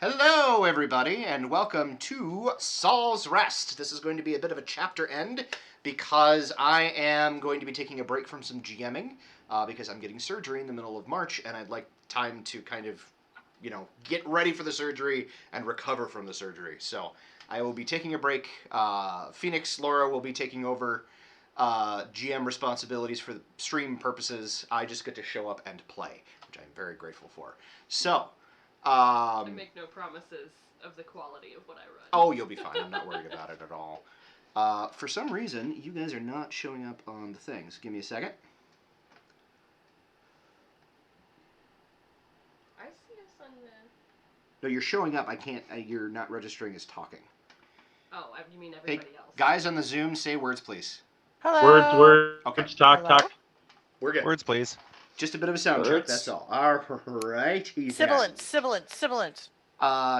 Hello, everybody, and welcome to Saul's Rest. This is going to be a bit of a chapter end because I am going to be taking a break from some GMing because I'm getting surgery in the middle of March, and I'd like time to kind of, get ready for the surgery and recover from the surgery. So I will be taking a break. Phoenix, Laura will be taking over GM responsibilities for the stream purposes. I just get to show up and play, which I'm very grateful for. So. I make no promises of the quality of what I run. Oh, you'll be fine. I'm not worried about it at all. For some reason, you guys are not showing up on the things. Give me a second. I see us on the... No, you're showing up. I can't. You're not registering as talking. Oh, you mean everybody else? Guys on the Zoom, say words, please. Hello. Words. Okay. Talk. Hello? We're good. Words, please. Just a bit of a sound check. Words. That's all. All right. Sibilant.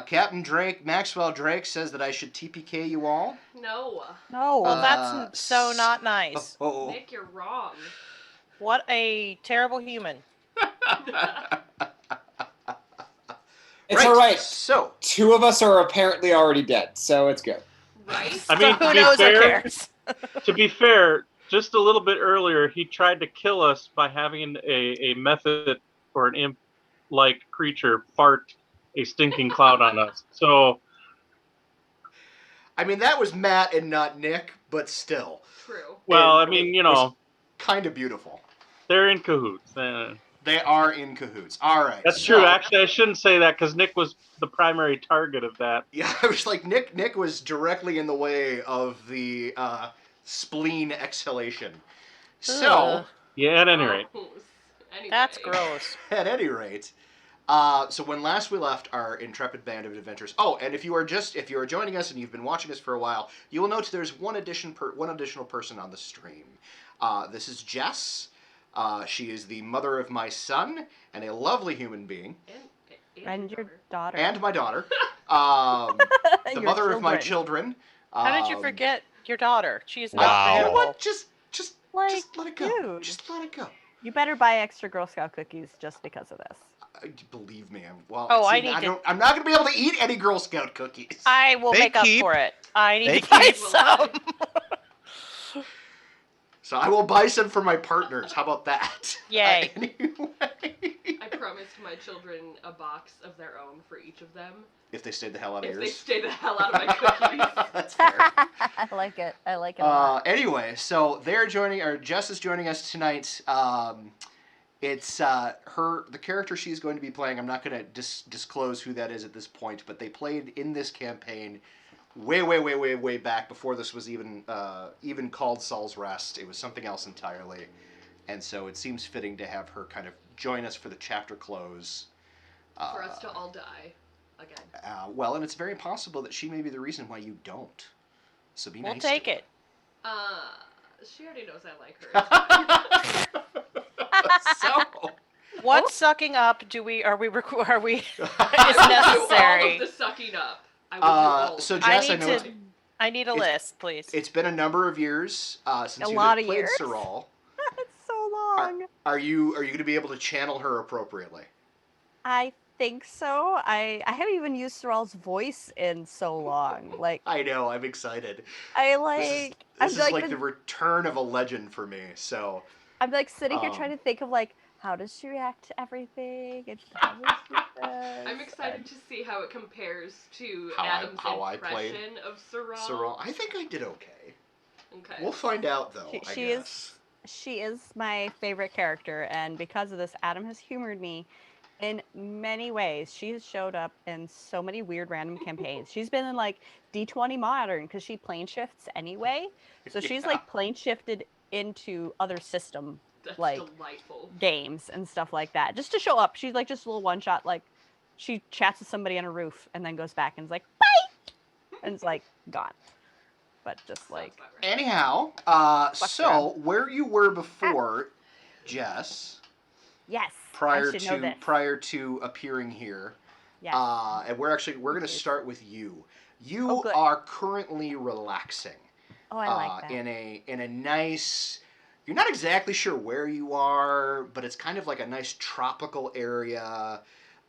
Captain Drake, Maxwell Drake says that I should TPK you all. No. No, well, that's so not nice. Oh. Nick, you're wrong. What a terrible human. It's alright. So, Two of us are apparently already dead, so it's good. Right? I mean, Who knows? Who cares? to be fair, just a little bit earlier, he tried to kill us by having a method or an imp-like creature fart a stinking cloud on us. So, I mean, that was Matt and not Nick, but still. True. well, It I mean, was kind of beautiful. they're in cahoots. They are in cahoots. All right. That's true. Actually, I shouldn't say that because Nick was the primary target of that. Yeah, I was like, Nick was directly in the way of the spleen exhalation. So, Yeah, at any rate. Anyway. That's gross. at any rate, so when last we left our intrepid band of adventurers. Oh, and if you are joining us and you've been watching us for a while, you will note there's one additional person on the stream. This is Jess. She is the mother of my son and a lovely human being. And your daughter. And my daughter. The Your mother of my children. children. How did you forget your daughter? She is Wow. not You know forgettable. what? Just let it go. dude. Just let it go. You better buy extra Girl Scout cookies just because of this. Believe me, I'm not going to be able to eat any Girl Scout cookies. I will They make up keep- for it. I need they to buy keep- some. So I will buy some for my partners. How about that? Yay. Anyway. I promised my children a box of their own for each of them. If they stayed the hell out of If they yours. stay the hell out of my cookies. That's fair. I like it. I like it a lot. Anyway, so Jess is joining us tonight. It's the character she's going to be playing. I'm not going to disclose who that is at this point, but they played in this campaign way back before this was even called Saul's Rest. It was something else entirely, and so it seems fitting to have her kind of join us for the chapter close. For us to all die again. Well, and it's very possible that she may be the reason why you don't. So be We'll nice. take to it. She already knows I like her. So. What sucking up are we I is will do necessary? all of the sucking up. I will do all of So it. Jess, I know I need a list, please. it's been a number of years since A you lot have of played years? Saul. It's so long. Are you going to be able to channel her appropriately? I think so. I haven't even used Sorrel's voice in so long. Like I know, I'm excited. I'm This is like the return of a legend for me. So I'm like sitting here um, trying to think of like how does she react to everything and how does she this? I'm excited to see how it compares to How Adam's I played impression of Sorrel. Saul, I think I did okay. Okay. We'll find out though. She is my favorite character, and because of this, Adam has humored me in many ways. She has showed up in so many weird random campaigns. She's been in like D20 Modern because she plane shifts anyway. So she's Yeah. like plane shifted into other system That's like delightful. games and stuff like that. Just to show up. She's like just a little one shot, like she chats with somebody on a roof and then goes back and is like, bye! And it's like gone. But just like Sounds about right. Anyhow, so where you were before, Jess, yes. prior I should know this. to appearing here, Yes. and we're going to Okay. start with you. You Oh, good. are currently relaxing. Oh, I like that. In a nice. You're not exactly sure where you are, but it's kind of like a nice tropical area.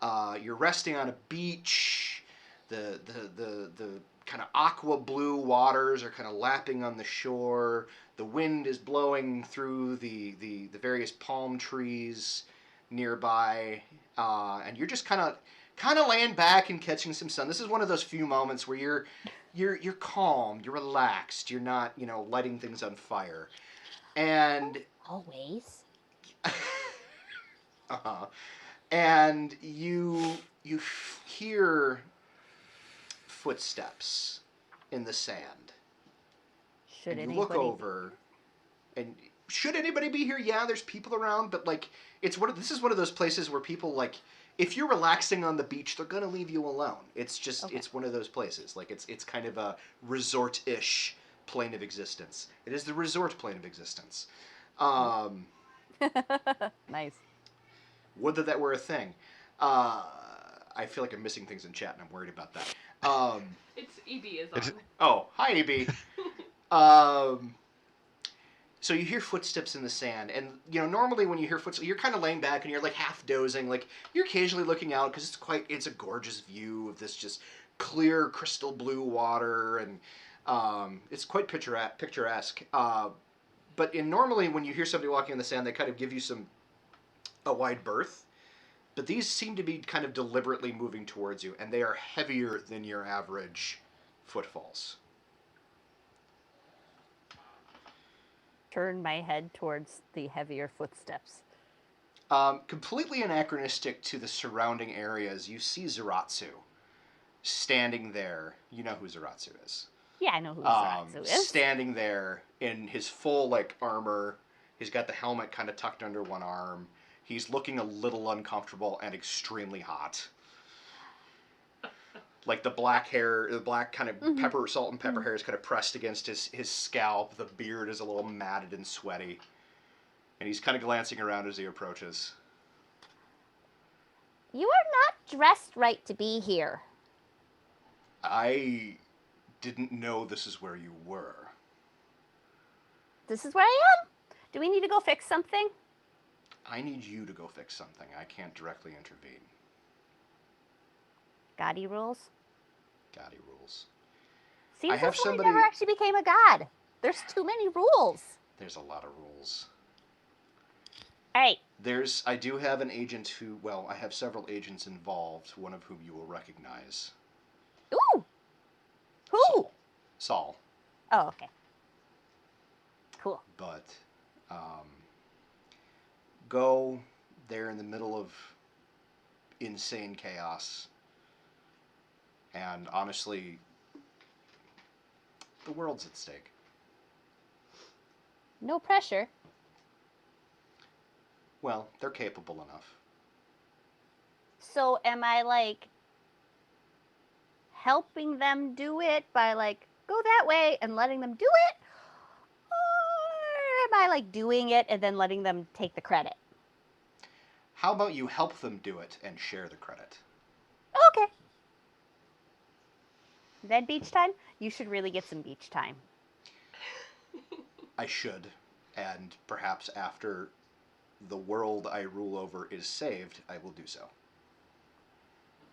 You're resting on a beach. The kind of aqua blue waters are kind of lapping on the shore. The wind is blowing through the various palm trees nearby, and you're just kind of laying back and catching some sun. This is one of those few moments where you're calm, you're relaxed, you're not lighting things on fire, and Always. uh-huh. And you hear footsteps in the sand. Should And you anybody look over, and should anybody be here? Yeah, there's people around, but like this is one of those places where people like if you're relaxing on the beach, they're gonna leave you alone. It's just Okay. it's one of those places. Like it's kind of a resort-ish plane of existence. It is the resort plane of existence. Nice. Would that were a thing. I feel like I'm missing things in chat, and I'm worried about that. It's EB is on. Oh, hi, AB. So you hear footsteps in the sand, and normally when you hear footsteps, you're kind of laying back and you're like half dozing, like you're occasionally looking out because it's a gorgeous view of this just clear crystal blue water, and it's quite picturesque. But normally when you hear somebody walking in the sand, they kind of give you a wide berth. But these seem to be kind of deliberately moving towards you, and they are heavier than your average footfalls. Turn my head towards the heavier footsteps. Completely anachronistic to the surrounding areas, you see Zaratsu standing there. You know who Zaratsu is. Yeah, I know who Zaratsu is. Standing there in his full armor. He's got the helmet kind of tucked under one arm. He's looking a little uncomfortable and extremely hot. Like the black hair, the black kind of salt and pepper hair is kind of pressed against his scalp. The beard is a little matted and sweaty. And he's kind of glancing around as he approaches. You are not dressed right to be here. I didn't know this is where you were. This is where I am. Do we need to go fix something? I need you to go fix something. I can't directly intervene. Goddy rules. Goddy rules. Seems have as though somebody- I never actually became a god. There's too many rules. There's a lot of rules. All right. I do have an agent I have several agents involved, one of whom you will recognize. Ooh. Who? Saul. Oh, okay. Cool. But, go there in the middle of insane chaos. And honestly, the world's at stake. No pressure. Well, they're capable enough. So am I helping them do it by go that way and letting them do it? Or am I doing it and then letting them take the credit? How about you help them do it and share the credit? Okay. Then beach time? You should really get some beach time. I should, and perhaps after the world I rule over is saved, I will do so.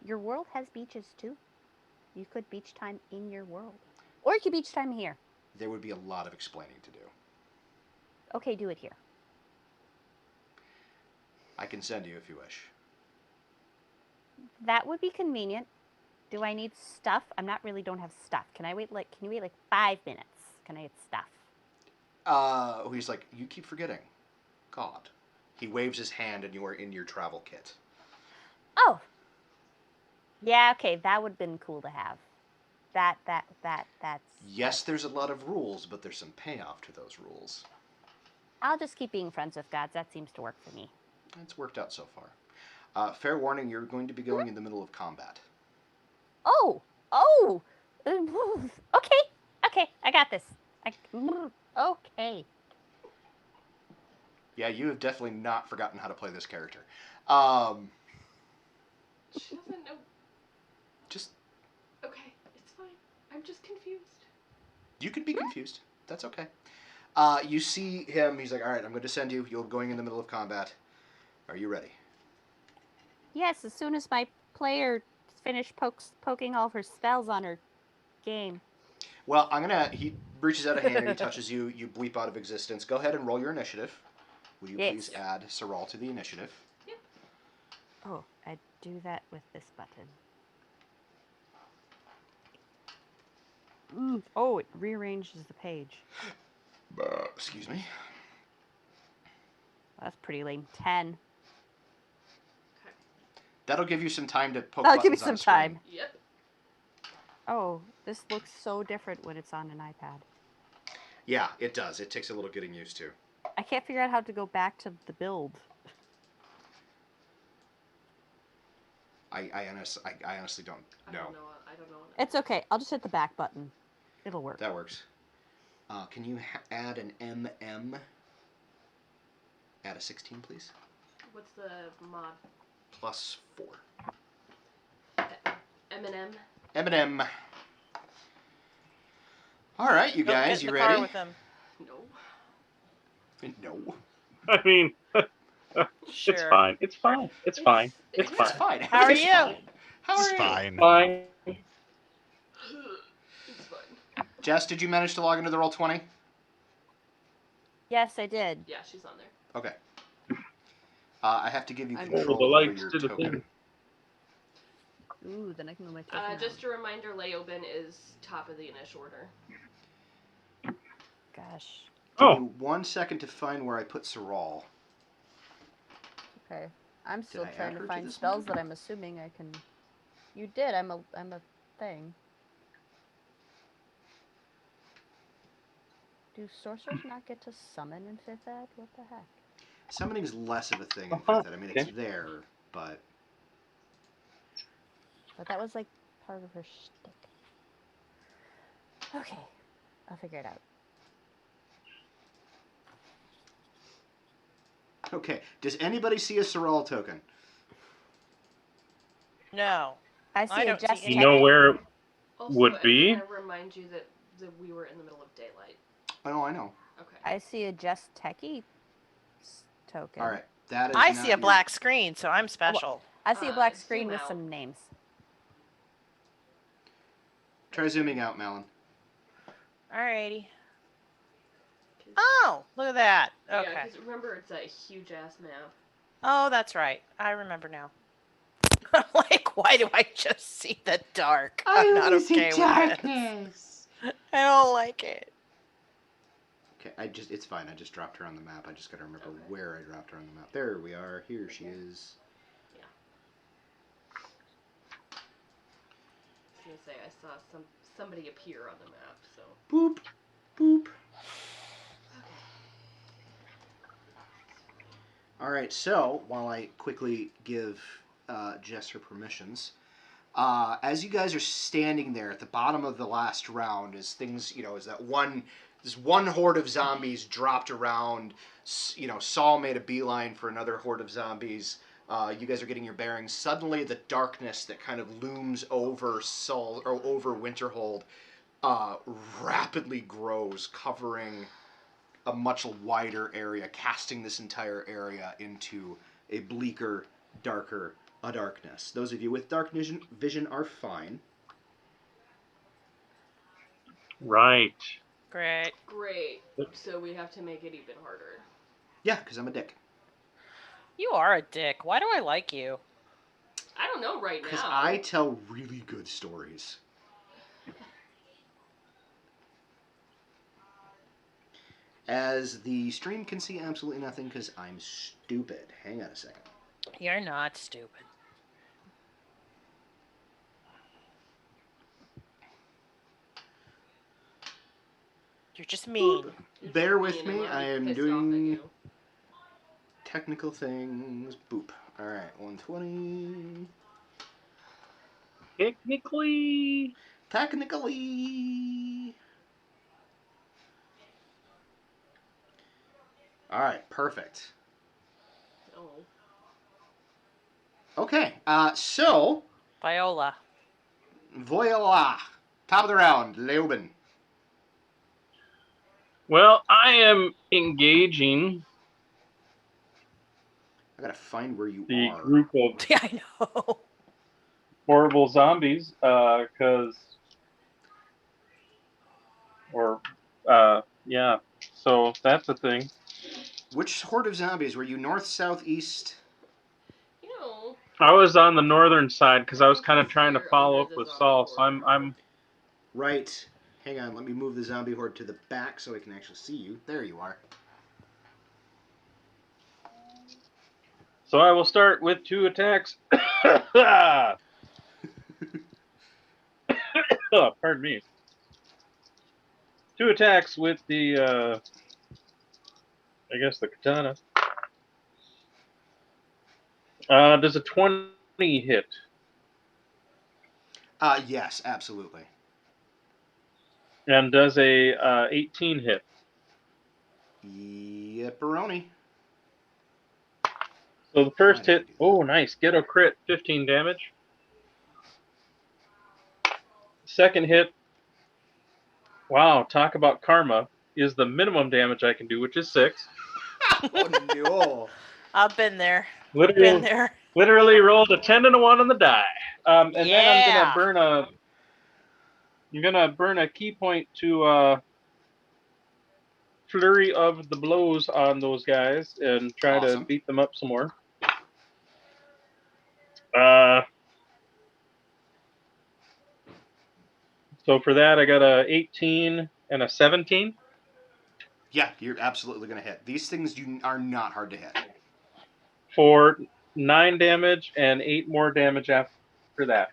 Your world has beaches too. You could beach time in your world. Or you could beach time here. There would be a lot of explaining to do. Okay, do it here. I can send you if you wish. That would be convenient. Do I need stuff? Don't have stuff. Can you wait 5 minutes? Can I get stuff? He's like, you keep forgetting. God. He waves his hand and you are in your travel kit. Oh. Yeah, okay, that would have been cool to have. That's... Yes, there's a lot of rules, but there's some payoff to those rules. I'll just keep being friends with gods. That seems to work for me. It's worked out so far. Fair warning, you're going to be going in the middle of combat. Oh! Okay, I got this. Okay. Yeah, you have definitely not forgotten how to play this character. She doesn't know. Just, Okay, it's fine. I'm just confused. you can be confused. That's okay. You see him, he's like, alright, I'm going to send you. You're going in the middle of combat. Are you ready? Yes, as soon as my player finish poking all of her spells on her game. Well, he reaches out a hand and he touches you. You bleep out of existence. Go ahead and roll your initiative. Will you Yes. please add Saral to the initiative? Oh, I do that with this button. Oh, it rearranges the page. Excuse me. That's pretty lame. 10. That'll give you some time to poke That'll give me buttons on some a screen. time. Yep. Oh, this looks so different when it's on an iPad. Yeah, it does. It takes a little getting used to. I can't figure out how to go back to the build. I honestly don't know. I don't know. It's okay. I'll just hit the back button. It'll work. That works. Can you add an MM? Add a 16, please. What's the mod? +4. M&M. M&M. All right, you Don't guys, get in you the car ready? with him. No. No. I mean, Sure. it's fine. It's fine. It's fine. It's It's fine. fine. How are Everything's you? fine. How It's are you? fine. Fine. It's fine. Jess, did you manage to log into the Roll20? Yes, I did. Yeah, she's on there. Okay. I have to give you I'm- control the over lights your to the token. thing. Ooh, then I can move my token. Just a reminder, Leoben is top of the initial order. Gosh. Give Oh. me 1 second to find where I put Saral. Okay. I'm still I add trying her to to find this spells one? that I'm assuming I can. You did. I'm a thing. Do sorcerers not get to summon in 5th ed? What the heck? Summoning's less of a thing in Uh-huh. 5th ed. I mean, Okay. it's there, but But that was like part of her shtick. Okay. I'll figure it out. okay. Does anybody see a Saral token? No. I see I a don't see Jess any- You know where it Also, would I'm be? gonna remind you that we were in the middle of daylight. Oh, I know. Okay. I see a Jess Techie token. All right. That is I not see a your- black screen, so I'm special. I see a black Zoom screen with out. some names. Try zooming out, Malin. Alrighty. Oh, look at that. Yeah, Okay. because remember, it's a huge ass map. Oh, that's right. I remember now. I'm like, why do I just see the dark? I'm not okay with this. I don't like it. Okay, it's fine. I just dropped her on the map. I just gotta remember Okay. where I dropped her on the map. There we are. Here she is. I was gonna say I saw somebody appear on the map. So. Boop, boop. All right. So while I quickly give Jess her permissions, as you guys are standing there at the bottom of the last round, as things, as this one horde of zombies dropped around. Saul made a beeline for another horde of zombies. You guys are getting your bearings. Suddenly, the darkness that kind of looms over Saul or over Winterhold rapidly grows, covering a much wider area, casting this entire area into a bleaker, darker darkness. Those of you with dark vision are fine. Right. Great. Great. So we have to make it even harder. Yeah, because I'm a dick. You are a dick. Why do I like you? I don't know right Because now. I tell really good stories. As the stream can see absolutely nothing because I'm stupid. Hang on a second. You're not stupid. You're just mean. You're Bear just with mean, me. I'm I am pissed off at doing you. technical things. Boop. All right, 120. Technically. Technically. All right, perfect. Oh. Okay, so Viola. voila, top of the round, Leuben. Well, I am engaging I gotta find where you the are. group of Yeah, I know. horrible zombies, yeah. So that's a thing. Which horde of zombies were you? North, south, east? You know, I was on the northern side because I was think kind of he's trying to here follow under up the with zombie Saul. So horde. I'm Right. Hang on, let me move the zombie horde to the back so I can actually see you. There you are. So I will start with 2 attacks. Oh, pardon me. 2 attacks with the, I guess the katana. Does a 20 hit? Yes, absolutely. And does a 18 hit? Yepperoni. So the Why first did I hit, do that? oh nice, ghetto crit, 15 damage. Second hit, wow, talk about karma, is the minimum damage I can do, which is 6. Oh no. I've been there. Been Literally, there. literally rolled a 10 and a 1 on the die. And then I'm gonna Yeah. burn a key point to flurry of the blows on those guys and try to Awesome. beat them up some more. So for that, I got a 18 and a 17 Yeah, you're absolutely going to hit. These things are not hard to hit. for 9 damage and 8 more damage after that.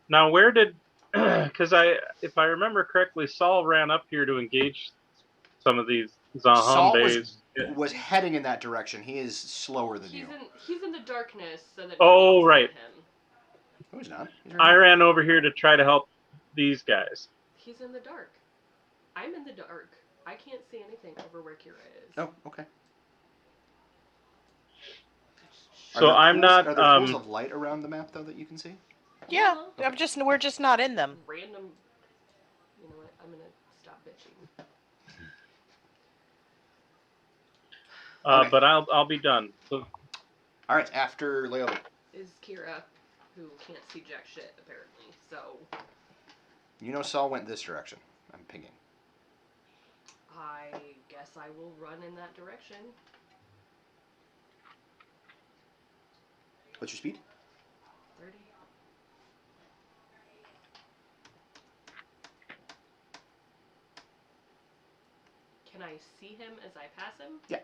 Now, where did, because if I remember correctly, Saul ran up here to engage some of these Saul zombies. was heading in that direction. He is slower than you. He's in the darkness, so that Oh, nobody can right. see him. No, he's not. He's right I here. ran over here to try to help these guys. He's in the dark. I'm in the dark. I can't see anything over where Kira is. Oh, okay. So I'm not. Are there pools of light around the map though that you can see? Yeah. Okay. We're just not in them. Random. You know what? I'm gonna stop bitching. Okay. But I'll be done. So, All right, after Leola. Is Kira, who can't see jack shit apparently. So You know Saul went this direction. I'm pinging. I guess I will run in that direction. What's your speed? 30. Can I see him as I pass him? Yeah.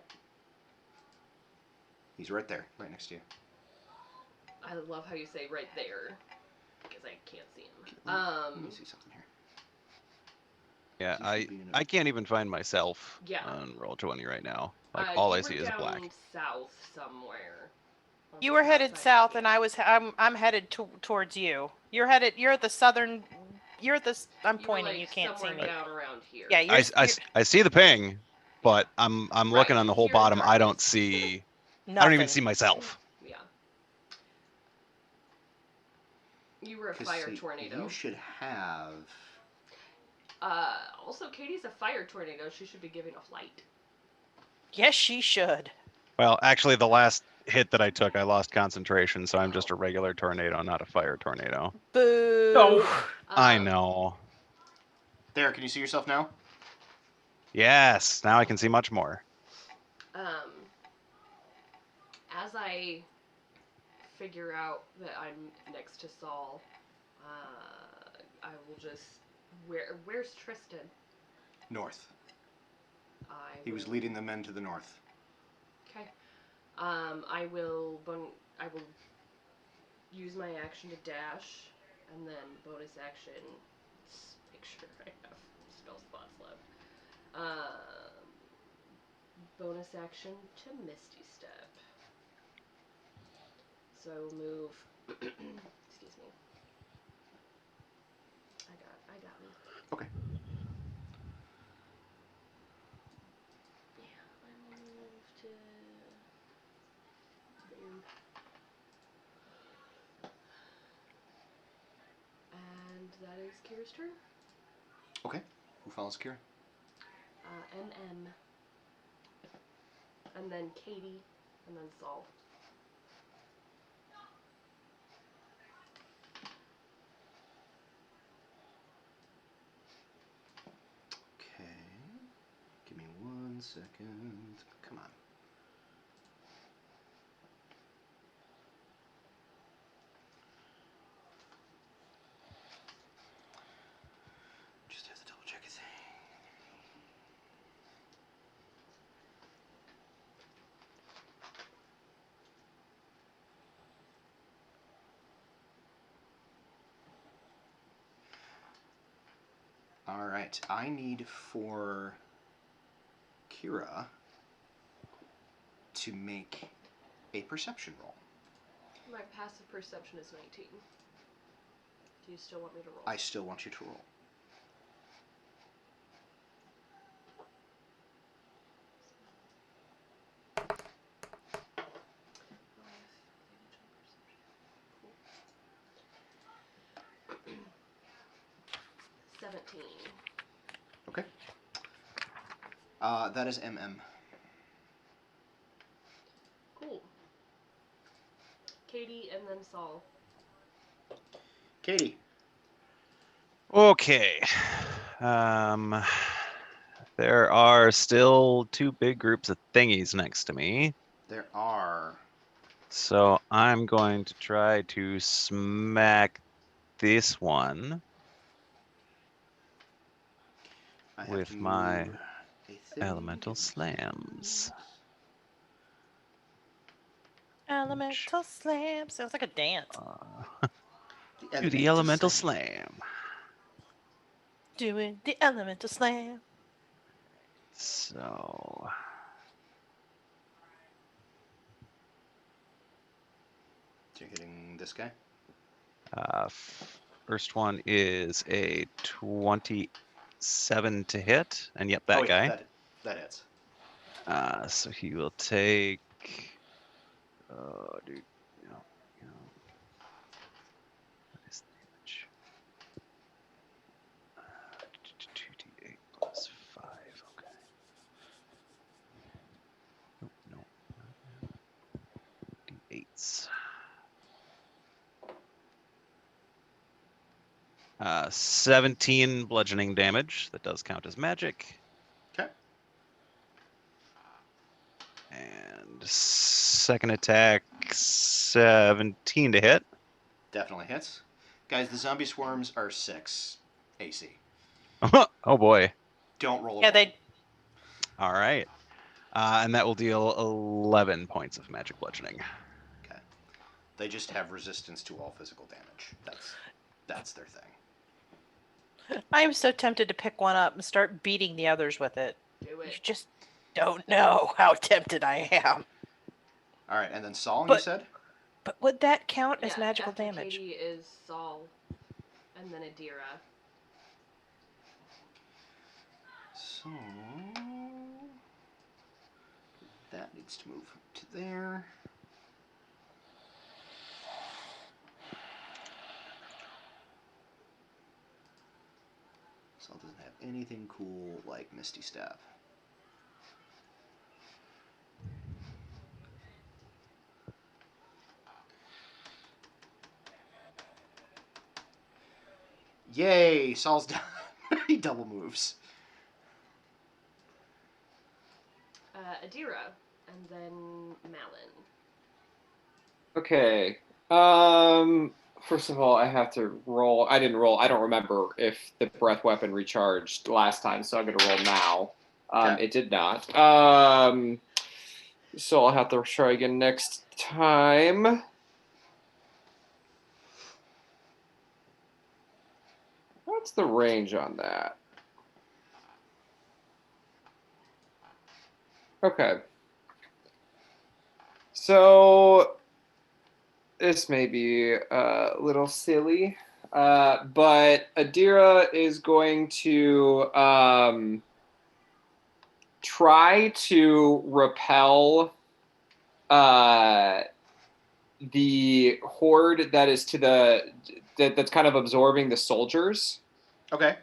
He's right there, right next to you. I love how you say right there, because I can't see him. Let me see something here. Yeah, This should be enough. I can't even find myself Yeah. on Roll20 right now. Like all I see is black. South somewhere. You were headed south, and I'm headed towards you. You're at the southern. I'm pointing. Like you can't see me. down around here. Yeah, I see the ping, but I'm looking on the whole You're in bottom. I don't darkness. see. nothing. I don't even see myself. Yeah. You were a fire tornado. You should have. Also, Katie's a fire tornado. She should be giving off light. Yes, she should. Well, actually, the last hit that I took, I lost concentration, so I'm just a regular tornado, not a fire tornado. Boo. No. I know. There, can you see yourself now? Yes, now I can see much more. As I figure out that I'm next to Saul, I will just... Where's Tristan? North. He was leading the men to the north. Okay. I will use my action to dash, and then bonus action, make sure I have spell slots left. Bonus action to Misty Step. So move. Excuse me. I got me. Okay. Yeah, I will move to there. And that is Kira's turn. Okay. Who follows Kira? MM. And then Katie, and then Saul. second. Come on. Just have to double check a thing. All right, I need for Kira to make a perception roll. My passive perception is 19. Do you still want me to roll? I still want you to roll. Cool. 17. Okay. That is MM. Cool. Katie and then Saul. Katie. Okay. There are still 2 big groups of thingies next to me. There are. So I'm going to try to smack this one I have with to my move a thing. elemental slams. Elemental slam. Sounds like a dance. Do the elemental slam. Doing the elemental slam. So You're hitting this guy? first one is a 27 to hit, and yep, that guy. That hits. So he will take. Oh, dude. No. What is the damage? 2d8 plus 5. Okay. Nope, no. D8s. 17 bludgeoning damage. That does count as magic. Okay. And second attack, 17 to hit. Definitely hits. Guys, the zombie swarms are 6 AC. Oh boy. Don't roll a Yeah, one. they. All right. And that will deal 11 points of magic bludgeoning. Okay. They just have resistance to all physical damage. That's their thing. I am so tempted to pick one up and start beating the others with it. Do You it. just don't know how tempted I am. All right, and then Saul, you But- said? But would that count as Yeah, magical after damage? Katie is Saul, and then Adira. So that needs to move to there. Saul doesn't have anything cool like Misty Step. Yay! Saul's done. He double moves. Adira, and then Malin. Okay. First of all, I have to roll. I didn't roll. I don't remember if the breath weapon recharged last time, so I'm going to roll now. Okay. It did not. So I'll have to try again next time. What's the range on that? Okay. So this may be a little silly, but Adira is going to try to repel the horde that is that's kind of absorbing the soldiers. Okay.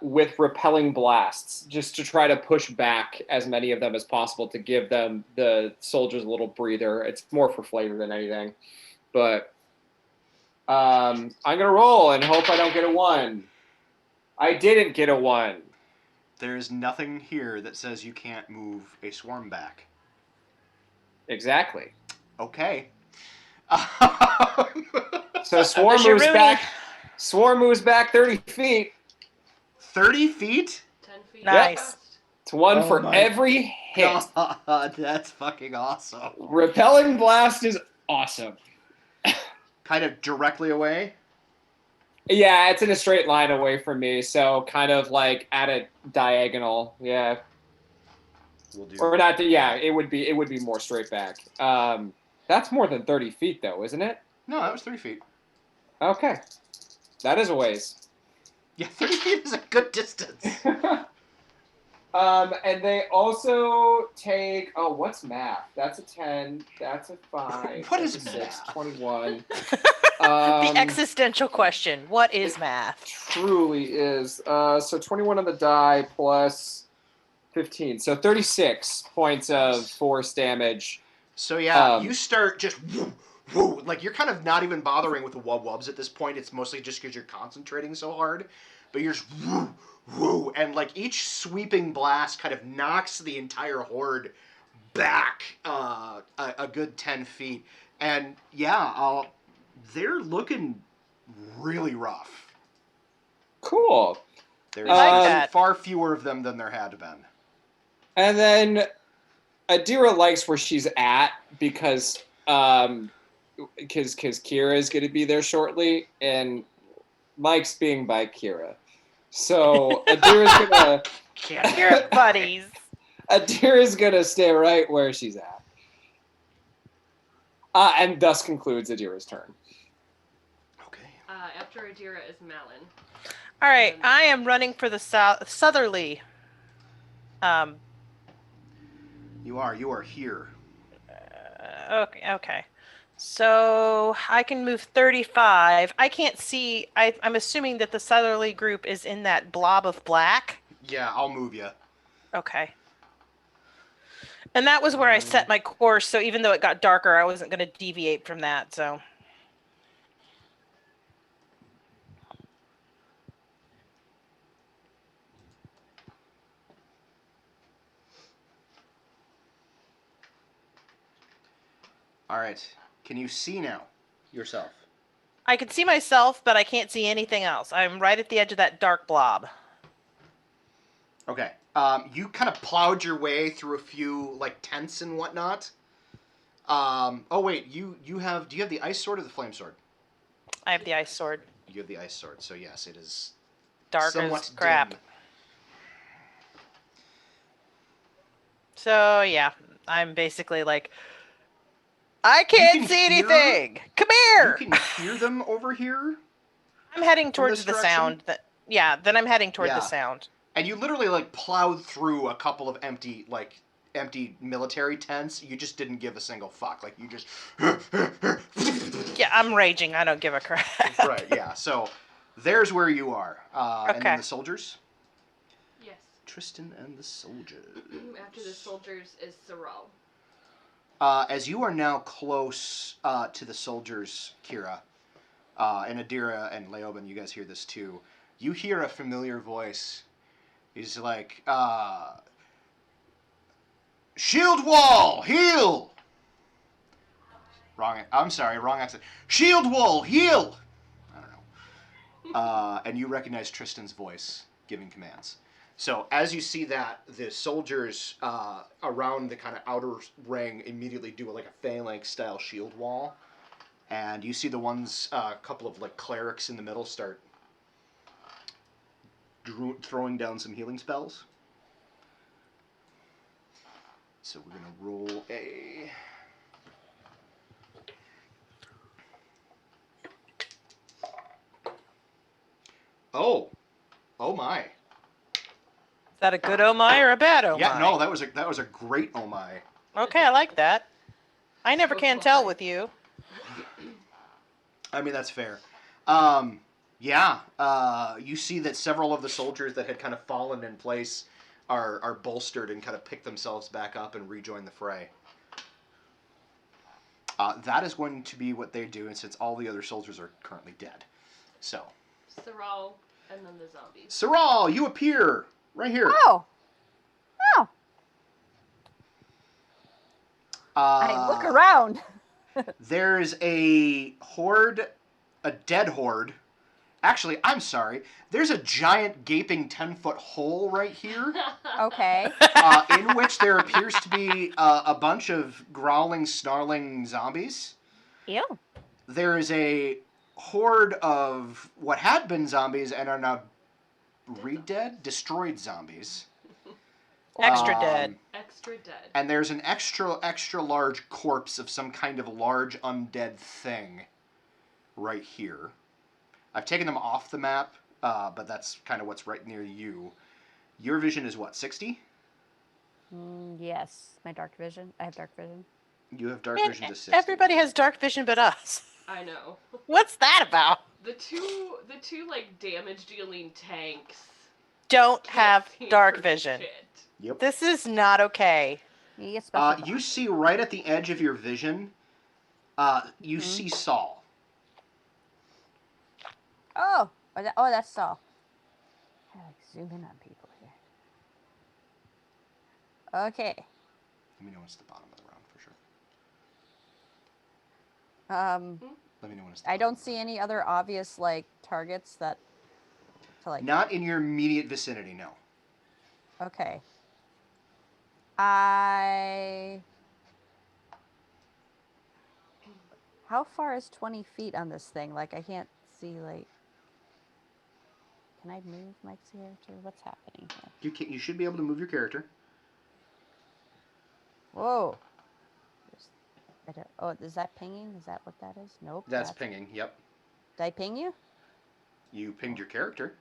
With repelling blasts, just to try to push back as many of them as possible to give them the soldiers a little breather. It's more for flavor than anything. But I'm going to roll and hope I don't get a 1. I didn't get a 1. There's nothing here that says you can't move a swarm back. Exactly. Okay. So Swarm Unless you're moves Rooney. back. Swarm moves back 30 feet. 30 feet? 10 feet. Nice. fast. It's one Oh for my every hit. God, that's fucking awesome. Repelling blast is awesome. Kind of directly away? Yeah, it's in a straight line away from me, so kind of like at a diagonal. Yeah, We'll do. or not. Yeah, it would be more straight back. That's more than 30 feet, though, isn't it? No, that was 3 feet. Okay, that is a ways. Yeah, 30 feet is a good distance. And they also take. Oh, what's math? That's a 10. That's a 5. What that's is a 6? math? 21. The existential question: what is math? Truly is. So 21 on the die plus 15. So 36 points of force damage. So yeah, you start just woo, woo, like you're kind of not even bothering with the wub-wubs at this point. It's mostly just because you're concentrating so hard. But you're just woo, woo, and like each sweeping blast kind of knocks the entire horde back a good 10 feet. And yeah, they're looking really rough. Cool. There's I like that. far fewer of them than there had been. And then Adira likes where she's at because Kira is going to be there shortly, and Mike's being by Kira. So Adira's gonna You're buddies. Adira's gonna stay right where she's at. And thus concludes Adira's turn. Okay. After Adira is Malin. All right, I am running for the southerly. You are here. Okay. So I can move 35. I can't see. I'm assuming that the southerly group is in that blob of black. Yeah, I'll move you. Okay. And that was where I set my course. So even though it got darker, I wasn't going to deviate from that. So. All right. Can you see now yourself? I can see myself, but I can't see anything else. I'm right at the edge of that dark blob. Okay. You kind of plowed your way through a few like tents and whatnot. Oh wait, do you have the ice sword or the flame sword? I have the ice sword. You have the ice sword, so yes, it is Dark somewhat as crap. dim. So yeah, I'm basically like, I can't see anything. Come here. You can hear them over here. I'm heading From towards this the direction? sound. Then I'm heading toward Yeah. the sound. And you literally like plowed through a couple of empty military tents. You just didn't give a single fuck. Like you just Yeah, I'm raging. I don't give a crap. Right, yeah. So there's where you are. And then Okay. the soldiers? Yes. Tristan and the soldiers. After the soldiers is Saul. As you are now close to the soldiers, Kira, and Adira and Leoben, you guys hear this too. You hear a familiar voice. He's like, shield wall, heal! Wrong accent. Shield wall, heal! I don't know. And you recognize Tristan's voice giving commands. So as you see that, the soldiers around the kind of outer ring immediately do like a phalanx style shield wall, and you see the ones, a couple of like clerics in the middle start throwing down some healing spells. So we're gonna roll a. Oh my. Is that a good oh my or a bad oh my? Yeah, no, that was a great oh my. Okay, I like that. I never can tell with you. I mean, that's fair. You see that several of the soldiers that had kind of fallen in place are bolstered and kind of pick themselves back up and rejoin the fray. That is going to be what they do, and since all the other soldiers are currently dead. So. Saul and then the zombies. Saral, you appear! Right here. Oh. Oh. I look around. There's a horde, a dead horde. Actually, I'm sorry. There's a giant gaping 10-foot hole right here, Okay. in which there appears to be a bunch of growling, snarling zombies. Ew. There is a horde of what had been zombies and are now re-dead, destroyed zombies. Extra dead. Extra dead. And there's an extra large corpse of some kind of large undead thing right here. I've taken them off the map, but that's kind of what's right near you. Your vision is what, 60? Yes, my dark vision. I have dark vision. You have dark Man, vision to 60. everybody has dark vision but us. I know. What's that about? The two like damage dealing tanks Don't can't have see dark for vision. shit. Yep. This is not okay. You get special You bonus. see right at the edge of your vision, you see Saul. Oh, that's Saul. I like zoom in on people here. Okay. Let me know when it's the bottom of the round for sure. Let me know when it's the I bottom don't of the see any other obvious like targets that to like. round. Not in your immediate vicinity, no. Okay. How far is 20 feet on this thing? Like, I can't see, like... Can I move my character? What's happening here? You should be able to move your character. Whoa. Oh, is that pinging? Is that what that is? Nope. That's pinging, yep. Did I ping you? You pinged your character.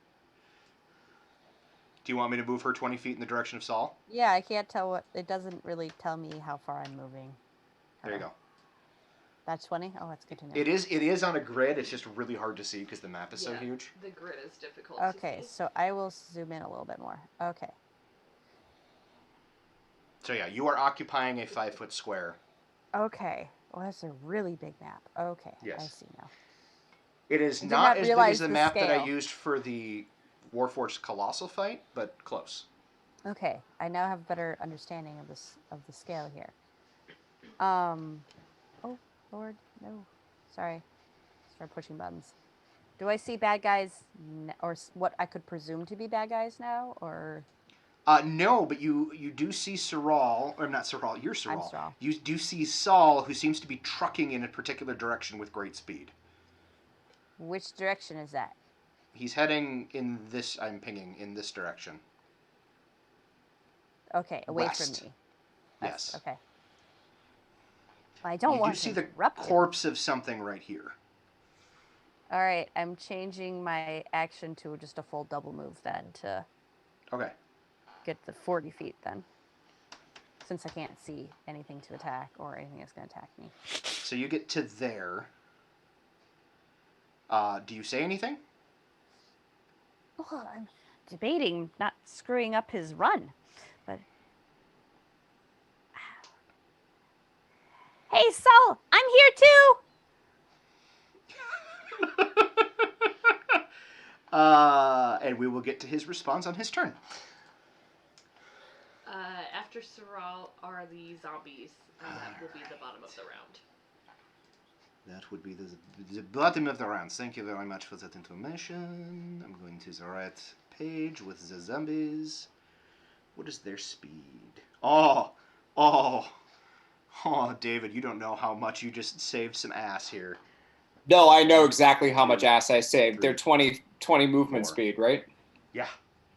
Do you want me to move her 20 feet in the direction of Saul? Yeah, I can't tell what... It doesn't really tell me how far I'm moving. There you go. That's 20? Oh, that's good to know. It is on a grid. It's just really hard to see because the map is so huge. The grid is difficult Okay, to see. so I will zoom in a little bit more. Okay. So yeah, you are occupying a 5-foot square. Okay. Well, that's a really big map. Okay. Yes. I see now. It is I did not not as big realize as the the map that I scale. used for the Warforged Colossal fight, but close. Okay, I now have a better understanding of the scale here. Oh Lord, no. Sorry. Start pushing buttons. Do I see bad guys, or what I could presume to be bad guys now, or? No, but you do see Saul, or not Saul, you're Saul. I'm Saul. You do see Saul, who seems to be trucking in a particular direction with great speed. Which direction is that? He's heading in this, I'm pinging, in this direction. Okay, away West. from me. Yes. Okay. I don't You want do to see the interrupt him. corpse of something right here. All right, I'm changing my action to just a full double move then to Okay. get the 40 feet then. Since I can't see anything to attack or anything that's going to attack me. So you get to there. Do you say anything? Well, I'm debating not screwing up his run, but... Hey, Saul! I'm here too! And we will get to his response on his turn. After Saul are the zombies, and that will be the bottom of the round. That would be the bottom of the round. Thank you very much for that information. I'm going to the right page with the zombies. What is their speed? Oh, David, you don't know how much you just saved some ass here. No, I know exactly how much ass I saved. They're 20 movement speed, right? Yeah,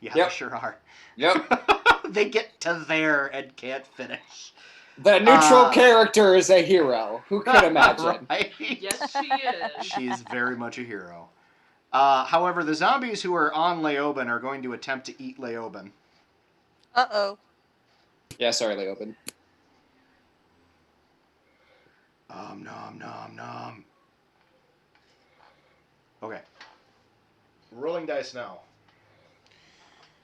Yep. they sure are. Yep. They get to there and can't finish. The neutral character is a hero. Who could imagine? Right? Yes, she is. She is very much a hero. However, the zombies who are on Leoben are going to attempt to eat Leoben. Uh-oh. Yeah, sorry, Leoben. Nom, nom, nom. Okay. Rolling dice now.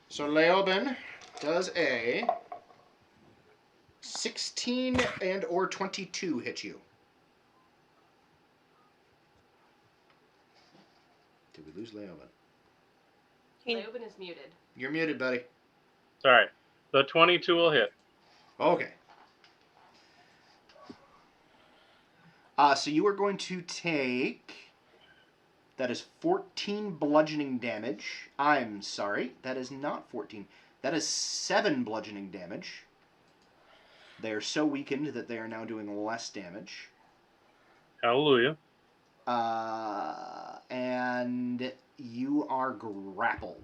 So Leoben does a 16 and or 22 hit you. Did we lose Leoben? Leoben is muted. You're muted, buddy. All right. The 22 will hit. Okay. So you are going to take... That is 14 bludgeoning damage. I'm sorry, that is not 14. That is 7 bludgeoning damage. They are so weakened that they are now doing less damage. Hallelujah. And you are grappled.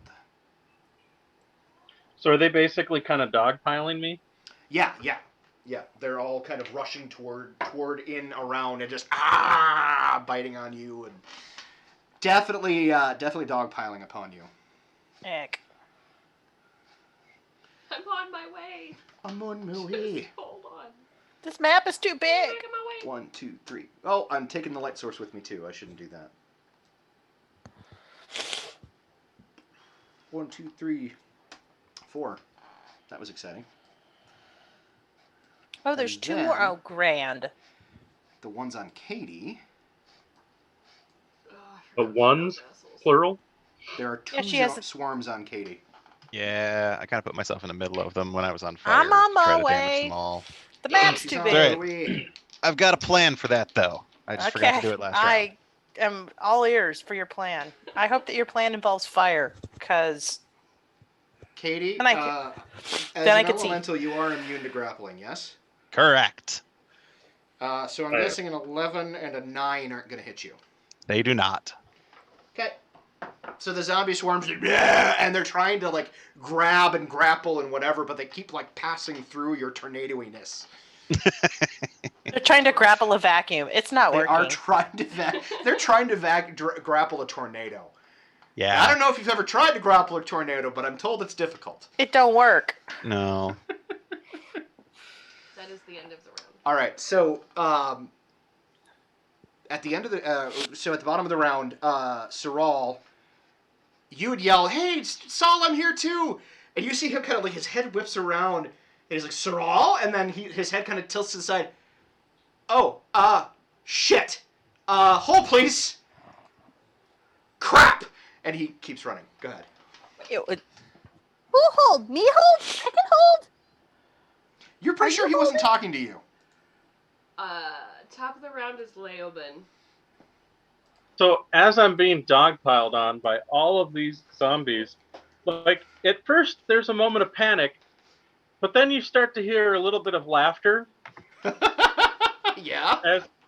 So are they basically kind of dogpiling me? Yeah. They're all kind of rushing toward in, around, and just biting on you, and definitely dogpiling upon you. Heck. I'm on my way. I'm on my way. Just hold on. This map is too I'm big. making my way. 1, 2, 3. Oh, I'm taking the light source with me too. I shouldn't do that. 1, 2, 3, 4. That was exciting. Oh, there's And 2 more. then- Oh, grand. The ones on Katie. Oh, I The forgot ones? vessels. Plural? There are 2 Yeah, she has a- swarms on Katie. Yeah, I kind of put myself in the middle of them when I was on fire. I'm on to try my to damage way. them all. The map's She's too on big. her way. I've got a plan for that, though. I just forgot to do it last round. I am all ears for your plan. I hope that your plan involves fire, because Katie, Then I as then I an could see. elemental, you are immune to grappling, yes? Correct. So I'm Right. guessing an 11 and a 9 aren't going to hit you. They do not. Okay. So the zombie swarms, and they're trying to, like, grab and grapple and whatever, but they keep, like, passing through your tornadoiness. they're trying to grapple a vacuum. It's not They working. are trying to they're trying to grapple a tornado. Yeah. I don't know if you've ever tried to grapple a tornado, but I'm told it's difficult. It don't work. No. That is the end of the round. All right, so at the end of the at the bottom of the round, Saul, you would yell, "Hey, Saul, I'm here too!" And you see him kind of like his head whips around, and he's like, "Saul," and then his head kind of tilts to the side. Oh, shit. Hold please. Crap. And he keeps running. Go ahead. Who hold? Me hold? I can hold. You're pretty sure he wasn't talking to you. Top of the round is Leoben. So as I'm being dogpiled on by all of these zombies, like at first there's a moment of panic, but then you start to hear a little bit of laughter Yeah.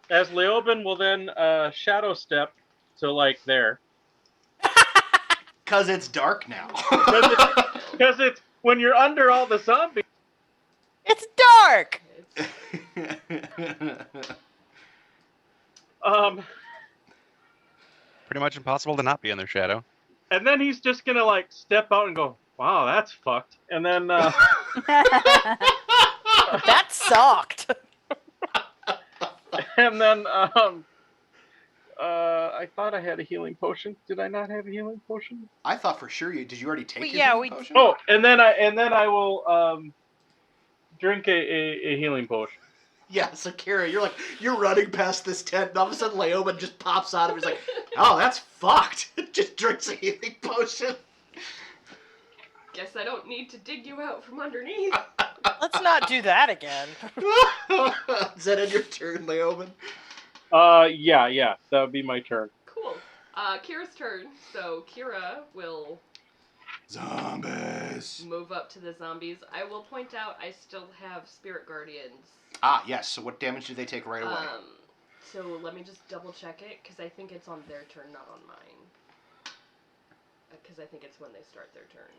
as Leoben will then shadow step to like there. Because it's dark now. Because it's when you're under all the zombies. It's dark. It's Pretty much impossible to not be in their shadow. And then he's just gonna like step out and go, "Wow, that's fucked." And then That sucked. and then I thought I had a healing potion. Did I not have a healing potion? I thought for sure did you already take We- your yeah, healing we- potion? Oh, and then I will drink a healing potion. Yeah, so Kira, you're running past this tent, and all of a sudden Leoben just pops out of it. He's like, "Oh, that's fucked." Just drinks a healing potion. Guess I don't need to dig you out from underneath. Let's not do that again. Is that in your turn, Leoben? Yeah, that would be my turn. Cool. Kira's turn. So Kira will Zombies. move up to the zombies. I will point out I still have Spirit Guardians. Ah, yes. So what damage do they take right away? So let me just double check it, because I think it's on their turn, not on mine. Because I think it's when they start their turn.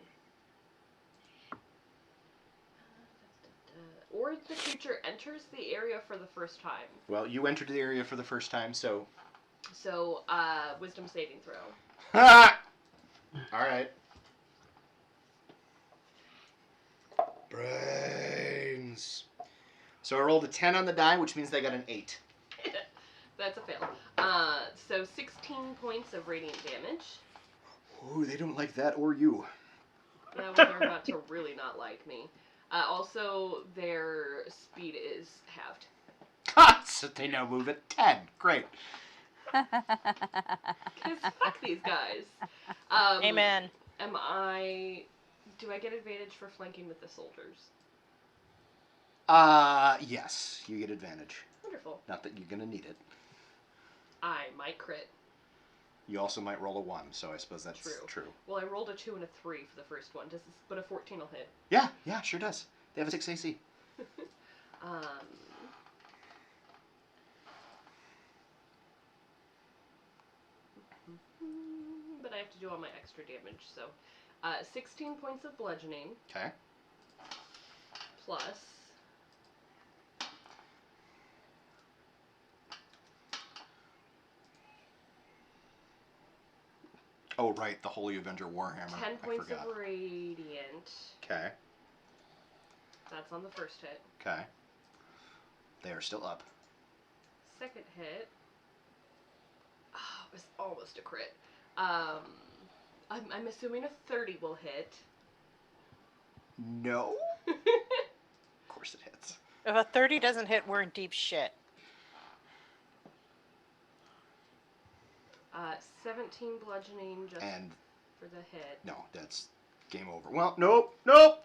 Or the creature enters the area for the first time. Well, you entered the area for the first time, so... So, wisdom saving throw. Ah! All right. Brains. So I rolled a 10 on the die, which means they got an 8. That's a fail. So 16 points of radiant damage. Ooh, they don't like that or you. Well, they're about to really not like me. Also, their speed is halved. Ha! So they now move at 10. Great. Because fuck these guys. Amen. Am I Do I get advantage for flanking with the soldiers? Yes, you get advantage. Wonderful. Not that you're gonna need it. I might crit. You also might roll a 1, so I suppose that's true. Well, I rolled a 2 and a 3 for the first one, but a 14 will hit. Yeah, sure does. They have a 6 AC. But I have to do all my extra damage, so 16 points of bludgeoning. Okay. Plus. Oh, right, the Holy Avenger Warhammer. 10 points of radiant. Okay. That's on the first hit. Okay. They are still up. Second hit. Oh, it was almost a crit. I'm assuming a 30 will hit. No. Of course it hits. If a 30 doesn't hit, we're in deep shit. 17 bludgeoning just for the hit. No, that's game over. Well, nope,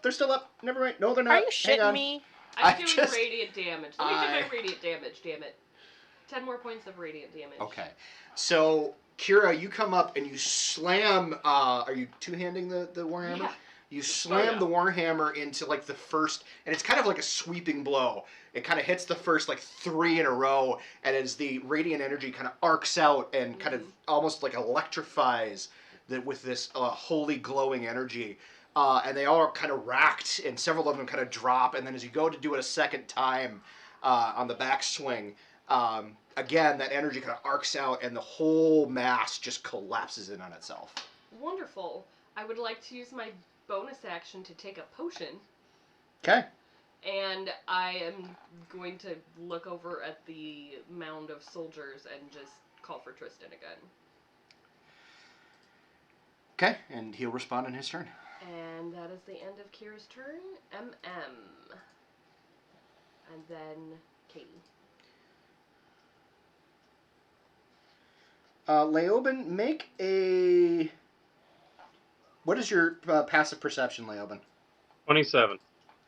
they're still up. Never mind. No, they're not. Are you shitting me? I'm doing radiant damage. Let me do my radiant damage, damn it. 10 more points of radiant damage. Okay. So, Kira, you come up and you slam, are you two-handing the Warhammer? Yeah. You slam the Warhammer into, like, the first, and it's kind of like a sweeping blow. It kind of hits the first, like, 3 in a row, and as the radiant energy kind of arcs out and kind of almost, like, electrifies with this holy glowing energy, and they all are kind of racked, and several of them kind of drop, and then as you go to do it a second time on the backswing, again, that energy kind of arcs out, and the whole mass just collapses in on itself. Wonderful. I would like to use my bonus action to take a potion. Okay. And I am going to look over at the mound of soldiers and just call for Tristan again. Okay, and he'll respond in his turn. And that is the end of Kira's turn. MM. And then Katie. Leoben, make a... What is your passive perception, Leoben? 27.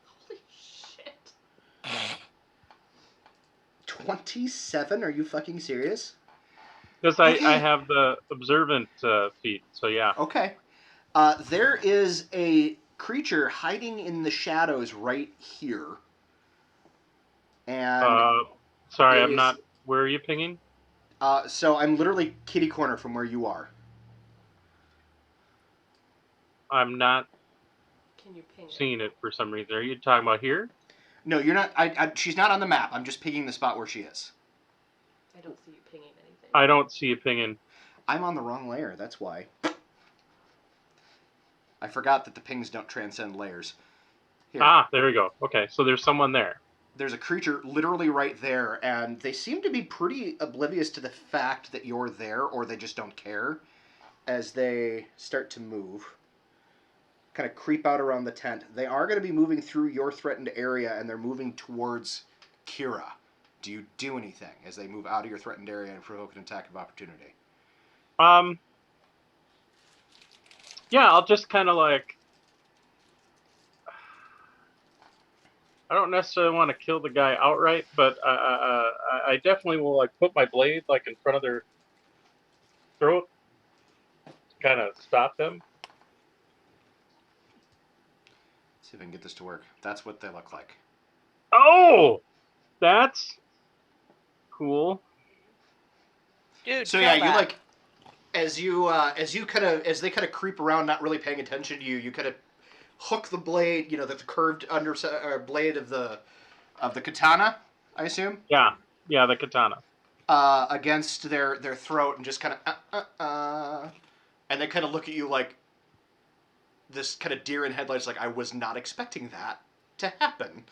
Holy shit. 27? Are you fucking serious? Because I have the observant feat, so yeah. Okay. There is a creature hiding in the shadows right here. And... sorry, I'm not... Where are you pinging? So I'm literally kitty corner from where you are. I'm not Can you ping seeing it for some reason. Are you talking about here? No, you're not. She's not on the map. I'm just pinging the spot where she is. I don't see you pinging anything. I don't see you pinging. I'm on the wrong layer. That's why. I forgot that the pings don't transcend layers. Here. Ah, there we go. Okay, so there's someone there. There's a creature literally right there, and they seem to be pretty oblivious to the fact that you're there, or they just don't care, as they start to move. Kind of creep out around the tent. They are going to be moving through your threatened area, and they're moving towards Kira. Do you do anything as they move out of your threatened area and provoke an attack of opportunity? Yeah, I'll just kind of like... I don't necessarily want to kill the guy outright, but I definitely will like put my blade like in front of their throat to kind of stop them. See if I can get this to work. That's what they look like. Oh, that's cool. Dude, So kill yeah, you that. like as they kind of creep around, not really paying attention to you. You kind of hook the blade, the curved blade of the katana, I assume. Yeah, the katana. Against their throat and just kind of and they kind of look at you like this kind of deer in headlights, like I was not expecting that to happen.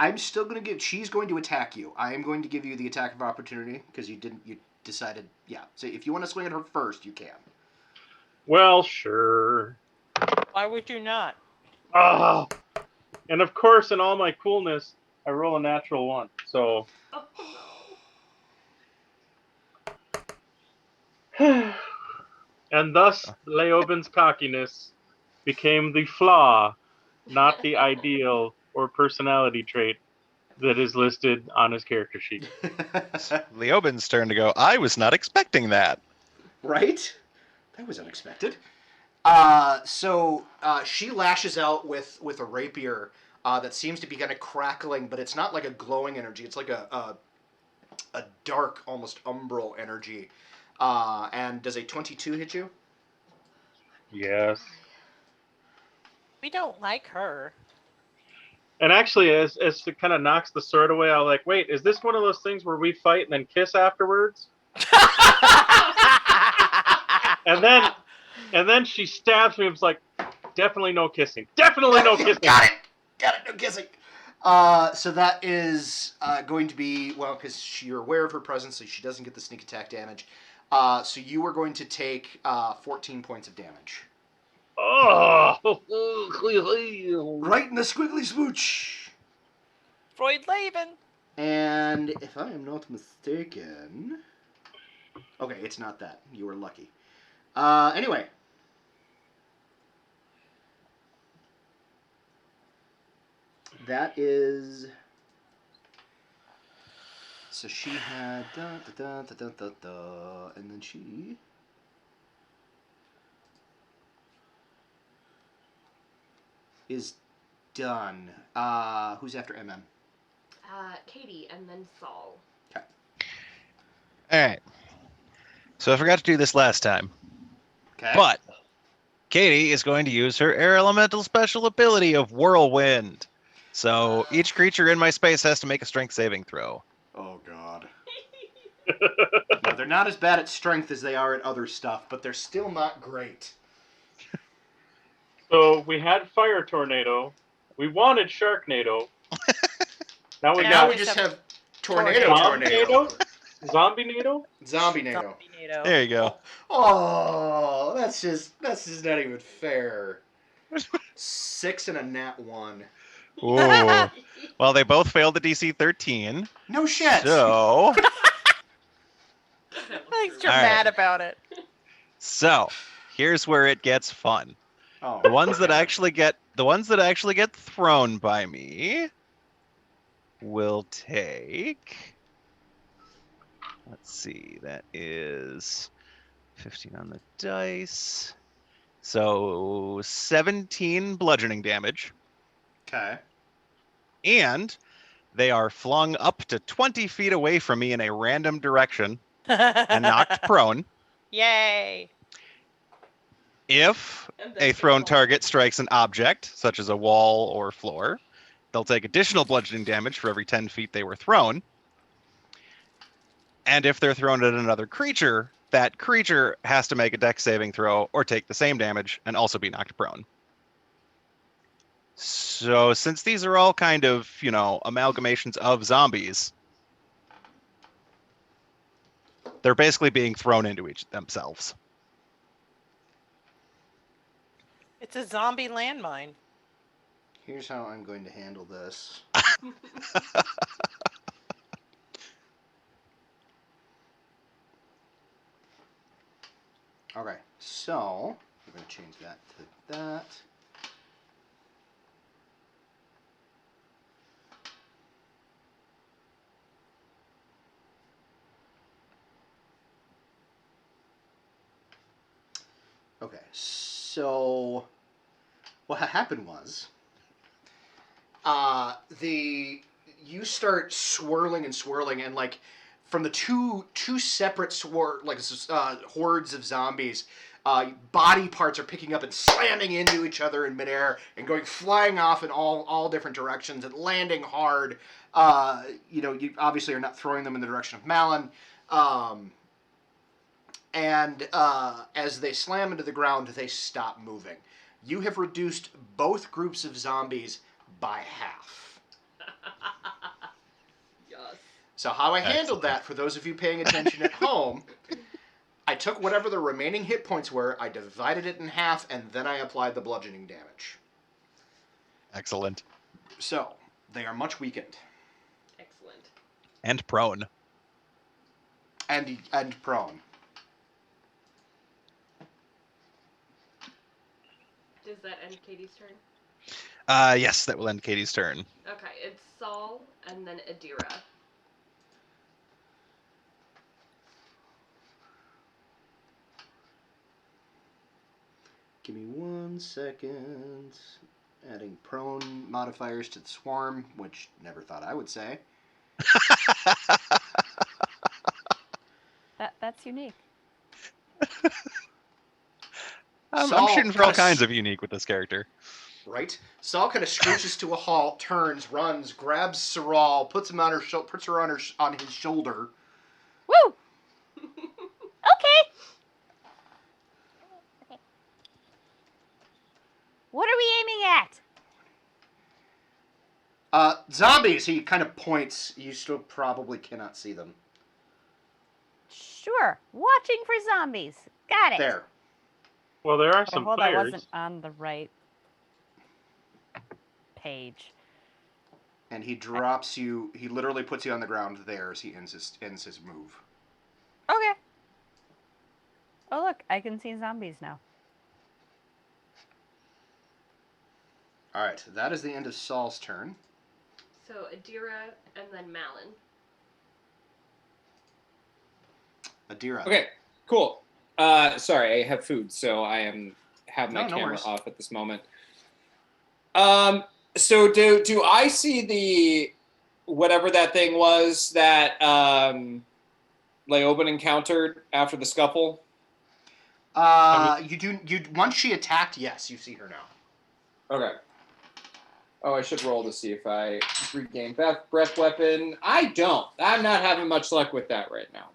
I'm still going to she's going to attack you. I am going to give you the attack of opportunity because you decided, yeah. So if you want to swing at her first, you can. Well, sure. Why would you not? Oh, and of course, in all my coolness, I roll a natural 1. So, Oh, And thus, Leoben's cockiness became the flaw, not the ideal or personality trait that is listed on his character sheet. Leoben's turn to go, I was not expecting that. Right? That was unexpected. So she lashes out with a rapier that seems to be kind of crackling, but it's not like a glowing energy. It's like a dark, almost umbral energy. And does a 22 hit you? Yes. We don't like her. And actually, as it kind of knocks the sword away, I'm like, wait, is this one of those things where we fight and then kiss afterwards? And then she stabs me. It's like, definitely no kissing. Definitely no kissing. Got it. No kissing. So that is going to be, well, because you're aware of her presence, so she doesn't get the sneak attack damage. So you are going to take 14 points of damage. Oh. Right in the squiggly smooch. Freud Laven. And if I am not mistaken... Okay, it's not that. You were lucky. Anyway. That is... So she had... and then she... is done. Who's after MM? Katie, and then Saul. Okay. All right. So I forgot to do this last time. Okay. But Katie is going to use her air elemental special ability of Whirlwind. So each creature in my space has to make a strength saving throw. Oh, God. No, they're not as bad at strength as they are at other stuff, but they're still not great. So we had Fire Tornado. We wanted Sharknado. Now we Now we got just have Tornado. Zombie-nado? Zombie-nado. Zombie-nado. There you go. Oh, that's just not even fair. 6 and a nat 1. Ooh. Well, they both failed the DC 13. No shit. So, Thanks, you're All right. mad about it. so here's where it gets fun. Oh. The ones that actually get thrown by me will take. Let's see, that is 15 on the dice. So 17 bludgeoning damage, Okay. and they are flung up to 20 feet away from me in a random direction and knocked prone. Yay. If And then a thrown Saul. target strikes an object, such as a wall or floor, they'll take additional bludgeoning damage for every 10 feet they were thrown. And if they're thrown at another creature, that creature has to make a dex saving throw or take the same damage and also be knocked prone. So since these are all kind of, amalgamations of zombies, they're basically being thrown into each themselves. It's a zombie landmine. Here's how I'm going to handle this. Okay, so we're going to change that to that. Okay, so what happened was you start swirling and swirling, and like from the two separate hordes of zombies, body parts are picking up and slamming into each other in midair and going flying off in all different directions and landing hard. You obviously are not throwing them in the direction of Malin. And as they slam into the ground, they stop moving. You have reduced both groups of zombies by half. Yes. So how I handled that, for those of you paying attention at home, I took whatever the remaining hit points were, I divided it in half, and then I applied the bludgeoning damage. Excellent. So, they are much weakened. Excellent. And prone. And prone. Does that end Katie's turn? Yes, that will end Katie's turn. Okay, it's Saul and then Adira. Give me 1 second. Adding prone modifiers to the swarm, which never thought I would say. That's unique. I'm shooting for all kinds of unique with this character. Right? Saul kind of screeches to a halt, turns, runs, grabs Saral, puts him on her puts her on his shoulder. Woo! Okay. What are we aiming at? Zombies, he kind of points. You still probably cannot see them. Sure. Watching for zombies. Got it. There. Well, there are Oh, some hold on, I players. wasn't on the right page. And he drops you. He literally puts you on the ground there as he ends his move. Okay. Oh look, I can see zombies now. All right, that is the end of Saul's turn. So Adira and then Malin. Adira. Okay, cool. Sorry, I have food, so I have my No camera worries. off at this moment. So do I see the whatever that thing was that Leoben encountered after the scuffle? You do. You once she attacked. Yes, you see her now. Okay. Oh, I should roll to see if I regain breath weapon. I don't. I'm not having much luck with that right now.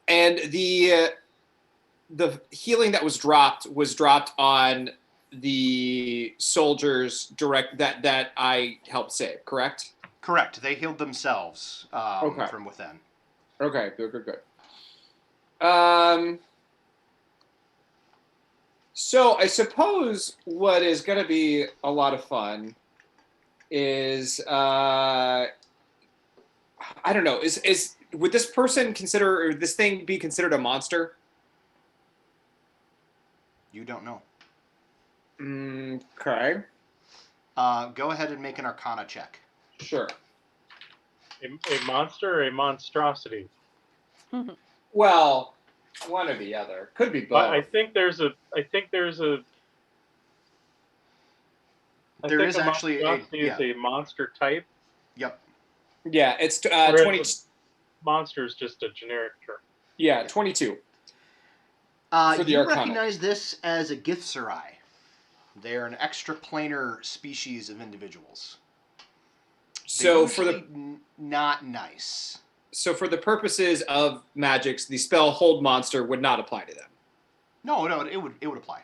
And the healing that was dropped on the soldiers that I helped save, correct? Correct. They healed themselves Okay. from within. Okay, good. So I suppose what is going to be a lot of fun is I don't know, would this person consider, or this thing be considered a monster? You don't know. Okay. Go ahead and make an Arcana check. Sure. A monster or a monstrosity? Well, one or the other. Could be both. I think there's a. There is actually is a monster type. Yep. Yeah, it's 20. Monster is just a generic term. Yeah, 22. For the You Arcana. recognize this as a Githzerai. They are an extraplanar species of individuals. So not nice. So for the purposes of magics, the spell Hold Monster would not apply to them. No, it would apply.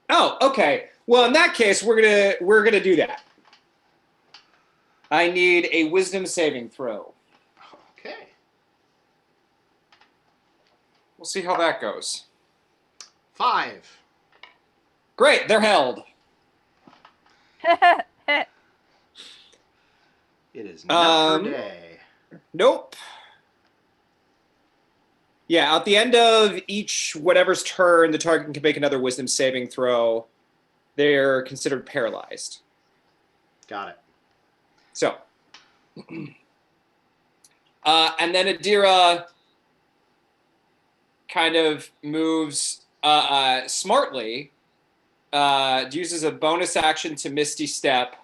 Oh, okay. Well, in that case, we're gonna do that. I need a Wisdom saving throw. Okay. We'll see how that goes. 5. Great, they're held. It is not her day. Nope. Yeah, at the end of each whatever's turn, the target can make another Wisdom saving throw. They're considered paralyzed. Got it. So, and then Adira kind of moves smartly, uses a bonus action to Misty Step.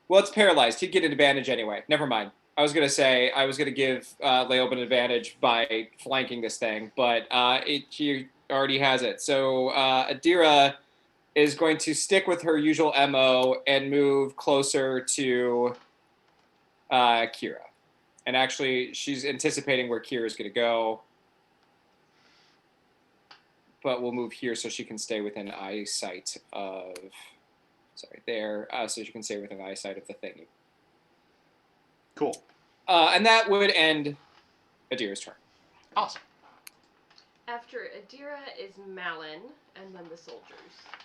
Well, it's paralyzed. He'd get an advantage anyway. Never mind. I was going to give Leoben an advantage by flanking this thing, but she already has it. So Adira is going to stick with her usual MO and move closer to Kira. And actually, she's anticipating where Kira is going to go. But we'll move here so she can stay within eyesight of... Sorry, there. So she can stay within eyesight of the thingy. Cool. And that would end Adira's turn. Awesome. After Adira is Malin, and then the soldiers.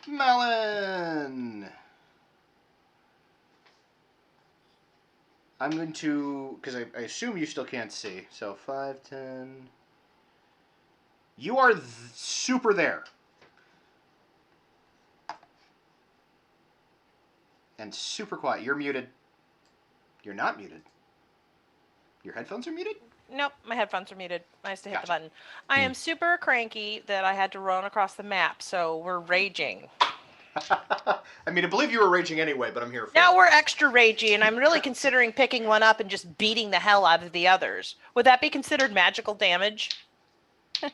Malin! I'm going to... Because I assume you still can't see. So 5, 10... You are super there. And super quiet. You're muted. You're not muted. Your headphones are muted? Nope, my headphones are muted. I used to hit Gotcha. the button. I am super cranky that I had to run across the map, so we're raging. I mean, I believe you were raging anyway, but I'm here for Now it. we're extra ragey, and I'm really considering picking one up and just beating the hell out of the others. Would that be considered magical damage? Would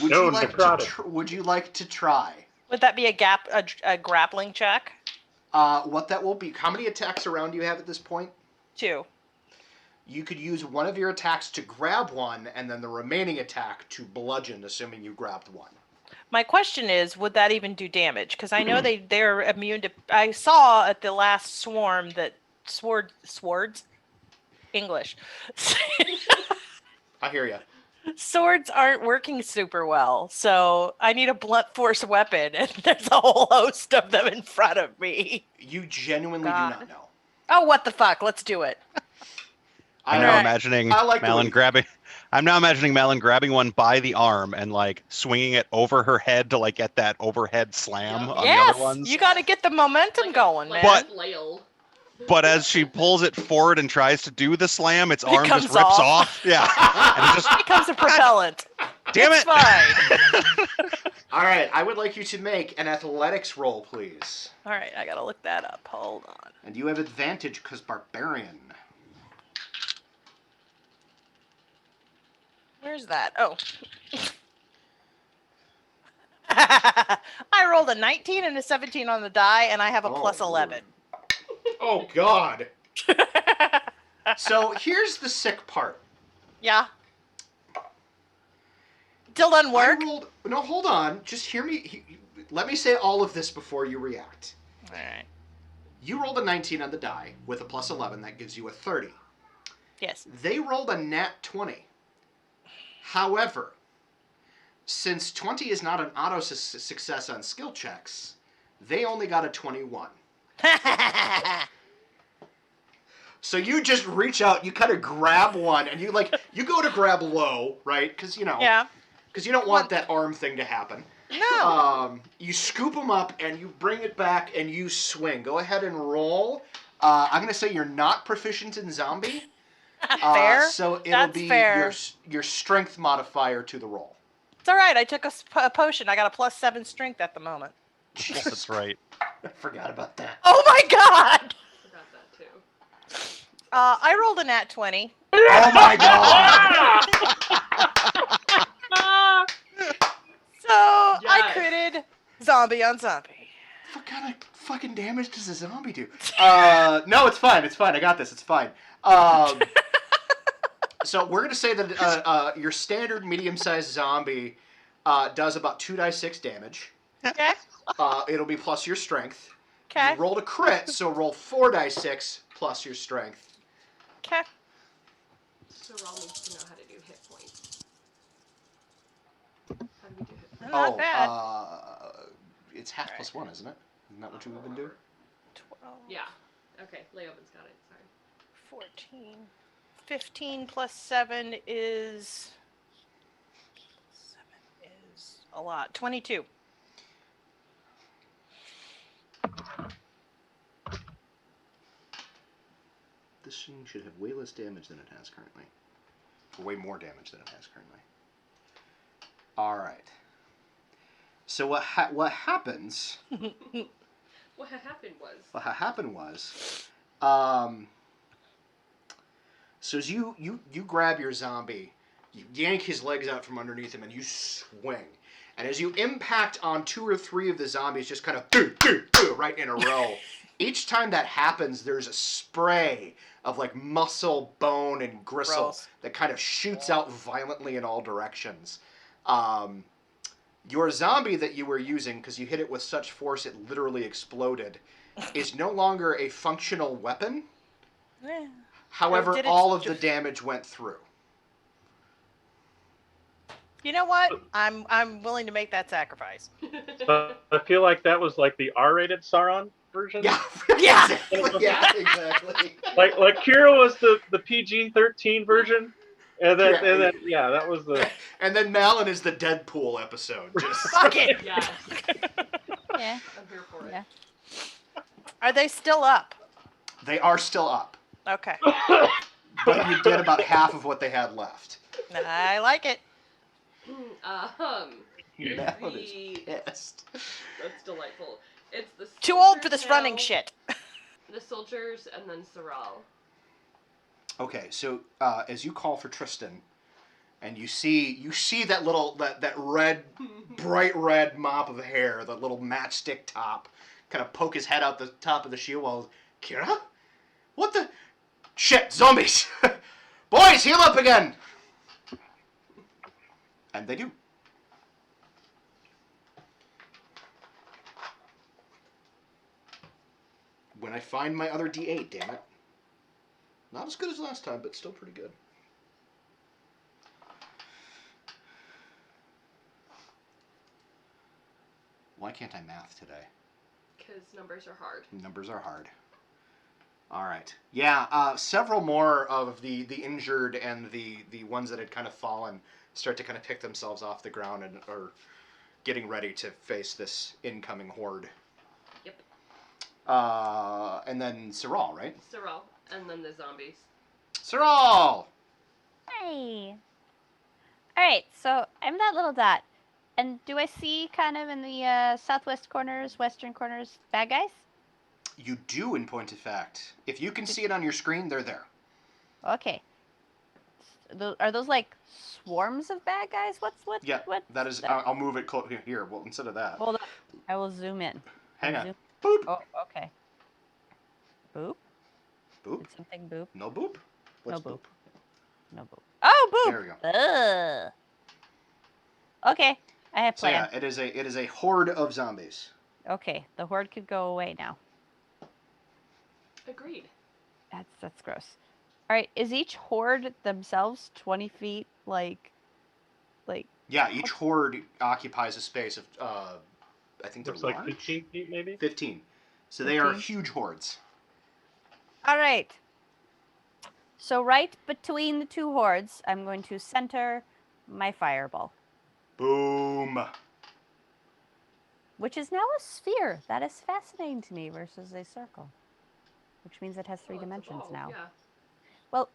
No, you like necrotic. would you like to try? Would that be a grappling check? What that will be? How many attacks around do you have at this point? 2. You could use one of your attacks to grab one, and then the remaining attack to bludgeon, assuming you grabbed one. My question is, would that even do damage? Because I know they're immune to. I saw at the last swarm that swords, English. I hear you. Swords aren't working super well, so I need a blunt force weapon, and there's a whole host of them in front of me. You genuinely do not know. Oh, what the fuck? Let's do it. I'm now imagining I like Malin grabbing. I'm now imagining Malin grabbing one by the arm and like swinging it over her head to like get that overhead slam on the other ones. You got to get the momentum going, man. Like a flail. But as she pulls it forward and tries to do the slam, its arm comes just rips off. off. Yeah, and it just becomes a propellant. damn It's it. fine. All right, I would like you to make an athletics roll, please. All right, I gotta look that up. Hold on. And you have advantage because barbarian. Where's that? Oh. I rolled a 19 and a 17 on the die, and I have a plus 11. Oh, God. So here's the sick part. Yeah. Still doesn't work? No, hold on. Just hear me. Let me say all of this before you react. All right. You rolled a 19 on the die with a plus 11. That gives you a 30. Yes. They rolled a nat 20. However, since 20 is not an auto success on skill checks, they only got a 21. So you just reach out, you kind of grab one, and you go to grab low, right? Because Yeah. because you don't want that arm thing to happen. No. You scoop them up and you bring it back and you swing. Go ahead and roll. I'm gonna say you're not proficient in zombie. Fair. So it'll That's be fair. your strength modifier to the roll. It's all right. I took a potion. I got a plus 7 strength at the moment. That's right. I forgot about that. Oh my god! Forgot that too. I rolled a nat 20. Oh my god! So I Yes. critted zombie on zombie. What kind of fucking damage does a zombie do? No, it's fine. It's fine. I got this. It's fine. So we're gonna say that your standard medium-sized zombie does about 2d6 damage. Okay. It'll be plus your strength. Okay. You rolled a crit, so roll 4d6 plus your strength. Okay. So Raul needs to know how to do hit points. How do we do hit points? Not bad. It's half plus 1, isn't it? Isn't that what you've been doing? 12, Yeah. Okay, Leovin's got it. Sorry. 14. 15 plus 7 is... 7 is a lot. 22. This thing should have way less damage than it has currently. Or way more damage than it has currently. Alright. So what happens... What had happened was. What happened was... so as you grab your zombie, you yank his legs out from underneath him and you swing. And as you impact on 2 or 3 of the zombies, just kind of right in a row. Each time that happens, there's a spray of like muscle, bone, and gristle Gross. that kind of shoots out violently in all directions. Your zombie that you were using, because you hit it with such force it literally exploded, is no longer a functional weapon. Eh. However, Did it all of ju- the damage went through. You know what? I'm willing to make that sacrifice. I feel like that was like the R-rated Sauron version. Yeah, Yeah. exactly. Yeah, exactly. Like Kira was the PG-13 version, And then, that was the. And then Malin is the Deadpool episode. Just Fuck it. Yes. Yeah. I'm here for it. Yeah. Are they still up? They are still up, Okay. but you did about half of what they had left. I like it. Malin is The- pissed. That's delightful. It's the Too old for soldiers this running now, shit. The soldiers and then Saral. Okay, so as you call for Tristan, and you see that little that red, bright red mop of hair, that little matchstick top, kind of poke his head out the top of the shield wall. Kira, what the shit? Zombies! Boys, heal up again! And they do. When I find my other D8, damn it. Not as good as last time, but still pretty good. Why can't I math today? Because numbers are hard. Numbers are hard. All right. Yeah, several more of the injured and the ones that had kind of fallen start to kind of pick themselves off the ground and are getting ready to face this incoming horde. Yep. And then Saral, right? Saral. And then the zombies. Saral! Hey. All right, so I'm that little dot. And do I see kind of in the southwest corners, western corners, bad guys? You do, in point of fact. If you can see it on your screen, they're there. Okay. Are those like swarms of bad guys? What? Yeah, What? that is. I'll move it here. Well, instead of that. Hold on. I will zoom in. Hang on. Zoom. Boop. Oh, okay. Boop. Boop. Did something boop? No boop. What's No boop. boop? No boop. Oh, boop. There we go. Ugh. Okay, I have So yeah, plans. it is a horde of zombies. Okay, the horde could go away now. Agreed. That's gross. All right, is each horde themselves 20 feet? Like. Yeah, each horde occupies a space of I think they're Looks like large. 15 feet, maybe? 15. So they are 15. huge hordes. All right. So right between the two hordes, I'm going to center my fireball, Boom. which is now a sphere. That is fascinating to me versus a circle, which means it has three Well, it's a dimensions ball, now. Yeah. Well,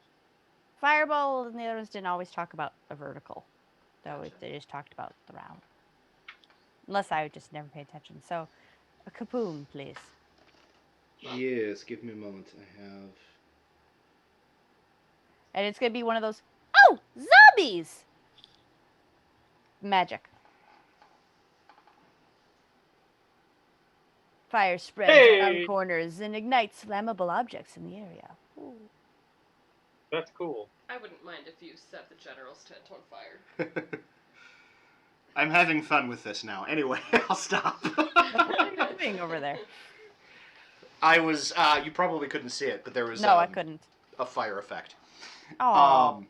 fireball and the other ones didn't always talk about a vertical. They just talked about the round. Unless I just never pay attention. So, a kapoom, please. Yes, give me a moment. I have. And it's going to be one of those, oh, zombies! Magic. Fire spreads around Hey! corners and ignites flammable objects in the area. Ooh. That's cool. I wouldn't mind if you set the general's tent on fire. I'm having fun with this now. Anyway, I'll stop. What are you doing over there? I was. You probably couldn't see it, but there was. No, I couldn't. A fire effect. Oh,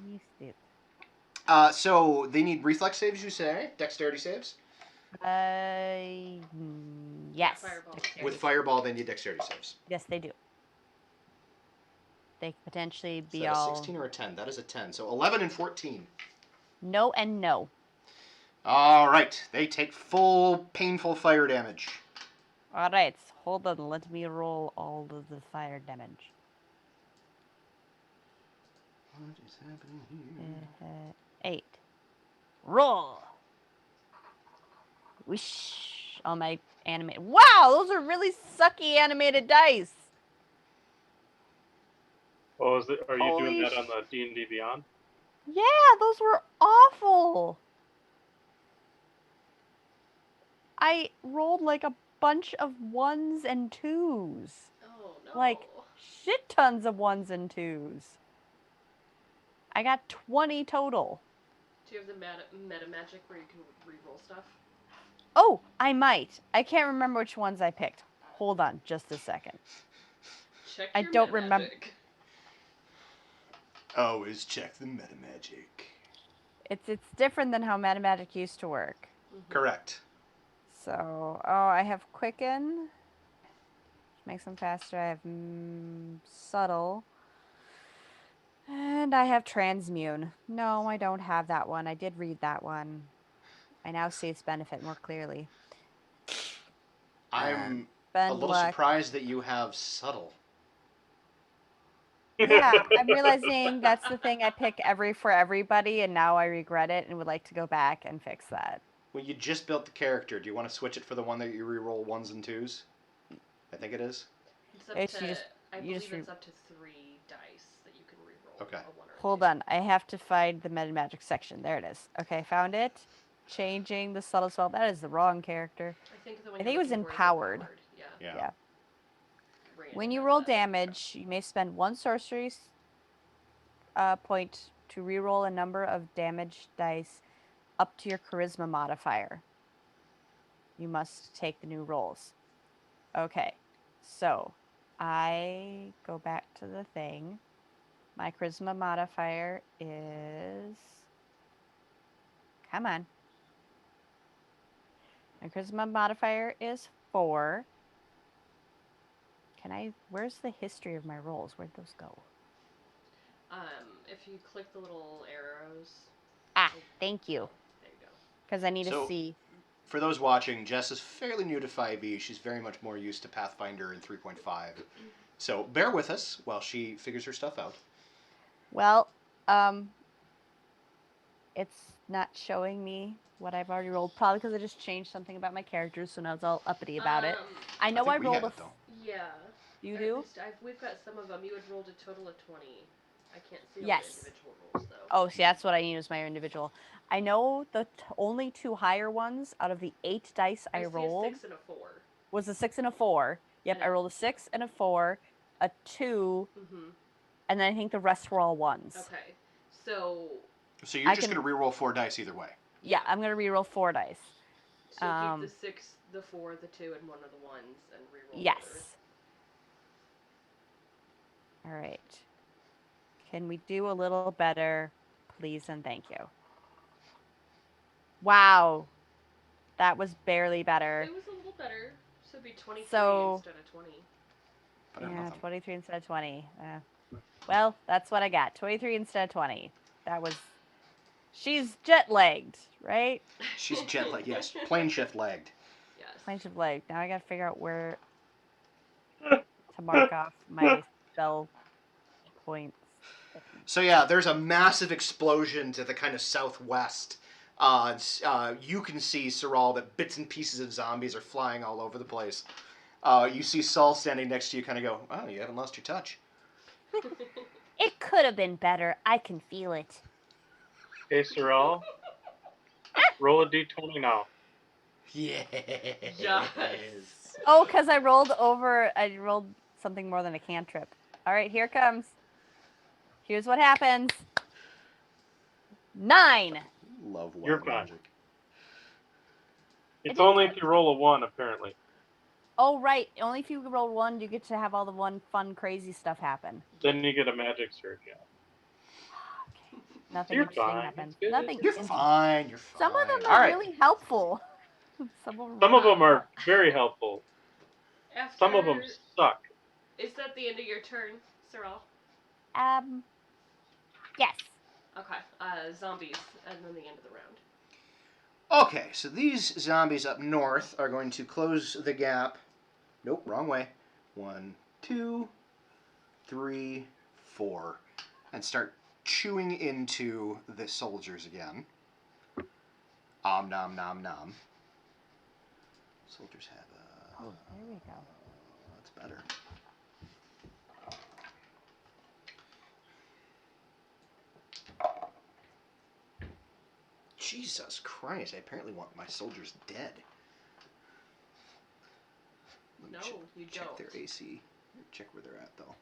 you stupid. So they need reflex saves, you say? Dexterity saves? Yes. Fireball. Dexterity. With fireball, they need dexterity saves. Yes, they do. They could potentially Is be that a all 16 or a 10? That is a 10. So 11 and 14. no and no. All right. They take full painful fire damage. All right, hold on. Let me roll all of the fire damage. What is happening here? 8. Roll. Whoosh. All my animated. Wow, those are really sucky animated dice. Oh, are you Holy doing that on the D&D Beyond? Yeah, those were awful. I rolled like a bunch of 1s and 2s. Oh no. Like shit tons of 1s and 2s. I got 20 total. Do you have the meta magic where you can reroll stuff? Oh, I might. I can't remember which ones I picked. Hold on just a second. Check I your don't meta remember- magic. Always check the meta magic. It's different than how Matemagic used to work. Correct. So, I have Quicken, which makes them faster. I have Subtle. And I have transmune. No, I don't have that one. I did read that one. I now see its benefit more clearly. I'm a Spend little luck. surprised that you have subtle. Yeah, I'm realizing that's the thing I pick for everybody, and now I regret it and would like to go back and fix that. Well, you just built the character. Do you want to switch it for the one that you reroll 1s and 2s? I think it is. It's up It's to, you just- I you believe just it's up to 3 dice that you can reroll. Okay. A 1 or a Hold 2. on, I have to find the meta magic section. There it is. Okay, found it. Changing the subtle spell. That is the wrong character. I think the one I you're think it was looking for is empowered. Yeah. Yeah. Rand When you has roll that. damage, you may spend 1 sorcery point to reroll a number of damage dice up to your charisma modifier. You must take the new rolls. Okay, so I go back to the thing. My charisma modifier is. Come on. My charisma modifier is 4. Where's the history of my rolls? Where'd those go? If you click the little arrows. Ah, thank you. There you go. Because I need to So- see. For those watching, Jess is fairly new to 5e. She's very much more used to Pathfinder and 3.5. So bear with us while she figures her stuff out. Well, it's not showing me what I've already rolled. Probably because I just changed something about my characters, so now it's all uppity about it. I know I, think we rolled had a. it, though. Yeah. You At do? least we've got some of them. You had rolled a total of 20. I can't see all Yes. the individual rolls, though. Oh, see, that's what I need is my individual. I know the only 2 higher ones out of the 8 dice I see rolled a 6 and a 4. was a 6 and a 4. Yep, And I rolled a 6 and a 4, a 2, Mm-hmm. and then I think the rest were all 1s. Okay. So So you're I just can- going to reroll 4 dice either way. Yeah, I'm going to reroll 4 dice. keep Um, the 6, the 4, the 2, and 1 of the 1s, and reroll the others. Yes. All right. Can we do a little better, please and thank you? Wow. That was barely better. It was a little better. So it'd be 23 So- instead of 20. But Yeah, nothing. 23 instead of 20. Well, that's what I got. 23 instead of 20. That was... She's jet-lagged, right? She's jet lagged. Yes, plane shift lagged. Yes. Plane shift lag. Now I gotta figure out where to mark off my spell points. So yeah, there's a massive explosion to the kind of southwest. You can see, Saral, that bits and pieces of zombies are flying all over the place. You see Saul standing next to you, kind of go, "Oh, you haven't lost your touch." It could have been better. I can feel it. Hey, Saral. Roll a d20 now. Yes. Yes. Oh, because I rolled something more than a cantrip. All right, here it comes. Here's what happens. 9. Love wild You're fine. magic. It's only if you roll a 1, apparently. Oh, right. Only if you roll 1, you get to have all the fun, crazy stuff happen. Then you get a magic surge, yeah. Nothing You're interesting fine. happens. It's good. Nothing You're interesting. fine. You're fine. Some of them All are right. really helpful. Some of Some of them are very helpful. After, Some of them suck. Is that the end of your turn, Cyril? Yes. Okay. Zombies, and then the end of the round. Okay, so these zombies up north are going to close the gap. Nope, wrong way. 1, 2, 3, 4, and start chewing into the soldiers again. Nom nom nom. Soldiers have a. Oh, there we go. That's better. Jesus Christ! I apparently want my soldiers dead. Let me No, you check don't. their AC. Check where they're at, though.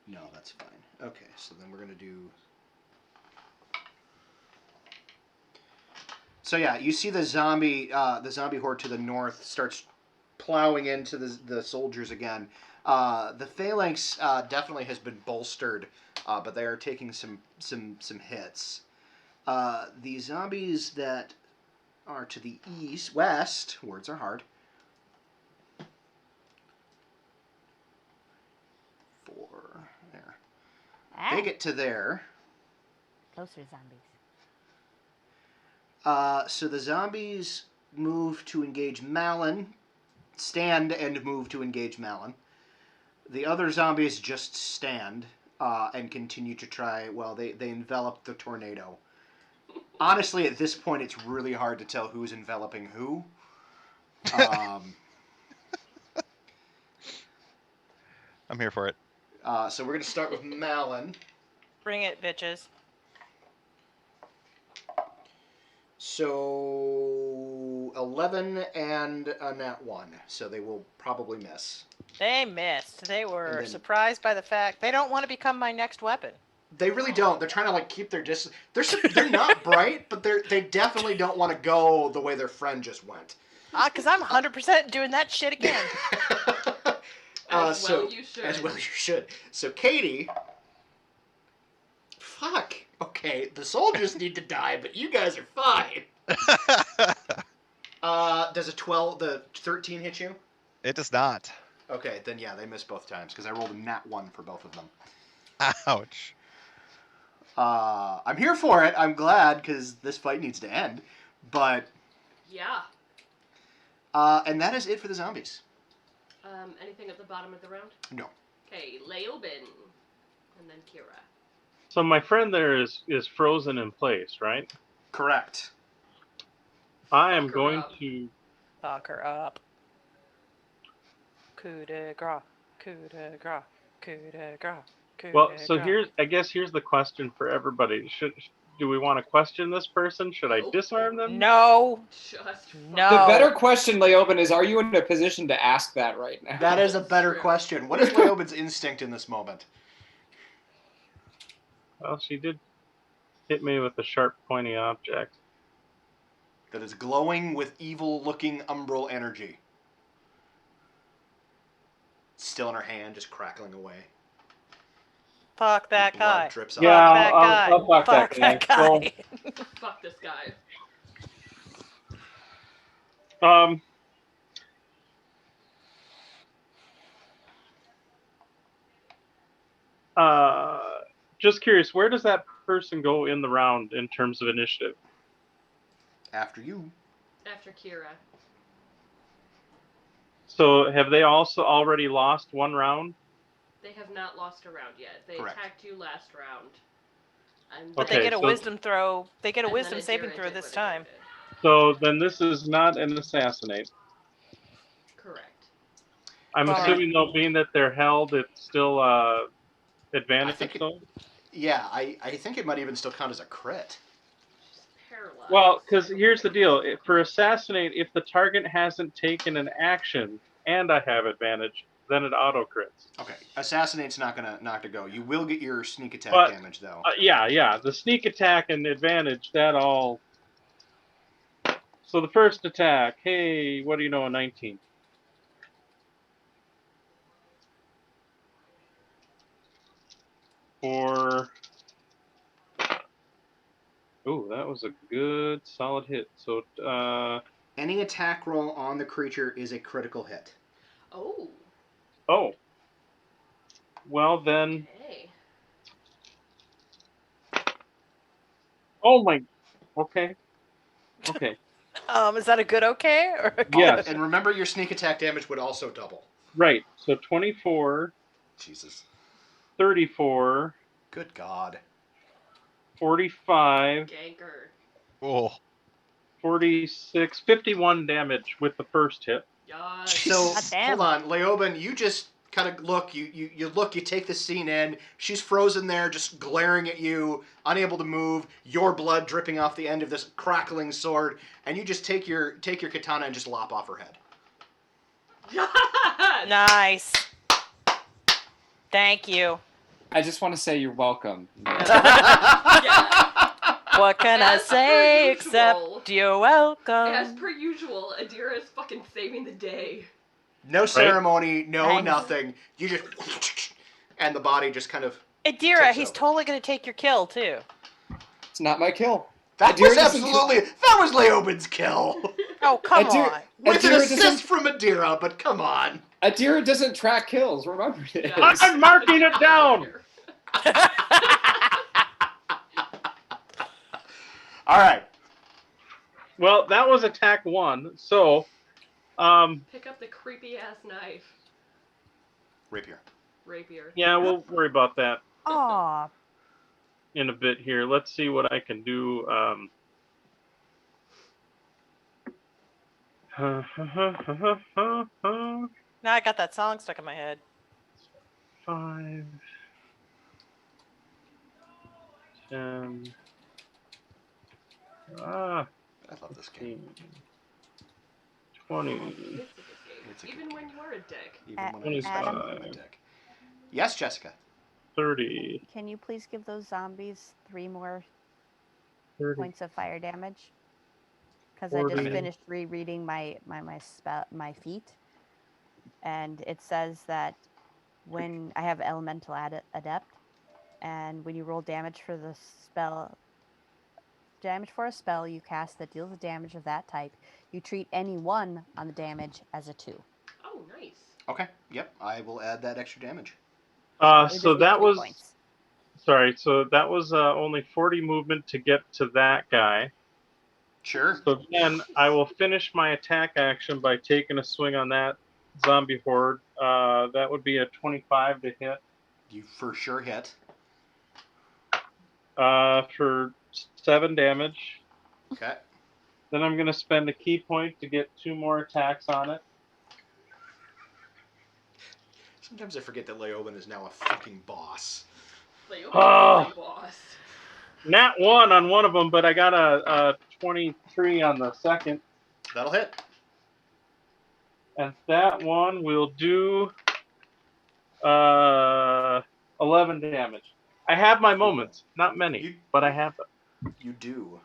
No, that's fine. Okay, so then we're gonna do. So yeah, you see the zombie horde to the north starts plowing into the soldiers again. The phalanx definitely has been bolstered, but they are taking some hits. The zombies that are to the west, words are hard. 4 there. They get to there. Closer zombies. So the zombies move to engage Malin, stand and move to engage Malin. The other zombies just stand and continue to try. Well, they envelop the tornado. Honestly, at this point, it's really hard to tell who's enveloping who. I'm here for it. So we're going to start with Malin. Bring it, bitches. So 11 and a nat 1. So they will probably miss. They missed. They were And then- surprised by the fact they don't want to become my next weapon. They really don't. They're trying to like keep their distance. They're not bright, but they definitely don't want to go the way their friend just went. Because I'm 100% doing that shit again. As well you should. As well you should. So Katie. Fuck. Okay, the soldiers need to die, but you guys are fine. Does the 13 hit you? It does not. Okay, then yeah, they missed both times because I rolled a nat 1 for both of them. Ouch. I'm here for it. I'm glad because this fight needs to end. But Yeah. and that is it for the zombies. Anything at the bottom of the round? No. Okay, Leobin. And then Kira. So my friend there is frozen in place, right? Correct. I am Fuck her going up. to. Fuck her up. Coup de grace. Coup de grace. Coup de grace. Coup Well, de so grace. here's the question for everybody. Do we want to question this person? Should I Nope. disarm them? No. Just No. The better question, Leoben, is: are you in a position to ask that right now? That is a better True. question. What is Leobin's instinct in this moment? Well, she did hit me with a sharp, pointy object. That is glowing with evil-looking umbral energy. Still in her hand, just crackling away. Fuck that Blood guy. drips Fuck off. Yeah, that guy. I'll fuck that guy. guy. fuck this guy. Just curious, where does that person go in the round in terms of initiative? After you. After Kira. So have they also already lost one round? They have not lost a round yet. They Correct. attacked you last round. And But Okay, they get a so- wisdom throw. They get a and wisdom then saving Adira throw did this what Adira time. did. So then this is not an assassinate. Correct. I'm Alright. assuming though, being that they're held, it's still advantage. I think it- So Yeah, I think it might even still count as a crit. She's paralyzed. well, because here's the deal: for assassinate, if the target hasn't taken an action and I have advantage, then it auto crits. Okay, assassinate's not to go. You will get your sneak attack But- damage though. Yeah. The sneak attack and advantage, that all. So the first attack, hey, what do you know, a 19. For. Ooh, that was a good solid hit. So, Any attack roll on the creature is a critical hit. Oh. oh. Well then, Okay. oh my, okay. Okay, Is that a good okay or a good? Yes. And remember, your sneak attack damage would also double. right. So 24, Jesus. 34, Good God. 45, Ganker. Oh. 46, 51 damage with the first hit. Yas. So God damn. hold on, Leoben, you just kind of look. You look. You take the scene in. She's frozen there, just glaring at you, unable to move. Your blood dripping off the end of this crackling sword, and you just take your katana and just lop off her head. Yes! Nice. Thank you. I just want to say you're welcome. Yeah. What can I As per say usual. except you're As welcome? per usual, Adira is fucking saving the day. No ceremony, no Nice. nothing. You just and the body just kind of. Adira, Tips he's over. totally gonna take your kill too. It's not my kill. That Adira was doesn't absolutely that was Leoben's kill Oh come Adira- on. with an Adira assist doesn't- from Adira. But come on. Adira doesn't track kills. Remember this. Yeah. I'm marking it down. All right. Well, that was attack 1. So, Pick up the creepy ass knife. Rapier. Rapier. yeah, we'll worry about that Aw, in a bit here. Let's see what I can do. Now I got that song stuck in my head. 5, 10. I love this game. 20. It's a good game. It's a good Even when you are a dick. Even when I'm 25. especially a dick. Yes, Jessica. 30. can you please give those zombies 3 more 30. points of fire damage? Because I just 40. finished rereading my feat, and it says that when I have elemental adept, and when you roll damage for the spell, damage for a spell you cast that deals a damage of that type, you treat any 1 on the damage as a 2. Oh, nice. Okay. Yep. I will add that extra damage. It would So just be that 3 was points. sorry. So that was only 40 movement to get to that guy. Sure. So then I will finish my attack action by taking a swing on that zombie horde. That would be a 25 to hit. You for sure hit. For 7 damage. Okay. Then I'm going to spend a key point to get 2 more attacks on it. Sometimes I forget that Leoben is now a fucking boss. Like, Oh. boss. Nat 1 on one of them, but I got a 23 on the second. That'll hit. And that one will do 11 damage. I have my moments. Not many, but I have them. You do.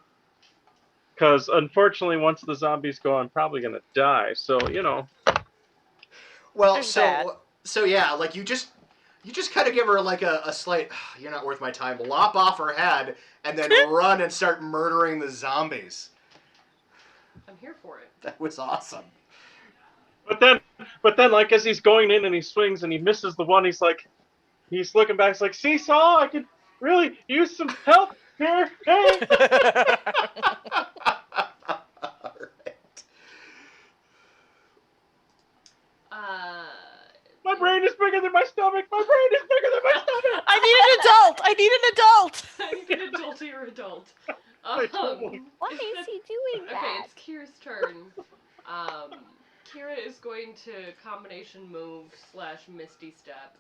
Because unfortunately, once the zombies go, I'm probably going to die. So, Well, There's that. so yeah, like you just kind of give her like a slight, you're not worth my time, lop off her head, and then run and start murdering the zombies. I'm here for it. That was awesome. But then, like as he's going in and he swings and he misses the one, he's looking back. He's like, "See, Saul, I could really use some help here." Hey. My brain is bigger than my stomach. My brain is bigger than my stomach. I need an adult. I need an adult. I need an adultier adult. Why is he doing Okay, that? it's Kira's turn. Kira is going to combination move / Misty Step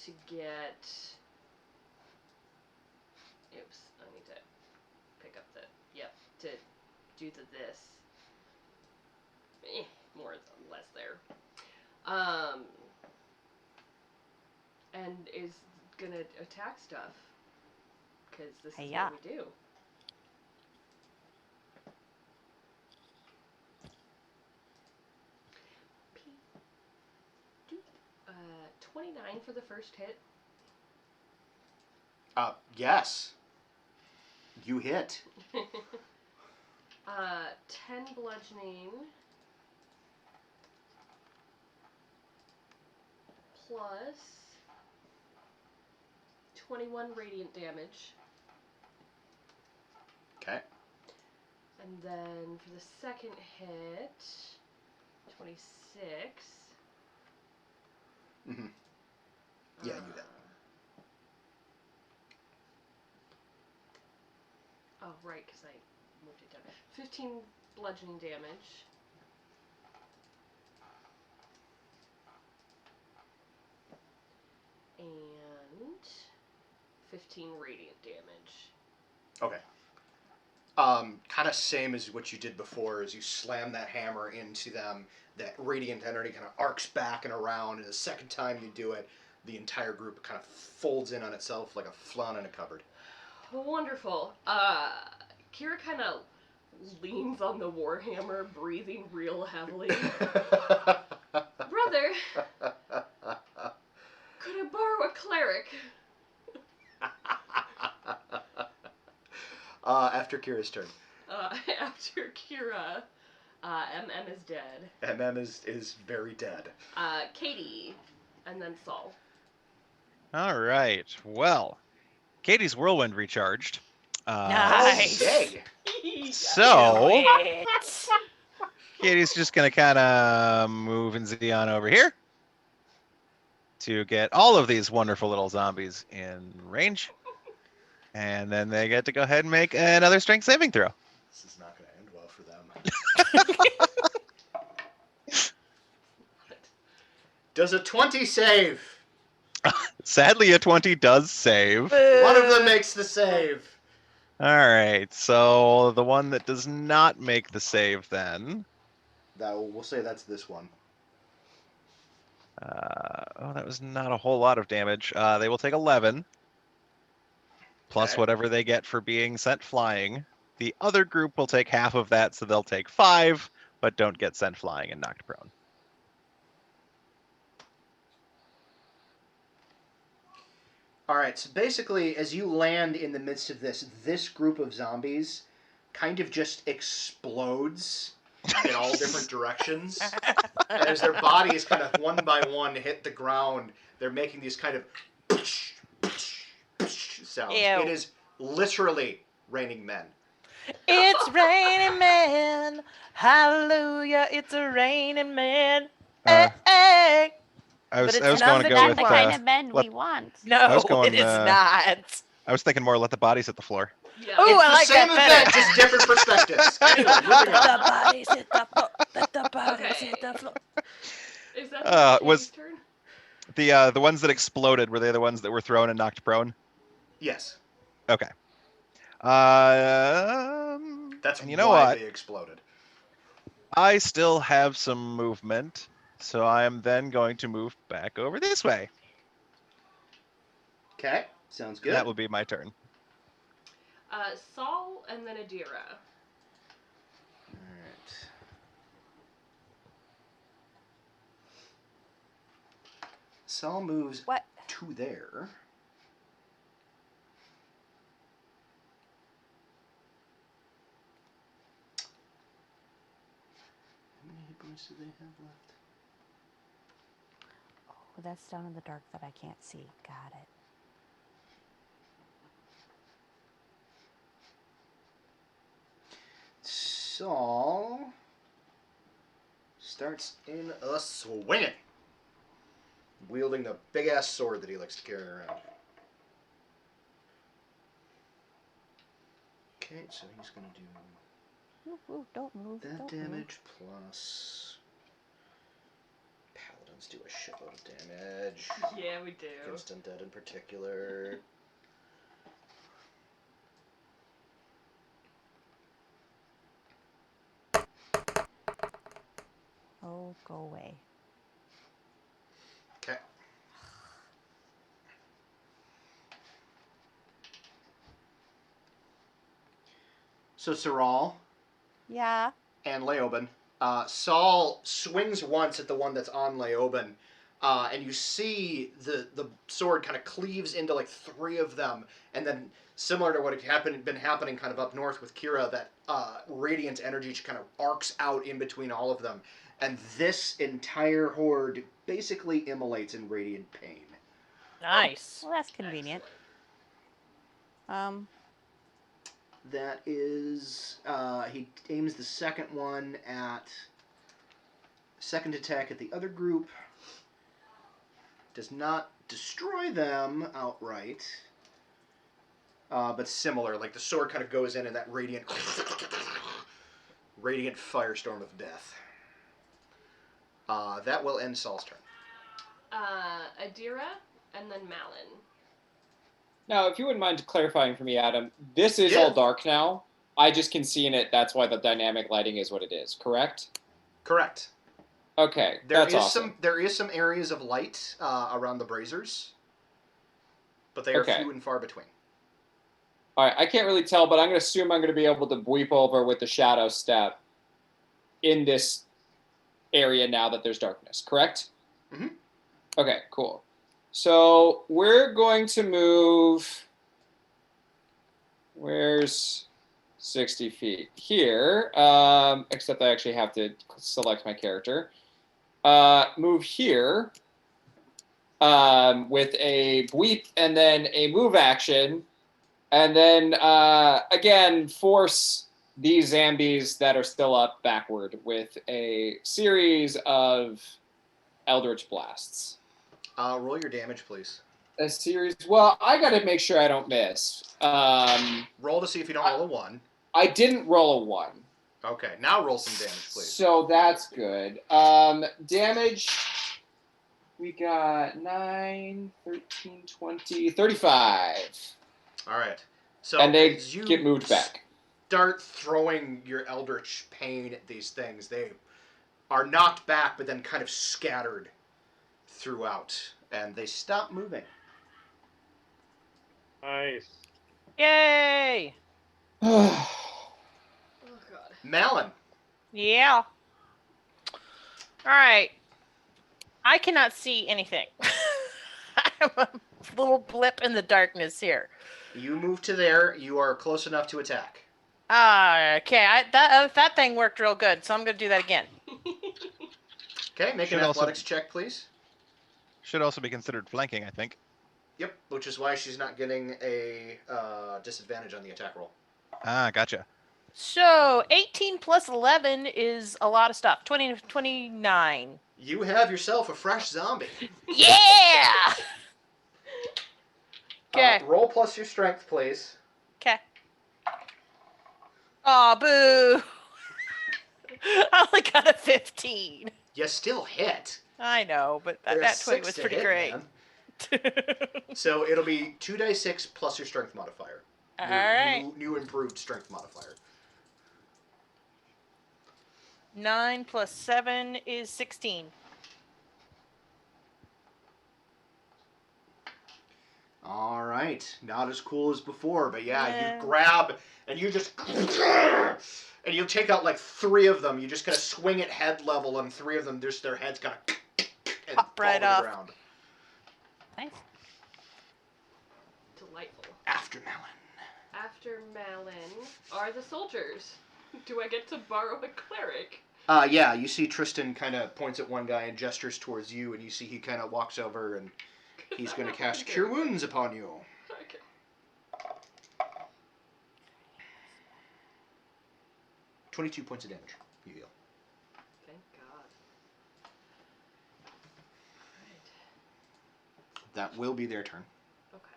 to get. Oops, I need to pick up the. Yep, to do this. More or less there. And is gonna attack stuff. Because this is what we do. 29 for the first hit. Yes. You hit. 10 bludgeoning. Plus 21 radiant damage. Okay. And then for the second hit, 26. Mm-hmm. Yeah, you hit. Oh, right, because I moved it down. 15 bludgeoning damage. And 15 radiant damage. Okay. Kind of same as what you did before, as you slam that hammer into them, that radiant energy kind of arcs back and around, and the second time you do it, the entire group kind of folds in on itself like a flan in a cupboard. Wonderful. Kira kind of leans on the warhammer, breathing real heavily. Brother, could I borrow a cleric? After Kira's turn. After Kira, MM is dead. MM is very dead. Katie, and then Saul. All right. Well, Katie's whirlwind recharged. Nice. Okay. So Do it. Katie's just gonna kind of move and Z on over here to get all of these wonderful little zombies in range, and then they get to go ahead and make another strength saving throw. This is not going to end well for them. Does a 20 save? Sadly, a 20 does save. One of them makes the save. All right, so the one that does not make the save then. We'll say that's this one. That was not a whole lot of damage. They will take 11, plus Okay. whatever they get for being sent flying. The other group will take half of that, so they'll take 5, but don't get sent flying and knocked prone. All right, so basically, as you land in the midst of this group of zombies kind of just explodes in all different directions. And as their bodies kind of one by one hit the ground, they're making these kind of sounds. Ew. It is literally raining men. It's raining men. Hallelujah. It's a raining man. Hey. I was But going it's to not go the with kind of men let- we want. No, was going, it is not. I was thinking more let the bodies hit the floor. Yeah. Ooh, It's I the like same that better. event, just different perspectives. Anyway, moving Let the on. bodies hit the floor. Let the bodies Okay. hit the floor. Is that was- turn? The ones that exploded, were they the ones that were thrown and knocked prone? Yes, Okay. that's and you know why what? they exploded. I still have some movement, so I am then going to move back over this way. Okay, sounds good. That would be my turn. Saul and then Adira. Alright. Saul moves What? to there. How many hit points do they have left? Oh, that's down in the dark that I can't see. Got it. Saul starts in a swinging, wielding the big ass sword that he likes to carry around. Okay, so he's gonna do Ooh, don't move. that don't move. damage plus. Paladins do a shitload of damage. Yeah, we do. Against undead in particular. Oh, go away. Okay. So Saral Yeah. and Leoben. Saul swings once at the one that's on Leoben, and you see the sword kind of cleaves into like 3 of them, and then similar to what had been happening kind of up north with Kira, that radiant energy kind of arcs out in between all of them, and this entire horde basically immolates in radiant pain. Nice. Well, that's convenient. That is, he aims the second one at second attack at the other group. Does not destroy them outright, but similar. Like the sword kind of goes in and that radiant firestorm of death. That will end Saul's turn. Adira and then Malin. Now, if you wouldn't mind clarifying for me, Adam, this is Yeah. all dark now. I just can see in it. That's why the dynamic lighting is what it is. Correct? Correct. Okay, There that's is awesome. there is some areas of light around the braziers, but they are Okay. few and far between. All right, I can't really tell, but I'm going to assume I'm going to be able to weep over with the shadow step in this area now that there's darkness. Correct? Mhm. Okay, cool. So we're going to move. Where's 60 feet? Here. Except I actually have to select my character. Move here. With a weep and then a move action And then, again, force these zombies that are still up backward with a series of Eldritch Blasts. Roll your damage, please. A series. Well, I got to make sure I don't miss. Roll to see if you don't roll a 1. I didn't roll a 1. Okay, now roll some damage, please. So that's good. Damage, we got 9, 13, 20, 35. All right. So And they as you get moved back. start throwing your Eldritch Pain at these things, they are knocked back, but then kind of scattered throughout, and they stop moving. Nice. Yay! Oh god. Malin. Yeah. All right. I cannot see anything. I'm a little blip in the darkness here. You move to there. You are close enough to attack. Okay. That thing worked real good, so I'm gonna do that again. Okay, make an Should also- athletics check, please. Should also be considered flanking, I think. Yep, which is why she's not getting a disadvantage on the attack roll. Ah, gotcha. So 18 plus 11 is a lot of stuff. 29. You have yourself a fresh zombie. Yeah. Okay. Roll plus your strength, please. Okay. Aw, boo. I only got a 15. You still hit. I know, but that There's 20 6 was to pretty hit, great. man. So it'll be 2d6 plus your strength modifier. All Your right. new improved strength modifier. 9 plus 7 is 16. All right, not as cool as before, but yeah, Yeah. you grab and you just and you take out like 3 of them. You just kind of swing at head level, and 3 of them, just their heads kind of and Pop fall right to the off. ground. Nice. Delightful. After Malin. After Malin are the soldiers. Do I get to borrow a cleric? Yeah, you see Tristan kind of points at one guy and gestures towards you, and you see he kind of walks over and he's going to cast Cure Wounds upon you. Okay. 22 points of damage. You heal. Thank God. Alright. That will be their turn. Okay.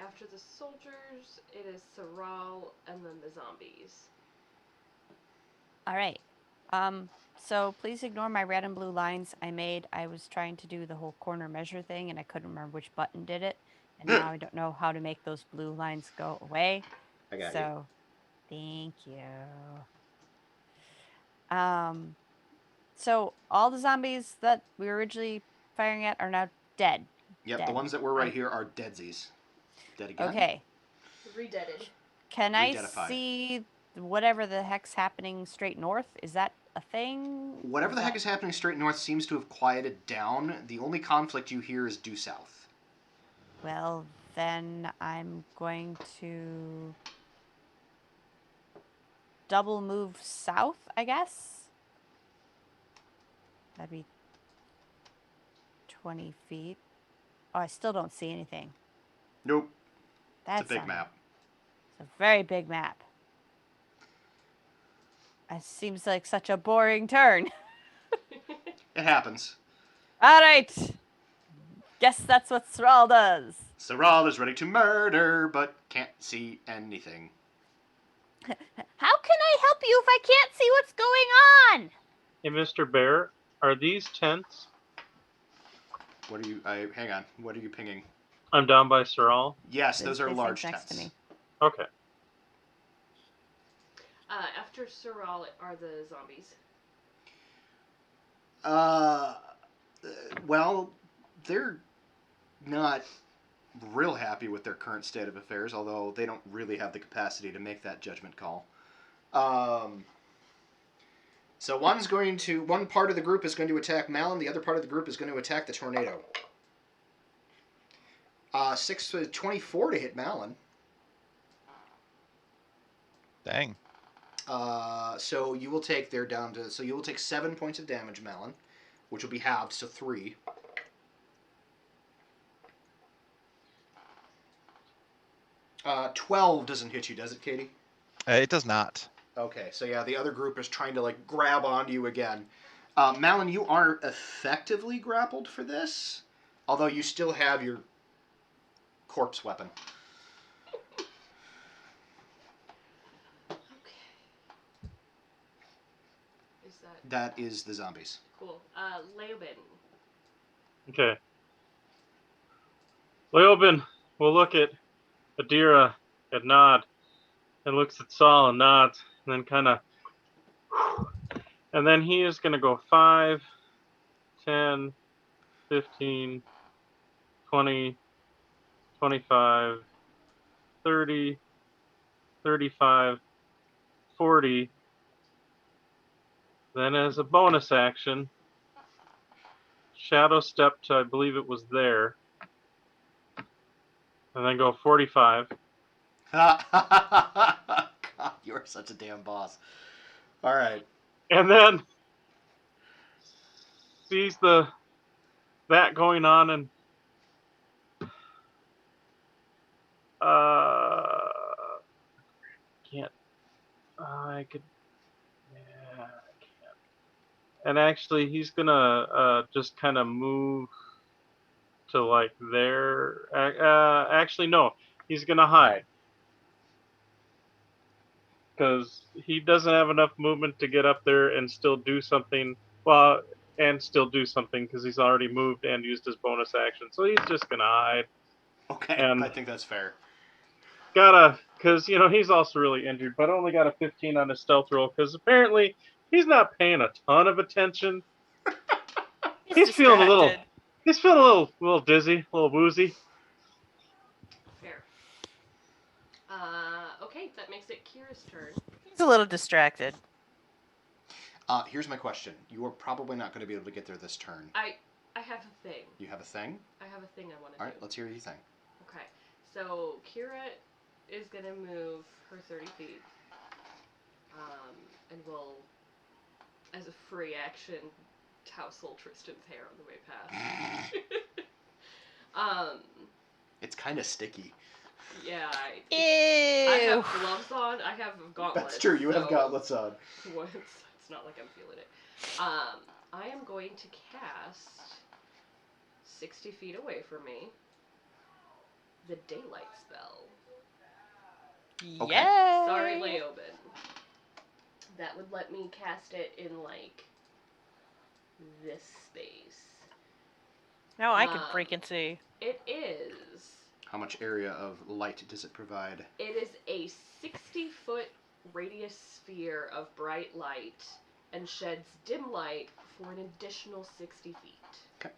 After the soldiers, it is Saral and then the zombies. All right. So please ignore my red and blue lines I made. I was trying to do the whole corner measure thing, and I couldn't remember which button did it. And now I don't know how to make those blue lines go away. I got you. So, thank you. So all the zombies that we were originally firing at are now dead. Yep, Dead. the ones that were right here are deadsies. Dead again? Okay. Redeaded. Can I Re-deadified. see whatever the heck's happening straight north? Is that a thing? Whatever the heck is happening straight north seems to have quieted down. The only conflict you hear is due south. Well, then I'm going to double move south, I guess. That'd be 20 feet. Oh, I still don't see anything. Nope. That's It's a big map. It's a very big map. It seems like such a boring turn. It happens. All right. Guess that's what Thrall does. Saral is ready to murder, but can't see anything. How can I help you if I can't see what's going on? Hey, Mr. Bear, are these tents? What are you... hang on. What are you pinging? I'm down by Saral. Yes, those are They large think next tents. to me. Okay. After Saral are the zombies. Well, they're not real happy with their current state of affairs, although they don't really have the capacity to make that judgment call. So one part of the group is going to attack Malin, the other part of the group is going to attack the tornado. 24 to hit Malin. Dang. So you will take you will take 7 points of damage, Malin, which will be halved, so 3. 12 doesn't hit you, does it, Katie? It does not. Okay, so yeah, the other group is trying to like grab onto you again. Malin, you aren't effectively grappled for this, although you still have your corpse weapon. Okay. Is that That is the zombies. cool? Leobin. Okay. Leobin will look at Adira and nod, and looks at Saul and nods, and then kind of, and then he is going to go 5, 10, 15, 20, 25, 30, 35, 40. Then as a bonus action, shadow step to, I believe it was there, and then go 45. God, you are such a damn boss. All right. And then sees that going on, and can't I could yeah I can't. And actually he's gonna just kind of move to like there. Actually no, he's gonna hide because he doesn't have enough movement to get up there and still do something. Well, and still do something because he's already moved and used his bonus action. So he's just gonna hide. Okay, And I think that's fair. Because he's also really injured, but only got a 15 on his stealth roll because apparently he's not paying a ton of attention. He's feeling a little dizzy, a little woozy. Fair. Okay, that makes it Kira's turn. He's a little distracted. Here's my question. You are probably not going to be able to get there this turn. I have a thing. You have a thing? I have a thing I want to do. All right, let's hear your thing. Okay, so Kira is gonna move her 30 feet, and will, as a free action, tousle Tristan's hair on the way past. It's kind of sticky. Yeah. Ew. I have gloves on. I have gauntlets. That's true. You have so gauntlets on. It's not like I'm feeling it. I am going to cast 60 feet away from me the daylight spell. Okay. Yay! Sorry, Leobin. That would let me cast it in, like, this space. Now I can freaking see. It is. How much area of light does it provide? It is a 60-foot radius sphere of bright light and sheds dim light for an additional 60 feet. Okay.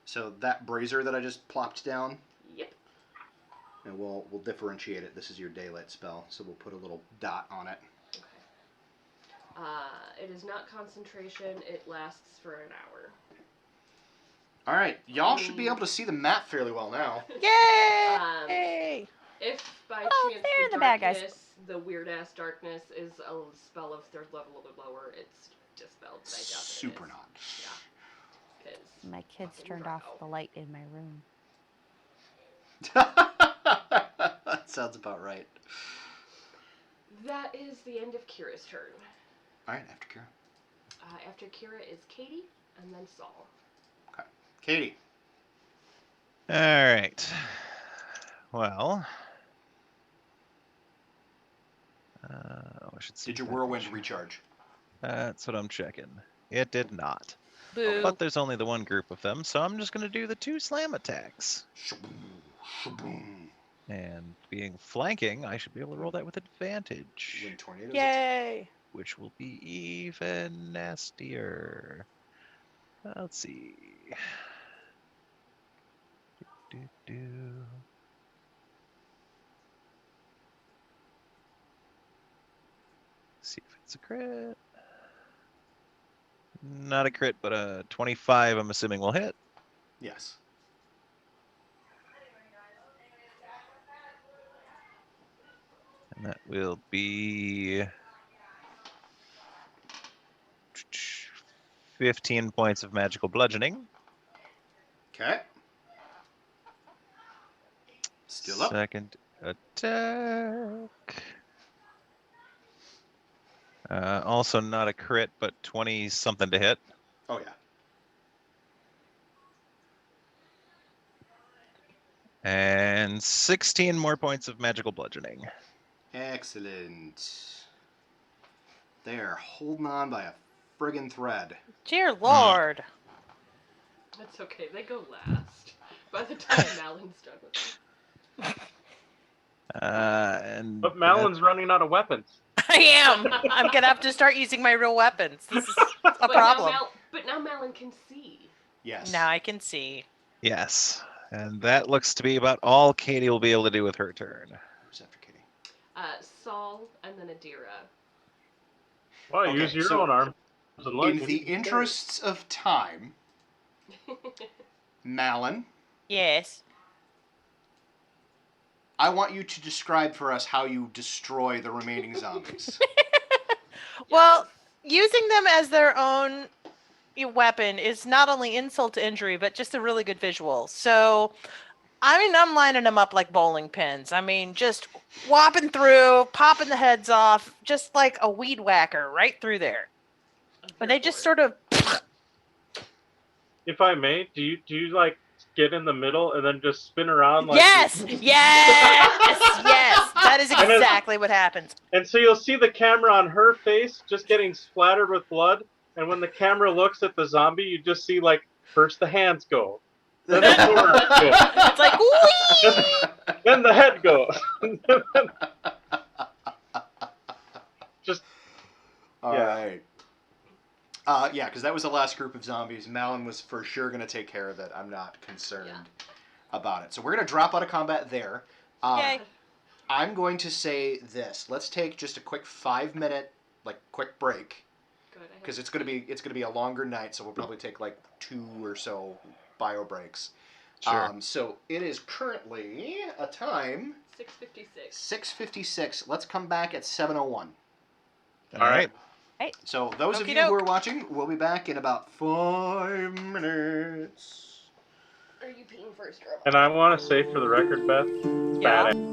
So that brazier that I just plopped down, Yep. and we'll differentiate it. This is your daylight spell, so we'll put a little dot on it. Okay. It is not concentration. It lasts for an hour. All right, y'all should be able to see the map fairly well now. Yay! If by Oh, chance they're the the bad guys. darkness, the weird-ass darkness, is a spell of 3rd level or lower, it's dispelled. I doubt it Super is. not. Yeah. 'Cause My kids fucking turned drow. off the light in my room. That sounds about right. That is the end of Kira's turn. All right, after Kira. After Kira is Katie, and then Saul. Okay, Katie. All right. Well, I should see. Did your that whirlwind picture. recharge? That's what I'm checking. It did not. Boo. But there's only the one group of them, so I'm just going to do the 2 slam attacks. Shaboom, shaboom. And being flanking, I should be able to roll that with advantage, Wind tornadoes. Yay! which will be even nastier. Let's see. Do. See if it's a crit. Not a crit, but a 25, I'm assuming, will hit. Yes. And that will be 15 points of magical bludgeoning. Okay. Still up. Second attack. Also not a crit, but 20 something to hit. Oh yeah. And 16 more points of magical bludgeoning. Excellent. They are holding on by a friggin' thread. Dear Lord. That's okay. They go last. By the time Malon's done with them. And But Malon's running out of weapons. I am. I'm gonna have to start using my real weapons. This is a problem. But now Malon can see. Yes. Now I can see. Yes. And that looks to be about all Katie will be able to do with her turn. Who's after Katie? Saul and then Adira. Well, Okay, use your so own arm. In the interests of time, Malon, Yes. I want you to describe for us how you destroy the remaining zombies. Well, using them as their own weapon is not only insult to injury, but just a really good visual. So, I mean, I'm lining them up like bowling pins. I mean, just whopping through, popping the heads off, just like a weed whacker right through there. And they just sort of. If I may, do you like get in the middle and then just spin around like Yes! Yes! That is exactly what happens. And so you'll see the camera on her face just getting splattered with blood, and when the camera looks at the zombie, you just see like first the hands go, then the arms go, It's like, whee! then the head goes. Just All Yeah. right. Yeah, because that was the last group of zombies. Malon was for sure going to take care of it. I'm not concerned about it. So we're going to drop out of combat there. Yay. I'm going to say this. Let's take just a quick 5-minute, quick break. Because it's going to be a longer night, so we'll probably take 2 or so bio breaks. Sure. So it is currently a time 6:56. 6:56. Let's come back at 7:01. All right. So those of you who are watching, we'll be back in about 5 minutes. Are you peeing first, or And I want to say for the record, Beth, Yeah. badass.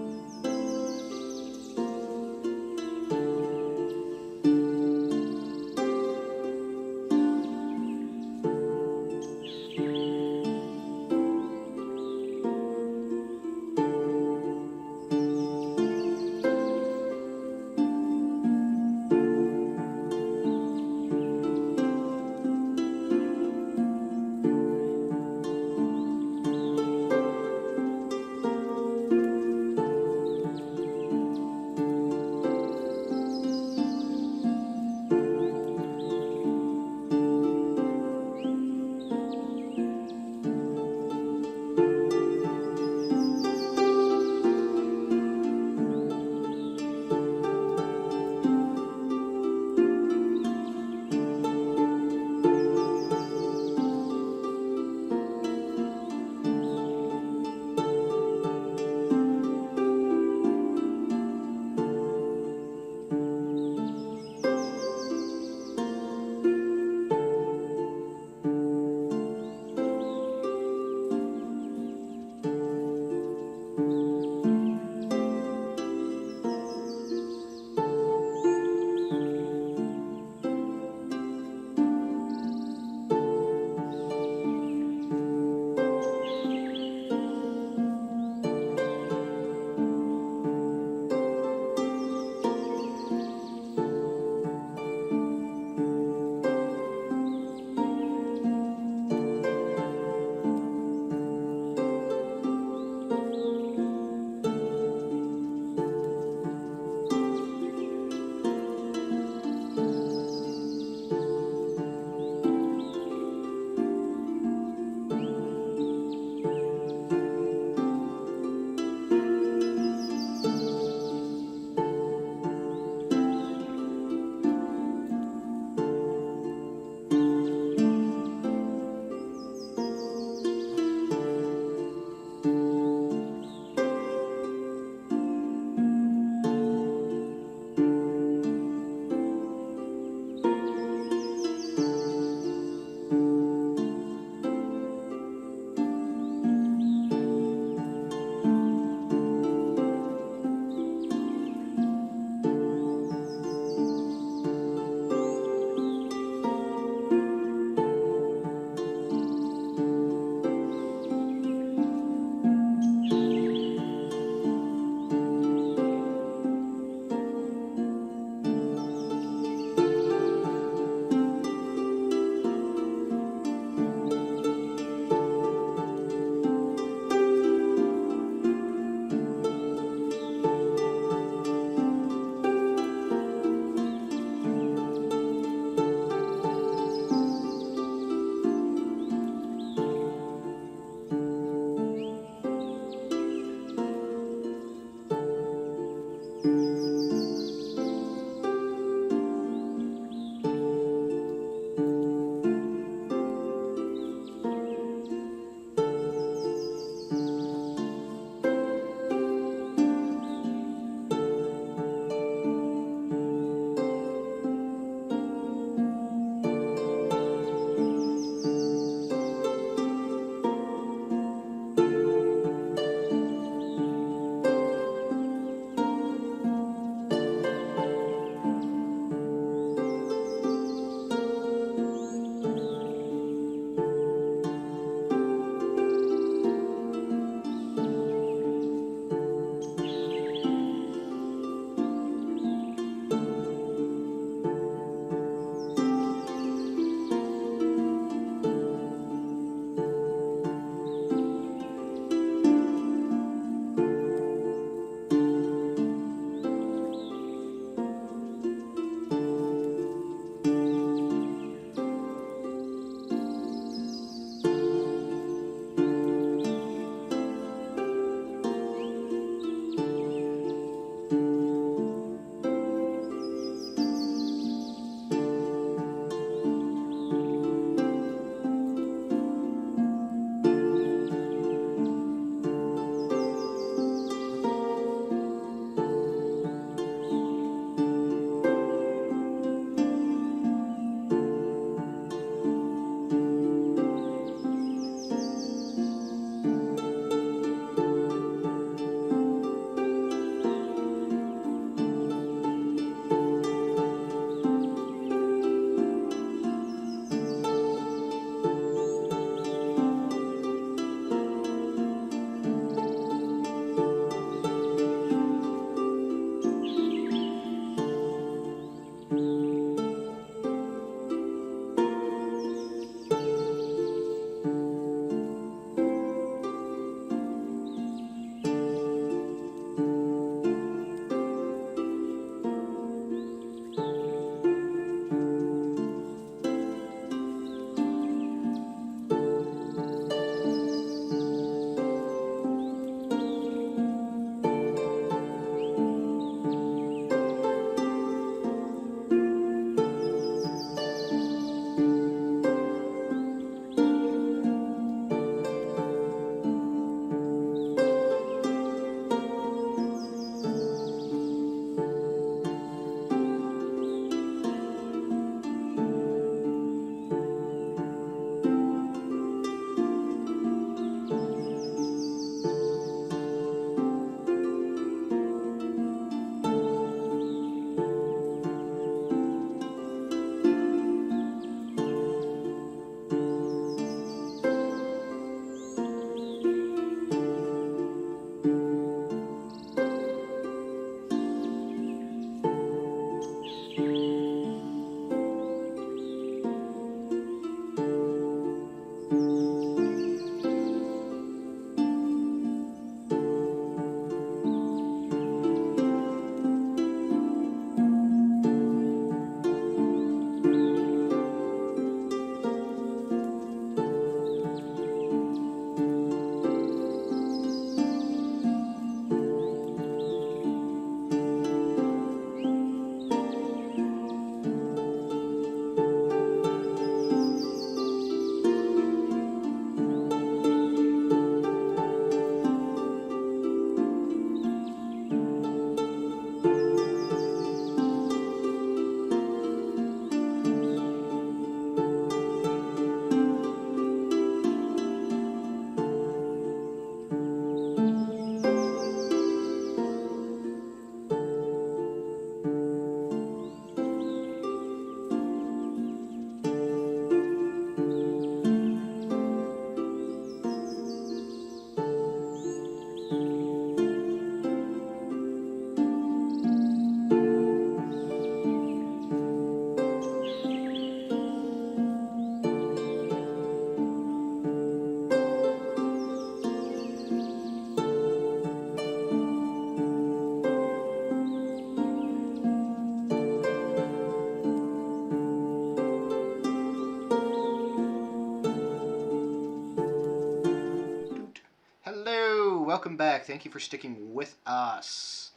welcome back. Thank you for sticking with us.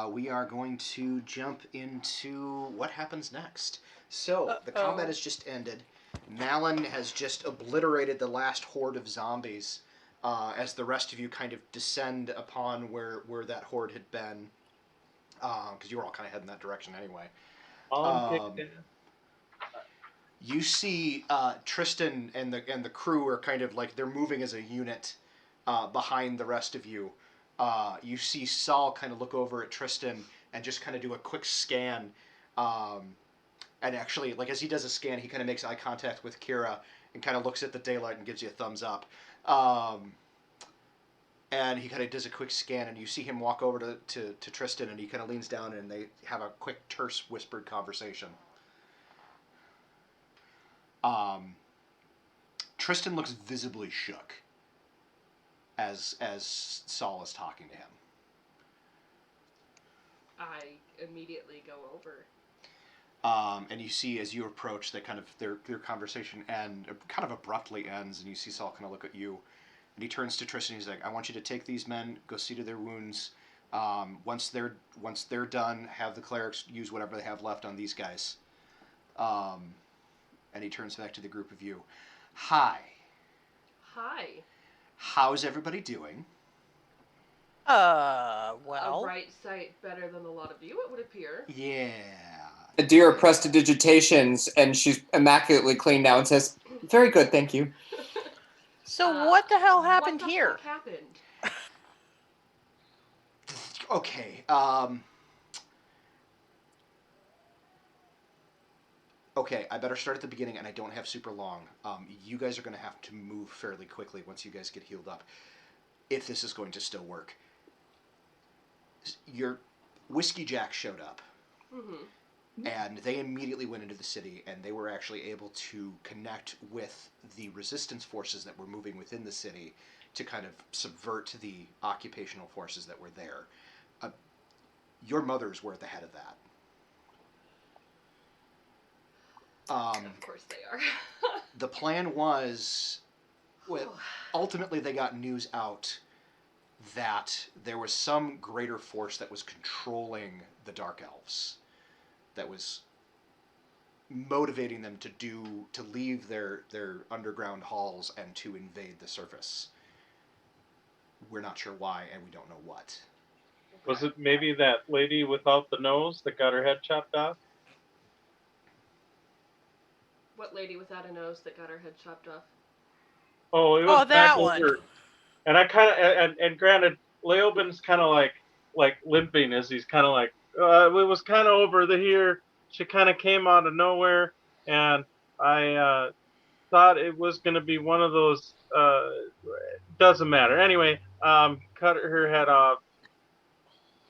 We are going to jump into what happens next. So, the combat has just ended. Malin has just obliterated the last horde of zombies as the rest of you kind of descend upon where that horde had been. Because you were all kind of heading that direction anyway. You see Tristan and the crew are kind of like they're moving as a unit behind the rest of you. You see Saul kind of look over at Tristan and just kind of do a quick scan. And actually, like as he does a scan, he kind of makes eye contact with Kira and kind of looks at the daylight and gives you a thumbs up. And he kind of does a quick scan, and you see him walk over to Tristan, and he kind of leans down, and they have a quick, terse, whispered conversation. Tristan looks visibly shook as Saul is talking to him. I immediately go over. And you see as you approach that kind of their conversation kind of abruptly ends, and you see Saul kind of look at you, and he turns to Tristan. He's like, "I want you to take these men, go see to their wounds. Once they're done, have the clerics use whatever they have left on these guys." And he turns back to the group of you. Hi. Hi. How's everybody doing? Well. A right sight better than a lot of you, it would appear. Yeah. Adira prestidigitations, and she's immaculately clean now and says, "Very good, thank you." So what the hell happened here? What the fuck happened? Okay. Okay, I better start at the beginning, and I don't have super long. You guys are going to have to move fairly quickly once you guys get healed up, if this is going to still work. Your Whiskey Jack showed up, and they immediately went into the city, and they were actually able to connect with the resistance forces that were moving within the city to kind of subvert the occupational forces that were there. Your mothers were at the head of that. Of course they are. The plan was, ultimately they got news out that there was some greater force that was controlling the Dark Elves, that was motivating them to leave their underground halls and to invade the surface. We're not sure why, and we don't know what. Was it maybe that lady without the nose that got her head chopped off? What lady without a nose that got her head chopped off? Oh, it was that one. one. And I kind of, and granted, Leobin's kind of like limping as he's kind of like, it was kind of over here. She kind of came out of nowhere, and I thought it was going to be one of those, doesn't matter. Anyway, cut her head off.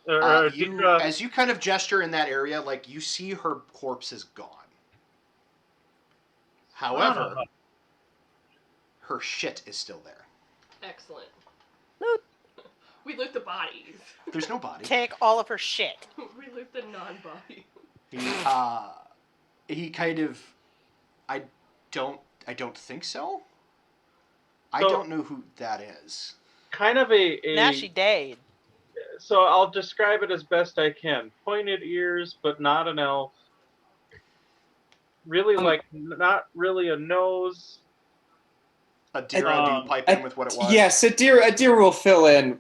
As you kind of gesture in that area, like you see her corpse is gone. However, her shit is still there. Excellent. Loot. We loot the bodies. There's no body. Take all of her shit. We loot the non-body. He kind of, I don't think so. I don't know who that is. Kind of Now she died. So I'll describe it as best I can. Pointed ears, but not an elf. Really, not really a nose. Adira, do you pipe in with what it was? Yes, Adira will fill in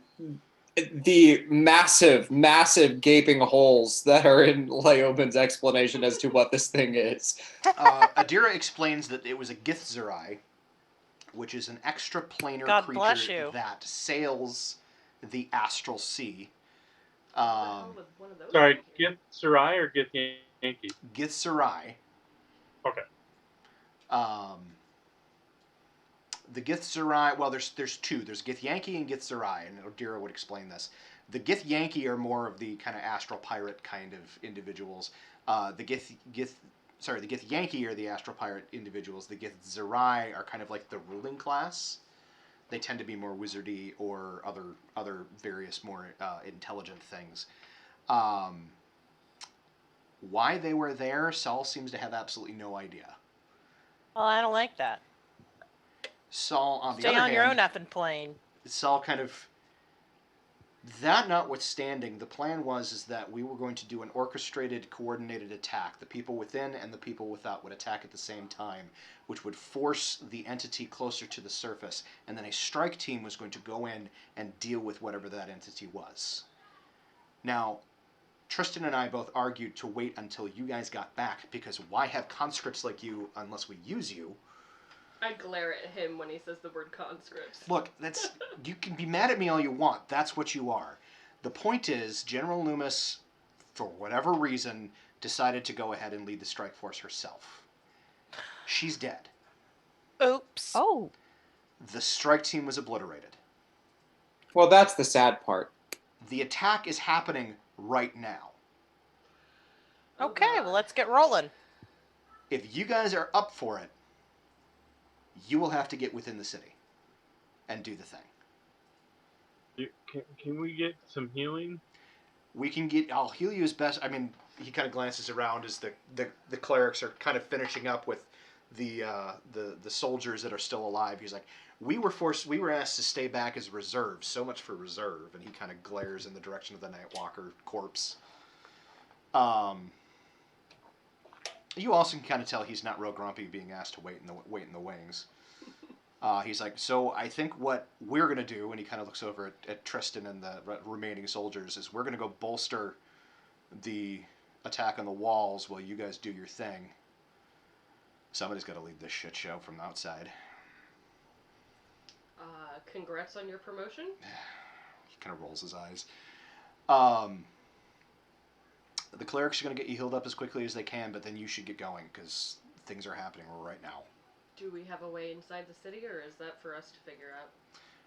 the massive, massive gaping holes that are in Leobin's explanation as to what this thing is. Adira explains that it was a Githzerai, which is an extraplanar creature that sails the astral sea. Sorry, Githzerai or Githyanki? Githzerai. Okay. The Githzerai, well, there's two. There's Githyanki and Githzerai, and Adira would explain this. The Githyanki are more of the kind of astral pirate kind of individuals. The Githyanki are the astral pirate individuals. The Githzerai are kind of like the ruling class. They tend to be more wizardy or other various more intelligent things. Why they were there, Saul seems to have absolutely no idea. Well, I don't like that. Saul, on the Stay other on hand, your own effing plane. Saul kind of That notwithstanding, the plan is that we were going to do an orchestrated, coordinated attack. The people within and the people without would attack at the same time, which would force the entity closer to the surface, and then a strike team was going to go in and deal with whatever that entity was. Now, Tristan and I both argued to wait until you guys got back, because why have conscripts like you unless we use you? I glare at him when he says the word conscripts. Look, you can be mad at me all you want. That's what you are. The point is, General Loomis, for whatever reason, decided to go ahead and lead the strike force herself. She's dead. Oops. Oh. The strike team was obliterated. Well, that's the sad part. The attack is happening right now. Okay, God. well, let's get rolling. If you guys are up for it, you will have to get within the city and do the thing. Can we get some healing? I'll heal you as best. I mean, he kind of glances around as the clerics are kind of finishing up with the soldiers that are still alive. He's like, we were asked to stay back as reserve. So much for reserve. And he kind of glares in the direction of the Nightwalker corpse. You also can kind of tell he's not real grumpy being asked to wait in the wings. He's like, so I think what we're going to do, and he kind of looks over at Tristan and the remaining soldiers, is we're going to go bolster the attack on the walls while you guys do your thing. Somebody's got to lead this shit show from the outside. Congrats on your promotion. He kind of rolls his eyes. The clerics are going to get you healed up as quickly as they can, but then you should get going, because things are happening right now. Do we have a way inside the city, or is that for us to figure out?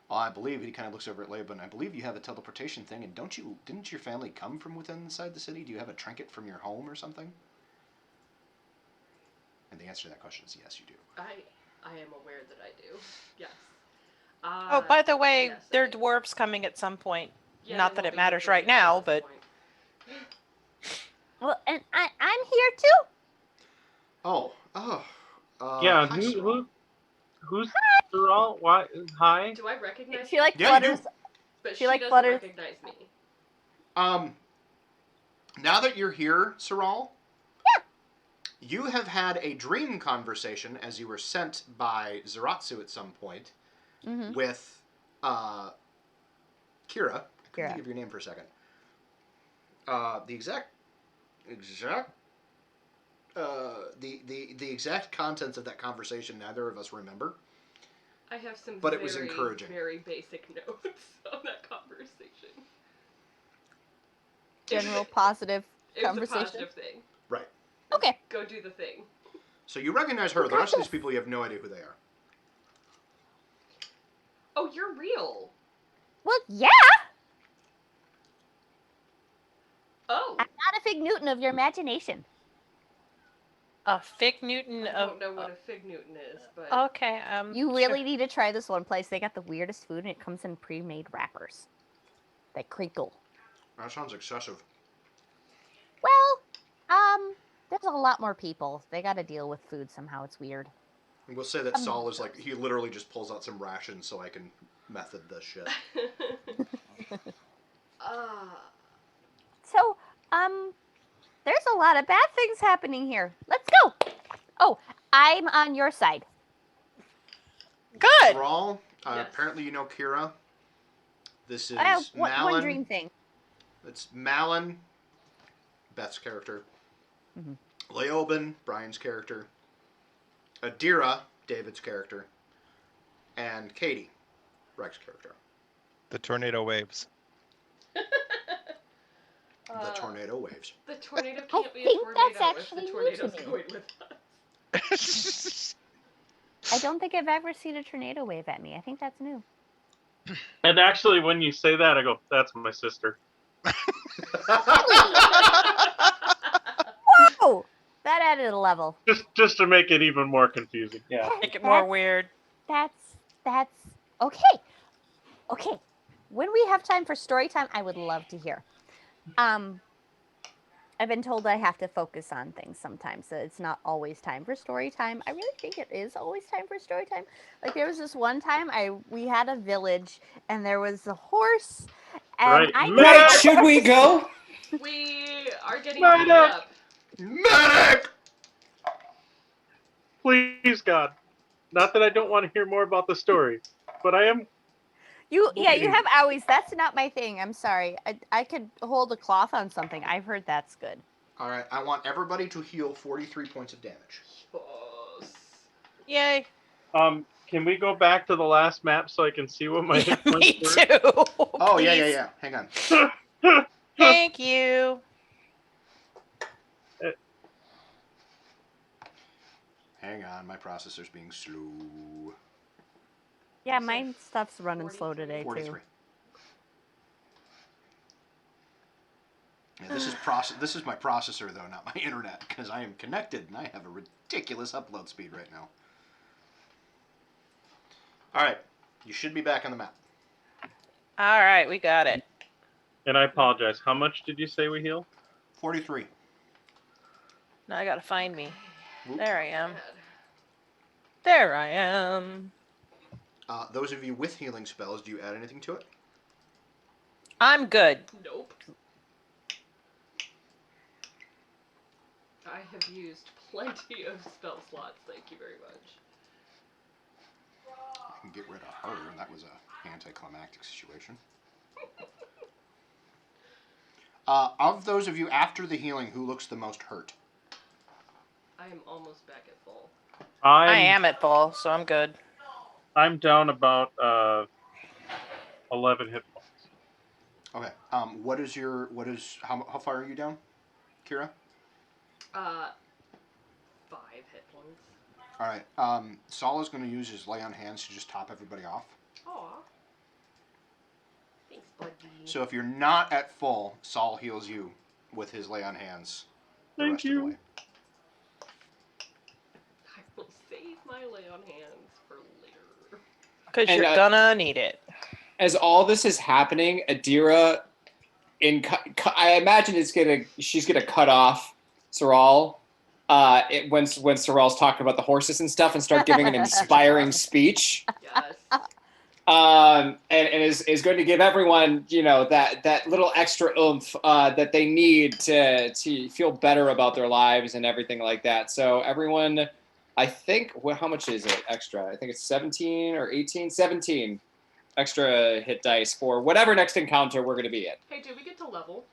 I believe, he kind of looks over at Laban, I believe you have a teleportation thing, and didn't your family come from within inside the city? Do you have a trinket from your home or something? And the answer to that question is yes, you do. I am aware that I do. Yes. Oh, by the way, yes, there I are do. dwarves coming at some point. Yeah, Not they that won't it be matters here right at now, this but... point. Well, and I'm here too. Yeah, Hi, Saul. who's Saul? Why? Hi. Do I recognize She like Yeah, you do. flutters. But she, like, doesn't flutters. recognize me. Now that you're here, Saral, you have had a dream conversation as you were sent by Zaratsu at some point with Kira. I couldn't think of your name for a second. The exact contents of that conversation, neither of us remember. I have some But it was encouraging. very basic notes on that conversation. General positive It was a conversation. positive thing. Right. Okay. Go do the thing. So you recognize her. The rest of these people, you have no idea who they are. Oh, you're real. Well, yeah. Oh. I'm not a fig Newton of your imagination. A fig Newton I of... don't know what a fig Newton is, but Okay, You really need to try this one place. They got the weirdest food, and it comes in pre-made wrappers. They crinkle. That sounds excessive. Well, there's a lot more people. They got to deal with food somehow. It's weird. And we'll say that Saul is like, he literally just pulls out some rations so I can method this shit. So, there's a lot of bad things happening here. Let's go. Oh, I'm on your side. Good. Saul, Yes. apparently you know Kira. This is I have one Malin. dream thing. It's Malin, Beth's character. Leoben, Brian's character. Adira, David's character. And Katie, Rex's character. The tornado waves. The tornado waves. The tornado I can't be a think tornado that's if actually the new tornado's to me. going with us. I don't think I've ever seen a tornado wave at me. I think that's new. And actually, when you say that, I go, "That's my sister." Whoa! That added a level. Just to make it even more confusing. Yeah. Make it more weird. That's okay. Okay. When we have time for story time, I would love to hear. I've been told I have to focus on things sometimes. So it's not always time for story time. I really think it is always time for story time. Like there was this one time we had a village and there was a horse And Right. I Right, should we go? We are getting Medic! beat up. Medic! Please, God. Not that I don't want to hear more about the story, but I am. you bleeding. have owies. That's not my thing. I'm sorry. I could hold a cloth on something. I've heard that's good. All right, I want everybody to heal 43 points of damage. Yes. Yay. Can we go back to the last map so I can see what my hit points Me were? too. Oh, yeah, Please. yeah. Hang on. Thank you. Hang on, my processor's being slow. Yeah, So my stuff's running slow today 43. too. Yeah, this is my processor though, not my internet, because I am connected and I have a ridiculous upload speed right now. All right, you should be back on the map. All right, we got it. And I apologize. How much did you say we heal? 43. Now I gotta find me. Whoop. There I am. Bad. There I am. Those of you with healing spells, do you add anything to it? I'm good. Nope. I have used plenty of spell slots, thank you very much. I can get rid of her. That was a anticlimactic situation. Of those of you after the healing, who looks the most hurt? I am almost back at full. I am at full, so I'm good. I'm down about 11 hit points. Okay. How far are you down, Kira? 5 hit points. All right. Saul is going to use his lay on hands to just top everybody off. Aw. Thanks, buddy. So if you're not at full, Saul heals you with his lay on hands the Thank rest of you. the way. I will save my lay on hands for later. Because And, you're gonna need it. As all this is happening, Adira, I imagine she's gonna cut off Saral when Saral's talking about the horses and stuff, and start giving an inspiring speech. Yes. And is going to give everyone, that little extra oomph that they need to feel better about their lives and everything like that. So everyone, I think, how much is it extra? I think it's 17 or 18, 17 extra hit dice for whatever next encounter we're going to be in. Hey, did we get to level?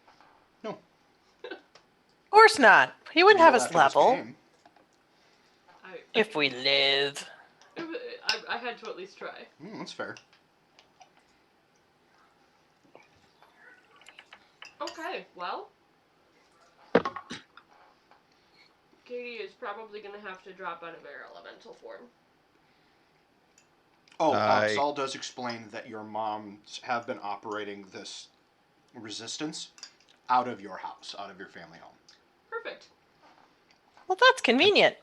No. Of course not. He wouldn't have Well, us after this level game. if we live. I had to at least try. That's fair. Okay, well. Katie is probably going to have to drop out of her elemental form. Oh, Saul does explain that your moms have been operating this resistance out of your house, out of your family home. Perfect. Well, that's convenient.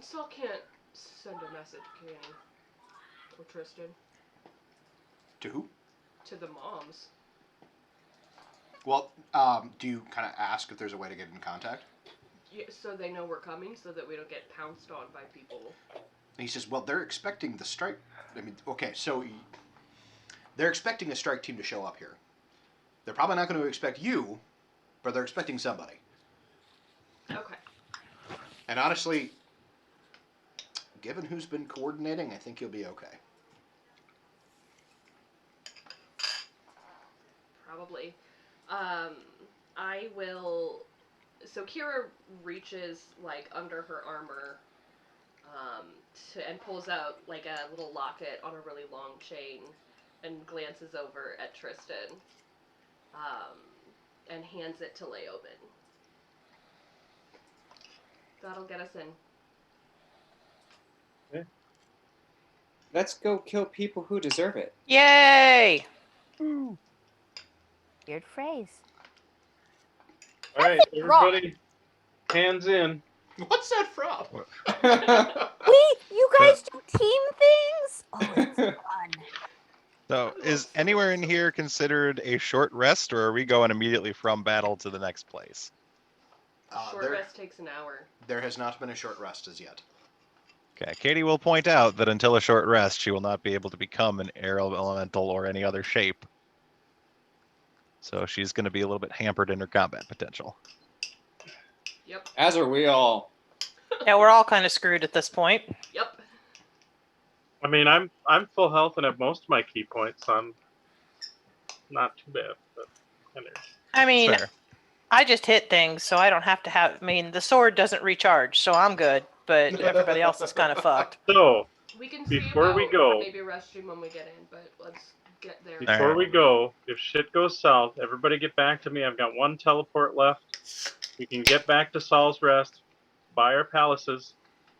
Saul can't send a message, can he? Or Tristan. To who? To the moms. Well, do you kind of ask if there's a way to get in contact? Yeah, so they know we're coming, so that we don't get pounced on by people. And he says, well, they're expecting the strike. I mean, okay, so they're expecting a strike team to show up here. They're probably not going to expect you, but they're expecting somebody. Okay. And honestly, given who's been coordinating, I think you'll be okay. Probably. I will... So Kira reaches, under her armor, and pulls out, a little locket on a really long chain, and glances over at Tristan, and hands it to Leoben. That'll get us in. Okay. Let's go kill people who deserve it. Yay! Weird phrase. All right, everybody, hands in. What's that from? Wait, you guys do team things? Oh, it's fun. So, is anywhere in here considered a short rest, or are we going immediately from battle to the next place? Short rest takes an hour. There has not been a short rest as yet. Okay, Katie will point out that until a short rest, she will not be able to become an air elemental or any other shape. So she's going to be a little bit hampered in her combat potential. Yep. As are we all. Yeah, we're all kind of screwed at this point. Yep. I mean, I'm full health and have most of my key points, so I'm not too bad. But anyway. I mean, Fair. I just hit things, so I don't have to have. I mean, the sword doesn't recharge, so I'm good. But everybody else is kind of fucked. So We can see Before about we go- maybe restroom when we get in, but let's get there. before we go, if shit goes south, everybody get back to me. I've got one teleport left. We can get back to Saul's Rest, buy our palaces,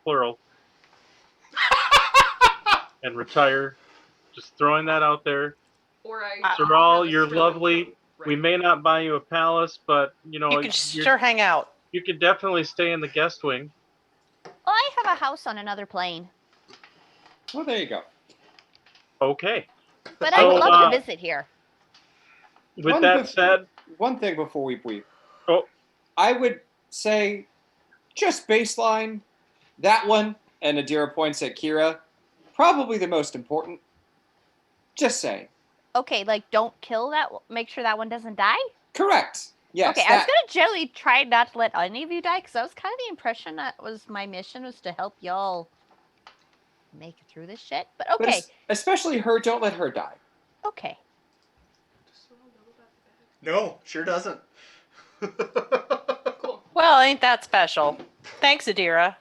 plural, and retire. Just throwing that out there. Or I. Saral, have a you're sterling lovely. room, We right. may not buy you a palace, but you know You can sure hang out. you can definitely stay in the guest wing. Well, I have a house on another plane, Well, there you go. Okay. but I So, would love to visit here. With One that bef- said, One thing before we leave. Oh. I would say, just baseline, that one, and Adira points at Kira, probably the most important. Just saying. Okay, like don't kill that. Make sure that one doesn't die. Correct. Yes. Okay, I was gonna generally try not to let any of you die because that was kind of the impression that was my mission was to help y'all make it through this shit. But But okay, especially her, don't let her die. okay. Does Saul know about the bag? No, sure doesn't. Cool. Well, ain't that special? Thanks, Adira.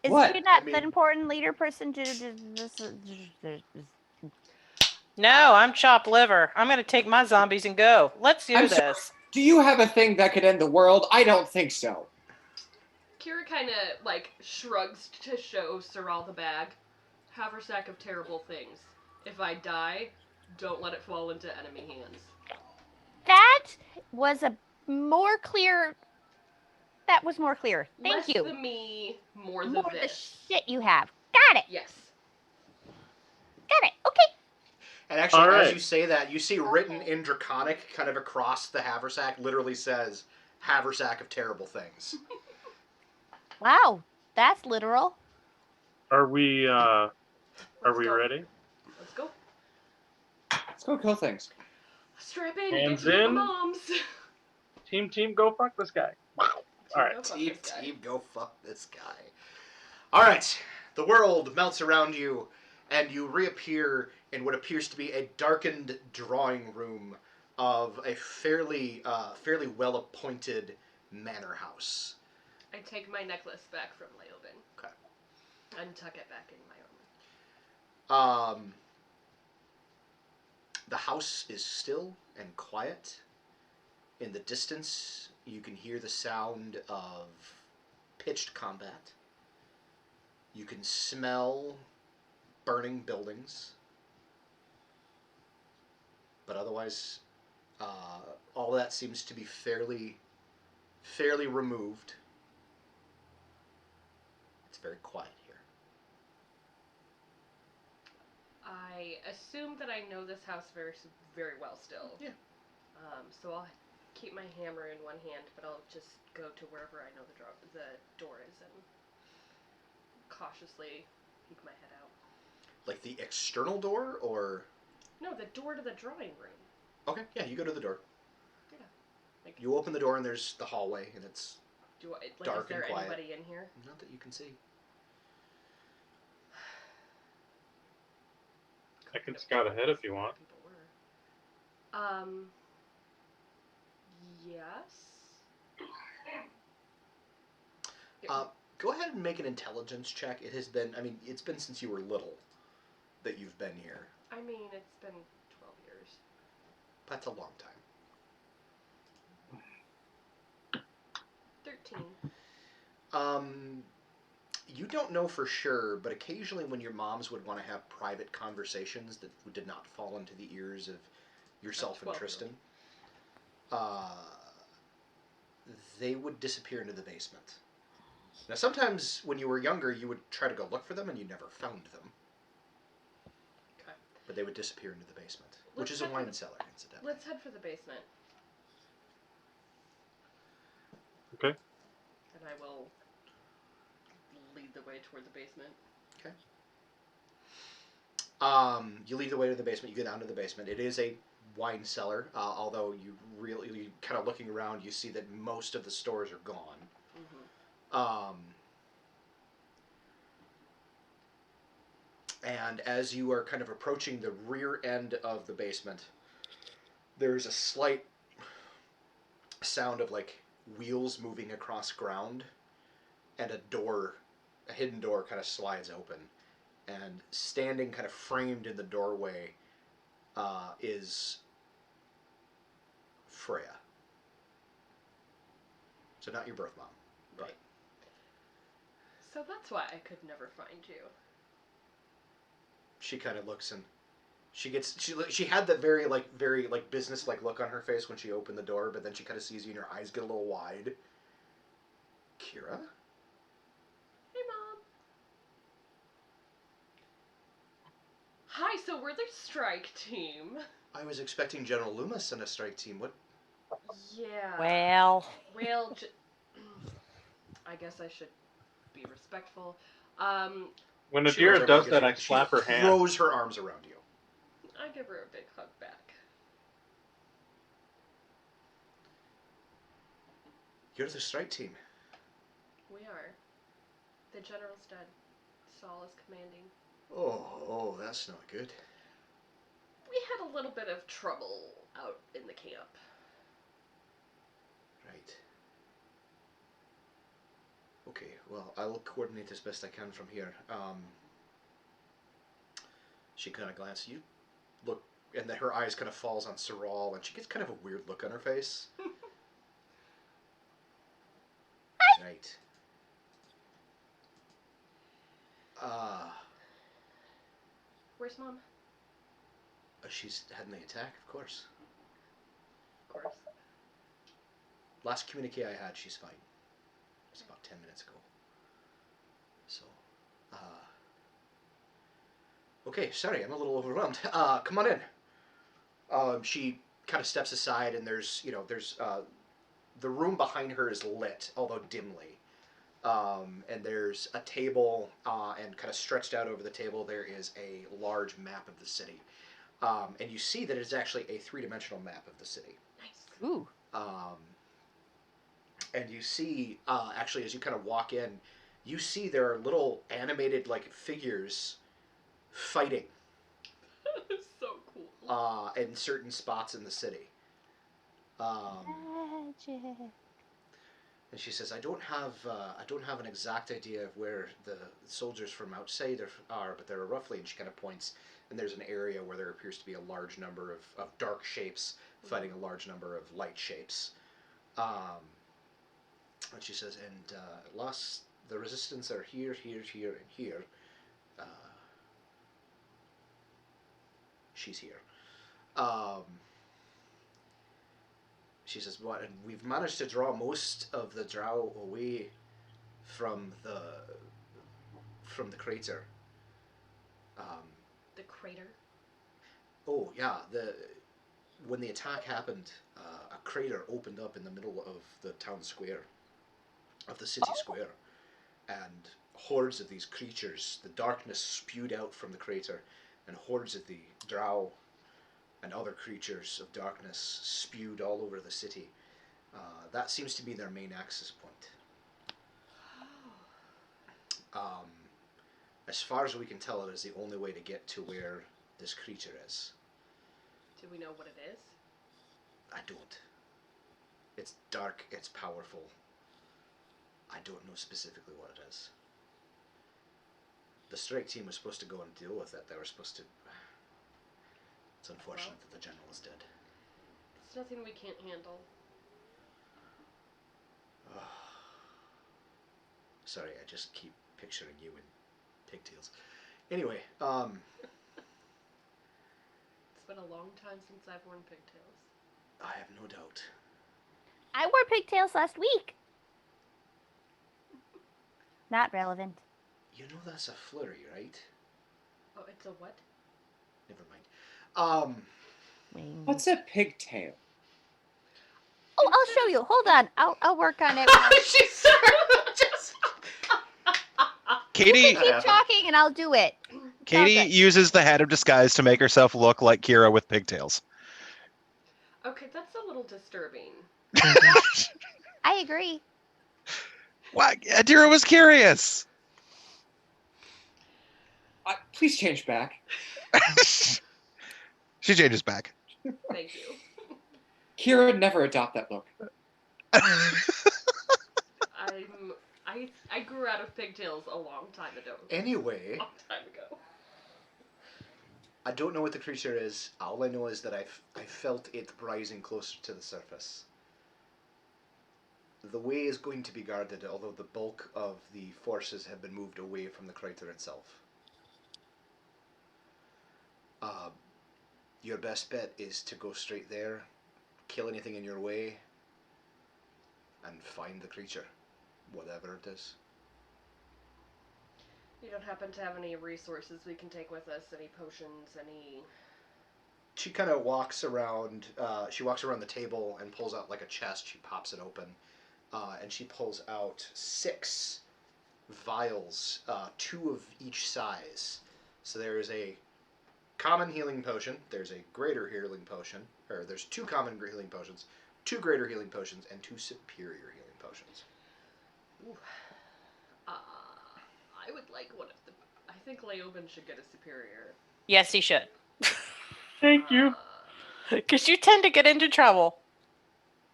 Is What? she not I mean- that important leader person to this? No, I'm chopped liver. I'm gonna take my zombies and go. Let's do I'm this. Do you have a thing that could end the world? I don't think so. Kira kind of like shrugs to show Saral the bag. Haversack of terrible things. If I die, don't let it fall into enemy hands. That was a more clear. That was more clear. Thank Less you. the me, more the More the this. shit you have. Got it. Yes. Got it. Okay. And actually, All as right. you say that, you see written in Draconic, kind of across the haversack, literally says, "Haversack of terrible things." Wow, that's literal. are we Let's go. ready? Let's go. Let's go kill things. Strap in. Hands get to in. the moms. Team, go fuck this guy. All right. Go fuck Team, this guy. go fuck this guy. All right, the world melts around you, and you reappear in what appears to be a darkened drawing room of a fairly well-appointed manor house. I take my necklace back from Leoben. Okay. And tuck it back in my armor. The house is still and quiet. In the distance, you can hear the sound of pitched combat. You can smell burning buildings. But otherwise, all that seems to be fairly removed. It's very quiet here. I assume that I know this house very well still. Yeah. So I'll keep my hammer in one hand, but I'll just go to wherever I know the door is and cautiously peek my head out. Like the external door, or? No, the door to the drawing room. Okay, yeah, you go to the door. Yeah. Like, You open the door and there's the hallway, and it's dark is there and quiet. anybody in here? not that you can see. I can scout ahead if you want. People were. Yes. Go ahead and make an intelligence check. It has been, it's been since you were little that you've been here. I mean, it's been 12 years. That's a long time. 13. You don't know for sure, but occasionally when your moms would want to have private conversations that did not fall into the ears of yourself and 12-year-old. Tristan, they would disappear into the basement. Now, sometimes when you were younger, you would try to go look for them, and you never found them. Okay. But they would disappear into the basement, which is a Let's head wine for the- cellar, incidentally. Let's head for the basement. Okay. And I will lead the way toward the basement. You lead the way to the basement. You get down to the basement. It is a wine cellar. Although you kind of looking around, you see that most of the stores are gone. And as you are kind of approaching the rear end of the basement, there's a slight sound of like wheels moving across ground, and a hidden door kind of slides open, and standing kind of framed in the doorway is Freya. So not your birth mom, but So that's why I could never find you. she kind of looks and she had that very business like look on her face when she opened the door, but then she kind of sees you and her eyes get a little wide. Kira? Hey, Mom. Hi, so we're the strike team. I was expecting General Loomis and a strike team. What? Yeah. Well, I guess I should be respectful. When She runs Adira over does and that, I she slap her hand. throws her arms around you. I give her a big hug back. You're the strike team. We are. The general's dead. Saul is commanding. Oh, that's not good. We had a little bit of trouble out in the camp. Right. Okay, well, I'll coordinate as best I can from here. She kind of glances. You look, and then her eyes kind of falls on Saral, and she gets kind of a weird look on her face. Right. Where's Mom? She's heading the attack, of course. Of course. Last communique I had, she's fine. It's about 10 minutes ago. So, okay, sorry, I'm a little overwhelmed. Come on in. She kind of steps aside, and there's the room behind her is lit, although dimly. And there's a table, and kind of stretched out over the table there is a large map of the city. And you see that it's actually a three-dimensional map of the city. Nice. Ooh. And you see, actually, as you kind of walk in, you see there are little animated like figures fighting So cool. in certain spots in the city. Magic. And she says, I don't have an exact idea of where the soldiers from outside are, but there are roughly, and she kind of points, and there's an area where there appears to be a large number of dark shapes fighting a large number of light shapes. And she says, and the resistance are here, here, here, and here. She's here. She says, "What? And we've managed to draw most of the drow away from the crater." The crater. Oh yeah, when the attack happened, a crater opened up in the middle of the town square, of the city square, and hordes of these creatures, the darkness spewed out from the crater, and hordes of the drow and other creatures of darkness spewed all over the city. That seems to be their main access point. As far as we can tell, it is the only way to get to where this creature is. Do we know what it is? I don't. It's dark, it's powerful. I don't know specifically what it is. The strike team was supposed to go and deal with it. They were supposed to... It's unfortunate that the general is dead. It's nothing we can't handle. Sorry, I just keep picturing you in pigtails. Anyway, It's been a long time since I've worn pigtails. I have no doubt. I wore pigtails last week. Not relevant. You know that's a flurry, right? Oh, it's a what? Never mind. Wings. What's a pigtail? Oh, I'll show you. Hold on. I'll work on it. She's just... Katie Keep talking and I'll do it. Katie Okay. uses the hat of disguise to make herself look like Kira with pigtails. Okay, that's a little disturbing. I agree. Why? Adira was curious. Please change back. She changes back. Thank you. Kira, never adopt that look. I grew out of pigtails a long time ago. Anyway, Long time ago. I don't know what the creature is. All I know is that I felt it rising closer to the surface. The way is going to be guarded, although the bulk of the forces have been moved away from the crater itself. Your best bet is to go straight there, kill anything in your way, and find the creature, whatever it is. You don't happen to have any resources we can take with us? Any potions? Any? She kind of walks around. She walks around the table and pulls out like a chest. She pops it open, and she pulls out 6 vials, 2 of each size. So there is a common healing potion. There's a greater healing potion, or there's 2 common healing potions, 2 greater healing potions, and 2 superior healing potions. Ooh. I would like one of the. I think Leoben should get a superior. Yes, he should. Thank you. Because you tend to get into trouble.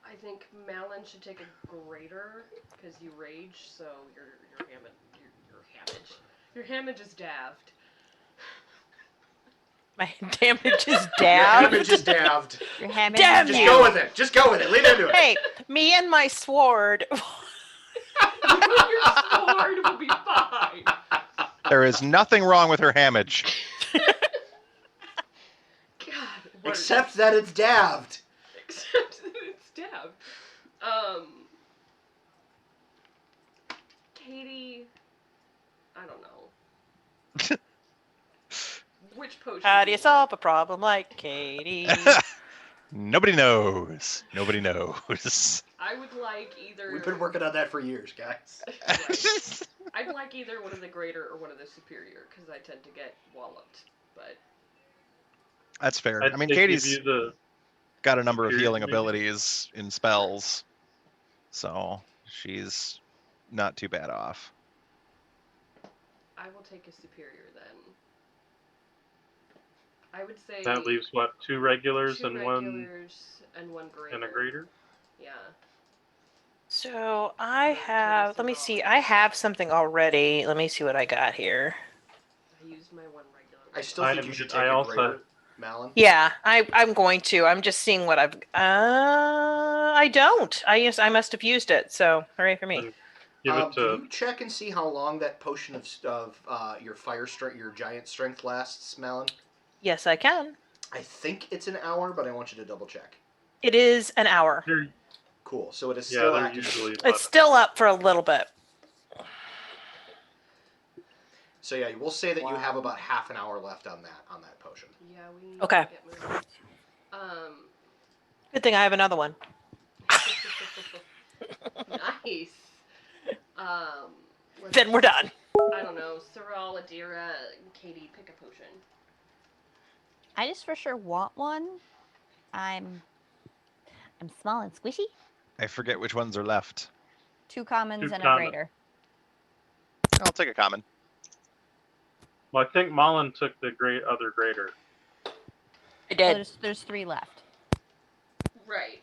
I think Malin should take a greater because you rage, so your hamage is daft. My damage is Your down. damage is dabbed. Your hammer Damn is Just you. go down. with it. Just go with it. Lean into it. Hey, me and my sword. Your sword will be fine. There is nothing wrong with her hamage. God. what- Except that it's dabbed. Except that it's dabbed. Katie. I don't know. Which potion? How do you solve a problem like Katie? Nobody knows. Nobody knows. I would like either. We've been working on that for years, guys. Right. I'd like either one of the greater or one of the superior because I tend to get walloped. But That's fair. I'd I mean, say Katie's give you the got a number of superior, healing maybe. abilities in spells, so she's not too bad off. I will take a superior then. I would say that leaves what 2 regulars 2 and regulars and 1 greater. one and a greater. Yeah. So I have, let me see, I have something already. Let me see what I got here. I used my 1 regular. I still I think you should admit, take I a also- greater, Malin. Yeah, I'm going to. I'm just seeing what I've. I don't. I must have used it. So hooray for me. And give it Can to. you check and see how long that potion of your fire strength, your giant strength lasts, Malin? Yes, I can. I think it's an hour, but I want you to double check. It is an hour. They're, Cool. So it is yeah, still they're active. usually. It's still up for a little bit. So yeah, we'll say that you have about half an hour left on that potion. Yeah, we need Okay. to get moving. Good thing I have another one. Nice. Then we're done. I don't know. Saral, Adira, Katie, pick a potion. I just for sure want one. I'm small and squishy. I forget which ones are left. 2 commons 2 and a common. greater. I'll take a common. Well, I think Malin took the other greater. I So did. there's 3 left. Right.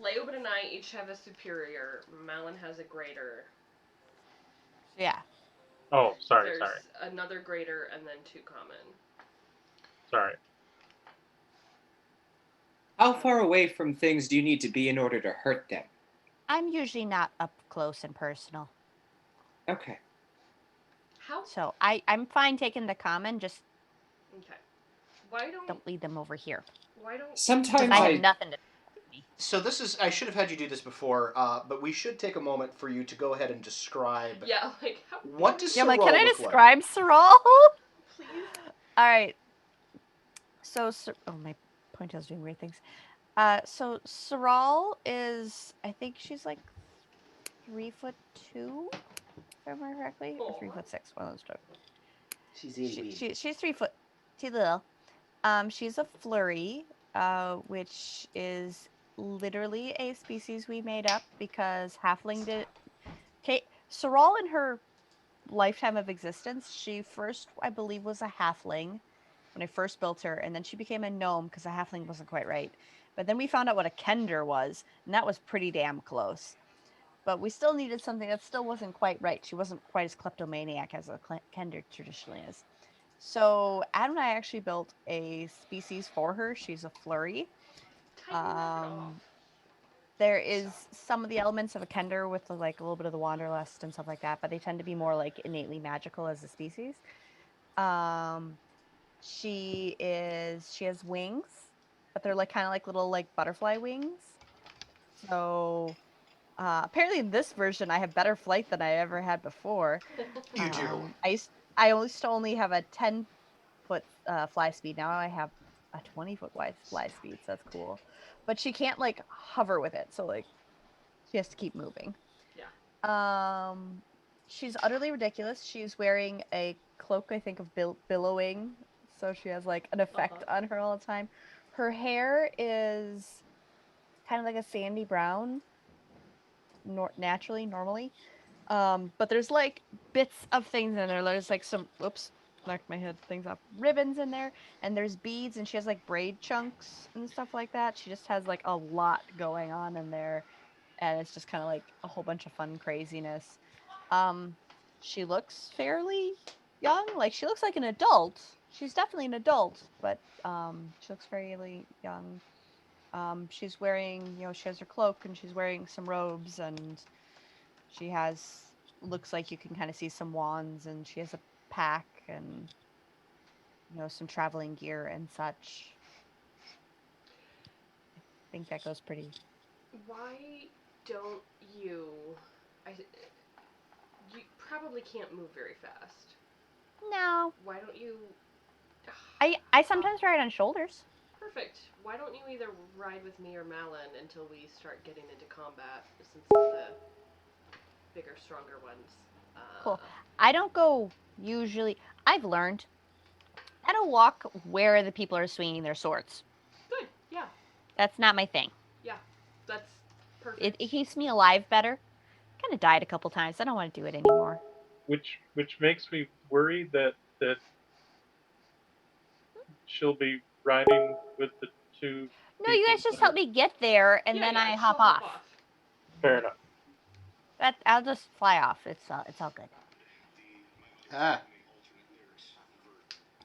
Leoben and I each have a superior. Malin has a greater. Yeah. Oh, sorry. There's another greater and then 2 common. Sorry. How far away from things do you need to be in order to hurt them? I'm usually not up close and personal. Okay. How? So I'm fine taking the common, just Okay. Why don't lead them over here. Why don't? Sometimes I have nothing to So this is, I should have had you do this before, but we should take a moment for you to go ahead and describe Yeah, like how? what does Yeah, I'm like, Saral can I look describe Saral? Please. All right. So, oh, my ponytail's doing weird things. So Saral is, I think she's like 3'2", if I remember correctly, or Aw. 3'6", one of those two. She's She's 3 foot. She's little. She's a flurry. which is literally a species we made up because Halfling did. Okay, Saral in her lifetime of existence, she first, I believe, was a halfling when I first built her, and then she became a gnome because a halfling wasn't quite right. But then we found out what a kender was, and that was pretty damn close. But we still needed something that still wasn't quite right. She wasn't quite as kleptomaniac as a kender traditionally is. So Adam and I actually built a species for her. She's a flurry. Tighten that off. There is some of the elements of a kender with like a little bit of the wanderlust and stuff like that, but they tend to be more like innately magical as a species. She has wings, but they're like kind of like little like butterfly wings. So apparently in this version I have better flight than I ever had before. You do. I used to only have a 10-foot fly speed. Now I have a 20-foot wide fly speed, so that's cool. But she can't like hover with it, so like she has to keep moving. Yeah. She's utterly ridiculous. She's wearing a cloak, I think, of billowing, so she has like an effect on her all the time. Her hair is kind of like a sandy brown, normally. But there's like bits of things in there. There's like some, whoops, knocked my head things off. Ribbons in there, and there's beads, and she has like braid chunks and stuff like that. She just has like a lot going on in there, and it's just kind of like a whole bunch of fun craziness. She looks fairly young. Like she looks like an adult. She's definitely an adult, but she looks fairly young. She's wearing, she has her cloak and she's wearing some robes, and she has looks like you can kind of see some wands, and she has a pack and some traveling gear and such. I think that goes pretty. Why don't you? You probably can't move very fast. No. Why don't you? I sometimes ride on shoulders. Perfect. Why don't you either ride with me or Malin until we start getting into combat, since the bigger, stronger ones. Cool. I don't go usually. I've learned how to walk where the people are swinging their swords. Good. Yeah. That's not my thing. Yeah. That's perfect. It keeps me alive better. Kind of died a couple times. I don't want to do it anymore. Which makes me worry that she'll be riding with the two. No, you guys just help me get there, and then I hop off. Fair enough. I'll just fly off. It's all good. Ah.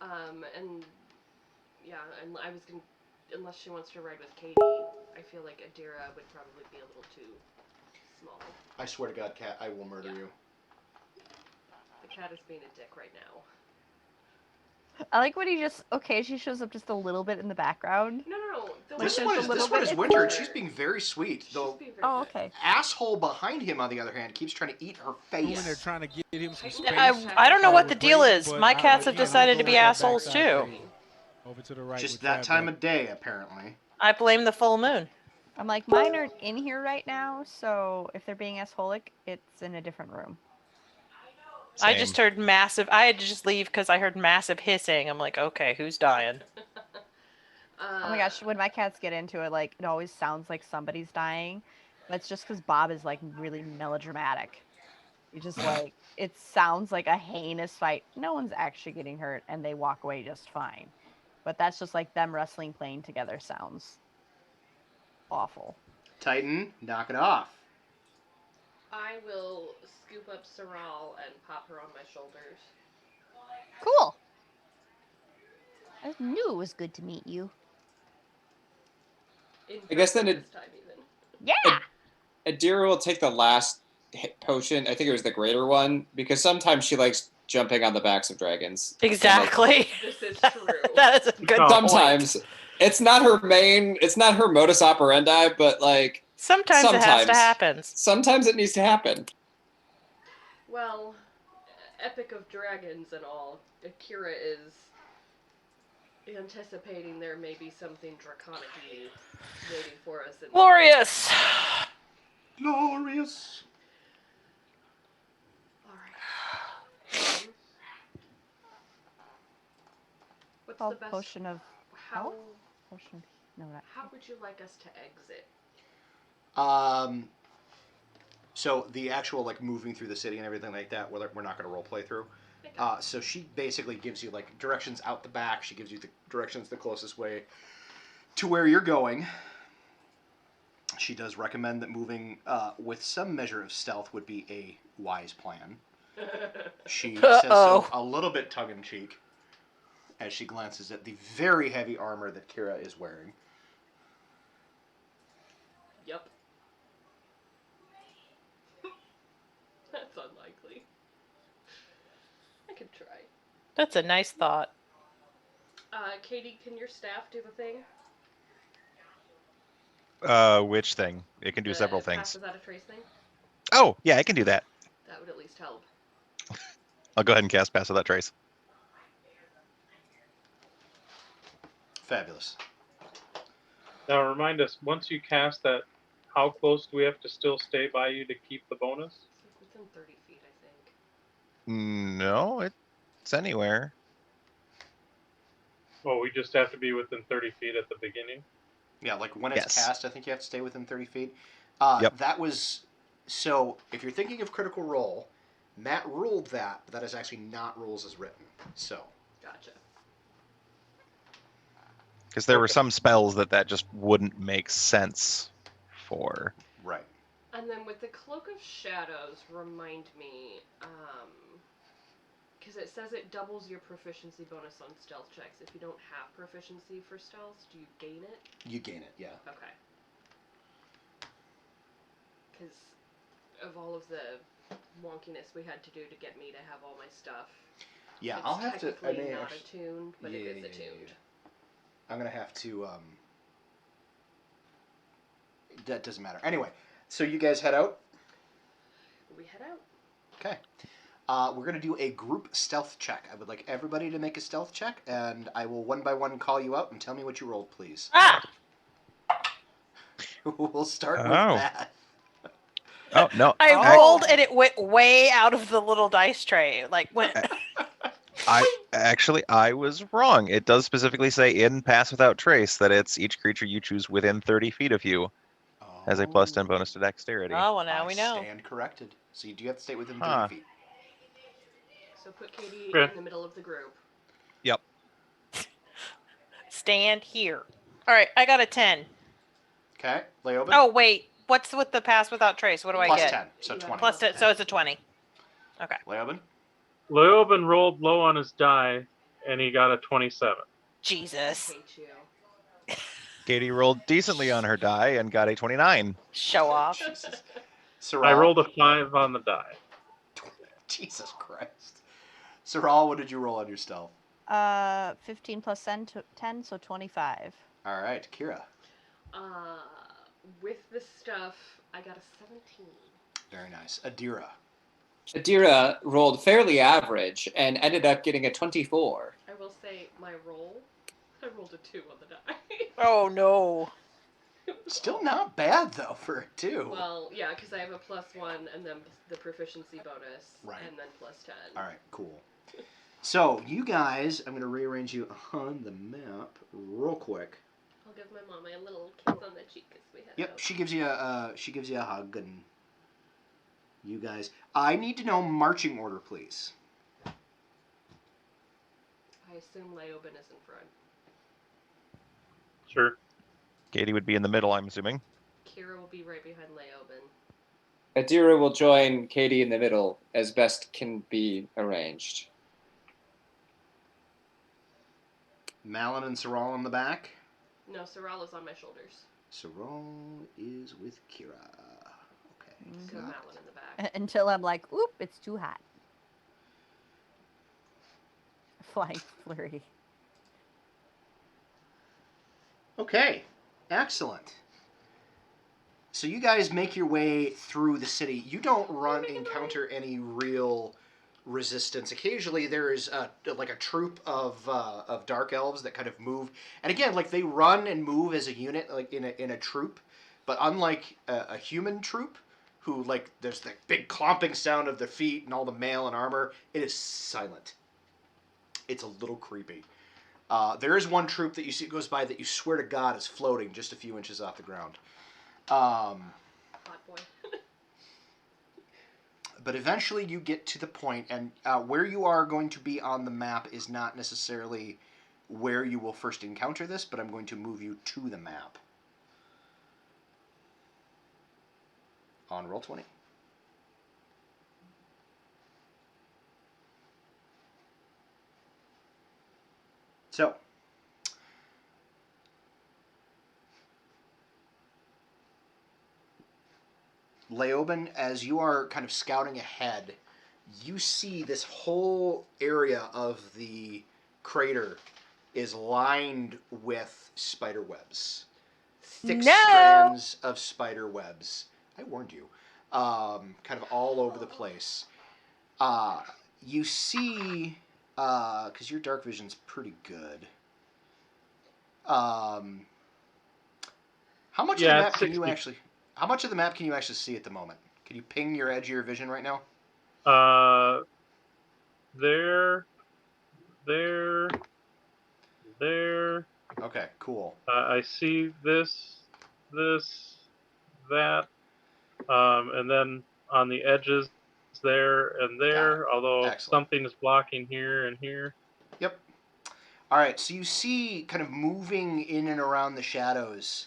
And yeah, and I was gonna, unless she wants to ride with Katie, I feel like Adira would probably be a little too small. I swear to God, Cat, I will murder you. The cat is being a dick right now. I like when he just occasionally shows up just a little bit in the background. No. This one is Winter, and she's being very sweet. Though, okay. Asshole behind him, on the other hand, keeps trying to eat her face. When they're trying to get him some space. I don't know what the deal is. My cats have decided to be assholes too. Over to the right. Just that time of day, apparently. I blame the full moon. I'm like, mine aren't in here right now, so if they're being assholic, it's in a different room. Same. I just heard massive. I had to just leave because I heard massive hissing. I'm like, okay, who's dying? Oh my gosh, when my cats get into it, like, it always sounds like somebody's dying. That's just because Bob is, like, really melodramatic. He just, like, it sounds like a heinous fight. No one's actually getting hurt, and they walk away just fine. But that's just, like, them wrestling playing together sounds awful. Titan, knock it off. I will scoop up Saral and pop her on my shoulders. Cool. I knew it was good to meet you. I guess then this time even. Yeah. Adira will take the last potion. I think it was the greater one, because sometimes she likes jumping on the backs of dragons. Exactly. This is true. That is a good Sometimes. point. It's not her modus operandi, but like Sometimes it has to happen. Sometimes it needs to happen. Well, Epic of Dragons and all, Akira is anticipating there may be something draconic-y waiting for us. Glorious! Glorious! Alright. What's the best... Potion of how... Potion of No, not How would you like us to exit? So the actual like moving through the city and everything like that, we're not going to role play through. So she basically gives you like directions out the back. She gives you the directions the closest way to where you're going. She does recommend that moving with some measure of stealth would be a wise plan. She says so a little bit tongue-in-cheek as she glances at the very heavy armor that Kira is wearing. Yep. That's unlikely. I could try. That's a nice thought. Katie, can your staff do the thing? Which thing? It can do The several pass things. without a trace thing? Oh, yeah, I can do that. That would at least help. I'll go ahead and cast Pass Without Trace. Fabulous. Now remind us, once you cast that, how close do we have to still stay by you to keep the bonus? It's like within 30 feet, I think. No, it's anywhere. Oh, we just have to be within 30 feet at the beginning? Yeah, like when it's Yes. cast, I think you have to stay within 30 feet. Yep. That was... So, if you're thinking of Critical Role, Matt ruled that, but that is actually not rules as written. So... Gotcha. Because there were Okay. some spells that just wouldn't make sense for. Right. And then with the Cloak of Shadows, remind me, because it says it doubles your proficiency bonus on stealth checks. If you don't have proficiency for stealth, do you gain it? You gain it, yeah. Okay. Because of all of the wonkiness we had to do to get me to have all my stuff. Yeah, it's I'll have to... technically not attuned, but it is attuned. I'm going to have to... That doesn't matter. Anyway, so you guys head out? We head out. Okay. We're going to do a group stealth check. I would like everybody to make a stealth check, and I will one by one call you out and tell me what you rolled, please. Ah! We'll start with Oh. that. Oh, no. I rolled and it went way out of the little dice tray. Like went. I was wrong. It does specifically say in Pass Without Trace that it's each creature you choose within 30 feet of you has a plus 10 bonus to dexterity. Oh well, now we know. Stand corrected. So you do have to stay within Huh. 30 feet. So put Katie Okay. in the middle of the group. Yep. Stand here. All right, I got a 10. Okay, Leoben? Oh wait, what's with the Pass Without Trace? What do I Plus get? 10, so You got 20. Plus 10, so it's a 20. Okay. Leoben? Leoben rolled low on his die, and he got a 27. I Jesus. hate you. Katie rolled decently on her die and got a 29. Show off. Jesus. Saral? I rolled a 5 on the die. Jesus Christ. Saral, what did you roll on your stealth? 15 plus 10, so 25. All right, Kira. With the stuff, I got a 17. Very nice. Adira. Adira rolled fairly average and ended up getting a 24. I will say my roll, I rolled a 2 on the die. Oh no. Still not bad, though, for a 2. Well, yeah, because I have a +1 and then the proficiency bonus, Right. and then +10. All right, cool. So, you guys, I'm going to rearrange you on the map real quick. I'll give my mom a little kiss on the cheek as we head Yep, out. she gives you a hug, and you guys. I need to know marching order, please. I assume Leoben is in front. Sure. Katie would be in the middle, I'm assuming. Kira will be right behind Leoben. Adira will join Katie in the middle as best can be arranged. Malin and Saral in the back. No, Saral is on my shoulders. Saral is with Kira. Okay. So got it. Malin in the back. Until I'm like, oop, it's too hot. Flying flurry. Okay, excellent. So you guys make your way through the city. You don't encounter any real resistance. Occasionally there is like a troop of dark elves that kind of move, and again, like they run and move as a unit, like in a troop. But unlike a human troop, who like there's the big clomping sound of their feet and all the mail and armor, it is silent. It's a little creepy. There is one troop that you see goes by that you swear to God is floating just a few inches off the ground. Hot boy. But eventually you get to the point, and where you are going to be on the map is not necessarily where you will first encounter this, but I'm going to move you to the map. On Roll20. So, Leoben, as you are kind of scouting ahead, you see this whole area of the crater is lined with spider webs. Thick No! strands of spider webs. I warned you. Kind of all over the place. You see, because your dark vision's pretty good. How much of the Yeah, map it's can you 60. actually? How much of the map can you actually see at the moment? Can you ping your edge of your vision right now? There, there, there. Okay, cool. I see this, that, and then on the edges there and there, although Excellent. something is blocking here and here. Yep. All right, so you see kind of moving in and around the shadows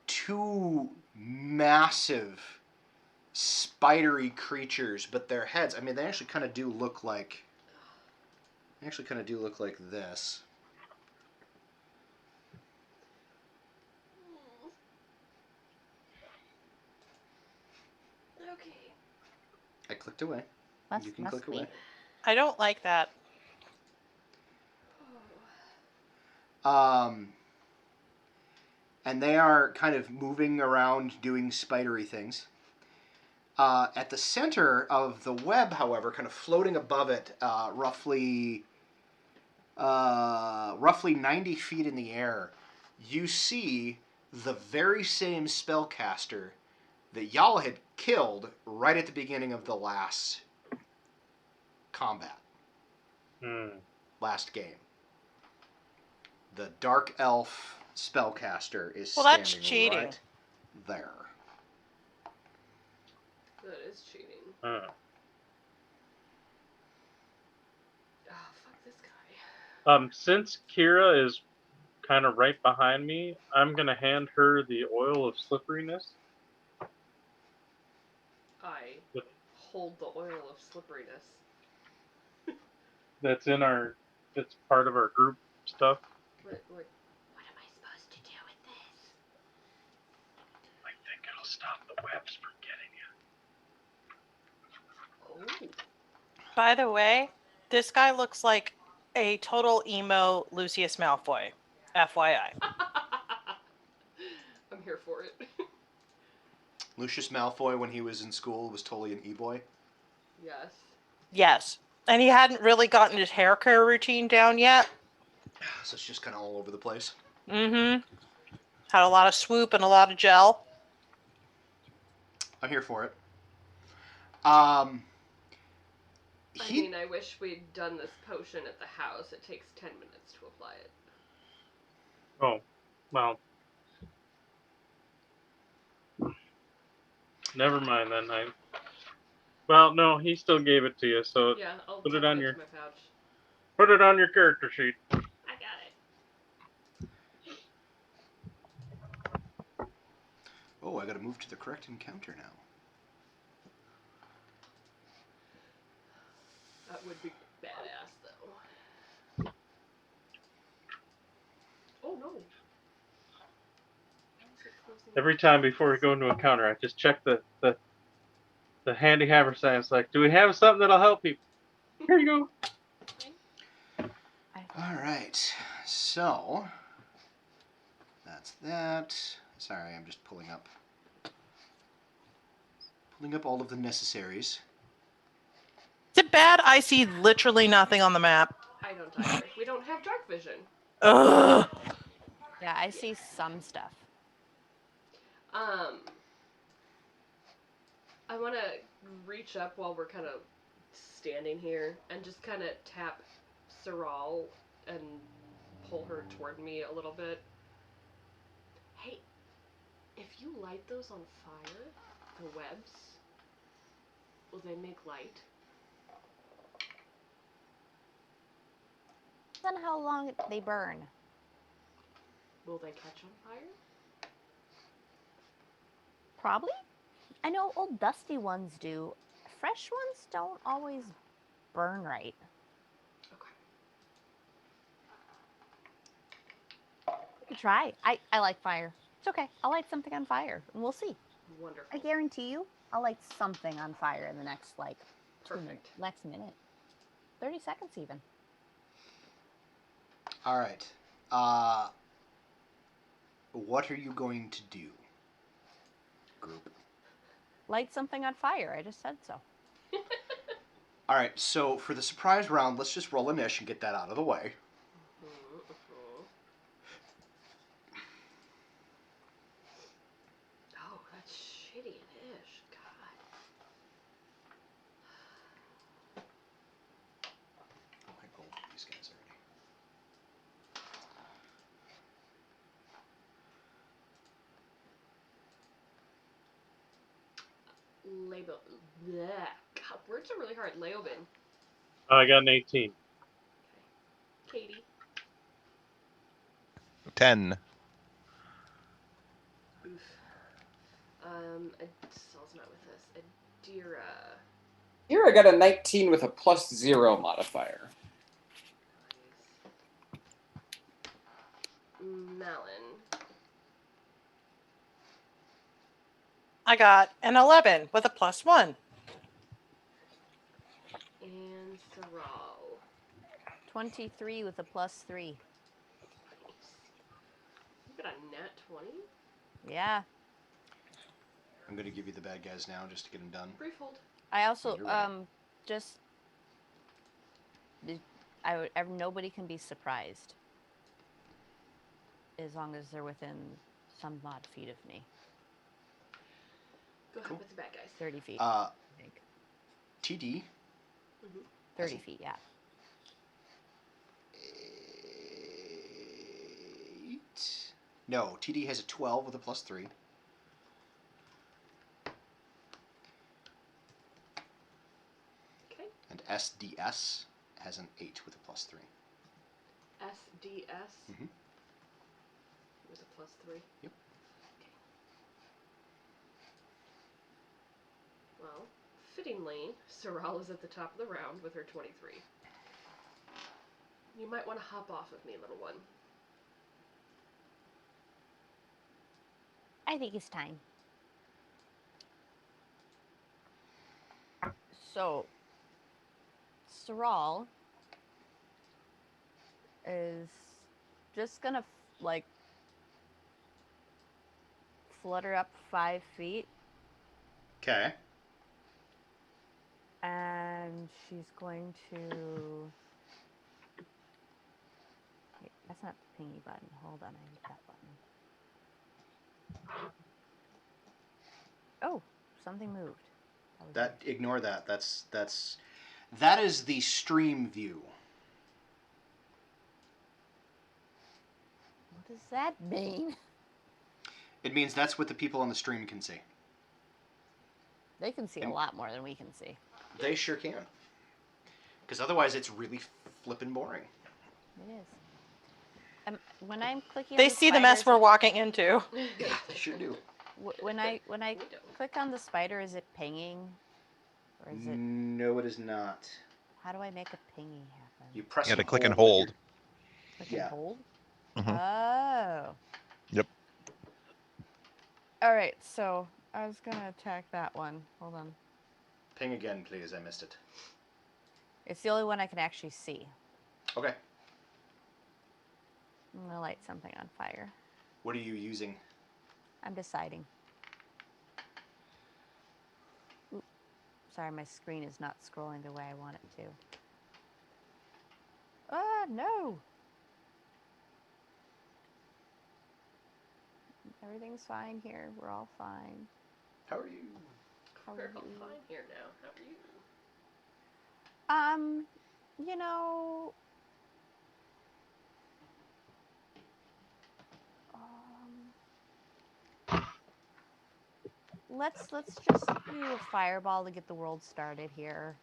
two massive spidery creatures, but their heads, I mean, they actually kind of do look like this. Okay. I clicked away. You can click Must be. away. I don't like that. And they are kind of moving around doing spidery things. At the center of the web, however, kind of floating above it, roughly 90 feet in the air, you see the very same spellcaster that y'all had killed right at the beginning of the last combat, last game. The Dark Elf spellcaster is Well, that's standing cheating. right there. That is cheating. Huh. Oh, fuck this guy. Since Kira is kind of right behind me, I'm gonna hand her the oil of slipperiness. I hold the oil of slipperiness. That's in our. It's part of our group stuff. What am I supposed to do with this? I think it'll stop the webs from getting you. Oh. By the way, this guy looks like a total emo Lucius Malfoy. FYI. I'm here for it. Lucius Malfoy, when he was in school, was totally an e-boy. Yes. Yes. And he hadn't really gotten his hair care routine down yet. So it's just kind of all over the place. Mm-hmm. Had a lot of swoop and a lot of gel. I'm here for it. I mean, I wish we'd done this potion at the house. It takes 10 minutes to apply it. Oh, well. Never mind then. Well, no, he still gave it to you, so Yeah, I'll put it tuck on it your into my pouch. put it on your character sheet. I got it. Oh, I gotta move to the correct encounter now. That would be badass, though. Oh, no. Every time before we go into encounter, I just check the handy hammer sign. It's like, do we have something that'll help people? Here you go. All right, so that's that. Sorry, I'm just pulling up all of the necessaries. Is it bad I see literally nothing on the map? I don't either. We don't have dark vision. Ugh. Yeah, I see some stuff. I want to reach up while we're kind of standing here and just kind of tap Saral and pull her toward me a little bit. Hey, if you light those on fire, the webs, will they make light? Depends on how long they burn. Will they catch on fire? Probably. I know old dusty ones do. Fresh ones don't always burn right. Okay. We could try. I like fire. It's okay. I'll light something on fire, and we'll see. Wonderful. I guarantee you, I'll light something on fire in the next, like, 2 minutes. Perfect. Next minute. 30 seconds even. All right. What are you going to do, group? Light something on fire. I just said so. All right. So for the surprise round, let's just roll a niche and get that out of the way. Oh, that's shitty-ish. God. Oh, I rolled these guys already. Label. Bleh. God, words are really hard. Leobin. I got an 18. Katie. 10. Oof. Saul's not with us. Adira. Here I got a 19 with a +0 modifier. Malin. I got an 11 with a +1. And Saral. 23 with a +3. You got a nat 20? Yeah. I'm going to give you the bad guys now just to get them done. Brief hold. I also, You're right. nobody can be surprised. As long as they're within some odd feet of me. Go ahead Cool. with the bad guys. 30 feet, I think. TD. 30 feet, yeah. 8. No, TD has a 12 with a +3. Okay. And SDS has an 8 with a +3. SDS. Mhm. With a +3. Yep. Okay. Well, fittingly, Saral is at the top of the round with her 23. You might want to hop off of me, little one. I think it's time. So, Saral is just gonna, like, flutter up 5 feet, Okay. and she's going to... Wait, that's not the pingy button. Hold on, I need that button. Oh, something moved. Was That weird. ignore that. That is the stream view. What does that mean? It means that's what the people on the stream can see. They can see a lot more than we can see. They sure can. Because otherwise it's really flippin' boring. It is. When I'm clicking on They see the mess we're walking into. Yeah, they sure do. When I We don't. click on the spider, is it pinging? Or is it... No, it is not. How do I make a pinging happen? You press You gotta and click and hold. hold. Click yeah. and hold? Mhm. Oh. Yep. Alright, so I was gonna attack that one. Hold on. Ping again, please. I missed it. It's the only one I can actually see. Okay. I'm gonna light something on fire. What are you using? I'm deciding. Oop. Sorry, my screen is not scrolling the way I want it to. Ah, no! Everything's fine here. We're all fine. How are you? How We're are all you? fine here now. How are you? You know, let's just do a fireball to get the world started here.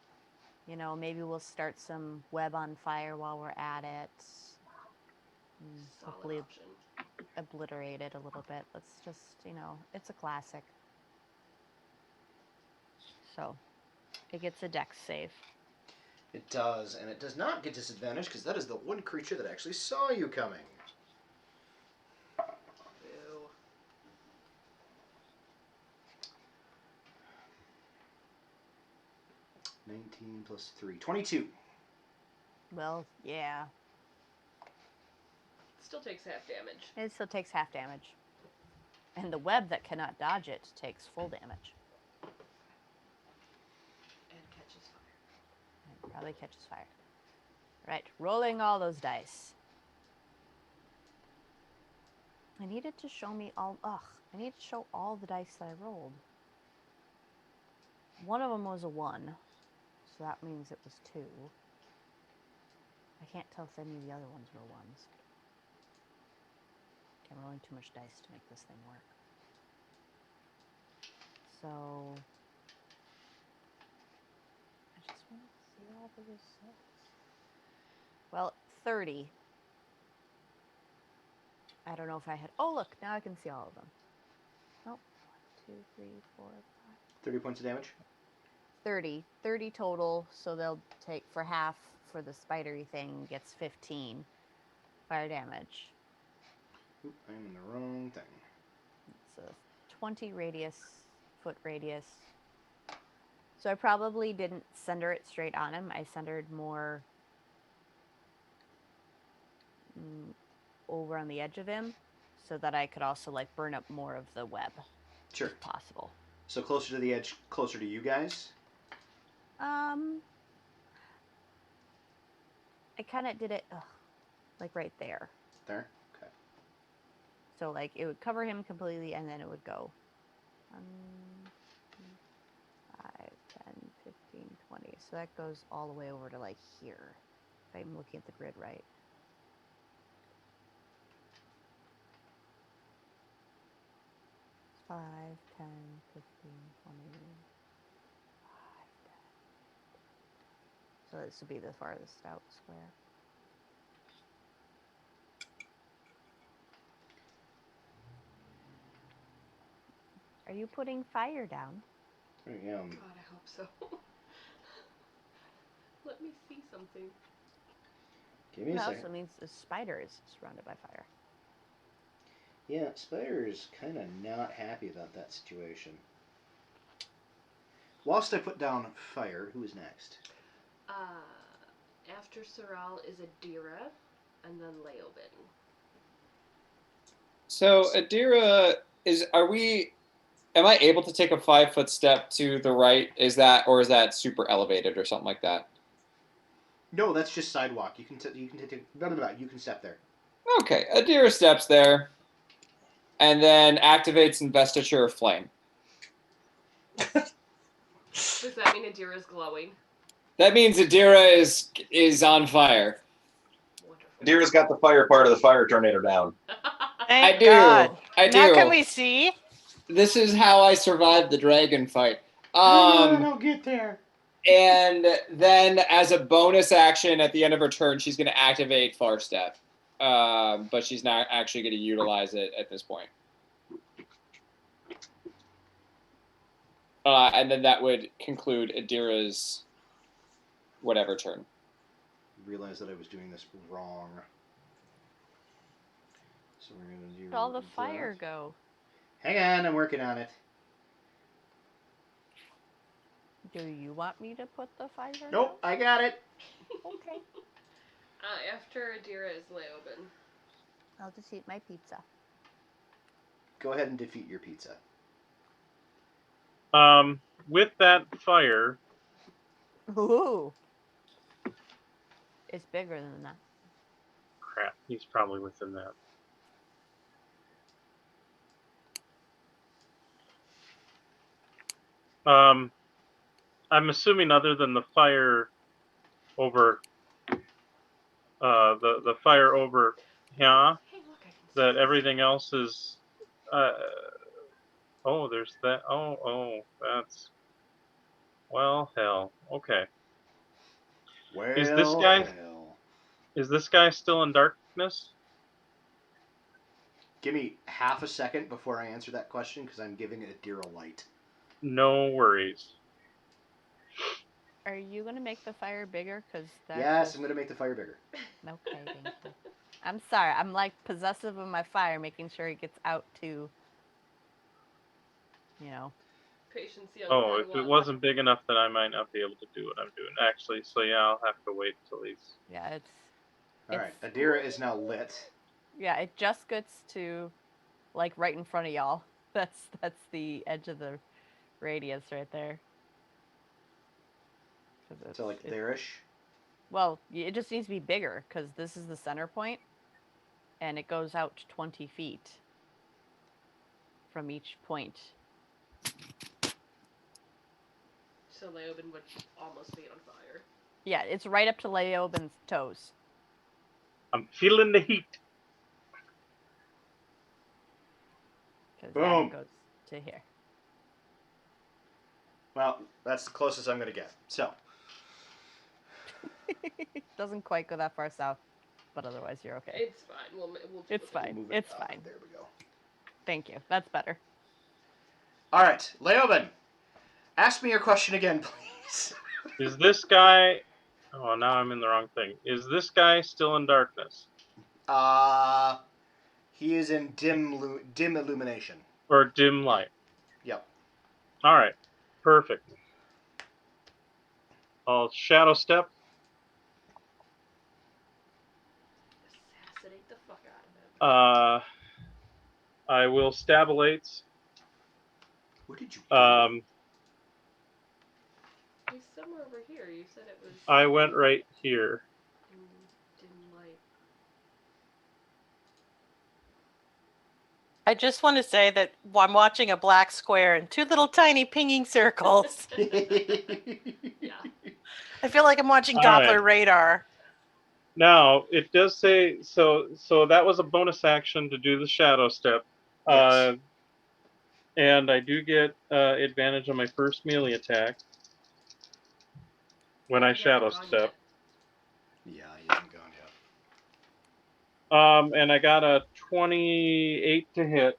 You know, maybe we'll start some web on fire while we're at it. Solid Hopefully option. obliterate it a little bit. Let's just, you know, it's a classic. So, it gets a dex save. It does, and it does not get disadvantage because that is the one creature that actually saw you coming. Boo. +19 +3. 22. Well, yeah. Still takes half damage. It still takes half damage. And the web that cannot dodge it takes full damage. And catches fire. And probably catches fire. Right, rolling all those dice. I needed to show me all. I need to show all the dice that I rolled. One of them was a 1, so that means it was 2. I can't tell if any of the other ones were 1s. I'm rolling too much dice to make this thing work. So I just want to see all the results. Well, 30. I don't know if I had. Oh, look, now I can see all of them. Nope. 1, 2, 3, 4, 5. 30 points of damage. 30 total, so they'll take for half for the spidery thing gets 15 fire damage. Oop, I'm in the wrong thing. It's a 20 foot radius. So I probably didn't center it straight on him. I centered more over on the edge of him so that I could also like burn up more of the web. Sure. If possible. So closer to the edge, closer to you guys? I kind of did it like right there. There? Okay. So like it would cover him completely and then it would go 5, 10, 15, 20. So that goes all the way over to like here. If I'm looking at the grid right. It's 5, 10, 15, 20, 5, 10. So this would be the farthest out square. Are you putting fire down? I am. God, I hope so. Let me see something. Give me It a also second. means the spider is surrounded by fire. Yeah, Spider's kind of not happy about that situation. Whilst I put down fire, who is next? After Saral is Adira, and then Leobin. So Adira am I able to take a 5-foot step to the right? Is that super elevated or something like that? No, that's just sidewalk. You can you can step there. Okay, Adira steps there, and then activates Investiture of Flame. Does that mean Adira's glowing? That means Adira is on fire. Wonderful. Deer's got the fire part of the fire tornado down. Thank I do. God. I Now do. can we see? This is how I survived the dragon fight. I'll get there. And then as a bonus action at the end of her turn, she's going to activate Far Step. But she's not actually going to utilize it at this point. And then that would conclude Adira's whatever turn. Realized that I was doing this wrong. So we're going to do... Where'd all the fire go? Hang on, I'm working on it. Do you want me to put the fire Nope, I got it. down? Okay. After Adira is Leobin. I'll just eat my pizza. Go ahead and defeat your pizza. With that fire, Ooh. It's bigger than that. crap, he's probably within that. I'm assuming other than the fire over the fire over here, Hey, look, I can see that everything else is Oh, there's that. Oh, that's. Well, hell. Okay. Well, Is this guy- hell. Is this guy still in darkness? Give me half a second before I answer that question because I'm giving it a deer a light. No worries. Are you gonna make the fire bigger? Cause that's Yes, just... I'm going to make the fire bigger. Okay, thank you. I'm sorry. I'm like possessive of my fire, making sure it gets out to, you know. Patience, young Oh, if Padawan. it wasn't big enough, then I might not be able to do what I'm doing. Actually, so yeah, I'll have to wait till he's. Yeah, it's. All right, It's- Adira is now lit. Yeah, it just gets to, like, right in front of y'all. That's the edge of the radius right there. 'Cause So like it's- there-ish. Well, it just needs to be bigger because this is the center point, and it goes out to 20 feet from each point. So Leoben would almost be on fire. Yeah, it's right up to Leoben's toes. I'm feeling the heat. Because Boom. it goes to here. Well, that's the closest I'm going to get. So, Doesn't quite go that far south, but otherwise you're okay. It's fine. We'll It's we'll fine. move it It's up. fine. There we go. Thank you. That's better. All right, Leoben, ask me your question again, please. Is this guy? Oh, now I'm in the wrong thing. Is this guy still in darkness He is in dim illumination. or dim light? Yep. All right, perfect. I'll shadow step. assassinate the fuck out of him. I will stabulates. Where did you go? He's somewhere over here. You said it was I went right here. in dim light. I just want to say that I'm watching a black square and two little tiny pinging circles. Yeah. I feel like I'm watching All Doppler right. radar. Now it does say so. So that was a bonus action to do the shadow step, Yes. and I do get advantage on my first melee attack when I He hasn't shadow gone step. Yeah, he hasn't gone yet. And I got a 28 to hit.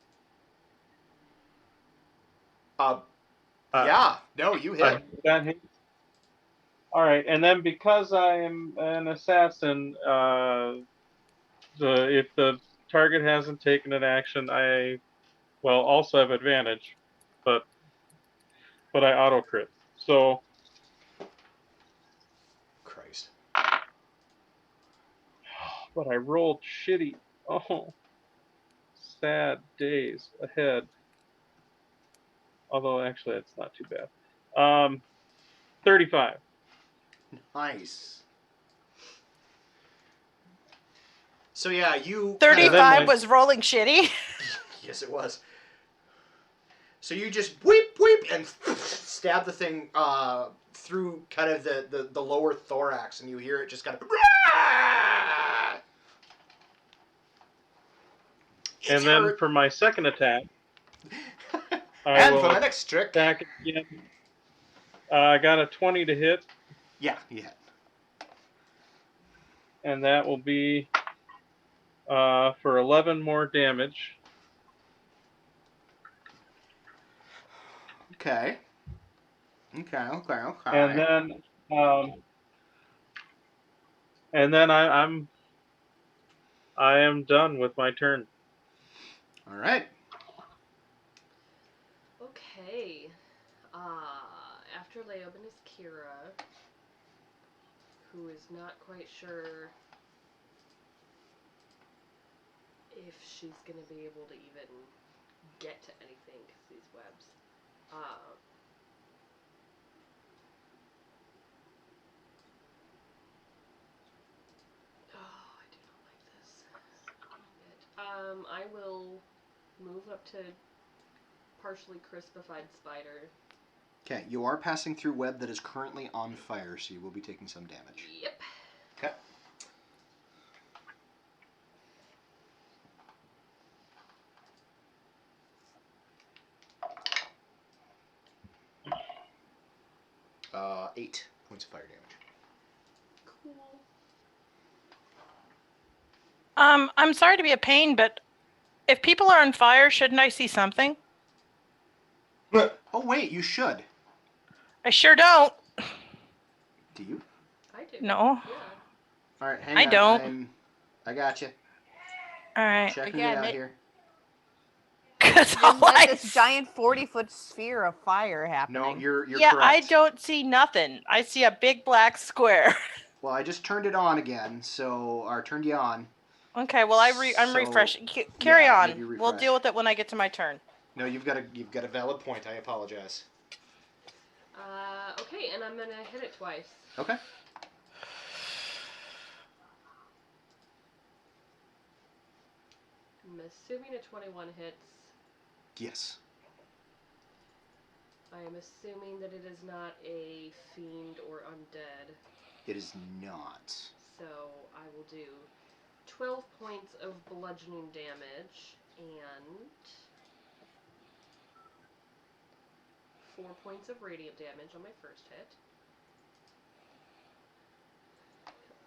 Yeah. No, you hit. That hit. All right, and then because I am an assassin, if the target hasn't taken an action, I also have advantage, but I auto crit. So Christ. but I rolled shitty. Oh, sad days ahead. Although actually that's not too bad. 35. Nice. So yeah, you 35 was rolling shitty. Yes, it was. So you just weep and stab the thing through kind of the lower thorax, and you hear it just kind of. And then for my second attack, and for my next trick, attack again. I got a 20 to hit. Yeah, you hit. And that will be for 11 more damage. Okay. And then I am done with my turn. All right. Okay. After Leoben is Kira, who is not quite sure if she's gonna be able to even get to anything because these webs. I do not like this. I will move up to partially crispified spider. Okay, you are passing through web that is currently on fire, so you will be taking some damage. Yep. Okay. 8 points of fire damage. Cool. I'm sorry to be a pain, but if people are on fire, shouldn't I see something? Oh wait, you should. I sure don't. Do you? I do. No. Yeah. All right, hang I on. don't. I got you. All right. Checking Again, it out it- here. Because There's like this giant 40-foot sphere of fire happening. No, you're yeah, correct. I don't see nothing. I see a big black square. Well, I just turned it on again, or turned you on. Okay, well I'm So, refreshing. Carry yeah, on. maybe We'll refresh. deal with it when I get to my turn. No, you've got a valid point. I apologize. Okay, and I'm gonna hit it twice. Okay. I'm assuming a 21 hits. Yes. I am assuming that it is not a fiend or undead. It is not. So I will do 12 points of bludgeoning damage and 4 points of radiant damage on my first hit.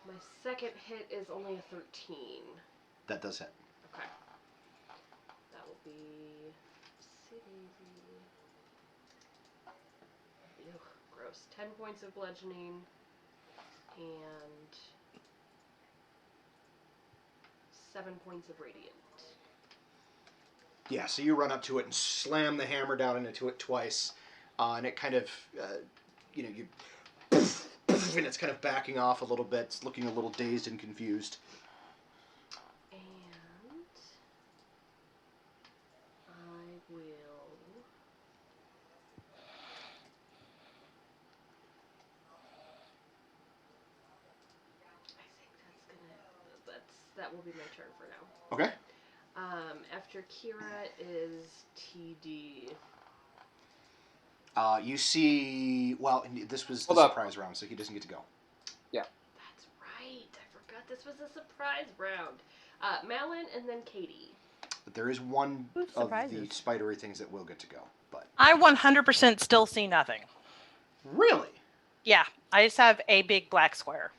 My second hit is only a 13. That does hit. Okay. That will be... Ew, gross. 10 points of bludgeoning and 7 points of radiant. Yeah, so you run up to it and slam the hammer down into it twice, and it kind of, you and it's kind of backing off a little bit. It's looking a little dazed and confused. And I will... I think that will be my turn for now. Okay. After Kira is TD. You see, well, this was the Hold up. surprise round, so he doesn't get to go. That's right. I forgot this was a surprise round. Malin and then Katie. But there is one Ooh, of the surprises. spidery things that will get to go. But I 100% still see nothing. really, Yeah, I just have a big black square.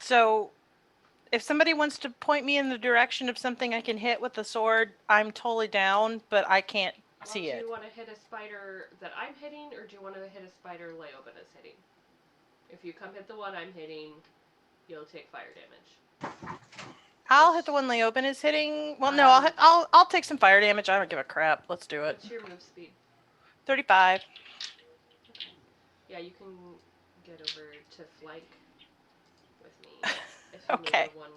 So, if somebody wants to point me in the direction of something I can hit with the sword, I'm totally down, but I can't see Do it. you want to hit a spider that I'm hitting, or do you want to hit a spider Leoben is hitting? If you come hit the one I'm hitting, you'll take fire damage. I'll hit the one Leoben is hitting. Well, no, I'll take some fire damage. I don't give a crap. Let's do it. What's your move speed? 35. Yeah, you can get over to flank with me. If you Okay. Need the one...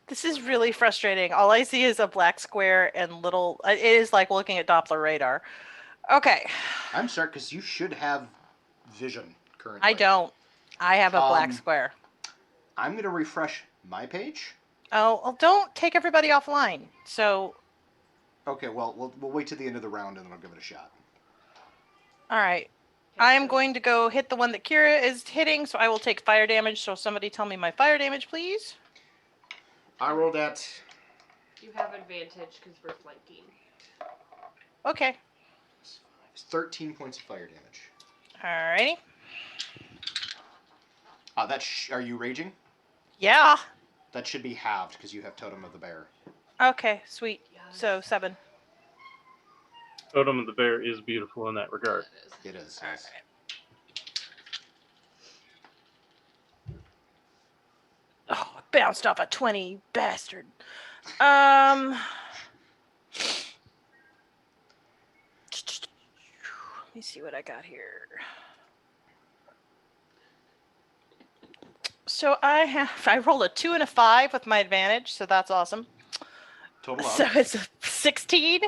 This is really frustrating. All I see is a black square and little. It is like looking at Doppler radar. Okay. I'm sorry, because you should have vision currently. I don't. I have a black Um, square. I'm going to refresh my page. Oh, well, don't take everybody offline. So, Okay, well, we'll wait to the end of the round and then I'll give it a shot. all right. I am going to go hit the one that Kira is hitting, so I will take fire damage. So somebody tell me my fire damage, please. I rolled at... You have advantage because we're flanking. Okay. 13 points of fire damage. Alrighty. Are you raging? Yeah. That should be halved because you have Totem of the Bear. Okay, sweet. Yes. So 7. Totem of the Bear is beautiful in that regard. That is. It is. All Yes. right. Oh, it bounced off a 20, bastard. Let me see what I got here. So I rolled a 2 and a 5 with my advantage, so that's awesome. Total of. So it's a 16.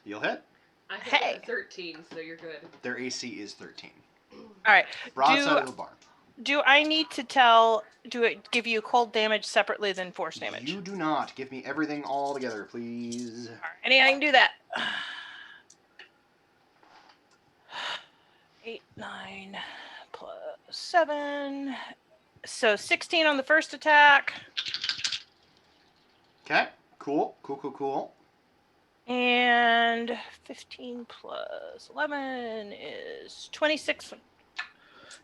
You'll hit. I hit Hey. a 13, so you're good. Their AC is 13. All right. Broadside of the barn. Do I need to do it give you cold damage separately than force damage? You do not. Give me everything all together, please. Alrighty, I can do that. 8, 9, plus 7. So 16 on the first attack. Okay. Cool. And 15 plus 11 is 26.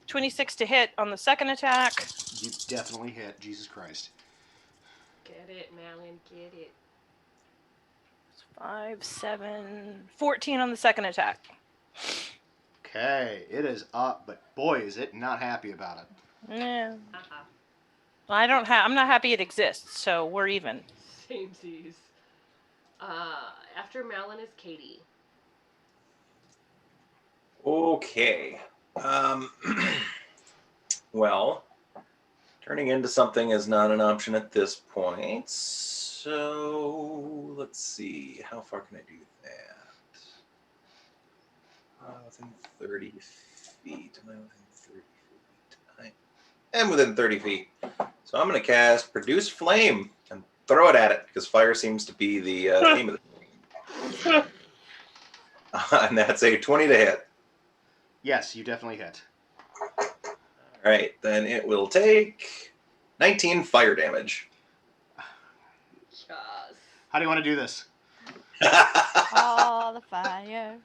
26 to hit on the second attack. You definitely hit. Jesus Christ. Get it, Malin, get it. 5, 7, 14 on the second attack. Okay, it is up, but boy, is it not happy about it. Yeah. Haha. I'm not happy it exists, so we're even. Samesies. After Malin is Katie. Okay. Well, turning into something is not an option at this point. So let's see. How far can I do that? Within 30 feet. Am I within 30 feet? I am within 30 feet. So I'm going to cast Produce Flame and throw it at it because fire seems to be the theme of the and that's a 20 to hit. Yes, you definitely hit. All right, then it will take 19 fire damage. Yes. How do you want to do this? All the fire.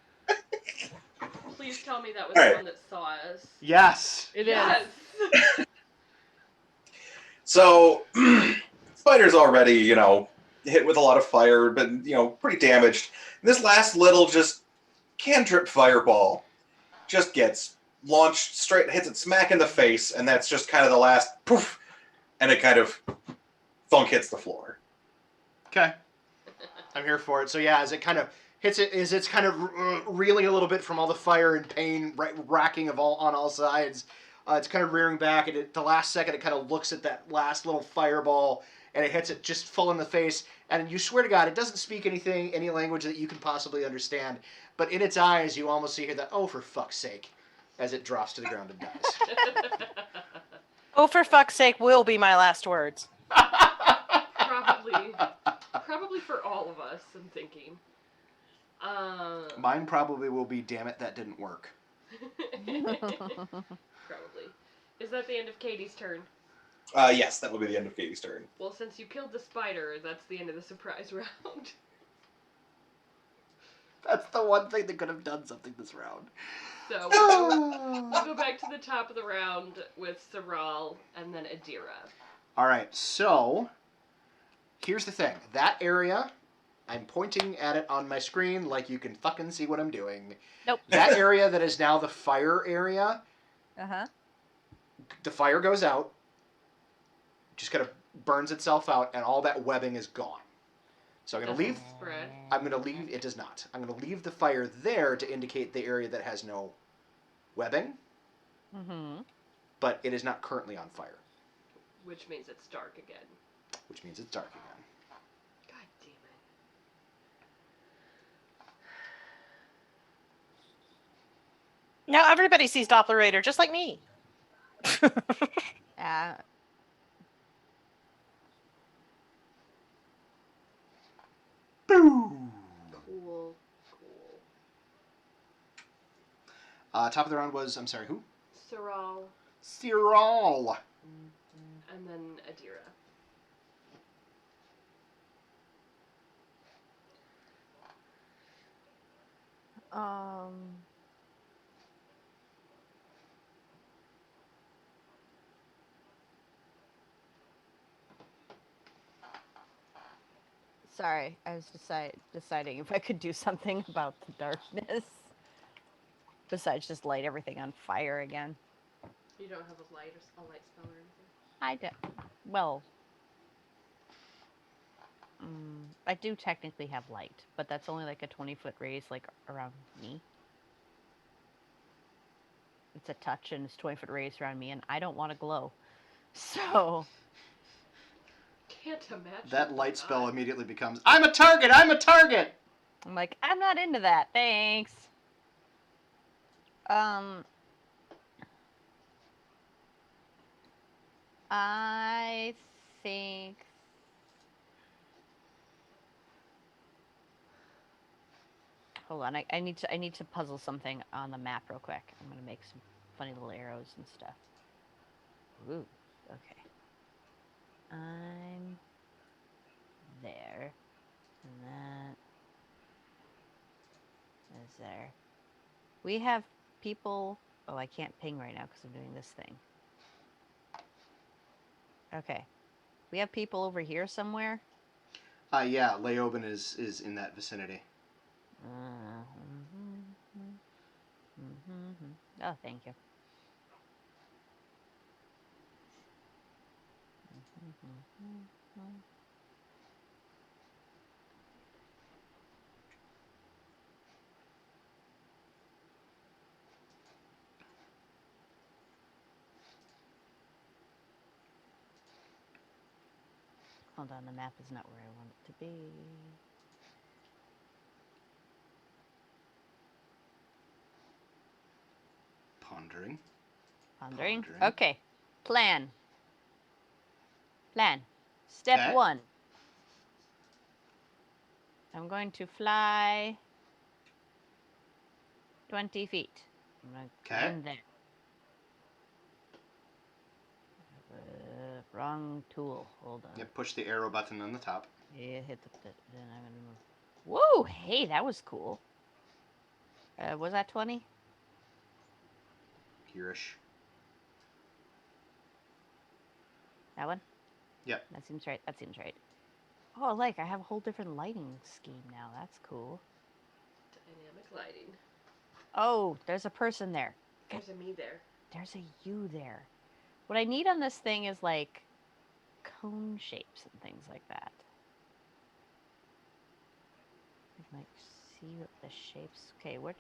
Please tell me that was Alright. the one that saw us. Yes. It Yes. So, spider's already, hit with a lot of fire, but, pretty damaged. And this last little just cantrip fireball just gets launched straight, hits it smack in the face, and that's just kind of the last poof, and it kind of thunk hits the floor. Okay. I'm here for it. So yeah, as it kind of hits it, as it's kind of reeling a little bit from all the fire and pain racking on all sides, it's kind of rearing back, and at the last second, it kind of looks at that last little fireball, and it hits it just full in the face. And you swear to God, it doesn't speak any language that you can possibly understand. But in its eyes, you almost see that, oh, for fuck's sake, as it drops to the ground and dies. Oh, for fuck's sake, will be my last words. Probably for all of us, I'm thinking. Mine probably will be, damn it, that didn't work. Probably. Is that the end of Katie's turn? Yes, that will be the end of Katie's turn. Well, since you killed the spider, that's the end of the surprise round. That's the one thing that could have done something this round. So we'll go back to the top of the round with Saral and then Adira. All right, so here's the thing. That area, I'm pointing at it on my screen like you can fucking see what I'm doing. Nope. That area that is now the fire area, Uh-huh. the fire goes out, just kind of burns itself out, and all that webbing is gone. So I'm going to leave. Spread. I'm going to leave. It does not. I'm going to leave the fire there to indicate the area that has no webbing, Mm-hmm. but it is not currently on fire, Which means it's dark again. which means it's dark again. God damn it. Now everybody sees Doppler just like me. Boom. Cool. Top of the round was, I'm sorry, who? Saral Cyril. and then Adira. Sorry, I was deciding if I could do something about the darkness. Besides just light everything on fire again. You don't have a light spell or anything? I do. Well, I do technically have light, but that's only like a 20-foot radius, like around me. It's a touch and it's 20-foot radius around me, and I don't want to glow. So. Can't imagine. That light spell immediately becomes, I'm a target! I'm a target! I'm like, I'm not into that. Thanks. I think. Hold on, I need to puzzle something on the map real quick. I'm gonna make some funny little arrows and stuff. Ooh, okay. I'm there, and that. there. We have people. Oh, I can't ping right now because I'm doing this thing. Okay. We have people over here somewhere. Yeah, Leoben is in that vicinity. Oh, thank you. Hold on, the map is not where I want it to be. Pondering. Pondering. Pondering. Okay. Plan. Step Okay. 1. I'm going to fly 20 feet. I'm going to Okay. land there. Wrong tool. Hold on. Yeah, push the arrow button on the top. Yeah, hit the. Then I'm gonna move. Whoa! Hey, that was cool. Was that 20? Hereish. That one? Yep. That seems right. Oh, like I have a whole different lighting scheme now. That's cool. Dynamic lighting. Oh, there's a person there. There's a me there. There's a you there. What I need on this thing is like cone shapes and things like that. Like see what the shapes. Okay, where's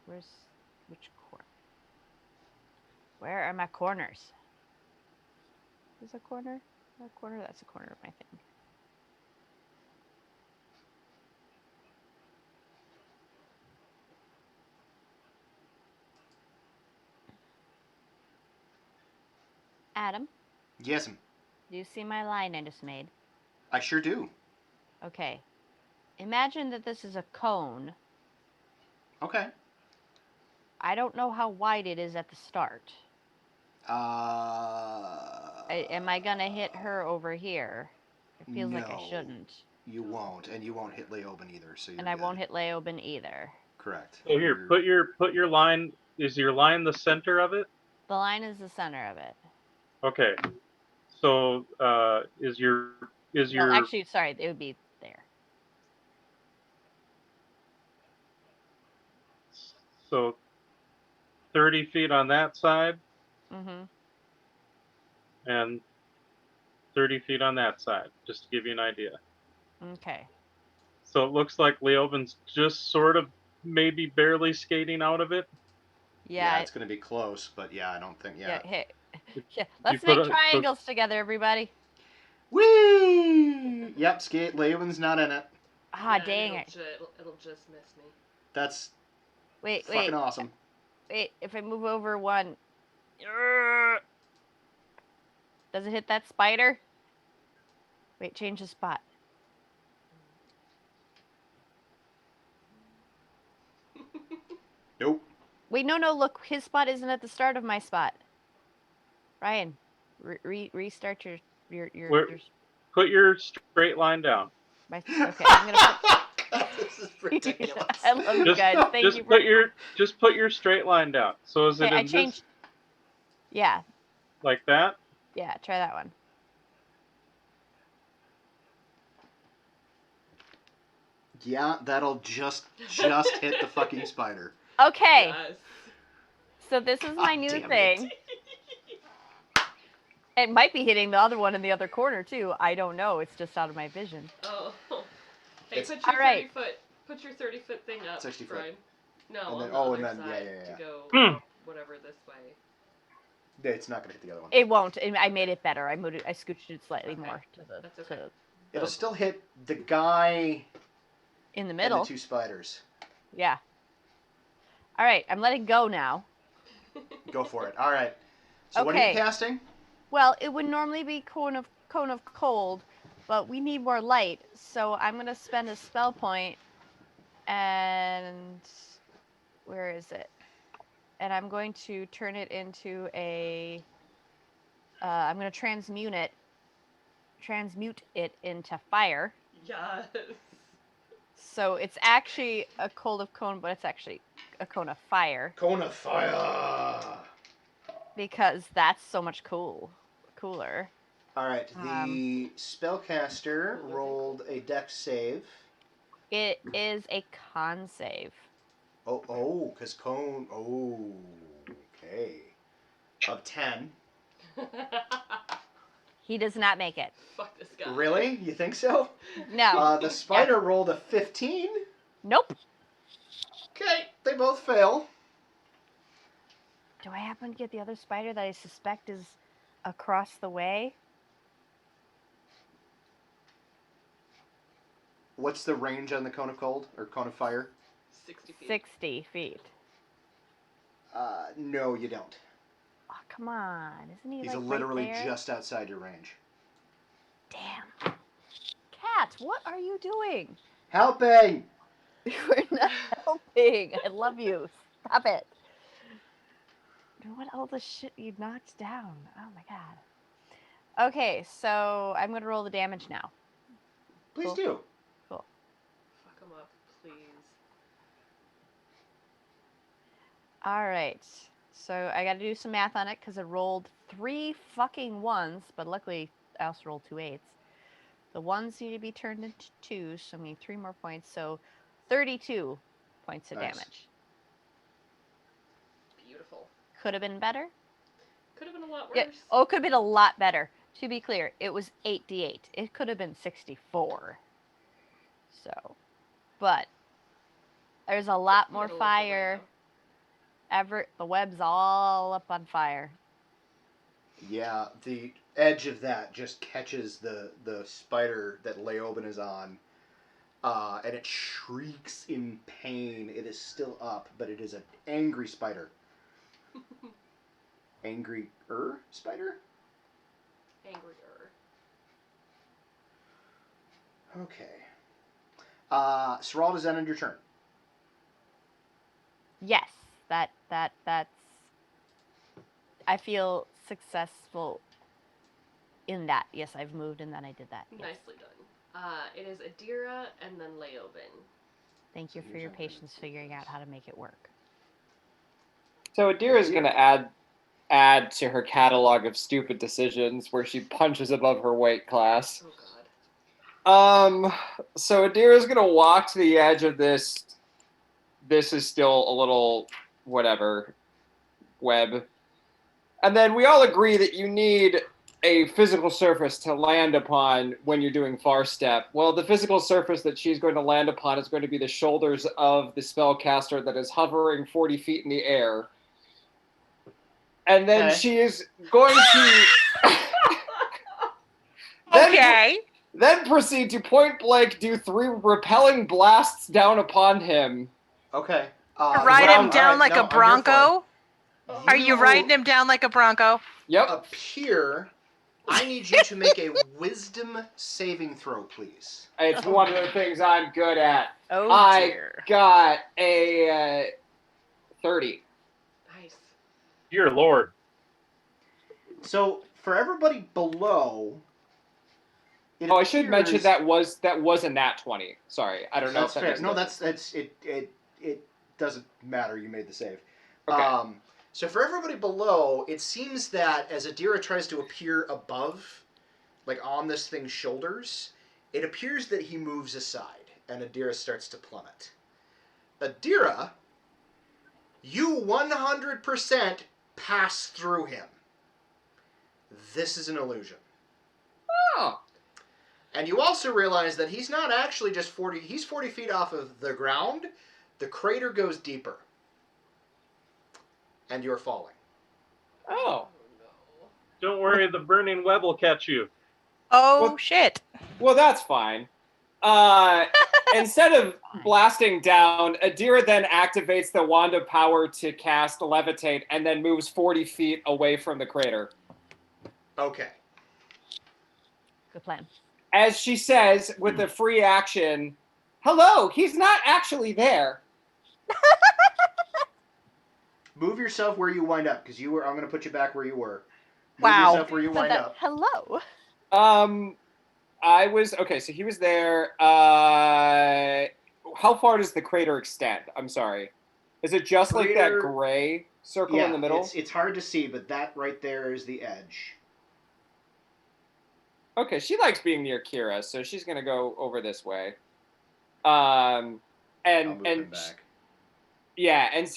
which corner? Where are my corners? Is a corner? A corner? That's a corner of my thing. Adam, Yes'm. do you see my line I just made? I sure do. Okay. Imagine that this is a cone. Okay. I don't know how wide it is at the start. Am I gonna hit her over here? It feels like I No. shouldn't. You won't, and you won't hit Leoben either. So you're And I good. won't hit Leoben either. Correct. So here, put your line. Is your line the center of it? The line is the center of it. Okay. So is your Well, actually, sorry, it would be there. so 30 feet on that side Mm-hmm. and 30 feet on that side, just to give you an idea. Okay. So it looks like Leoben's just sort of maybe barely skating out of it. Yeah. it's going to be close, but yeah, I don't think. Yeah. Hey. You Yeah. Let's put make a- triangles together, everybody. Whee! Yep, skate. Leoben's not in it. Ah, Yeah, dang it. It'll just miss me. That's Wait. fucking awesome. Wait, if I move over one. Does it hit that spider? Wait, change the spot. Nope. Wait, no, look, his spot isn't at the start of my spot. Ryan, restart your Put your straight line down. okay, I'm gonna God, this is ridiculous. I love you guys. Thank you Just put your straight line down. So is it Okay, I in changed. this Yeah, like that? yeah, try that one. Yeah, that'll just hit the fucking spider. Okay, Yes. so this is my God new damn thing. It might be hitting the other one in the other corner too. I don't know. It's just out of my vision. Oh. Hey, It's- put your Alright. 30 foot thing up, 60 foot. Brian. No, And on then- the oh, other and then- side yeah. to go Hmm. whatever this way. Yeah, it's not going to hit the other one. It won't. I made it better. I scooched it slightly Okay. more to the That's okay. It'll still hit the guy in the and middle. the two spiders. Yeah. All right, I'm letting go now. Go for it. All right. So what are you Okay. casting? Well, it would normally be cone of cold, but we need more light, so I'm gonna spend a spell point, and where is it? And I'm going to turn it into a. I'm gonna transmute it into fire. Yes. So it's actually a cold of cone, but it's actually a cone of fire. Cone of fire. Because that's so much cooler. All right. The spellcaster rolled a dex save. It is a con save. Oh, because cone. Oh, okay. Of 10. He does not make it. Fuck this guy. Really? You think so? No. The spider rolled a 15. Nope. Okay, they both fail. Do I happen to get the other spider that I suspect is across the way? What's the range on the cone of cold or cone of fire? 60 feet. 60 feet. No, you don't. Oh, come on. Isn't he He's like literally right there? just outside your range. Damn. Cat, what are you doing? Helping! You're not helping. I love you. Stop it. What all the shit you knocked down? Oh my god. Okay, so I'm going to roll the damage now. Please Cool. do. Cool. Fuck him up, please. All right. So I got to do some math on it because it rolled 3 fucking 1s, but luckily I also rolled 2 8s. The 1s need to be turned into 2s, so I need 3 more points. So 32 points of Nice. damage. Beautiful. Could have been better. Could have been a lot worse. Yeah. Oh, it could have been a lot better. To be clear, it was 8d8. It could have been 64. So, but there's a lot more Middle of the way, fire. The web's all up on fire. Yeah, the edge of that just catches the spider that Leoben is on, and it shrieks in pain. It is still up, but it is an angry spider. Angry-er spider? Angrier. Okay. Serald, is that end your turn? Yes, that's. I feel successful in that. Yes, I've moved and then I did that. Yes. Nicely done. It is Adira and then Leoben. Thank you for your patience figuring out how to make it work. So Adira's going to add to her catalog of stupid decisions where she punches above her weight class. Oh god. So Adira's going to walk to the edge of this. This is still a little whatever web. And then we all agree that you need a physical surface to land upon when you're doing far step. Well, the physical surface that she's going to land upon is going to be the shoulders of the spellcaster that is hovering 40 feet in the air. And then she is going to then proceed to point blank do 3 repelling blasts down upon him. Okay. Ride him down like a bronco? Are you riding him down like a bronco? Yep. Up here, I need you to make a wisdom saving throw, please. It's one of the things I'm good at. Oh, I got a 30. Nice. Dear Lord. So, for everybody below... I should mention that was a nat 20. Sorry, I don't know That's if that fair. makes No, sense. it doesn't matter. You made the save. Okay. So for everybody below, it seems that as Adira tries to appear above, like on this thing's shoulders, it appears that he moves aside, and Adira starts to plummet. Adira, you 100% pass through him. This is an illusion. Oh. And you also realize that he's not actually just 40... He's 40 feet off of the ground. The crater goes deeper. And you're falling. Oh. Don't worry, the burning web will catch you. Oh, shit. Well, that's fine. Instead of blasting down, Adira then activates the wand of power to cast levitate and then moves 40 feet away from the crater. Okay. Good plan. As she says, with the free action, hello, he's not actually there. Move yourself where you wind up, because you were. I'm going to put you back where you were. Move Wow. yourself where you wind up. Hello. I was okay. So he was there. how far does the crater extend? I'm sorry. Is it just like that Crater- gray circle in the middle? it's hard to see, but that right there is the edge. Okay, she likes being near Kira, so she's gonna go over this way. I'll move And him back. yeah, and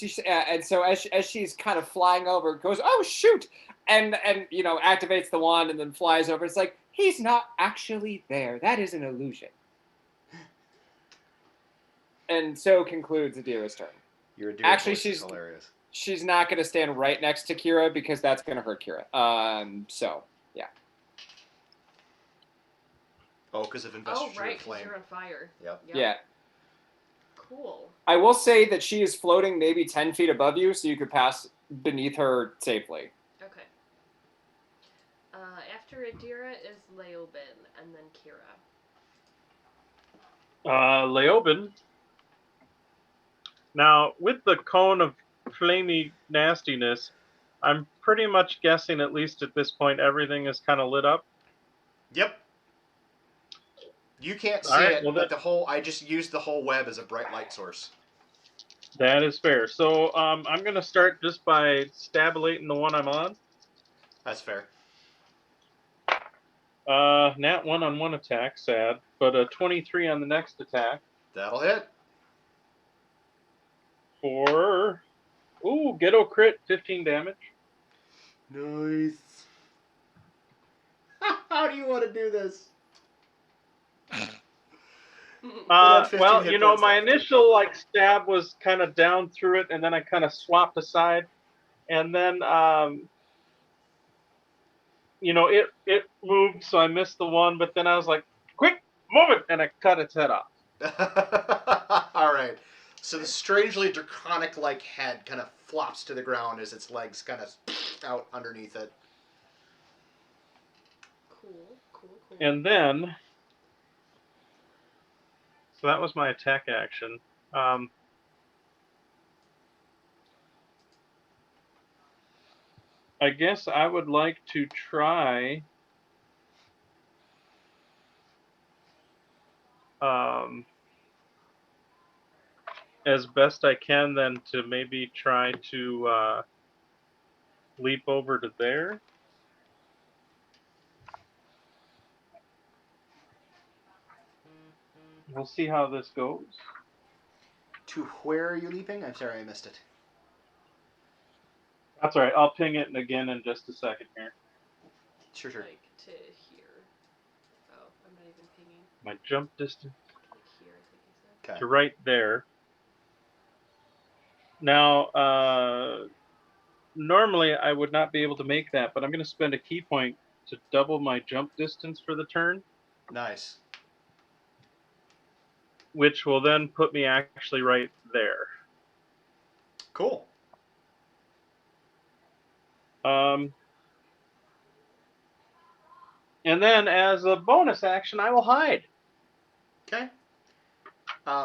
so as she's kind of flying over, goes, oh shoot, and activates the wand and then flies over. It's like he's not actually there. That is an illusion. And so concludes Adira's turn. Your Adira Actually, voice is hilarious. She's not going to stand right next to Kira because that's going to hurt Kira. So yeah. Oh, because of investiture Oh, right, of flame. because you're on fire. Yep. Yeah. Cool. I will say that she is floating maybe 10 feet above you, so you could pass beneath her safely. Okay. After Adira is Leoben, and then Kira. Leoben. Now, with the cone of flamey nastiness, I'm pretty much guessing, at least at this point, everything is kind of lit up. Yep. You can't see All right, it, well, but I just used the whole web as a bright light source. That is fair. So I'm going to start just by stabulating the one I'm on. That's fair. Nat 1 on one attack, sad, but a 23 on the next attack. That'll hit. For, ghetto crit, 15 damage. Nice. How do you want to do this? Well, 15 hit points my left. initial stab was kind of down through it, and then I kind of swapped aside, and then it moved, so I missed the one, but then I was like, quick, move it, and I cut its head off. All right. So the strangely draconic-like head kind of flops to the ground as its legs kind of out underneath it. Cool. And then, so that was my attack action. I guess I would like to try as best I can then to maybe try to leap over to there. We'll see how this goes. To where are you leaping? I'm sorry, I missed it. That's all right. I'll ping it again in just a second here. Sure. Like to here. Oh, I'm not even pinging. My jump distance Like here, I think he said. Okay. to right there. Now, normally I would not be able to make that, but I'm going to spend a key point to double my jump distance for the turn, Nice. which will then put me actually right there. Cool. And then as a bonus action, I will hide. Okay.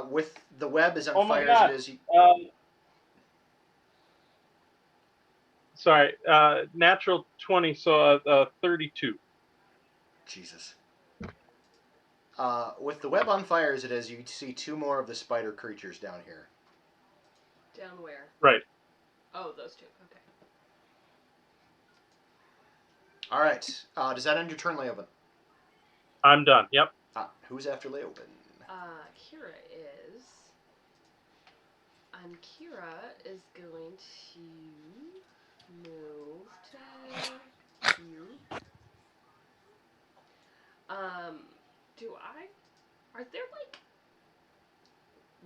With the web as on Oh my fire God. as it is, Sorry, natural 20, so 32. Jesus. With the web on fire as it is, you see two more of the spider creatures down here. Down where? Right. Oh, those two. Okay. All right. Does that end your turn, Leoben? I'm done. Yep. Who's after Leoben? Kira is. And Kira is going to move to here. Are there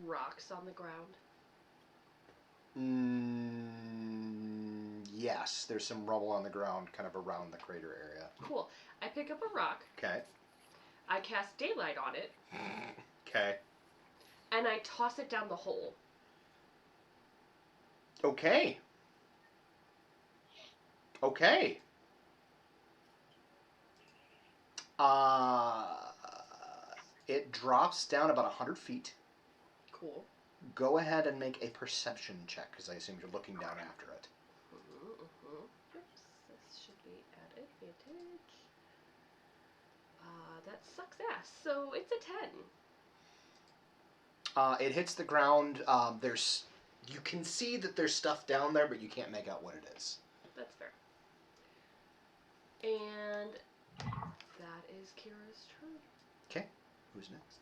rocks on the ground? Yes, there's some rubble on the ground kind of around the crater area. Cool. I pick up a rock. Okay. I cast daylight on it. Okay. And I toss it down the hole. Okay. It drops down about 100 feet. Cool. Go ahead and make a perception check, because I assume you're looking down after it. Oops, this should be at advantage. That sucks ass. So it's a 10. It hits the ground. You can see that there's stuff down there, but you can't make out what it is. That's fair. And that is Kira's turn. Okay. Who's next?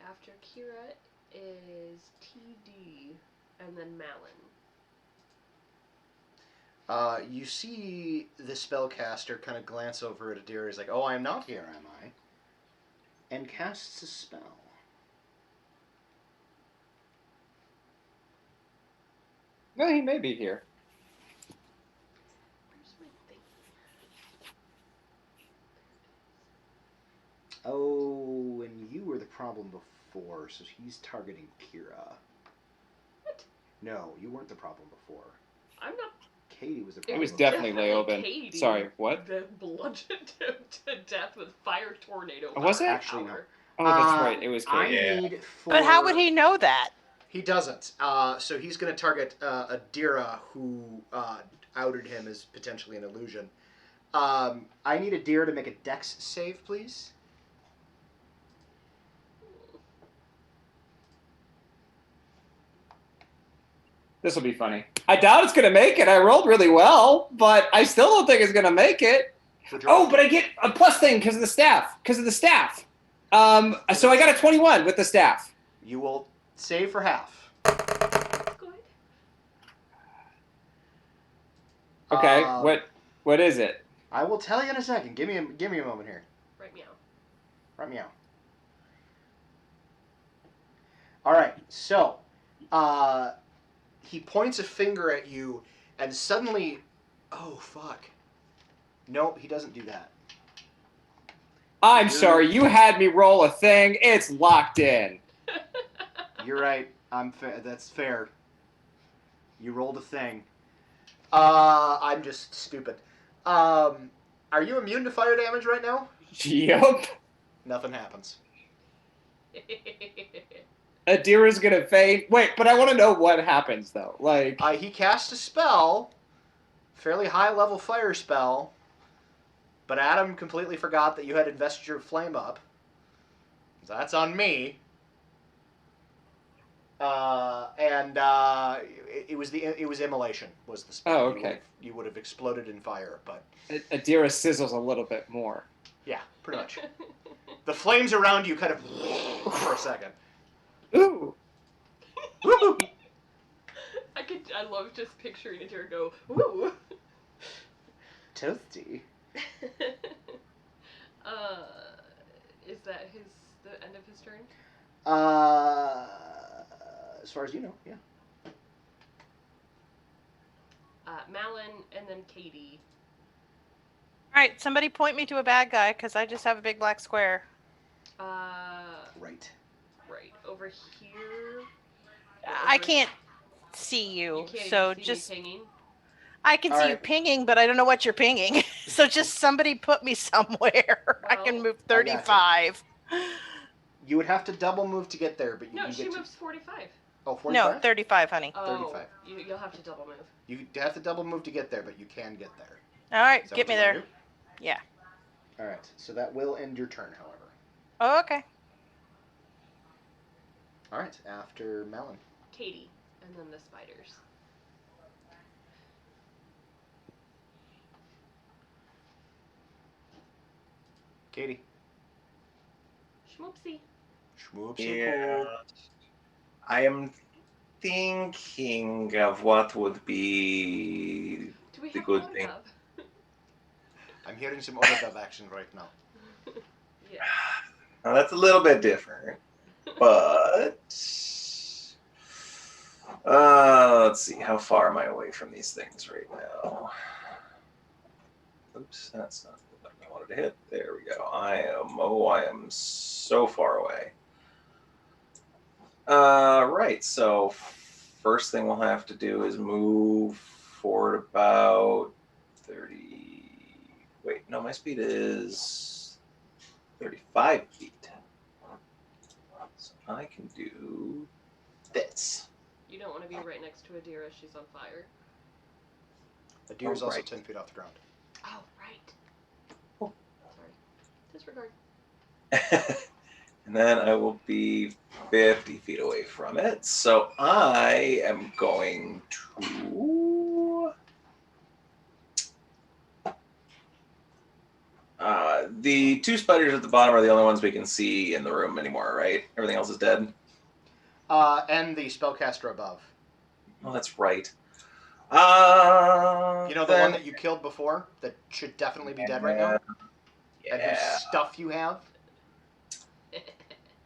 After Kira is TD, and then Malin. You see the spellcaster kind of glance over at Adira. He's like, "Oh, I'm not here, am I?" And casts a spell. Well, he may be here. Where's my thing? Oh, and you were the problem before, so he's targeting Kira. What? No, you weren't the problem before. I'm not. Katie was the It problem. It was before. definitely Leoben. Katie, Sorry, what? The bludgeoned him to death with fire tornado. Oh, was it? Actually, no. power. Oh, that's right. It was I Katie. Yeah. need for... But how would he know that? He doesn't. So he's going to target Adira, who outed him as potentially an illusion. I need Adira to make a dex save, please. This will be funny. I doubt it's gonna make it. I rolled really well, but I still don't think it's gonna make it. Oh, but I get a plus thing because of the staff. So I got a 21 with the staff. You will save for half. Good. Okay. Uh, What is it? I will tell you in a second. Give me a moment here. Right meow. Right meow. All right. So, he points a finger at you, and suddenly, oh fuck. Nope, he doesn't do that. I'm sorry. You had me roll a thing. It's locked in. You're right. That's fair. You rolled a thing. I'm just stupid. Are you immune to fire damage right now? Yup. Nothing happens. Adira's gonna faint. Wait, but I want to know what happens though. Like, He cast a spell, fairly high level fire spell, but Adam completely forgot that you had invested your flame up. So that's on me. It was immolation was the spell. Oh, okay. You would have exploded in fire, but Adira sizzles a little bit more. yeah, pretty much. The flames around you kind of for a second. Ooh. Woo! I love just picturing Adira go, woo! Toasty. Is that the end of his turn? As far as you know, yeah. Malin and then Katie. All right, somebody point me to a bad guy because I just have a big black square. Right. Right over here. I can't see you, You can't so even see just me pinging. I can All see you right. pinging, but I don't know what you're pinging. So just somebody put me somewhere. I can Well, move I got you. 35. You would have to double move to get there, but you No, can she get moves 45. to... Oh, 45? No, 35, honey. Oh, 35. You'll have to double move. You have to double move to get there, but you can get there. All right, Is that get what me you wanna there. do? Yeah. All right, so that will end your turn, however. Oh, okay. All right, after Melon. Katie, and then the spiders. Katie. Schmoopsie. Schmoopsie Yeah. pool. I am thinking of what would be Do we the have good a thing. dove? I'm hearing some Orodov action right now. Yeah. Now, that's a little bit different, but let's see. How far am I away from these things right now? Oops, that's not the button I wanted to hit. There we go. I am so far away. Right. So first thing we'll have to do is move forward about 30. Wait, no, my speed is 35 feet. So I can do this. You don't want to be right next to Adira. She's on fire. The deer's Oh, also right. 10 feet off the ground. Oh, right. Oh. Sorry. Disregard. And then I will be 50 feet away from it. So I am going to... the two spiders at the bottom are the only ones we can see in the room anymore, right? Everything else is dead? And the spellcaster above. Oh, that's right. You know, the one that you killed before that should definitely be dead right now? And whose Yeah. stuff you have?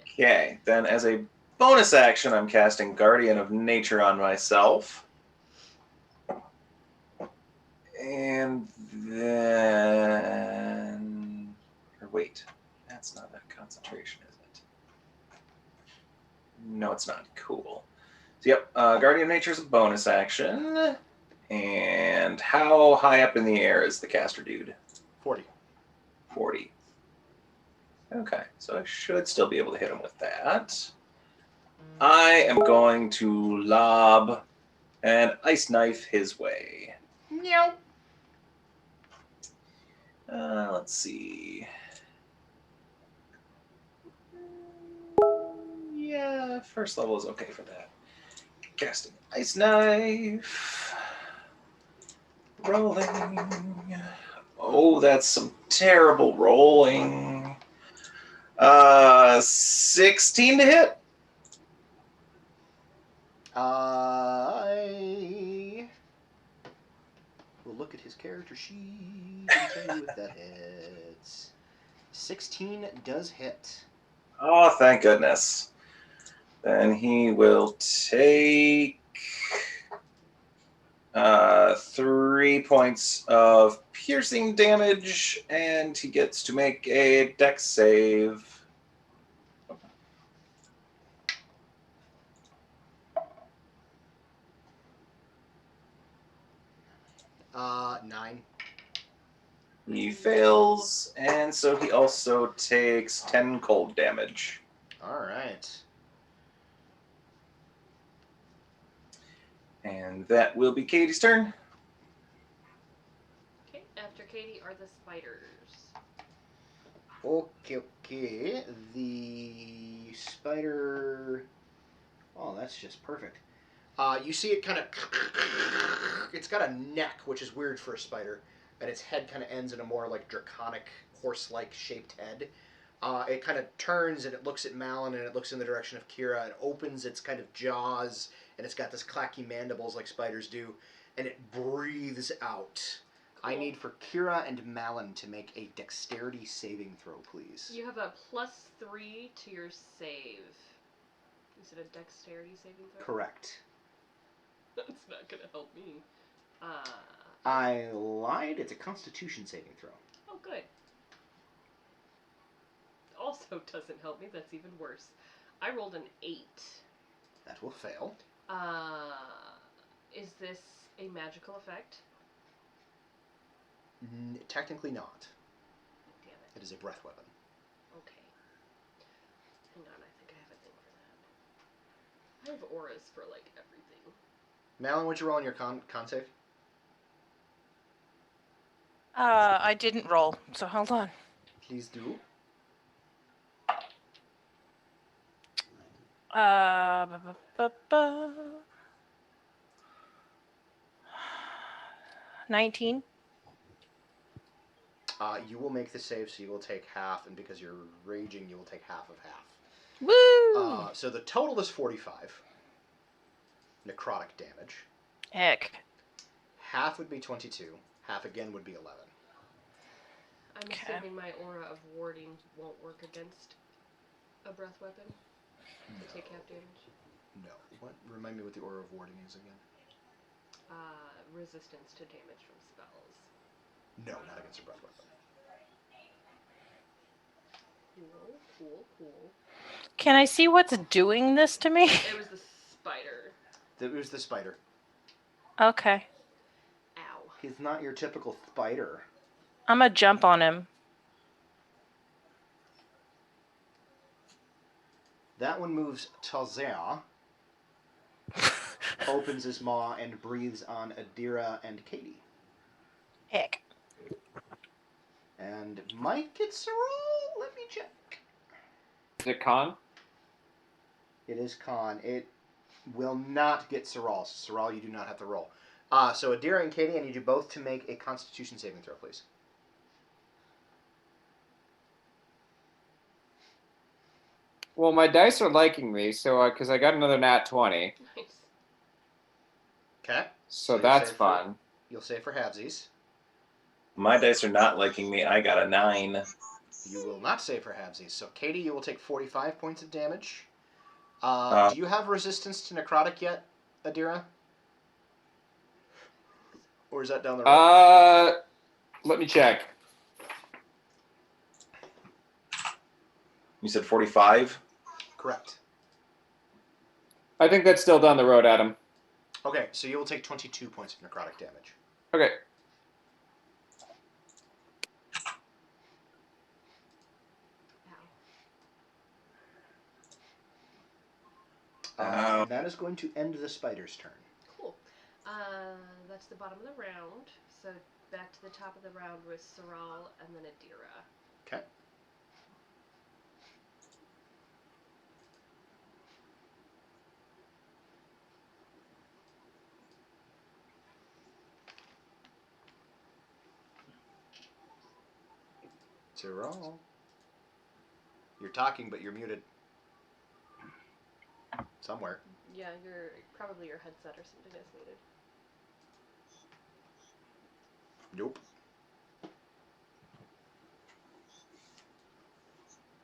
Okay, then as a bonus action, I'm casting Guardian of Nature on myself. And then... Or wait, that's not a concentration, is it? No, it's not. Cool. So, yep, Guardian of Nature is a bonus action. And how high up in the air is the caster dude? 40. 40. Okay, so I should still be able to hit him with that. I am going to lob an ice knife his way. Meow. Let's see. Yeah, first level is okay for that. Casting ice knife. Rolling. Oh, that's some terrible rolling. 16 to hit. I will look at his character sheet and tell you if that hits. 16 does hit. Oh, thank goodness. Then he will take 3 points of piercing damage, and he gets to make a dex save. Uh, 9. He fails, and so he also takes 10 cold damage. All right. And that will be Katie's turn. Okay, after Katie are the spiders. Okay. The spider... Oh, that's just perfect. You see it kind of... It's got a neck, which is weird for a spider, and its head kind of ends in a more like draconic, horse-like shaped head. It kind of turns and it looks at Malin and it looks in the direction of Kira and opens its kind of jaws, and it's got this clacky mandibles like spiders do, and it breathes out. Cool. I need for Kira and Malin to make a dexterity saving throw, please. You have a +3 to your save. Is it a dexterity saving throw? Correct. That's not gonna help me. I lied. It's a constitution saving throw. Oh, good. Also doesn't help me. That's even worse. I rolled an 8. That will fail. Is this a magical effect? Technically not. Damn it. It is a breath weapon. Okay. Hang on, I think I have a thing for that. I have auras for, like, everything. Malin, would you roll on your con save? I didn't roll, so hold on. Please do. Ba, ba, ba, ba. 19. You will make the save, so you will take half, and because you're raging, you will take half of half. Woo! So the total is 45 necrotic damage. Heck. Half would be 22. Half again would be 11. I'm assuming my aura of warding won't work against a breath weapon. To take half damage. No. What? Remind me what the aura of warding is again. Resistance to damage from spells. No, not against a breath weapon. Cool. Can I see what's doing this to me? It was the spider. It was the spider. Okay. Ow. He's not your typical spider. I'm gonna jump on him. That one moves Talzea, opens his maw, and breathes on Adira and Katie. Heck. And Mike gets a roll. Let me check. Is it con? It is con. It will not get Saral. Saral, you do not have to roll. So Adira and Katie, I need you both to make a Constitution saving throw, please. Well, my dice are liking me, so because I got another nat 20, Nice. Okay. so you'll that's save fun. You'll save for halvesies. My dice are not liking me. I got a 9. You will not save for halvesies. So Katie, you will take 45 points of damage. Do you have resistance to necrotic yet, Adira? Or is that down the road? Let me check. You said 45? Correct. I think that's still down the road, Adam. Okay, so you will take 22 points of necrotic damage. Okay. And that is going to end the spider's turn. Cool. That's the bottom of the round. So back to the top of the round with Saral and then Adira. Okay. Saral. You're talking, but you're muted. Somewhere. Yeah, probably your headset or something is muted. Nope.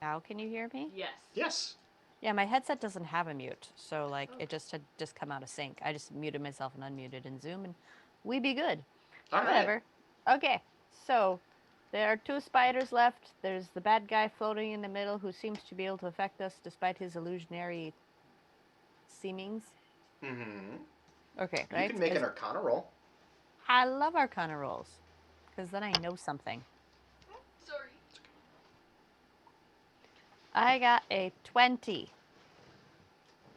Now can you hear me? Yes. Yes. Yeah, my headset doesn't have a mute, so like Oh. it just had just come out of sync. I just muted myself and unmuted in Zoom, and we be good. All right. Whatever. Okay, so there are 2 spiders left. There's the bad guy floating in the middle who seems to be able to affect us despite his illusionary seemings. Mm-hmm. Okay, You right? can make an Arcana roll. I love Arcana rolls, because then I know something. Sorry. I got a 20.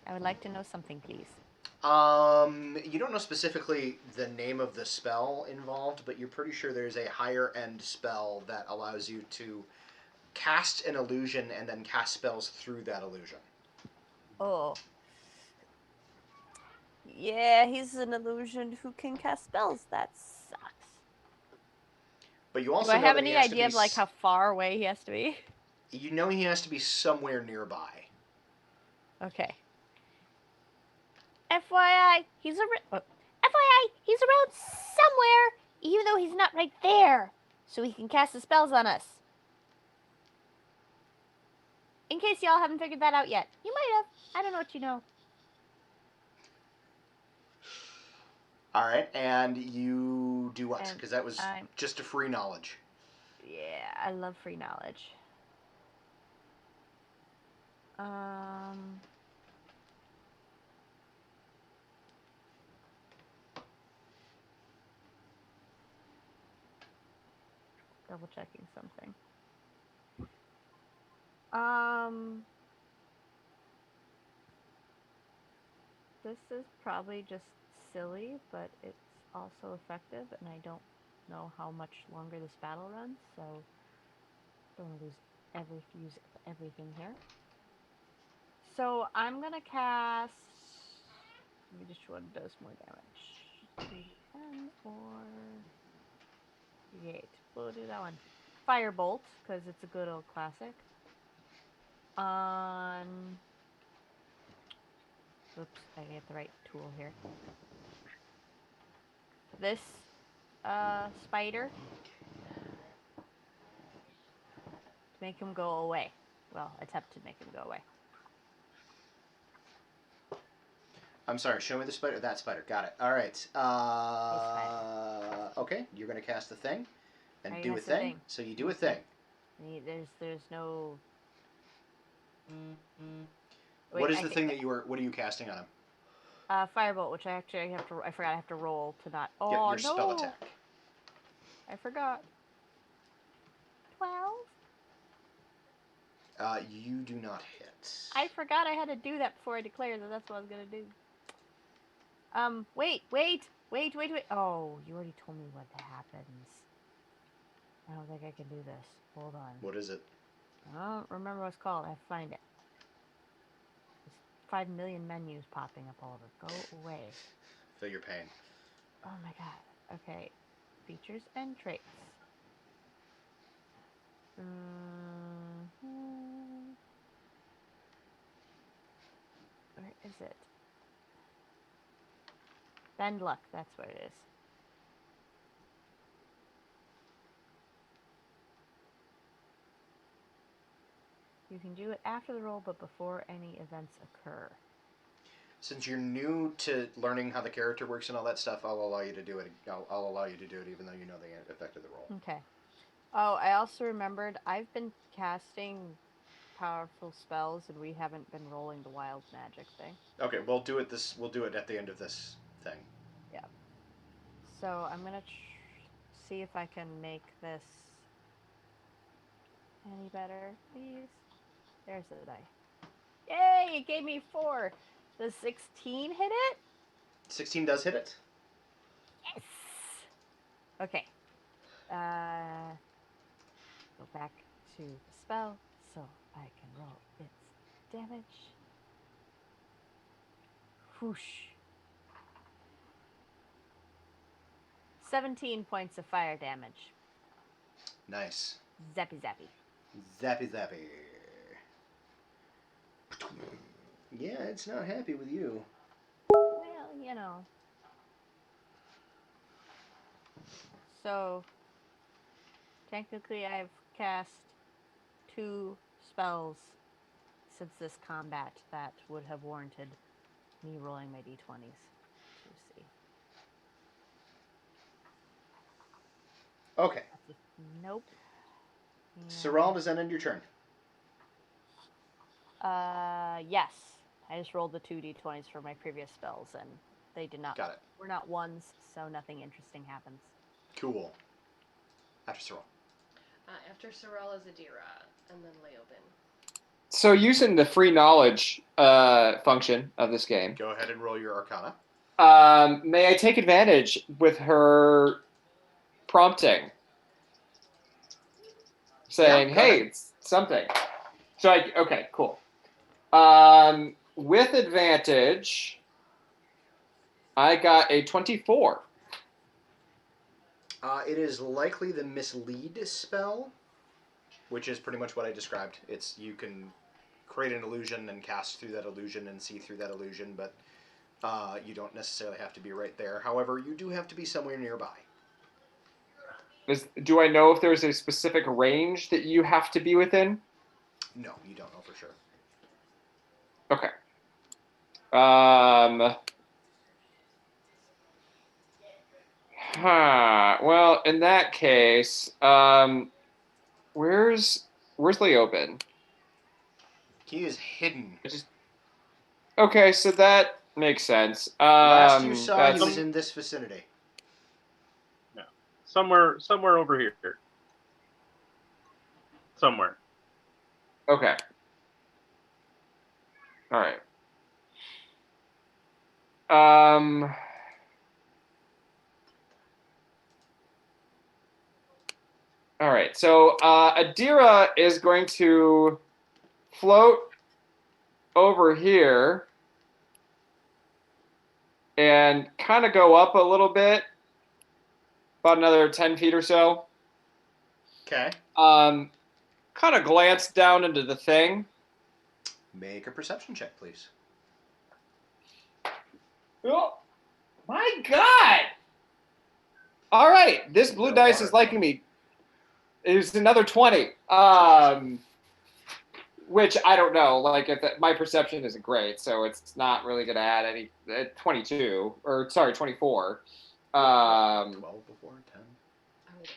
I would like to know something, please. You don't know specifically the name of the spell involved, but you're pretty sure there's a higher end spell that allows you to cast an illusion and then cast spells through that illusion. Oh. Yeah, he's an illusion who can cast spells. That sucks. But you Do also I know have that he any has to idea be of like how far away he has to be? You know he has to be somewhere nearby. Okay. FYI, he's around somewhere, even though he's not right there, so he can cast the spells on us. In case y'all haven't figured that out yet, you might have. I don't know what you know. All right, and you do what? And Because that was I'm- just a free knowledge. Yeah, I love free knowledge. Double checking something. This is probably just silly, but it's also effective, and I don't know how much longer this battle runs, so don't want to use everything here. So I'm gonna cast. Let me just one does more damage. 3d10 or 3d8. We'll do that one. Firebolt, because it's a good old classic. On. Oops, I get the right tool here. This spider. To make him go away. Well, attempt to make him go away. I'm sorry, show me the spider. That spider. Got it. All right. Okay, you're going to cast the thing and do a cast the thing. thing. So you do a thing. There's no. What is the thing that what are you casting on him? Firebolt, which I forgot I have to roll to not. Oh, Yep, your no. spell attack. I forgot. 12? You do not hit. I forgot I had to do that before I declared that that's what I was gonna do. Wait. Oh, you already told me what happens. I don't think I can do this. Hold on. What is it? I don't remember what it's called. I have to find it. This 5 million menus popping up all over. Go away. Feel your pain. Oh my god. Okay. Features and traits. Where is it? Bend luck, that's what it is. You can do it after the roll, but before any events occur. Since you're new to learning how the character works and all that stuff, I'll allow you to do it. I'll allow you to do it, even though you know the effect of the roll. Okay. Oh, I also remembered I've been casting powerful spells, and we haven't been rolling the wild magic thing. Okay, we'll do it. We'll do it at the end of this thing. Yeah. So I'm gonna see if I can make this any better, please. There's the die. Yay! It gave me 4. Does 16 hit it? 16 does hit it. Yes. Okay. Go back to the spell so I can roll its damage. Whoosh. 17 points of fire damage. Nice. Zappy zappy. Zappy zappy. Yeah, it's not happy with you. Well, you know. So, technically I've cast 2 spells since this combat that would have warranted me rolling my d20s to see. Okay. Nope. Saral, does that end your turn? Yes. I just rolled the 2 d20s for my previous spells, and they did not. Got it. Were not ones, so nothing interesting happens. Cool. After Saral. After Sorel is Adira, and then Leoben. So using the free knowledge function of this game, Go ahead and roll your Arcana. may I take advantage with her prompting? Saying, Yeah, go hey, ahead. it's something. So okay, cool. With advantage, I got a 24. It is likely the mislead spell, which is pretty much what I described. It's you can create an illusion and cast through that illusion and see through that illusion, but you don't necessarily have to be right there. However, you do have to be somewhere nearby. Do I know if there's a specific range that you have to be within? No, you don't know for sure. Okay. Well, in that case, where's Leoben? He is hidden. Okay, so that makes sense. Last you saw, he that's- was in this vicinity. Somewhere over here. Somewhere. Okay. All right. All right. So Adira is going to float over here and kind of go up a little bit, about another 10 feet or so. Okay. Kind of glance down into the thing. Make a perception check, please. Oh, my God! All right, this blue dice is liking me. It's another 20. Which I don't know. Like, my perception isn't great, so it's not really going to add any. 22, or sorry, 24. 12 before 10. I rolled a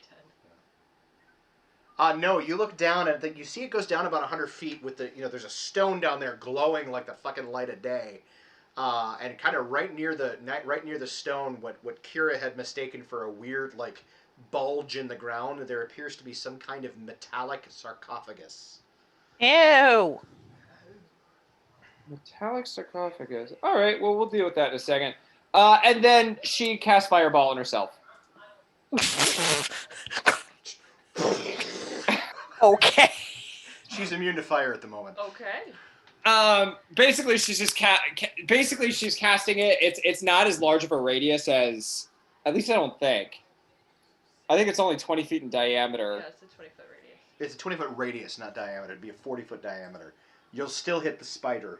10. No, you look down and you see it goes down about 100 feet with there's a stone down there glowing like the fucking light of day. And kind of right near the stone, what Kira had mistaken for a weird like bulge in the ground, there appears to be some kind of metallic sarcophagus. Ew. Metallic sarcophagus. All right, well, we'll deal with that in a second. And then she casts Fireball on herself. Okay. She's immune to fire at the moment. Okay. Basically, she's just basically she's casting it. It's not as large of a radius as, at least I don't think. I think it's only 20 feet in diameter. Yeah, it's a 20-foot radius. It's a 20-foot radius, not diameter. It'd be a 40-foot diameter. You'll still hit the spider.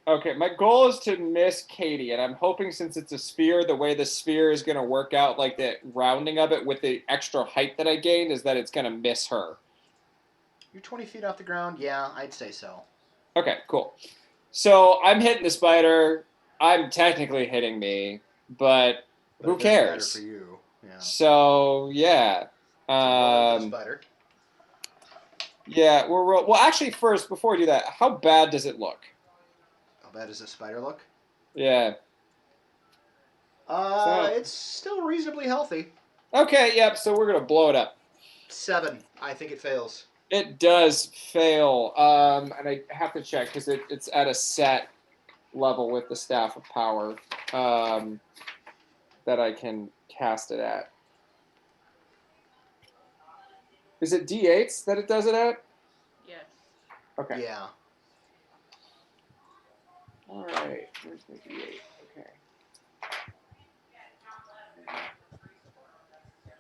Okay, my goal is to miss Katie, and I'm hoping since it's a spear, the way the spear is going to work out, like the rounding of it with the extra height that I gained, is that it's going to miss her. You're 20 feet off the ground? Yeah, I'd say so. Okay, cool. So I'm hitting the spider. I'm technically hitting me, but But who it doesn't matter cares? for you. Yeah. So, yeah. So roll for the spider. Yeah, well, actually, first, before we do that, how bad does it look? How bad does the spider look? Yeah. It's still reasonably healthy. Okay, yep, so we're going to blow it up. 7. I think it fails. It does fail, and I have to check because it's at a set level with the Staff of Power that I can cast it at. Is it D8s that it does it at? Yes. Okay. Yeah. All right. Where's my D8? Okay.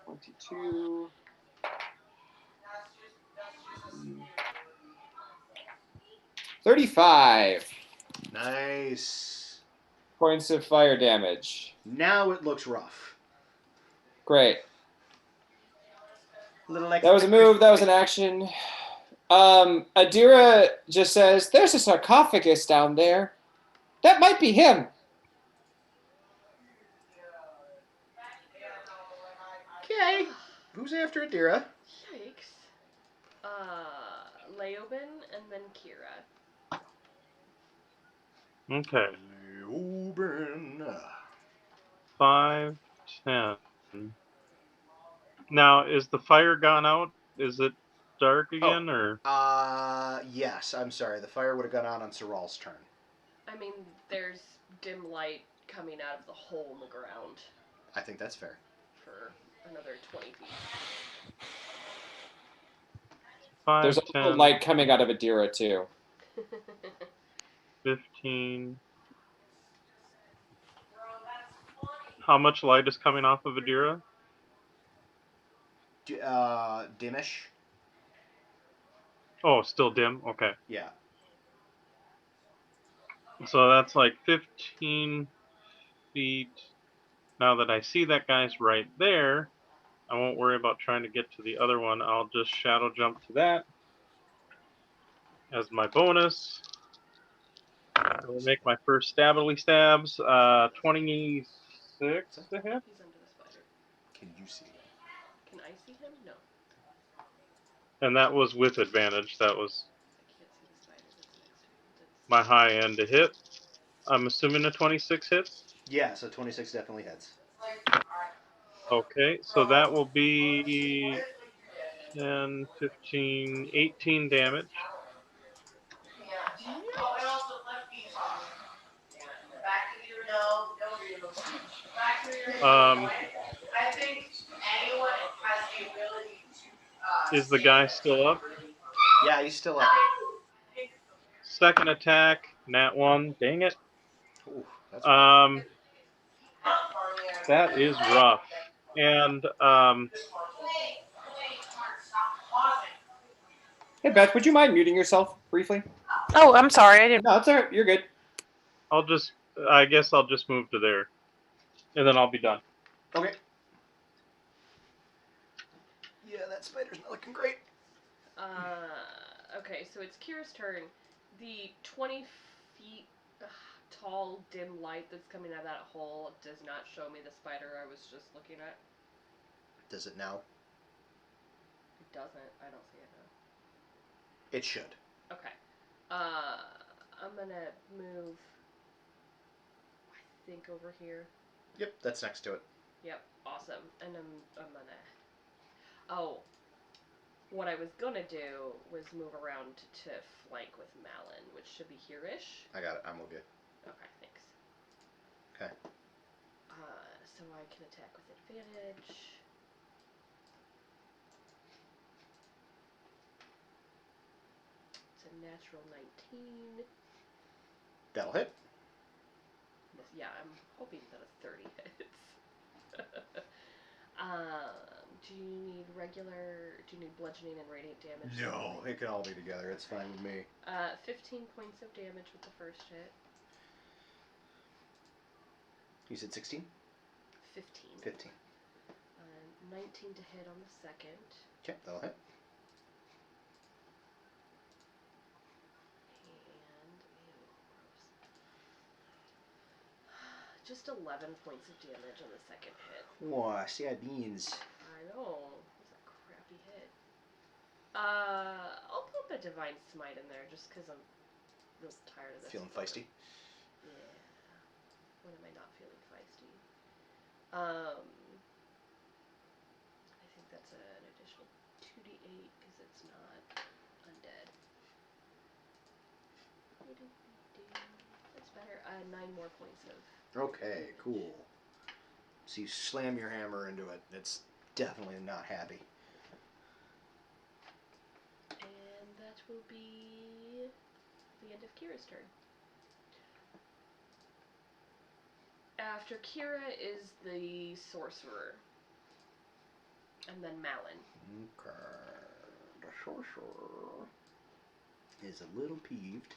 22. 35 Nice. points of fire damage. Now it looks rough. Great. Little That was a move. That was an action. Adira just says, "There's a sarcophagus down there. That might be him." Okay. Who's after Adira? Yikes. Leoben and then Kira. Okay. Oben. 5, 10. Now, is the fire gone out? Is it dark again, or? Yes. I'm sorry. The fire would have gone on Soral's turn. I mean, there's dim light coming out of the hole in the ground I think that's fair. for another 20 feet. 5, There's 10, also light coming out of Adira too. 15. How much light is coming off of Adira? Dimish. Oh, still dim? Okay. Yeah. So that's like 15 feet. Now that I see that guy's right there, I won't worry about trying to get to the other one. I'll just shadow jump to that as my bonus. I will make my first stabily stabs. 26 to hit. He's under the spider. Can you see? Can I see him? No. And that was with advantage. That was I can't see the spider that's next to him. my high end to hit. I'm assuming a 26 hits. Yeah. So 26 definitely hits. Okay, so that will be 10, 15, 18 damage. Is the guy still up? Yeah, he's still up. Second attack, nat 1. Dang it. Ooh, that's That is rough. And Hey Beth, would you mind muting yourself briefly? Oh, I'm sorry. I didn't. No, it's all right. You're good. I guess I'll just move to there, and then I'll be done. okay. Yeah, that spider's not looking great. Okay, so it's Kira's turn. The 20 feet tall dim light that's coming out of that hole does not show me the spider I was just looking at. Does it now? It doesn't. I don't see it now. It should. Okay. I'm gonna move, I think, over here. Yep, that's next to it. Yep, awesome. And I'm gonna... Oh. What I was gonna do was move around to flank with Malin, which should be here-ish. I got it. I'm with you. Okay, thanks. Okay. So I can attack with advantage. It's a natural 19. That'll hit. Yeah, I'm hoping that a 30 hits. Do you need regular? Do you need bludgeoning and radiant damage? No, it can all be together. It's fine with me. 15 points of damage with the first hit. You said 16? 15. 15. 19 to hit on the second. Okay, that'll hit. And just 11 points of damage on the second hit. Wow, sad beans. I know. It was a crappy hit. I'll put a Divine Smite in there just because I'm real tired of this. Feeling feisty? Yeah. When am I not feeling feisty? I think that's an additional 2d8 because it's not undead. That's better. 9 more points of. Okay, cool. So you slam your hammer into it. It's definitely not happy. And that will be the end of Kira's turn. After Kira is the sorcerer. And then Malin. Okay. The sorcerer is a little peeved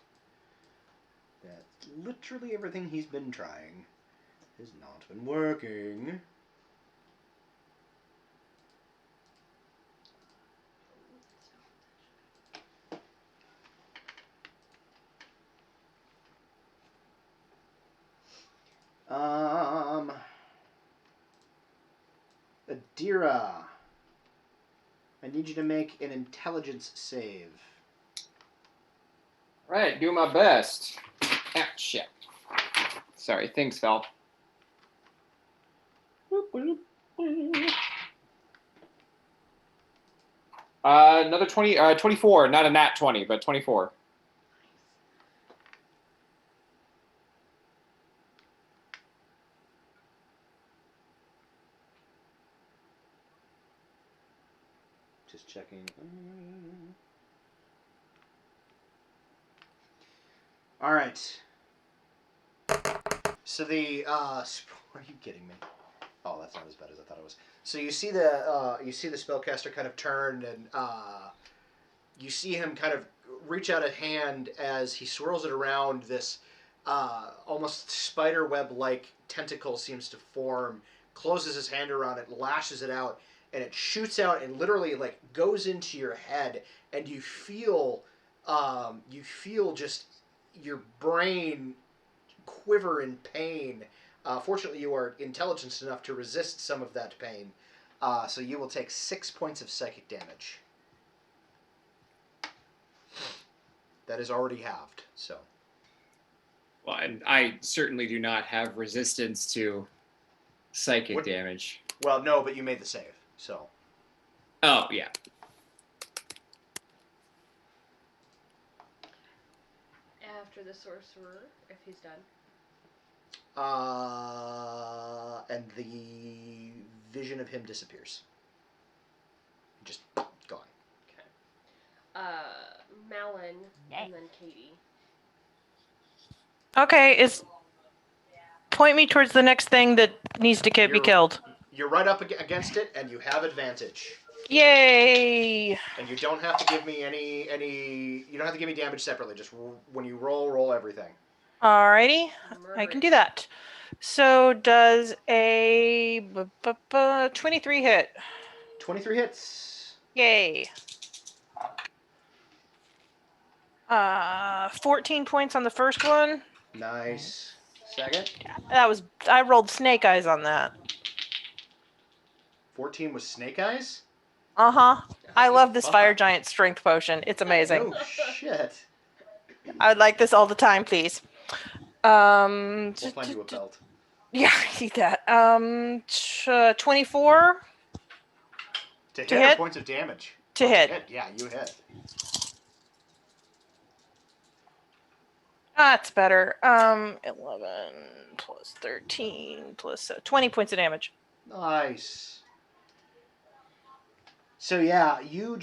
that literally everything he's been trying has not been working. Adira, I need you to make an intelligence save. Right, do my best. Ah, shit. Sorry, things fell. Another 24. Not a nat 20, but 24. Just checking. All right. So the are you kidding me? Oh, that's not as bad as I thought it was. So you see the spellcaster kind of turn, and you see him kind of reach out a hand as he swirls it around. This almost spider web like tentacle seems to form. Closes his hand around it, lashes it out, and it shoots out and literally like goes into your head, and you feel just your brain quiver in pain. Fortunately, you are intelligent enough to resist some of that pain, so you will take 6 points of psychic damage. That is already halved. So. Well, and I certainly do not have resistance to psychic damage. Well, no, but you made the save, so. Oh, yeah. After the sorcerer, if he's done. And the vision of him disappears. Just gone. Okay. Malin, and then Katie. Okay, point me towards the next thing that needs to be killed. You're right up against it, and you have advantage. Yay! And you don't have to give me any. You don't have to give me damage separately. Just when you roll everything. Alrighty, I can do that. So does a 23 hit? 23 hits. Yay. 14 points on the first one. Nice. Second? I rolled snake eyes on that. 14 was snake eyes? Uh-huh. I love this fire giant strength potion. It's amazing. No shit. I would like this all the time, please. We'll find you a belt. Yeah, I need that. 24 to hit. Or points of damage. To hit. Yeah, you hit. That's better. 11 plus 13 plus 20 points of damage. Nice. So yeah, you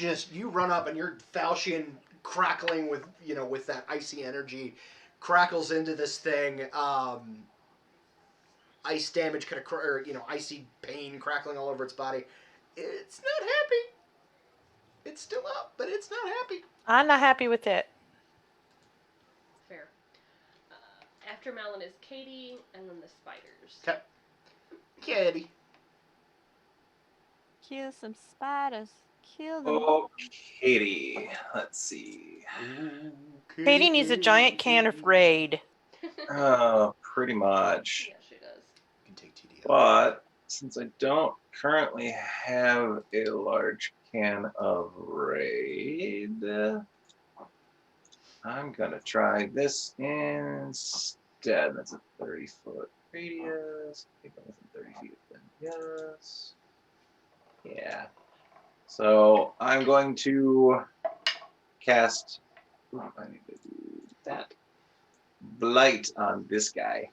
run up and your falchion crackling with with that icy energy, crackles into this thing. Ice damage kind of, or icy pain crackling all over its body. It's not happy. It's still up, but it's not happy. I'm not happy with it. Fair. After Malin is Katie, and then the spiders. Okay. Katie. Kill some spiders. Kill them. Oh, Katie. Let's see. Katie needs a giant can of Raid. Pretty much. Yeah, she does. You can take TD. But since I don't currently have a large can of Raid, I'm gonna try this instead. That's a 30-foot radius. I think I'm within 30 feet of them. Yes. Yeah. So I'm going to cast. I need to do that. Blight on this guy.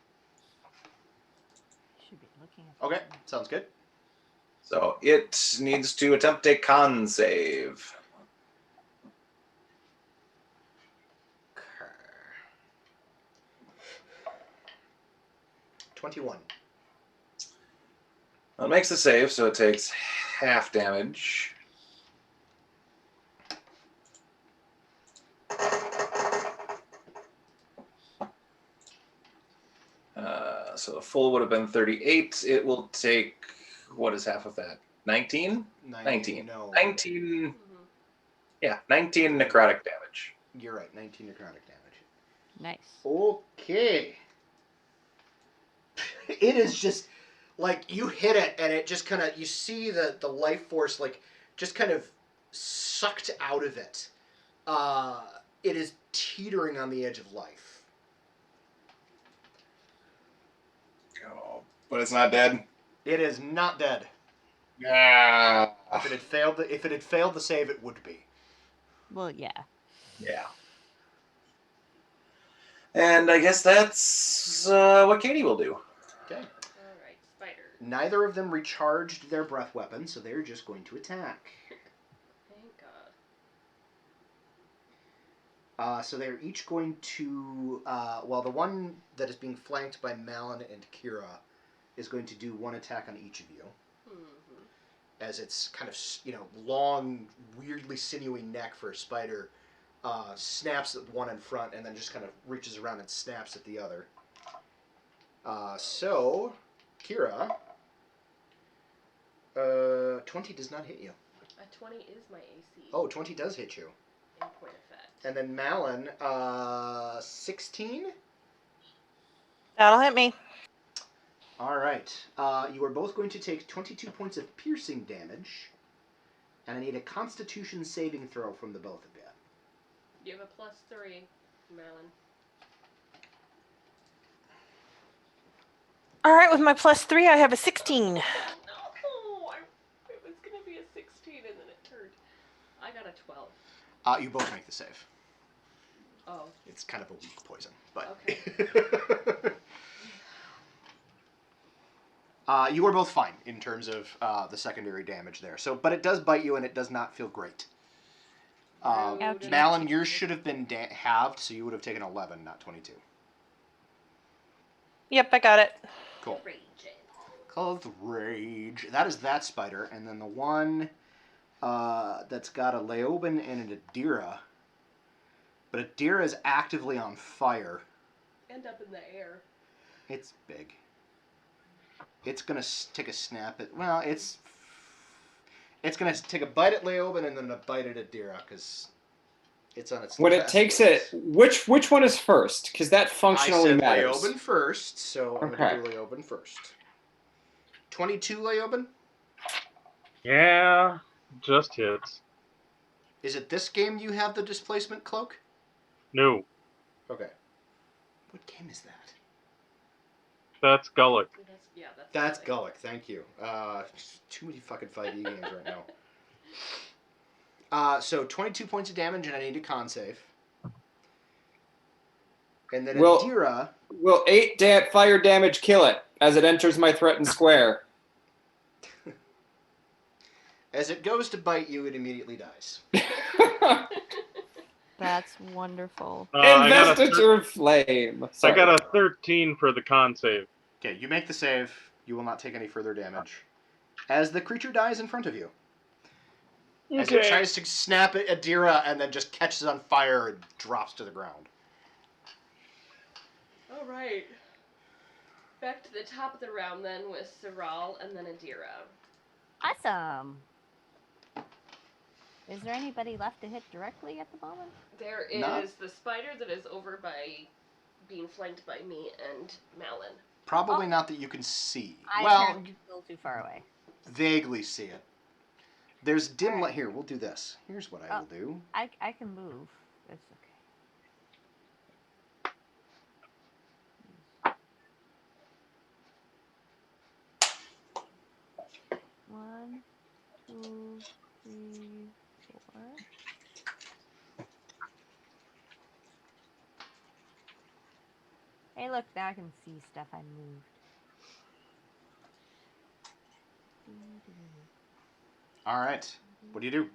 Should be looking at Okay, sounds good. So it needs to attempt a con save. 21. Well, it makes the save, so it takes half damage. So the full would have been 38. It will take, what is half of that? 19? 19. No. 19. Yeah, 19 necrotic damage. You're right, 19 necrotic damage. Nice. Okay. It is just, like, you hit it, and it just kind of, you see the life force, like, just kind of sucked out of it. It is teetering on the edge of life. Oh, but it's not dead. It is not dead. Ah. If it had failed the save, it would be. Well, yeah. Yeah. And I guess that's what Katie will do. Okay. Alright, spider. Neither of them recharged their breath weapon, so they're just going to attack. Thank God. So they're each going to, well, the one that is being flanked by Malin and Kira is going to do one attack on each of you. Mm-hmm. As its kind of, long, weirdly sinewy neck for a spider snaps at one in front and then just kind of reaches around and snaps at the other. So, Kira, 20 does not hit you. A 20 is my AC. Oh, 20 does hit you. In point effect. And then Malin, 16? That'll hit me. All right. You are both going to take 22 points of piercing damage, and I need a Constitution saving throw from the both of you. You have a +3, Malin. All right, with my +3, I have a 16. No, it was gonna be a 16 and then it turned. I got a 12. You both make the save. Oh. It's kind of a weak poison, but. Okay. You are both fine in terms of the secondary damage there. So, but it does bite you, and it does not feel great. Ouchie. Malin, yours should have been halved, so you would have taken 11, not 22. Yep, I got it. Cool. Rage. Clothed Rage. That is that spider. And then the one that's got a Leoben and an Adira. But Adira is actively on fire. End up in the air. It's big. It's going to take a snap at... Well, it's going to take a bite at Leoben and then a bite at Adira, because it's on its... When it takes it, which one is first? Because that functionally I said matters. Leoben first, so I'm Okay. going to do Leoben first. 22 Leoben? Yeah, just hits. Is it this game you have the displacement cloak? No, Okay. What game is that? that's Gullick. That's Gullick, thank you. Too many fucking 5e games right now. So 22 points of damage, and I need a con save. And then Well- Adira... Will 8 fire damage kill it as it enters my threatened square? As it goes to bite you, it immediately dies. That's wonderful. Investiture flame. I Sorry. got a 13 for the con save. Okay, you make the save. You will not take any further damage. As the creature dies in front of you. As it tries to snap at Adira and then just catches on fire and drops to the ground. All right. Back to the top of the round then with Saral and then Adira. Awesome. Is there anybody left to hit directly at the moment? There is Not- the spider that is over by being flanked by me and Malin. Probably not that you can see. I Well, turned a little too far away. vaguely see it. There's dim Alright. light. Here, we'll do this. Here's what I will do. I can move. It's okay. 1, 2, 3, 4. Hey, look, now I can see stuff I moved. All right. What do you do?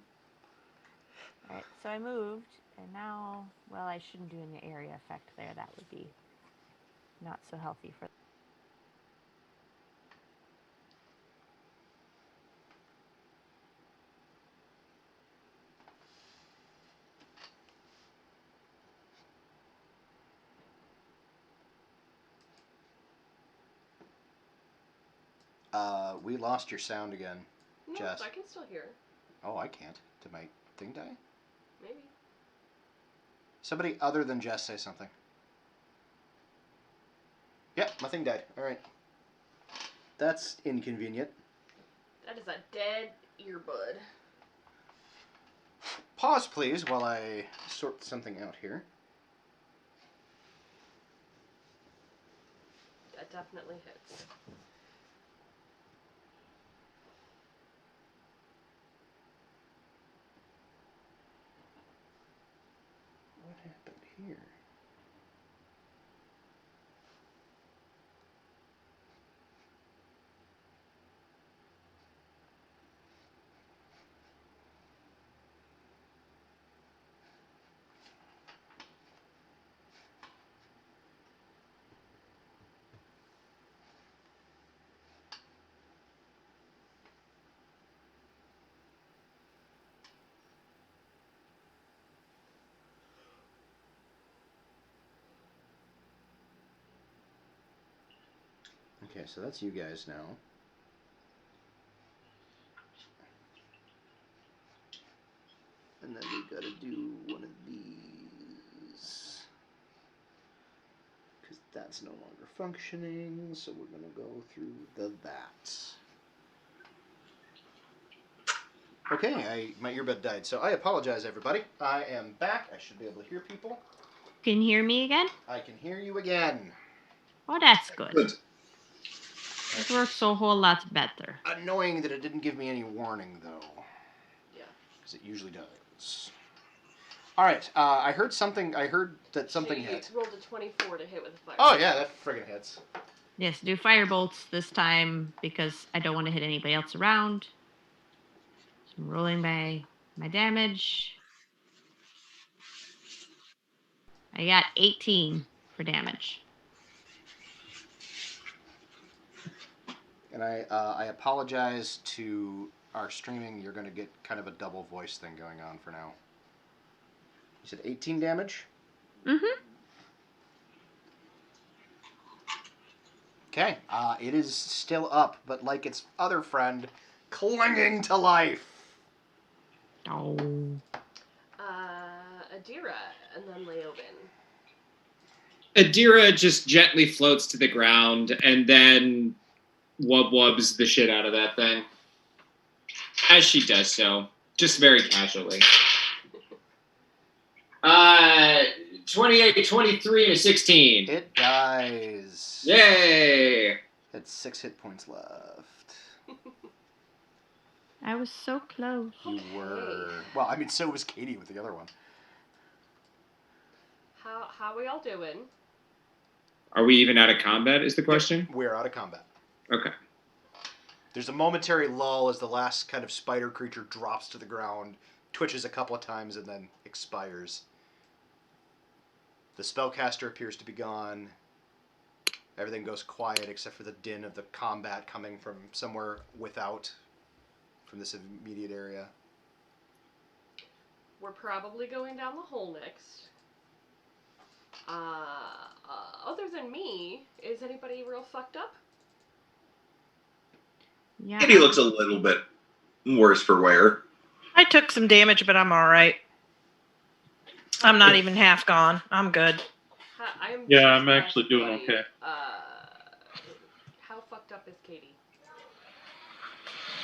Alright, so I moved, and now, well, I shouldn't do an area effect there. That would be not so healthy for. We lost your sound again. No, Jess. I can still hear. Oh, I can't. Did my thing die? Maybe. Somebody other than Jess say something. Yep, my thing died. All right. That's inconvenient. That is a dead earbud. Pause, please, while I sort something out here. That definitely hits. What happened here? Okay, so that's you guys now. And then we gotta do one of these. Because that's no longer functioning, so we're gonna go through that. Okay, my earbud died, so I apologize, everybody. I am back. I should be able to hear people. Can you hear me again? I can hear you again. Oh, that's good. Good. It works a whole lot better. Annoying that it didn't give me any warning, though. Yeah. Because it usually does. All right, I heard something. I heard that something She hit. rolled a 24 to hit with a fire. Oh yeah, that friggin' hits. Yes, do firebolts this time because I don't want to hit anybody else around. So I'm rolling my damage. I got 18 for damage. And I apologize to our streaming. You're going to get kind of a double voice thing going on for now. You said 18 damage? Mm-hmm. Okay. It is still up, but like its other friend, clinging to life. Oh. Adira, and then Leoben. Adira just gently floats to the ground and then wubs the shit out of that thing. As she does so, just very casually. 28, 23, and a 16. It dies. Yay! It's 6 hit points left. I was so close. You were... Well, I mean, so was Katie with the other one. How we all doing? Are we even out of combat, is the question? We're out of combat. Okay. There's a momentary lull as the last kind of spider creature drops to the ground, twitches a couple of times, and then expires. The spellcaster appears to be gone. Everything goes quiet except for the din of the combat coming from somewhere without, from this immediate area. We're probably going down the hole next. Other than me, is anybody real fucked up? Yeah. Katie looks a little bit worse for wear. I took some damage, but I'm all right. I'm not even half gone. I'm good. I'm Yeah, just I'm actually asking, doing buddy, okay. How fucked up is Katie?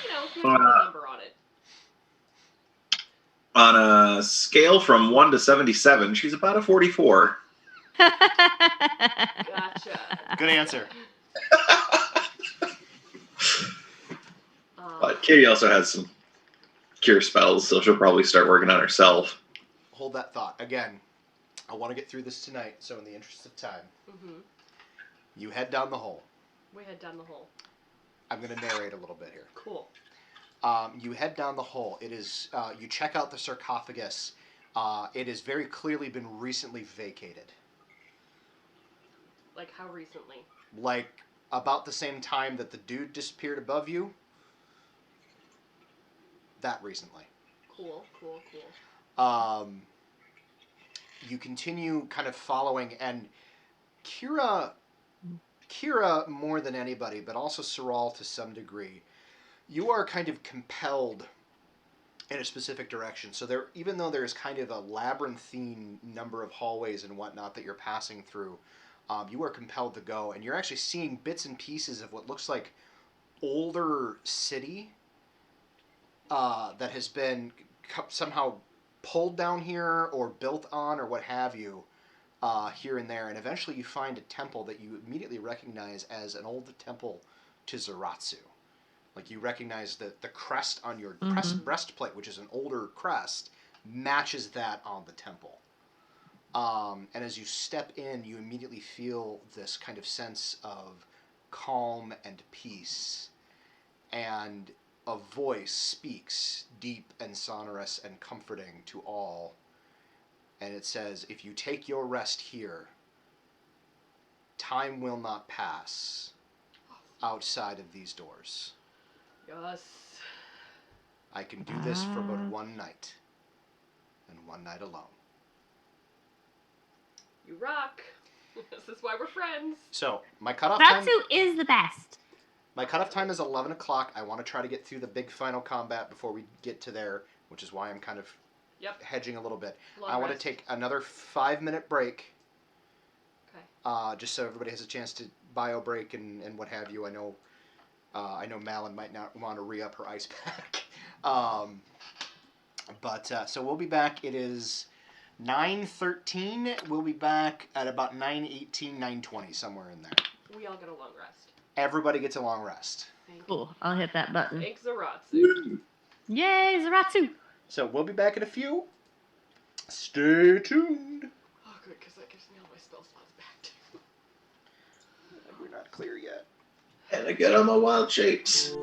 You know, if you have to put a number on it. On a scale from 1 to 77, she's about a 44. Gotcha. Good answer. But Katie also has some cure spells, so she'll probably start working on herself. Hold that thought. Again, I want to get through this tonight, so in the interest of time, you head down the hole. We head down the hole. I'm going to narrate a little bit here. Cool. You head down the hole. It is, you check out the sarcophagus. It has very clearly been recently vacated. Like how recently? Like about the same time that the dude disappeared above you. That recently. Cool. You continue kind of following, and Kira more than anybody, but also Saul to some degree, you are kind of compelled in a specific direction. So there, even though there's kind of a labyrinthine number of hallways and whatnot that you're passing through, you are compelled to go, and you're actually seeing bits and pieces of what looks like older city that has been somehow pulled down here or built on or what have you, here and there. And eventually you find a temple that you immediately recognize as an old temple to Zaratsu. Like you recognize that the crest on your breastplate, which is an older crest, matches that on the temple. And as you step in, you immediately feel this kind of sense of calm and peace. And a voice speaks, deep and sonorous and comforting to all. And it says, if you take your rest here, time will not pass outside of these doors. Yes. I can do this for but one night, and one night alone. You rock. This is why we're friends. So, my cutoff time... Ratsu is the best. My cutoff time is 11 o'clock. I want to try to get through the big final combat before we get to there, which is why I'm kind of hedging a little bit. I want to take another 5-minute break. Okay. Just so everybody has a chance to bio break and what have you. I know Malin might not want to re-up her ice pack. So we'll be back. It is 9:13. We'll be back at about 9:18, 9:20, somewhere in there. We all get a long rest. Everybody gets a long rest. Cool. I'll hit that button. Thanks, Zaratsu. Yay, Zaratsu! So we'll be back in a few. Stay tuned. Oh, good, because that gives me all my spell slots back, too. We're not clear yet. And I get on my wild shapes.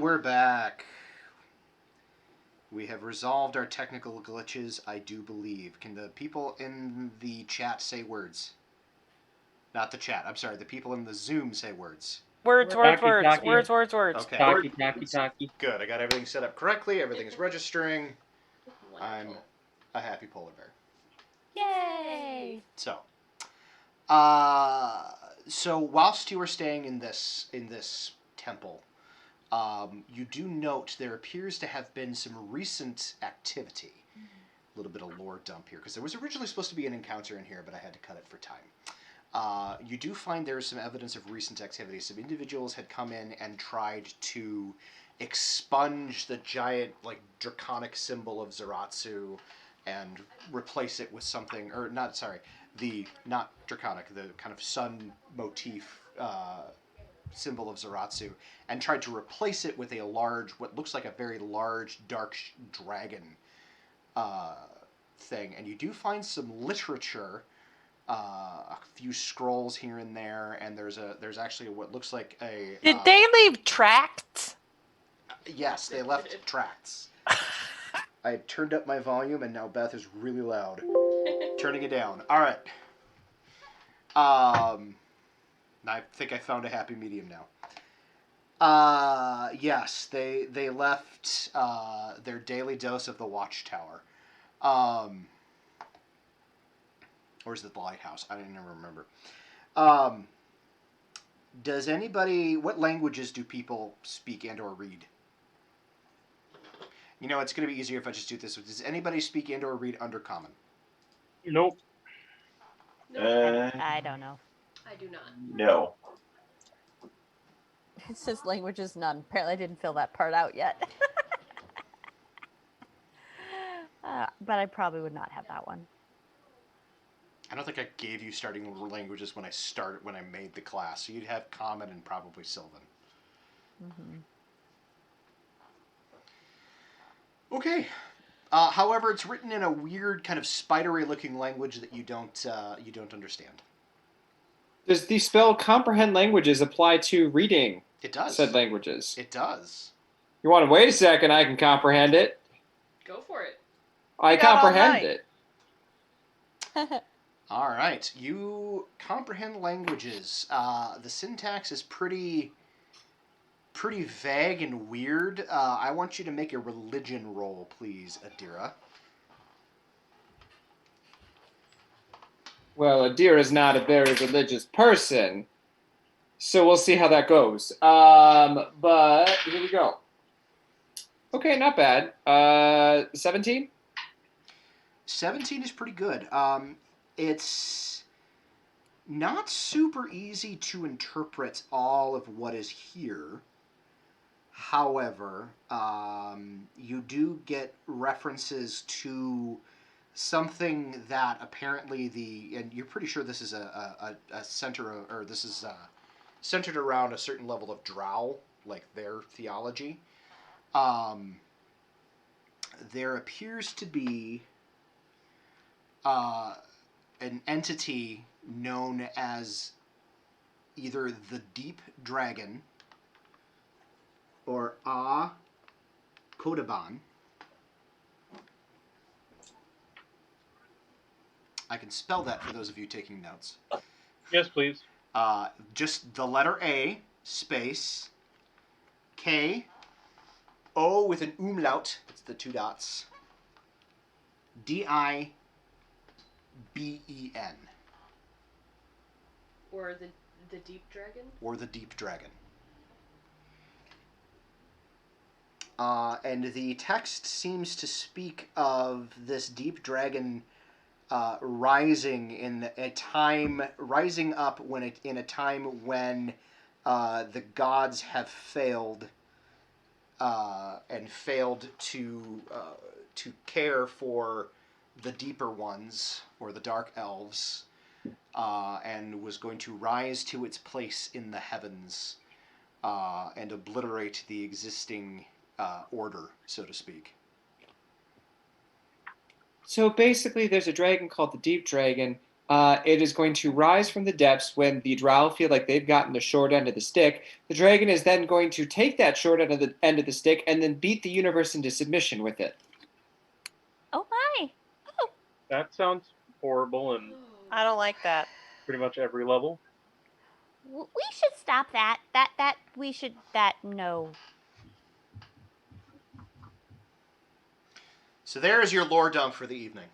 we're back. We have resolved our technical glitches, I do believe. Can the people in the chat say words? Not the chat. I'm sorry. The people in the Zoom say words. Words, Talkie, talkie. words. Okay. Talkie. Good. I got everything set up correctly. Everything's registering. I'm Wonderful. a happy polar bear. Yay! So, so whilst you are staying in this temple, you do note there appears to have been some recent activity. A little bit of lore dump here, because there was originally supposed to be an encounter in here, but I had to cut it for time. You do find there is some evidence of recent activity. Some individuals had come in and tried to expunge the giant, like, draconic symbol of Zaratsu and replace it with something, or not, sorry, not draconic, the kind of sun motif symbol of Zaratsu, and tried to replace it with a large, what looks like a very large, dark dragon thing. And you do find some literature, a few scrolls here and there, and there's actually what looks like a... Did they leave tracts? Yes, they left tracts. I had turned up my volume, and now Beth is really loud. Turning it down. All right. I think I found a happy medium now. Yes, they left their daily dose of the Watchtower. Or is it the Lighthouse? I don't even remember. Does anybody... What languages do people speak and or read? You know, it's going to be easier if I just do this. Does anybody speak and or read Undercommon? Nope. I don't know. I do not. No. It says languages none. Apparently I didn't fill that part out yet. But I probably would not have that one. I don't think I gave you starting languages when I made the class. So you'd have Common and probably Sylvan. Mm-hmm. Okay. However, it's written in a weird kind of spidery-looking language that you don't understand. Does the spell comprehend languages apply to reading It does. said languages? It does. You want to wait a second? I can comprehend it. Go for it. I got all comprehend night. it. All right. You comprehend languages. The syntax is pretty vague and weird. I want you to make a religion roll, please, Adira. Well, Adira is not a very religious person, so we'll see how that goes. But here we go. Okay, not bad. 17? 17 is pretty good. It's not super easy to interpret all of what is here. However, you do get references to something that apparently and you're pretty sure this is a center, or this is centered around a certain level of drow, like their theology. There appears to be an entity known as either the Deep Dragon or Kodaban. I can spell that for those of you taking notes. Yes, please. Just the letter A, space, K, O with an umlaut, it's the two dots, D-I-B-E-N. Or the deep dragon? Or the Deep Dragon. And the text seems to speak of this Deep Dragon rising up in a time when the gods have failed and failed to care for the deeper ones, or the dark elves, and was going to rise to its place in the heavens and obliterate the existing order, so to speak. So basically, there's a dragon called the Deep Dragon, It is going to rise from the depths when the drow feel like they've gotten the short end of the stick. The dragon is then going to take that short end of the stick and then beat the universe into submission with it. Oh my! That sounds horrible in I don't like that. pretty much every level. We should stop that. We should. No. So there is your lore dump for the evening.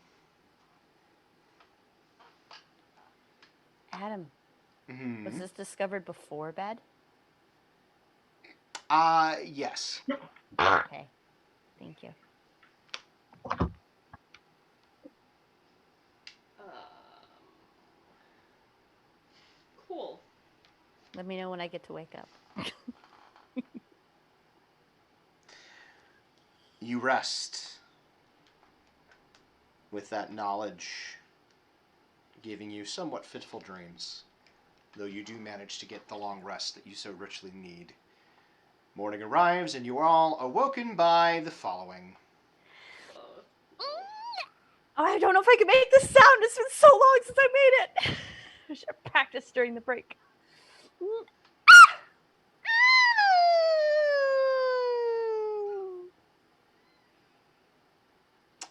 Adam, Mm-hmm. was this discovered before bed? Yes. Okay. Thank you. Cool. Let me know when I get to wake up. You rest with that knowledge giving you somewhat fitful dreams, though you do manage to get the long rest that you so richly need. Morning arrives, and you are all awoken by the following. Oh, I don't know if I can make this sound. It's been so long since I made it. I should have practiced during the break.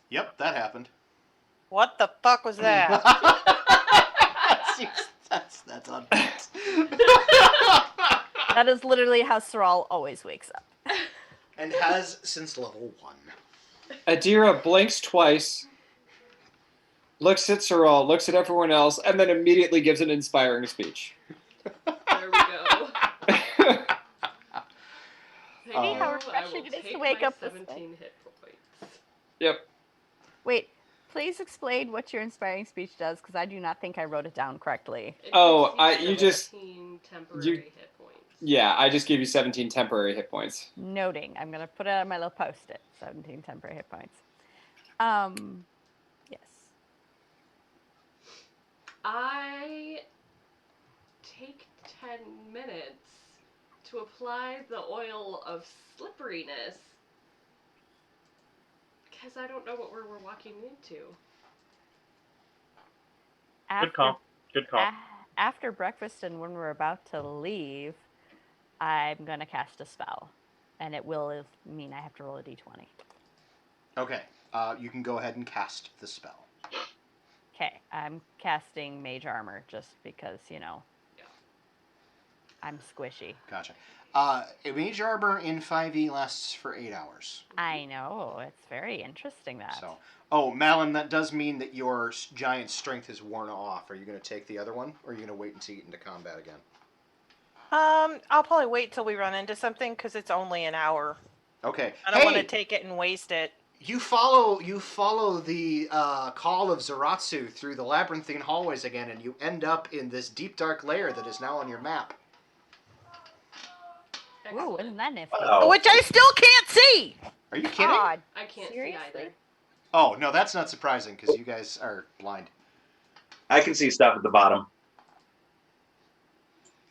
Yep, that happened. What the fuck was that? That's on purpose. That is literally how Saul always wakes up. And has since level 1. Adira blinks twice, looks at Saul, looks at everyone else, and then immediately gives an inspiring speech. There we go. See how I refreshing will it is to take wake my up this way. 17 hit points. Yep. Wait, please explain what your inspiring speech does, because I do not think I wrote it down correctly. It Oh, gives you just- 17 temporary hit points. Yeah, I just gave you 17 temporary hit points. Noting. I'm going to put it on my little post-it. 17 temporary hit points. Yes. I take 10 minutes to apply the oil of slipperiness because I don't know what we're walking into. Good call. Good call. After breakfast and when we're about to leave, I'm going to cast a spell. And it will mean I have to roll a d20. Okay, you can go ahead and cast the spell. Okay, I'm casting Mage Armor just because, I'm squishy. Gotcha. A Mage Armor in 5e lasts for 8 hours. I know, it's very interesting that. So, Malin, that does mean that your giant strength is worn off. Are you going to take the other one, or are you going to wait until you get into combat again? I'll probably wait till we run into something because it's only an hour. Okay. I don't want to take it and waste it. You follow the call of Zaratsu through the labyrinthine hallways again, and you end up in this deep dark lair that is now on your map. Ooh, isn't that nifty? Wow. Which I still can't see! Are you kidding? God. I can't Seriously? see either. Oh, no, that's not surprising, because you guys are blind. I can see stuff at the bottom.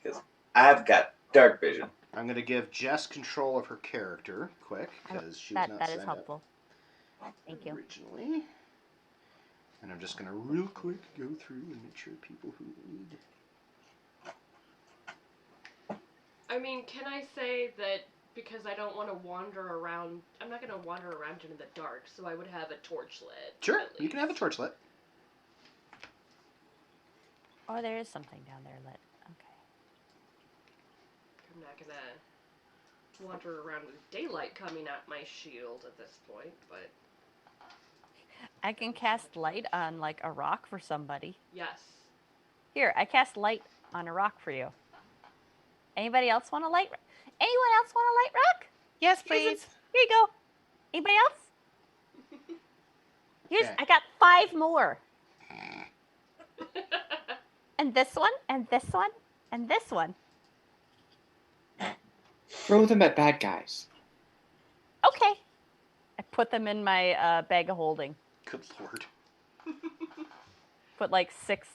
Because I've got dark vision. I'm going to give Jess control of her character, quick, because she was not That is signed helpful. up Thank you. originally. And I'm just going to real quick go through and make sure people who need... I mean, can I say that because I don't want to wander around, I'm not going to wander around in the dark, so I would have a torch lit. Sure, at you can have a least. torch lit. Oh, there is something down there lit. Okay. I'm not going to wander around with daylight coming at my shield at this point, but I can cast light on, like, a rock for somebody. yes. Here, I cast light on a rock for you. Anybody else want a light? Anyone else want a light rock? Yes, Here please. you go. Anybody else? Here's. Okay. I got 5 more. And this one, and this one, and this one. Throw them at bad guys. Okay. I put them in my bag of holding. Good lord. Put like 6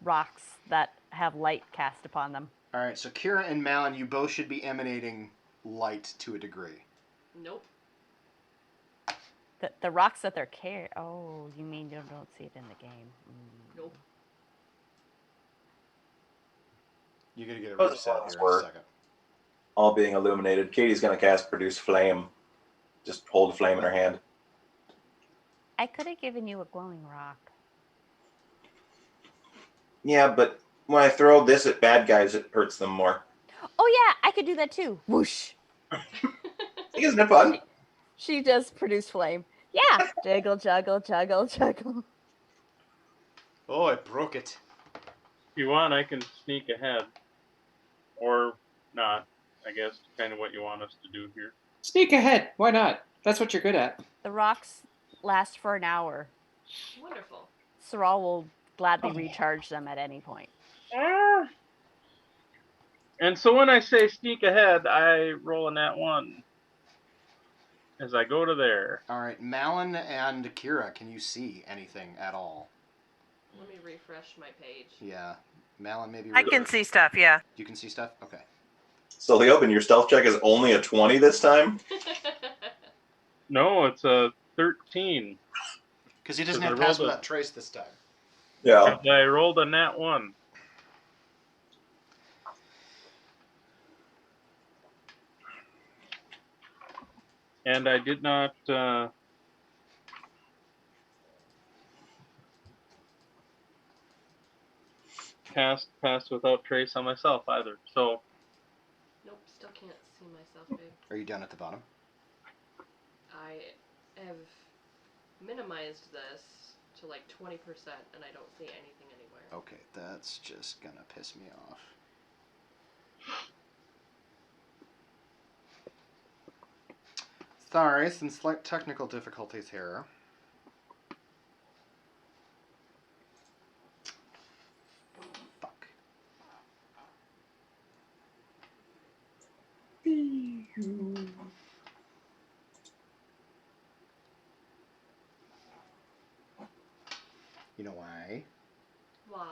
rocks that have light cast upon them. All right, so Kira and Malin, you both should be emanating light to a degree. Nope. The rocks that they're Oh, you mean you don't see it in the game? Nope. You're gonna get a Those reset ones here in a were. second. All being illuminated. Katie's going to cast Produce Flame. Just hold a flame in her hand. I could have given you a glowing rock. Yeah, but when I throw this at bad guys, it hurts them more. Oh yeah, I could do that too. Whoosh. Isn't it fun? She just produced flame. Yeah. Jiggle, juggle, juggle, juggle. Oh, I broke it. If you want, I can sneak ahead. Or not, I guess, kind of what you want us to do here. Sneak ahead. Why not? That's what you're good at. The rocks last for an hour. Wonderful. Saral will gladly recharge them at any point. And so when I say sneak ahead, I roll a nat 1 as I go to there. All right, Malin and Kira, can you see anything at all? Let me refresh my page. Yeah, Malin maybe. I can see stuff, yeah. You can see stuff? Okay. So, Leoben, your stealth check is only a 20 this time? No, it's a 13. Because he doesn't have I pass rolled a- without trace this time. Yeah. And I rolled a nat 1. And I did not pass without trace on myself either. So Nope, still can't see myself, babe. Are you down at the bottom? I have minimized this to like 20% and I don't see anything anywhere. Okay, that's just gonna piss me off. Sorry, some slight technical difficulties here. Fuck. You know why? Why?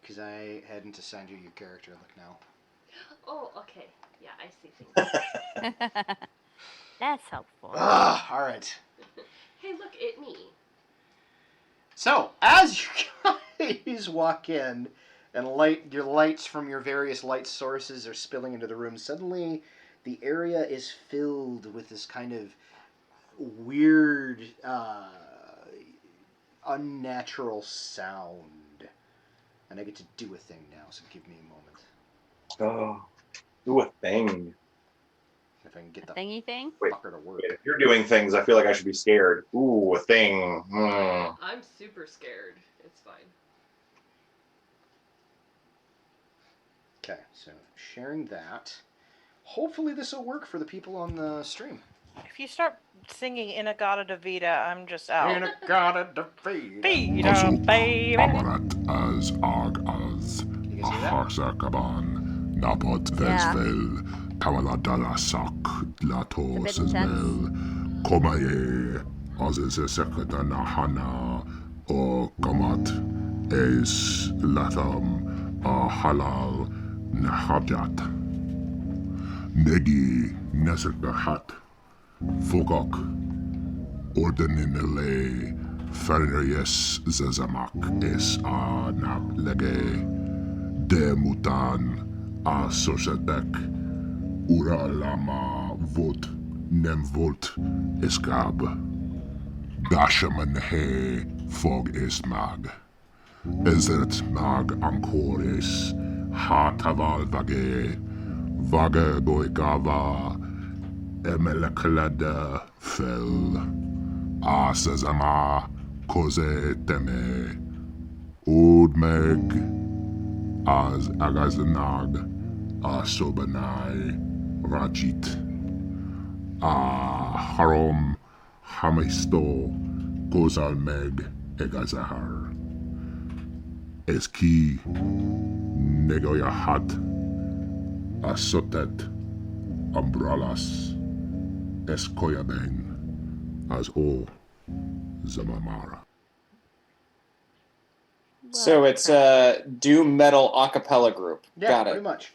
Because I hadn't assigned you your character. Look now. Oh, okay. Yeah, I see things. That's helpful. Ah, all right. Hey, look at me. So, as you guys walk in and your lights from your various light sources are spilling into the room, suddenly the area is filled with this kind of weird, unnatural sound. And I get to do a thing now, so give me a moment. Oh, do a thing. If I can get the Thingy thing? fucker to work. Wait, if you're doing things, I feel like I should be scared. Ooh, a thing. I'm super scared. It's fine. Okay, so sharing that. Hopefully this will work for the people on the stream. If you start singing Inagata Davida, I'm just out. Inagata Davida. Davida, baby. Amarat as ag as You can see that? Ahasakaban Napot Vesvel Kawaladala Sak Lato It's a bit Sesvel Komaye Azizekatana Hana O Kamat Es Latam Halal Nahajat Negi Nesekahat Fogok Ordeninele Ferneries Zezamak Es Anab Lege Demutan A Sosedek Uralama Vot Nemvolt Eskab Dashaman He Fog Esmag Ezert Mag Ancores Hataval Vage Vage Boigava Emeleklada Fel Asazama Koze Teme Udmeg Az Agaznag Asobanai Rajit Harom Hamisto Gozalmeg Egazahar Eski Negoyahat Asotet Umbrellas Eskoyaben as O Zamamara. So it's a doom metal a cappella group. Yeah, Got pretty it. much.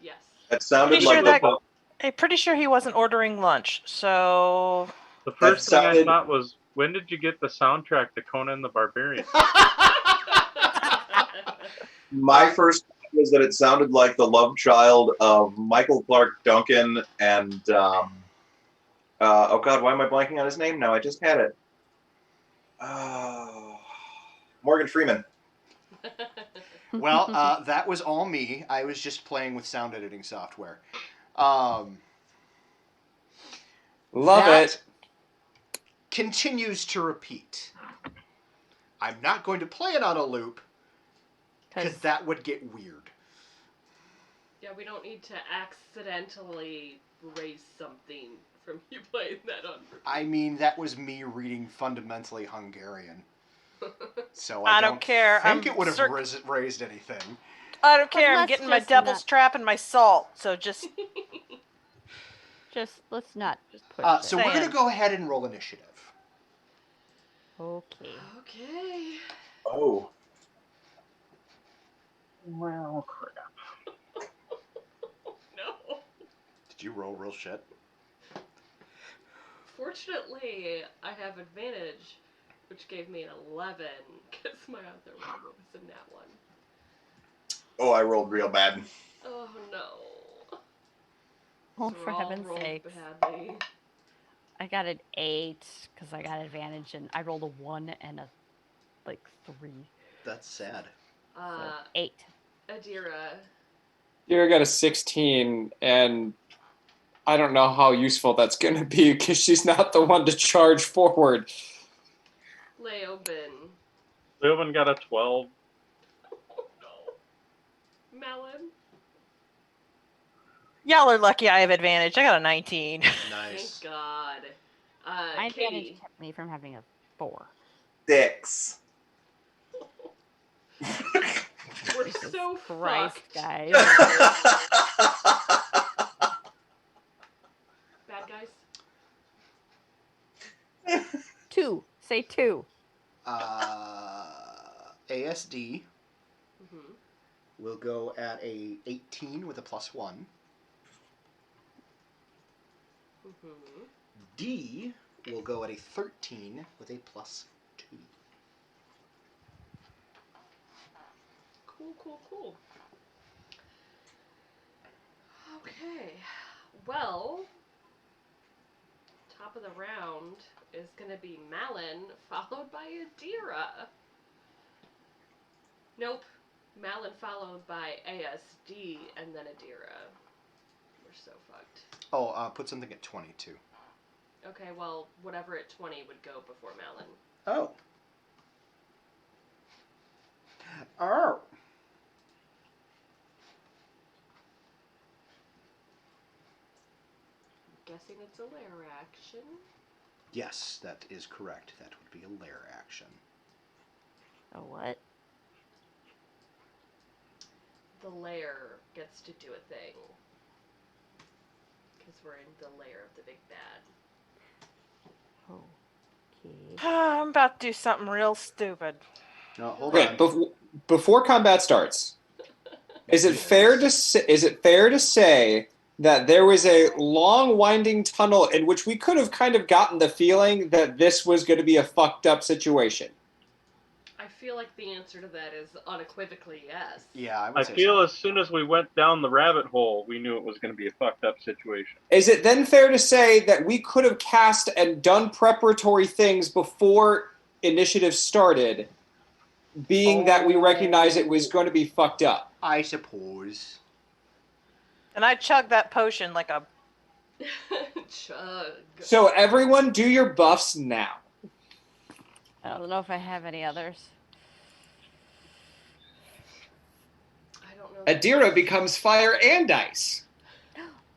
Yes. That sounded Pretty like sure the that- I'm pretty sure he wasn't ordering lunch, so the first thing I sounded- thought was, when did you get the soundtrack to Conan the Barbarian? My first thought was that it sounded like the love child of Michael Clark Duncan and oh God, why am I blanking on his name now? I just had it. Morgan Freeman. Well, that was all me. I was just playing with sound editing software. Love that it. Continues to repeat. I'm not going to play it on a loop because that would get weird. Yeah, we don't need to accidentally raise something from you playing that on repeat. I mean, that was me reading fundamentally Hungarian. So I don't care. think it would have raised anything. I don't care. I'm let's getting my just devil's trap and my salt. So just let's not push so we're going to go ahead and roll initiative. Okay. Okay. Oh. Well, crap. No. Did you roll real shit? Fortunately, I have advantage, which gave me an 11, because my other one was a nat 1. Oh, I rolled real bad. Oh, no. Oh, So for we're all heaven's rolled sakes. badly. I got an 8 because I got advantage, and I rolled a 1 and a 3. That's sad. So 8. Adira. Adira got a 16, and I don't know how useful that's going to be because she's not the one to charge forward. Leoben. Leoben got a 12. Oh, no. Melon. y'all are lucky I have advantage. I got a 19. Nice. Thank God. My advantage Katie. kept me from having a 4. 6. We're so Christ, fucked. guys. Bad guys. 2. Say 2. ASD Mm-hmm. will go at a 18 with a +1. Mm-hmm. D will go at a 13 with a +2. Cool. Okay. Well, top of the round is going to be Malin, followed by Adira. Nope. Malin followed by ASD, and then Adira. We're so fucked. Oh, put something at 22. Okay, well, whatever at 20 would go before Malin. Oh. Oh. Guessing it's a lair action. Yes, that is correct. That would be a lair action. A what? The lair gets to do a thing. Because we're in the lair of the big bad. Okay. I'm about to do something real stupid. No, hold Okay, on. before combat starts, is it fair to say that there was a long winding tunnel in which we could have kind of gotten the feeling that this was going to be a fucked up situation? I feel like the answer to that is unequivocally yes. Yeah, I would I say feel so. as soon as we went down the rabbit hole, we knew it was going to be a fucked up situation. Is it then fair to say that we could have cast and done preparatory things before initiative started, being that we recognize it was going to be fucked up? I suppose. And I chugged that potion like a... Chug. So everyone do your buffs now. I don't know if I have any others. I don't know. Adira becomes fire and ice.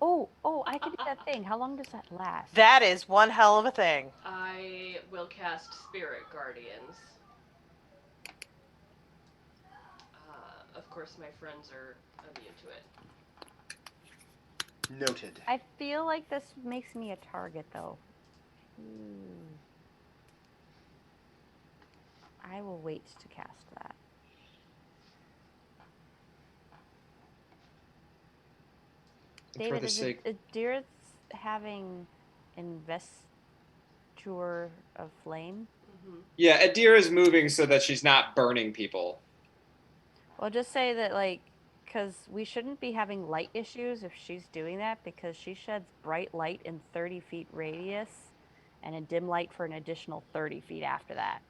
Oh, I can do that thing. How long does that last? That is one hell of a thing. I will cast Spirit Guardians. Of course, my friends are immune to it. Noted. I feel like this makes me a target, though. I will wait to cast that. David, is Adira's having Investure of Flame? Mm-hmm. Yeah, Adira is moving so that she's not burning people. Well, just say that, like, Because we shouldn't be having light issues if she's doing that, because she sheds bright light in 30 feet radius and a dim light for an additional 30 feet after that.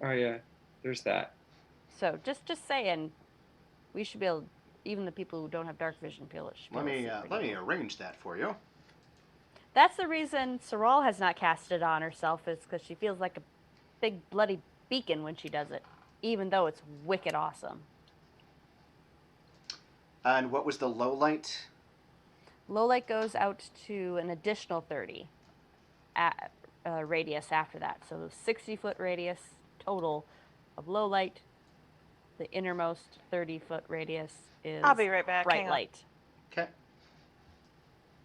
Oh yeah, there's that. So just saying, we should be able, even the people who don't have dark vision, should be able to Let me see pretty let me well. arrange that for you. That's the reason Saul has not cast it on herself, is because she feels like a big bloody beacon when she does it, even though it's wicked awesome. And what was the low light? Low light goes out to an additional 30 radius after that. So 60-foot radius total of low light. The innermost 30-foot radius is I'll be right back. bright Hang on. light. Okay.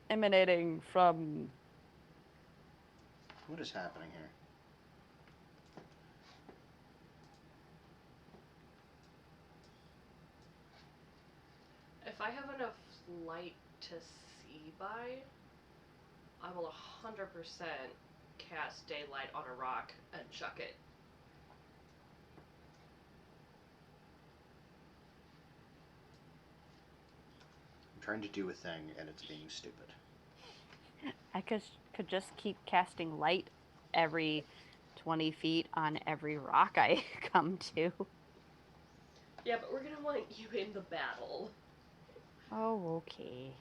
Emanating from... What is happening here? If I have enough light to see by, I will 100% cast daylight on a rock and chuck it. I'm trying to do a thing and it's being stupid. I could just keep casting light every 20 feet on every rock I come to. Yeah, but we're gonna want you in the battle. Oh, okay.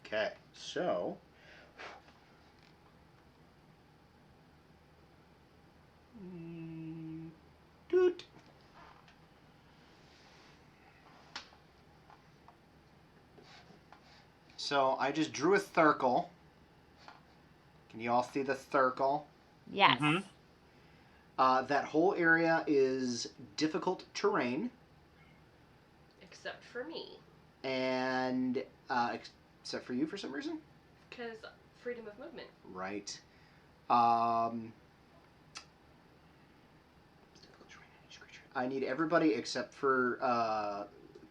Okay, so doot. So I just drew a circle. Can you all see the circle? Yes. Mhm. That whole area is difficult terrain, Except for me. and except for you for some reason. Because freedom of movement. Right. I need everybody except for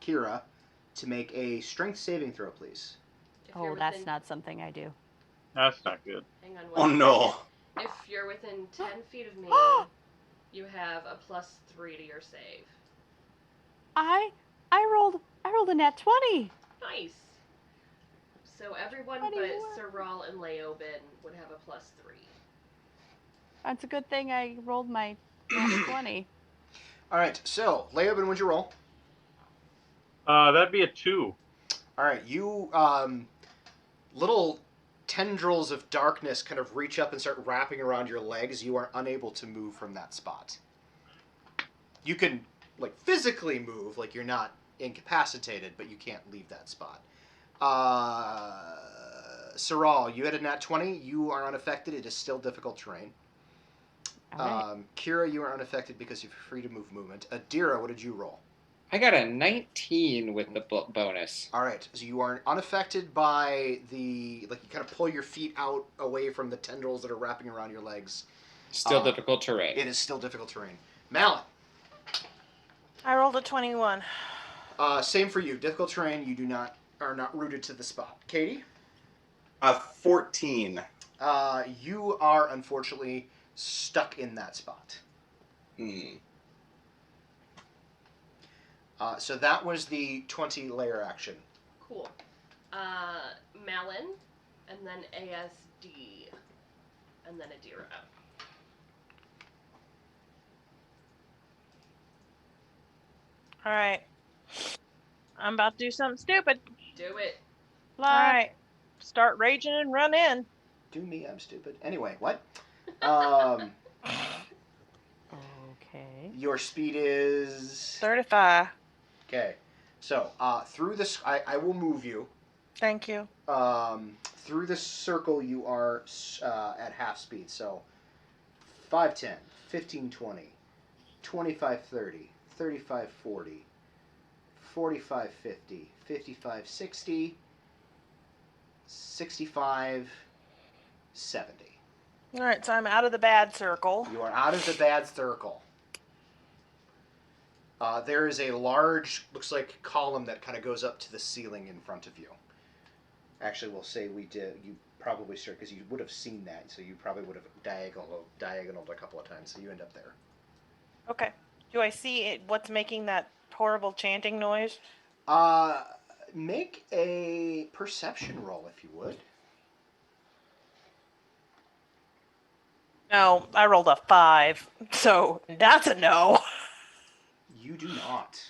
Kira to make a strength saving throw, please. If Oh, you're that's within- not something I do. That's not good. Hang on Oh one no. second. If you're within 10 feet of me, you have a +3 to your save. I rolled a nat 20. Nice. So everyone What do but you want? Saral and Leoben would have a +3. That's a good thing I rolled my nat 20. All right. So Leoben, what'd you roll? That'd be a 2. All right. You little tendrils of darkness kind of reach up and start wrapping around your legs. You are unable to move from that spot. You can like physically move, like you're not incapacitated, but you can't leave that spot. Saral, you had a nat 20. You are unaffected. It is still difficult terrain. All right. Kira, you are unaffected because you're free to move movement. Adira, what did you roll? I got a 19 with the bonus. All right, so you are unaffected by the, like you kind of pull your feet out away from the tendrils that are wrapping around your legs. Still difficult terrain. It is still difficult terrain. Malin. I rolled a 21. Same for you. Difficult terrain. You are not rooted to the spot. Katie. 14. You are unfortunately stuck in that spot. So that was the 20 layer action. Cool. Malin, and then ASD, and then Adira. All right. I'm about to do something stupid. Do it. All right. Start raging and run in. Do me, I'm stupid. Anyway, what? Okay. Your speed is 35. Okay. So through this, I will move you. Thank you. Through the circle, you are at half speed. So 5, 10, 15, 20, 25, 30, 35, 40, 45, 50, 55, 60, 65, 70. All right, so I'm out of the bad circle. You are out of the bad circle. There is a large, looks like column that kind of goes up to the ceiling in front of you. Actually, we'll say you probably start, because you would have seen that, so you probably would have diagonaled a couple of times, so you end up there. Okay. Do I see what's making that horrible chanting noise? Make a perception roll, if you would. No, I rolled a 5, so that's a no. You do not.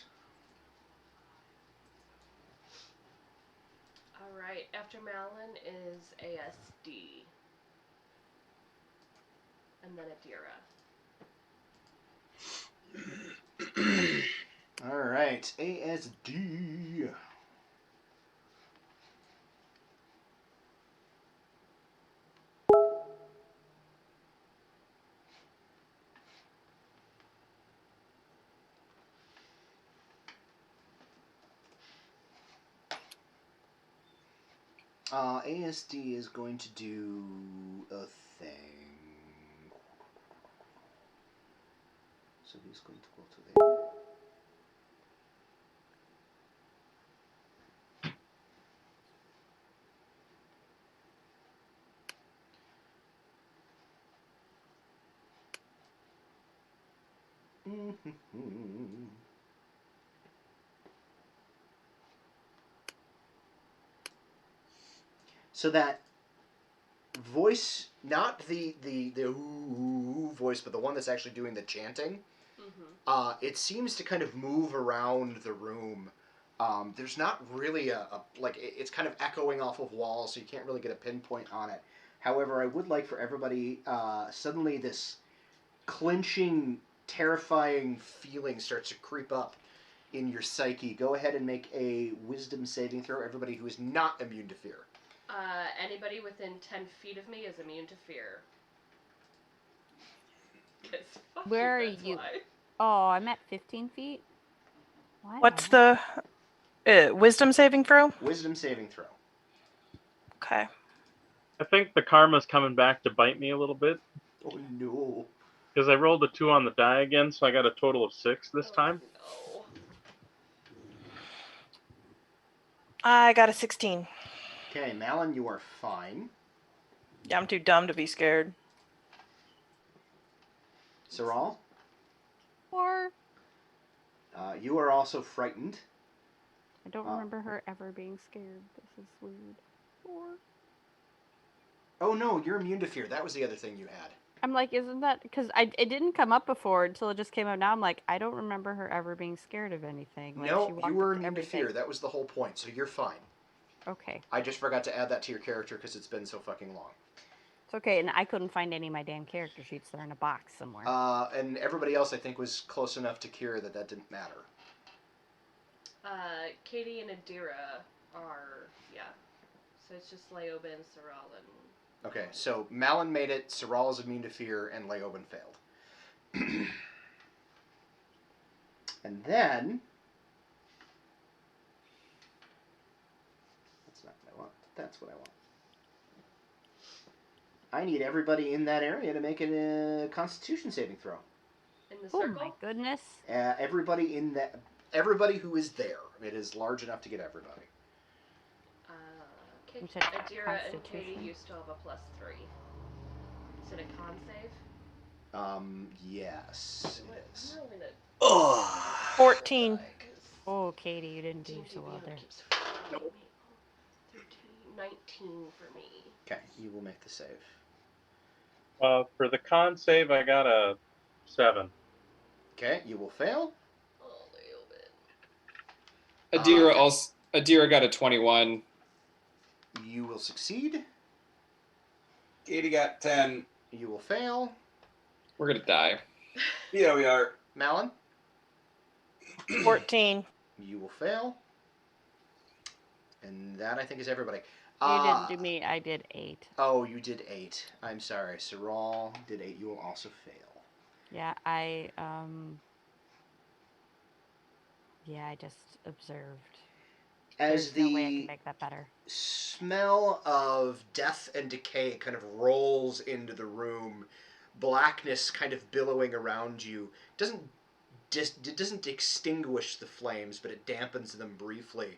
All right. After Malin is ASD, and then Adira. All right, ASD. ASD is going to do a thing. So he's going to go to there. So that voice, not the ooh voice, but the one that's actually doing the chanting, it seems to kind of move around the room. There's not really it's kind of echoing off of walls, so you can't really get a pinpoint on it. However, I would like for everybody, suddenly this clinching, terrifying feeling starts to creep up in your psyche. Go ahead and make a wisdom saving throw, everybody who is not immune to fear. Anybody within 10 feet of me is immune to fear. Where are you? Why. Oh, I'm at 15 feet. Why What's the wisdom saving throw? Wisdom saving throw. Okay. I think the karma's coming back to bite me a little bit. Oh no. Because I rolled a 2 on the die again, so I got a total of 6 this time. No. I got a 16. Okay, Malin, you are fine. Yeah, I'm too dumb to be scared. Saral? 4. You are also frightened. I don't remember her ever being scared. This is weird. 4. Oh no, you're immune to fear. That was the other thing you had. I'm like, isn't that because it didn't come up before until it just came up now. I'm like, I don't remember her ever being scared of anything. Like, No, she walked you were up immune to everything. fear. That was the whole point, so you're fine. Okay. I just forgot to add that to your character because it's been so fucking long. It's okay, and I couldn't find any of my damn character sheets. They're in a box somewhere. And everybody else, I think, was close enough to Kira that didn't matter. Katie and Adira are, yeah. So it's just Leoben, Saral, and... Okay, so Malin made it, Saral is immune to fear, and Leoben failed. And then... That's not what I want. That's what I want. I need everybody in that area to make a Constitution saving throw. In the Oh circle? my goodness. Everybody in that... Everybody who is there. It is large enough to get everybody. You said Adira and Katie, Constitution? you still have a +3. Is it a con save? Yes, it is. I'm rolling Ugh. 14. Oh, Katie, you didn't do so well there. Nope. 13, 19 for me. Okay, you will make the save. For the con save, I got a 7. Okay, you will fail. Oh, a little bit. Adira got a 21. You will succeed. Katie got 10. You will fail. We're gonna die. Yeah, we are. Malin, 14. you will fail. And that, I think, is everybody. You didn't do me. I did 8. Oh, you did 8. I'm sorry. Saral did 8. You will also fail. Yeah, yeah, I just observed. As There's no way I can make that better. Smell of death and decay kind of rolls into the room, blackness kind of billowing around you. It doesn't extinguish the flames, but it dampens them briefly.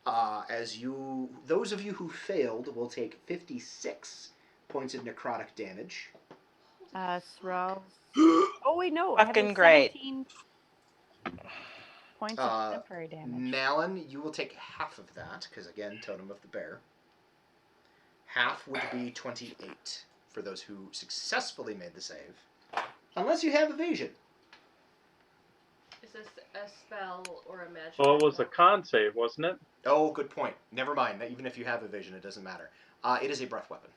Those of you who failed will take 56 points of necrotic damage. Sral's Oh wait, no. I Fucking have great. 17 points of temporary damage. Nalin, you will take half of that, because again, Totem of the Bear. Half would be 28 for those who successfully made the save. Unless you have evasion. Is this a spell or a magic? Well, it was a con save, wasn't it? Oh, good point. Never mind. Even if you have evasion, it doesn't matter. It is a breath weapon.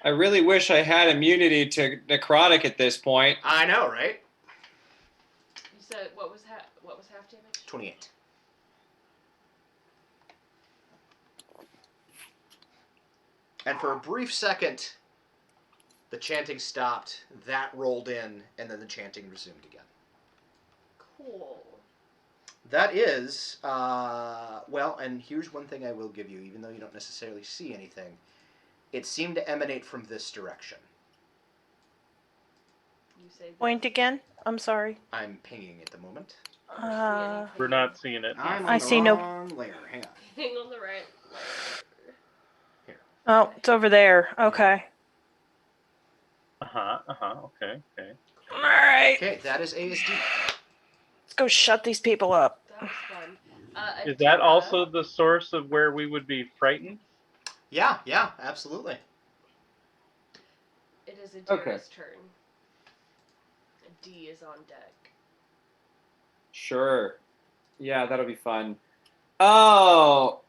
I really wish I had immunity to necrotic at this point. I know, right? You said what was half damage? 28. And for a brief second, the chanting stopped, that rolled in, and then the chanting resumed again. Cool. That is, well, and here's one thing I will give you, even though you don't necessarily see anything. It seemed to emanate from this direction. You say this. Point again? I'm sorry. I'm pinging at the moment. We're not seeing it. I'm on I the see no- wrong layer. Hang on. Hang on the right. Oh, it's over there. Okay. Okay. All right. Okay, that is ASD. Let's go shut these people up. That was fun. Is that Adira, also the source of where we would be frightened? Yeah, absolutely. It is Adira's Okay. turn. D is on deck. Sure. Yeah, that'll be fun. Oh.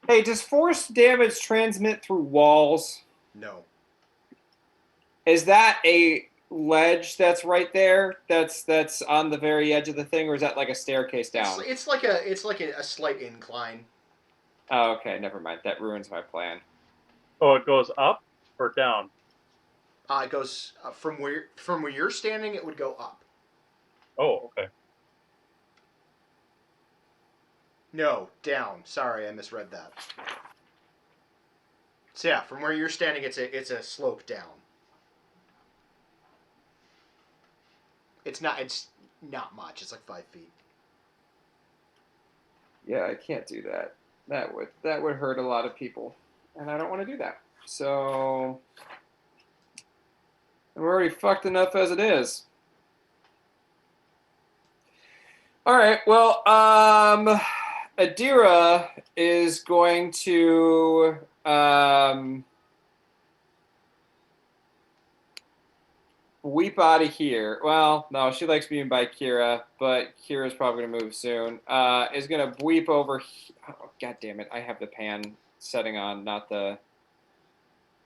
Hey, does force damage transmit through walls? No. Is that a ledge that's right there? That's on the very edge of the thing, or is that like a staircase down? It's like a slight incline. Oh, okay, never mind. That ruins my plan. Oh, it goes up or down? It goes from where you're standing. It would go up. Oh, okay. No, down. Sorry, I misread that. So yeah, from where you're standing, it's a slope down. It's not much. It's like 5 feet. Yeah, I can't do that. That would hurt a lot of people, and I don't want to do that. So I'm already fucked enough as it is. All right. Well, Adira is going to weep out of here. Well, no, she likes being by Kira, but Kira's probably going to move soon. Is going to weep over. Oh, God damn it. I have the pan setting on, not the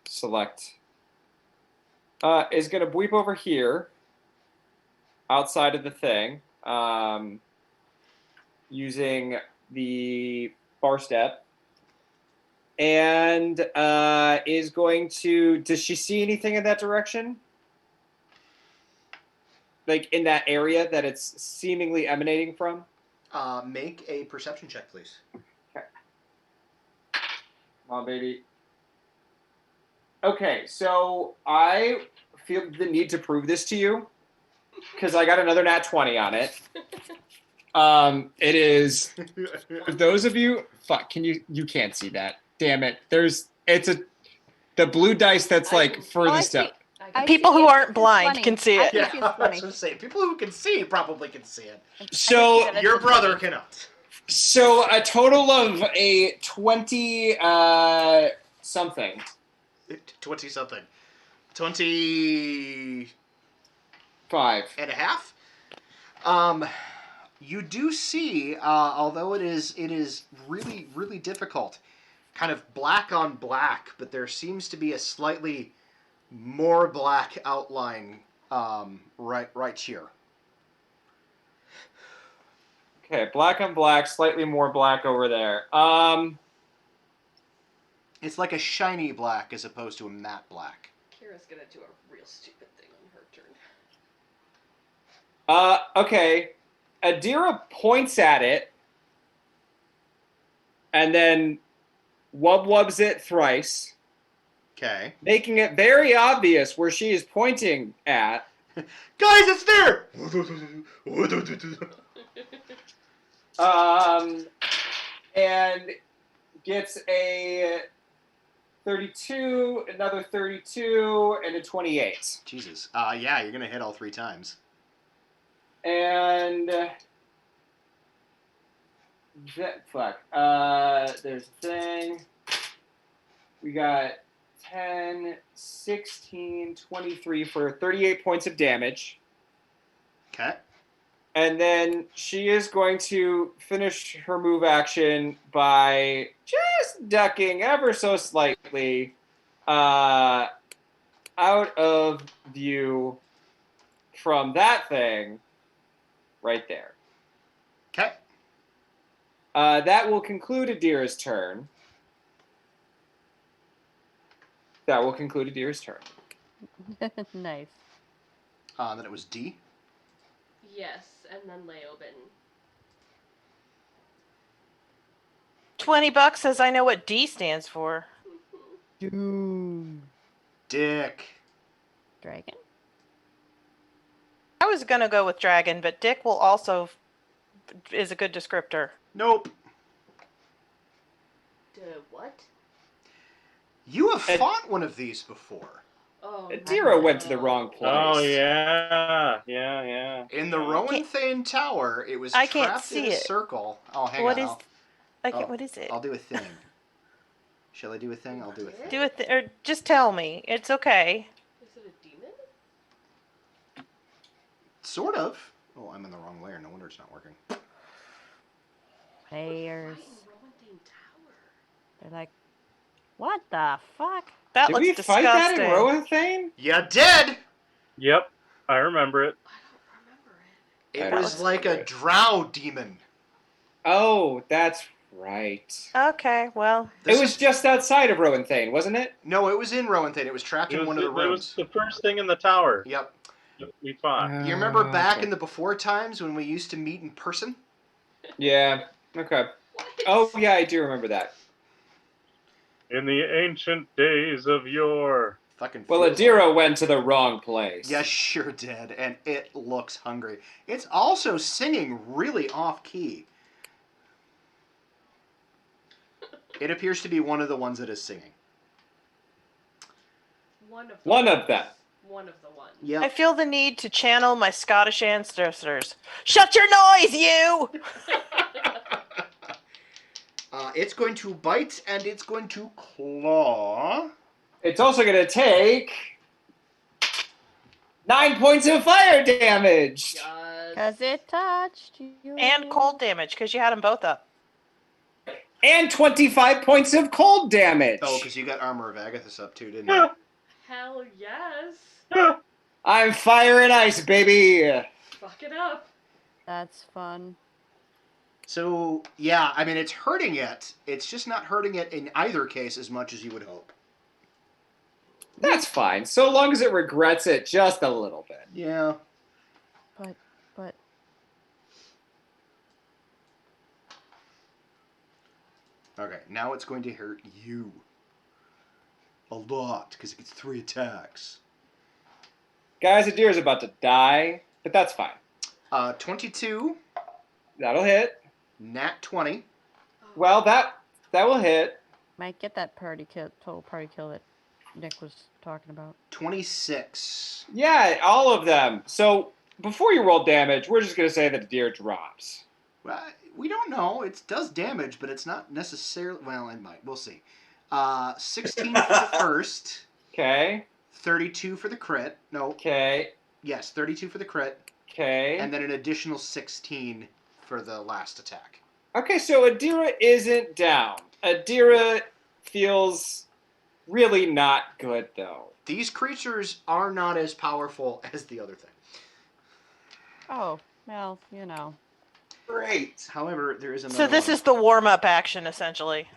select. Is going to weep over here outside of the thing. Using the bar step, and is going to. Does she see anything in that direction? Like in that area that it's seemingly emanating from? Make a perception check, please. Okay. Come on, baby. Okay, so I feel the need to prove this to you because I got another nat 20 on it. It is for those of you. Fuck, you can't see that. Damn it. The blue dice that's like furthest up. People who aren't blind can see it. Yeah, I was gonna say people who can see probably can see it. So Your brother cannot. So a total of a 20 something. 20 something. 25 and a half. You do see, although it is really, really difficult, kind of black on black, but there seems to be a slightly more black outline right here. Okay, black on black, slightly more black over there. It's like a shiny black as opposed to a matte black. Kira's gonna do a real stupid thing on her turn. Okay. Adira points at it and then wubs it thrice. Okay. Making it very obvious where she is pointing at. Guys, it's there! And gets a 32, another 32, and a 28. Jesus. Yeah, you're gonna hit all 3 times. And fuck. There's a thing. We got 10, 16, 23 for 38 points of damage. Okay. And then she is going to finish her move action by just ducking ever so slightly out of view from that thing right there. Okay. That will conclude Adira's turn. Nice. Then it was D. Yes, and then Leoben. $20 says I know what D stands for. Dude. Dick. Dragon? I was gonna go with dragon, but Dick will also is a good descriptor. Nope. What? You have fought one of these before. Oh, Adira went to the wrong place. Oh yeah. In the Rowanthane Tower, it was I can't trapped in see a it. circle. Oh, hang What on. is? What is it? I'll do a thing. Shall I do a thing? I'll do a thing. Do it, or just tell me. It's okay. Is it a demon? Sort of. Oh, I'm in the wrong layer. No wonder it's not working. Players. Rowanthane Tower. They're like, what the fuck? That Did looks we disgusting. fight that in Rowanthane? You did! Yep, I remember it. I don't remember it. It was like a drow demon. Oh, that's right. Okay, well. It was just outside of Rowanthane, wasn't it? No, it was in Rowanthane. It was trapped in one of the It was rooms. the first thing in the tower. Yep. We fought. You remember back okay. in the before times when we used to meet in person? Yeah. Okay. Oh yeah, I do remember that. In the ancient days of yore. Fucking. Well, Adira went to the wrong place. Yes, sure did, and it looks hungry. It's also singing really off key. It appears to be one of the ones that is singing. One of them. One of the ones. Yeah. I feel the need to channel my Scottish ancestors. Shut your noise, you! It's going to bite and it's going to claw. It's also going to take 9 points of fire damage. Because it touched you. And cold damage, because you had them both up. And 25 points of cold damage. Oh, because you got Armor of Agathis up too, didn't you? Hell yes. I'm fire and ice, baby. Fuck it up. That's fun. So, yeah, I mean, it's hurting it. It's just not hurting it in either case as much as you would hope. That's fine, so long as it regrets it just a little bit. Yeah. But. Okay, now it's going to hurt you. A lot, because it gets 3 attacks. Guys, Adira's about to die, but that's fine. 22. That'll hit. Nat 20. Well, that will hit. Might get that total party kill that Nick was talking about. 26. Yeah, all of them. So before you roll damage, we're just going to say that Adira drops. Well, we don't know. It does damage, but it's not necessarily... Well, it might. We'll see. 16 for the first. Okay. 32 for the crit. No. Okay. Yes, 32 for the crit. Okay. And then an additional 16 for the last attack. Okay, so Adira isn't down. Adira feels really not good, though. These creatures are not as powerful as the other thing. Oh, well, you know. Great. However, there is another So this one. is the warm-up action, essentially.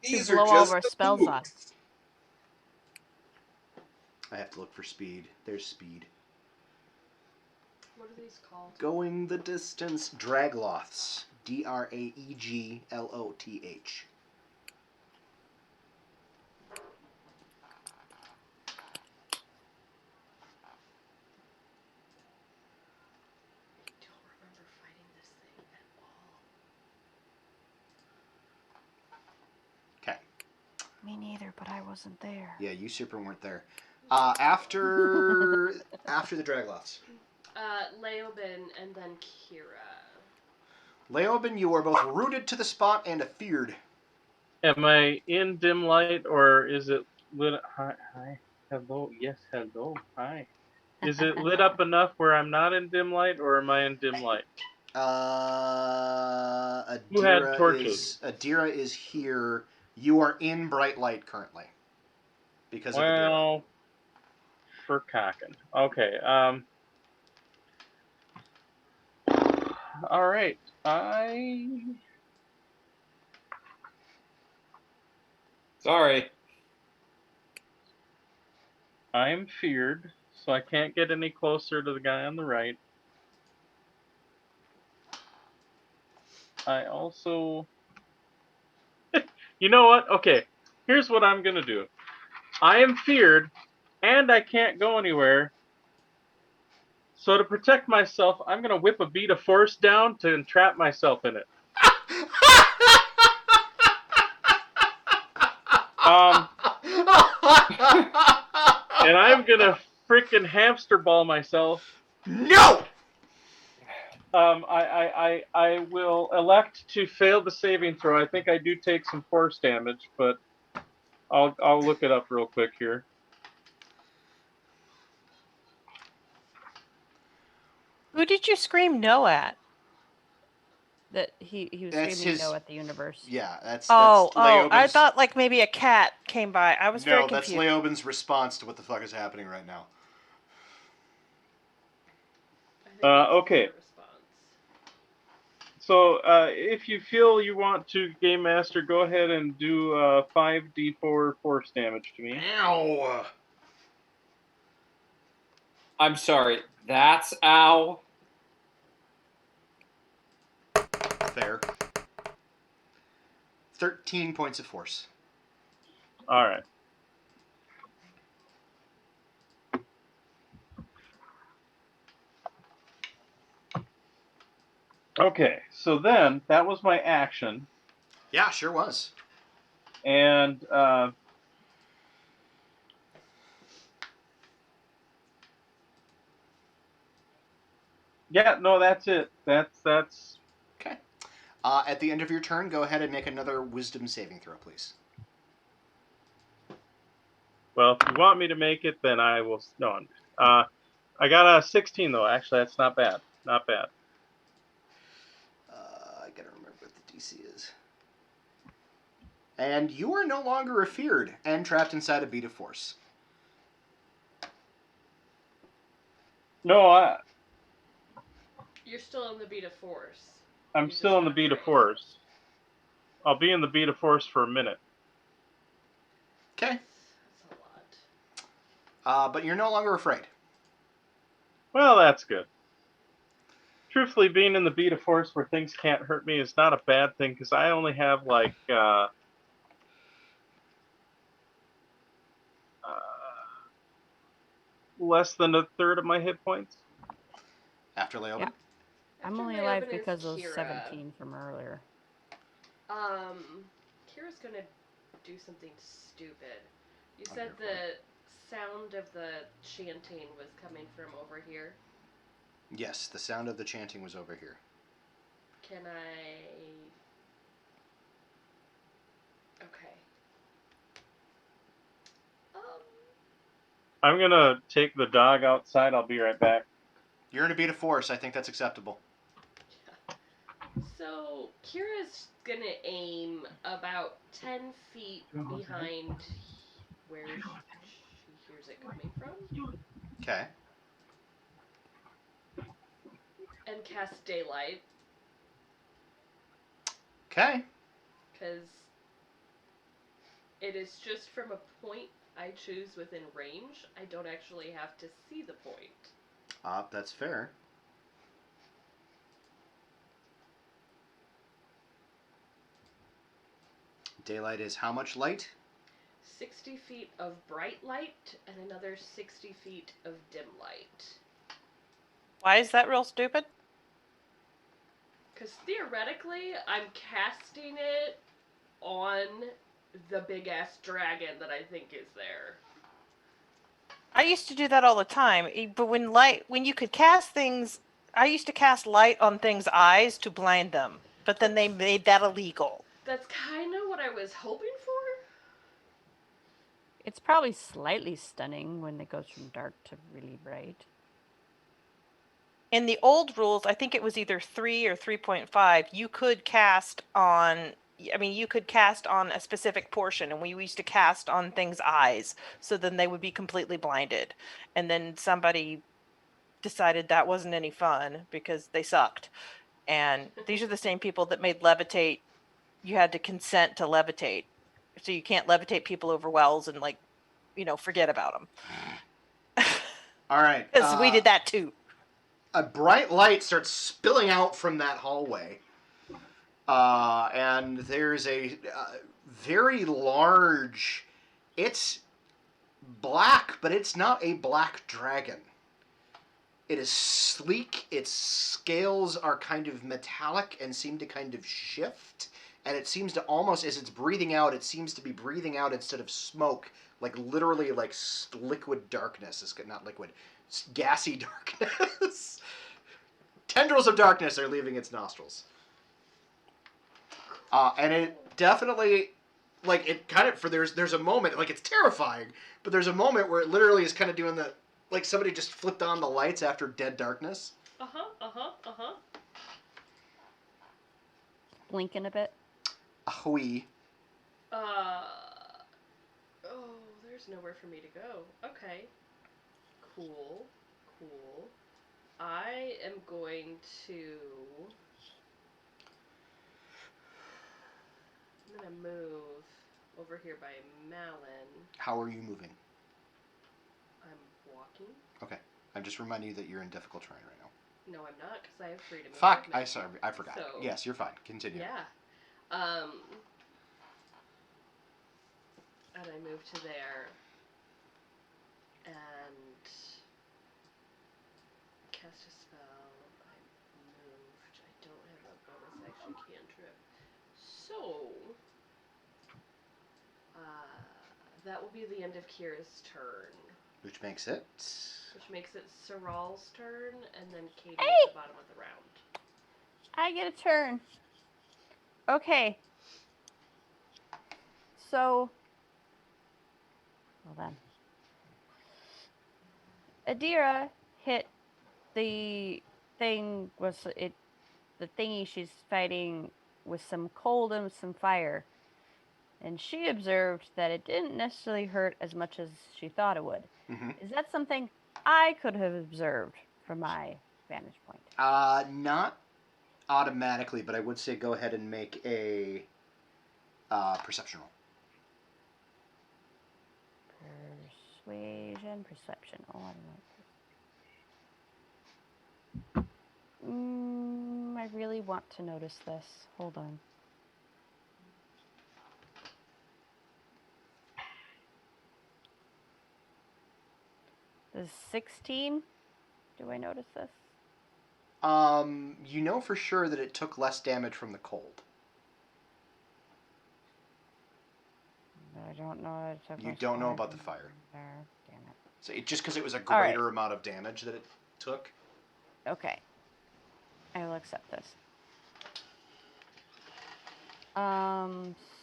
These To are blow just over the spells moves. on. I have to look for speed. There's speed. What are these called? Going the distance. Dragloths. Dragloth. I don't remember fighting this thing at all. Okay. Me neither, but I wasn't there. Yeah, you super weren't there. After the Dragloths. Leoben and then Kira. Leoben, you are both rooted to the spot and feared. Am I in dim light or is it lit? Hi, hello, yes, hello, hi. Is it lit up enough where I'm not in dim light, or am I in dim light? Who had torches? Adira is here. You are in bright light currently. Because of Adira. Well, for cocking. Okay. All right. Sorry. I'm feared, so I can't get any closer to the guy on the right. I also... You know what? Okay, here's what I'm going to do. I am feared, and I can't go anywhere. So to protect myself, I'm going to whip a bead of force down to entrap myself in it. And I'm going to freaking hamster ball myself. No! I will elect to fail the saving throw. I think I do take some force damage, but I'll look it up real quick here. Who did you scream no at? That he was That's screaming his- no at the universe. Yeah, that's Oh, I Leoben's- thought like maybe a cat came by. I was very No, that's confused. Leoben's response to what the fuck is happening right now. Okay. So if you feel you want to, Game Master, go ahead and do 5d4 force damage to me. Ow! I'm sorry. That's ow. Fair. 13 points of force. All right. Okay, so then that was my action. Yeah, sure was. And yeah, no, that's it. That's okay. At the end of your turn, go ahead and make another wisdom saving throw, please. Well, if you want me to make it, then I will. No, I got a 16 though. Actually, that's not bad. Not bad. I gotta remember what the DC is. And you are no longer afeared and trapped inside a bead of force. No, You're still in the beat of force. I'm still in the beat of force. I'll be in the beat of force for a minute. Okay. That's a lot. But you're no longer afraid. Well, that's good. Truthfully, being in the beat of force where things can't hurt me is not a bad thing, because I only have like less than a third of my hit points. After Leoben? Yeah. I'm only Leoben alive is because of Kira. 17 from earlier. Kira's gonna do something stupid. You said the sound of the chanting was coming from over here. Yes, the sound of the chanting was over here. Can I... Okay. I'm gonna take the dog outside. I'll be right back. You're in a beat of force. I think that's acceptable. So, Kira's gonna aim about 10 feet behind where she hears it coming from. Okay. And cast Daylight. Okay. Because it is just from a point I choose within range. I don't actually have to see the point. That's fair. Daylight is how much light? 60 feet of bright light and another 60 feet of dim light. Why is that real stupid? Because theoretically, I'm casting it on the big ass dragon that I think is there. I used to do that all the time, but when you could cast things, I used to cast light on things' eyes to blind them, but then they made that illegal. That's kind of what I was hoping for. It's probably slightly stunning when it goes from dark to really bright. In the old rules, I think it was either 3 or 3.5, you could cast on, you could cast on a specific portion, and we used to cast on things' eyes, so then they would be completely blinded. And then somebody decided that wasn't any fun because they sucked. And these are the same people that made levitate, you had to consent to levitate. So you can't levitate people over wells and, like, forget about them. All right. Because we did that too. A bright light starts spilling out from that hallway. And there's a very large, it's black, but it's not a black dragon. It is sleek, its scales are kind of metallic and seem to kind of shift, and it seems to almost, as it's breathing out, it seems to be breathing out instead of smoke, like literally like liquid darkness. It's not liquid, it's gassy darkness. Tendrils of darkness are leaving its nostrils. And it definitely, like, it kind of, there's a moment, like, it's terrifying, but there's a moment where it literally is kind of doing the, like somebody just flipped on the lights after dead darkness. Blinking a bit. Ahui. Oh, there's nowhere for me to go. Okay. Cool. I am going to... I'm gonna move over here by Malin. How are you moving? I'm walking. Okay. I'm just reminding you that you're in difficult terrain right now. No, I'm not, because I have freedom of Fuck! movement. I forgot. So, yes, you're fine. Continue. Yeah. And I move to there. And cast a spell. I moved. I don't have a bonus action cantrip. So, that will be the end of Kira's turn. Which makes it... Which makes it Saral's turn, and then Katie Hey! at the bottom of the round. I get a turn. Okay. So, well then. Adira hit the thing, the thingy she's fighting with some cold and some fire. And she observed that it didn't necessarily hurt as much as she thought it would. Mm-hmm. Is that something I could have observed from my vantage point? Not automatically, but I would say go ahead and make a perception roll. Persuasion, perception. Oh, I don't like this. I really want to notice this. Hold on. This is 16. Do I notice this? You know for sure that it took less damage from the cold. I don't know. It took You much don't know fire about the from fire. there. Damn it. So just because it was a All right. greater amount of damage that it took. Okay. I will accept this.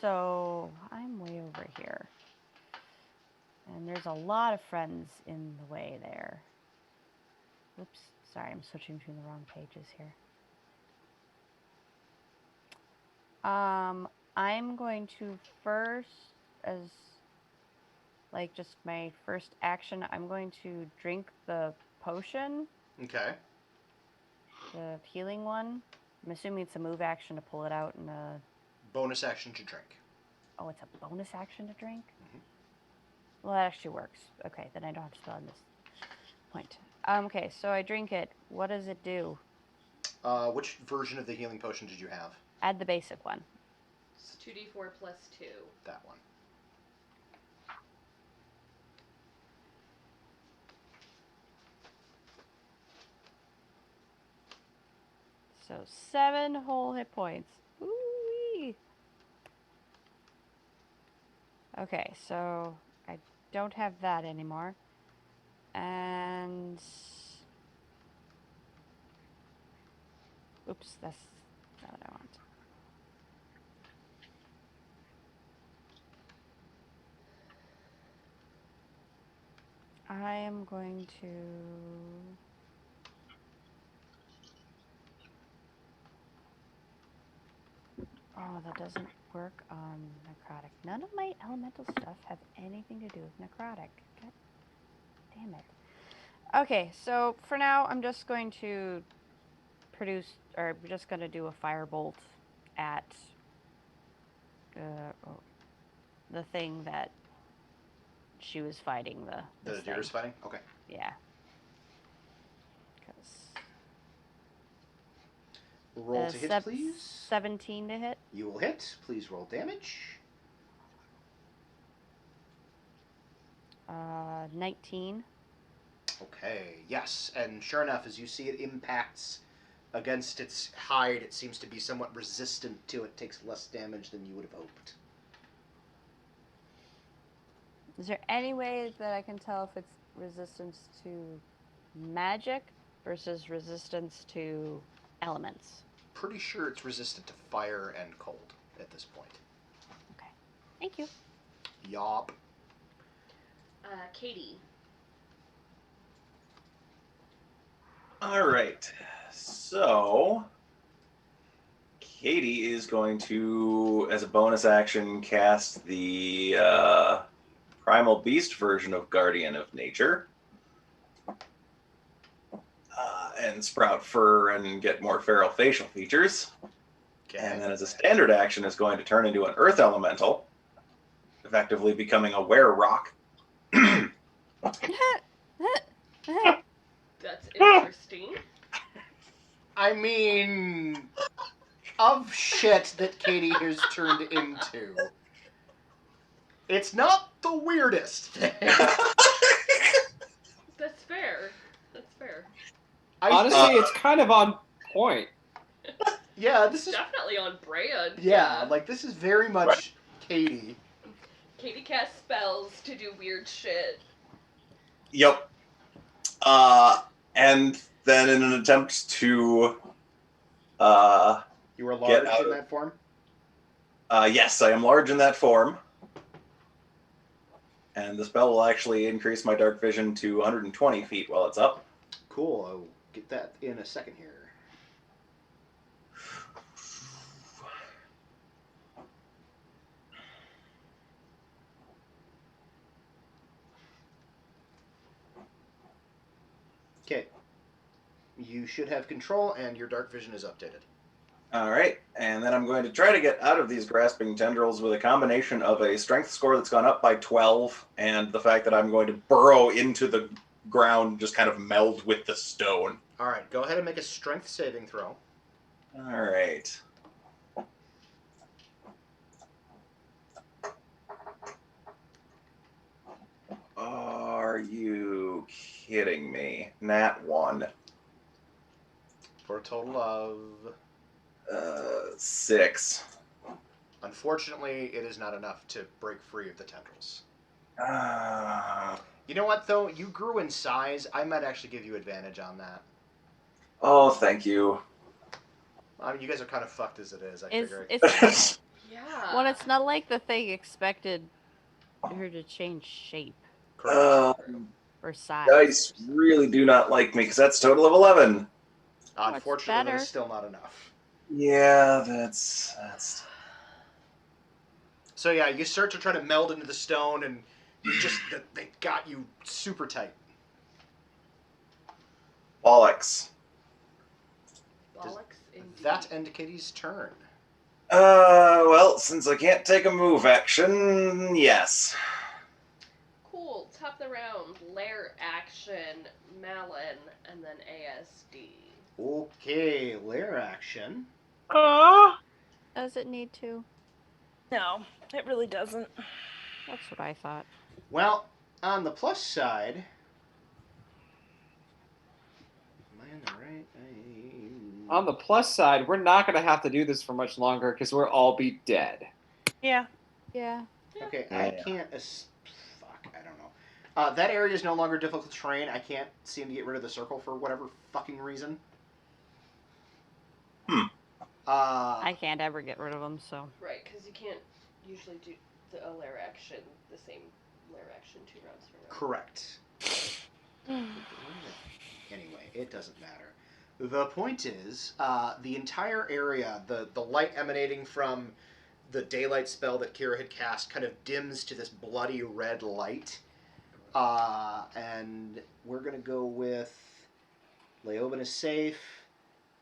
So I'm way over here. And there's a lot of friends in the way there. Oops, sorry, I'm switching between the wrong pages here. I'm going to first, as like just my first action, I'm going to drink the potion. Okay. The healing one. I'm assuming it's a move action to pull it out and a... Bonus action to drink. Oh, it's a bonus action to drink? Mm-hmm. Well, that actually works. Okay, then I don't have to spell on this point. Okay, so I drink it. What does it do? Which version of the healing potion did you have? Add the basic one. It's 2d4 plus 2. That one. So 7 whole hit points. Ooh-wee. Okay, so I don't have that anymore. And oops, that's not what I want. I am going to oh, that doesn't work on necrotic. None of my elemental stuff have anything to do with necrotic. God damn it. Okay, so for now, I'm just going to produce, or we're just going to do a firebolt at the thing that she was fighting. The This deer's thing. fighting? Okay. Yeah. Roll to hit, please. 17 to hit. You will hit. Please roll damage. 19. Okay, yes. And sure enough, as you see it impacts against its hide, it seems to be somewhat resistant to it. Takes less damage than you would have hoped. Is there any way that I can tell if it's resistance to magic versus resistance to elements? Pretty sure it's resistant to fire and cold at this point. Okay. Thank you. Yop. Katie. All right. So, Katie is going to, as a bonus action, cast the Primal Beast version of Guardian of Nature. And sprout fur and get more feral facial features. Okay. And then as a standard action is going to turn into an earth elemental, effectively becoming a were-rock. That's interesting. I mean, of shit that Katie has turned into, it's not the weirdest thing. That's fair. That's fair. Honestly, it's kind of on point. Yeah, this is definitely on brand. Yeah, like this is very much Katie. Katie casts spells to do weird shit. Yep. And then in an attempt to You were large in that form? Yes, I am large in that form. And the spell will actually increase my dark vision to 120 feet while it's up. Cool, I'll get that in a second here. Okay. You should have control, and your dark vision is updated. All right, and then I'm going to try to get out of these grasping tendrils with a combination of a strength score that's gone up by 12, and the fact that I'm going to burrow into the ground, just kind of meld with the stone. All right, go ahead and make a strength saving throw. All right. Are you kidding me? Nat 1. For a total of 6. Unfortunately, it is not enough to break free of the tendrils. You know what, though? You grew in size. I might actually give you advantage on that. Oh, thank you. I mean, you guys are kind of fucked as it is, I figure. It's Yeah. well, it's not like the thing expected her to change shape Correct. or size. Dice really do not like me, because that's a total of 11. Unfortunately, better. that is still not enough. Yeah, that's... So yeah, you start to try to meld into the stone, and you just they got you super tight. Bollocks. Bollocks indeed. That end Katie's turn. Well, since I can't take a move action, yes. Cool. Top of the round. Lair action, Malin, and then ASD. Okay, lair action. Does it need to? No, it really doesn't. That's what I thought. Well, on the plus side, am I on the right? On the plus side, we're not going to have to do this for much longer because we'll all be dead. Yeah. Yeah. Okay, Yeah. I can't. Fuck, I don't know. That area is no longer difficult terrain. I can't seem to get rid of the circle for whatever fucking reason. I can't ever get rid of them, so. Right, because you can't usually do a lair action, the same lair action 2 rounds in a row. Correct. Anyway, it doesn't matter. The point is, the entire area, the light emanating from the daylight spell that Kira had cast kind of dims to this bloody red light. And we're going to go with Leoben is safe.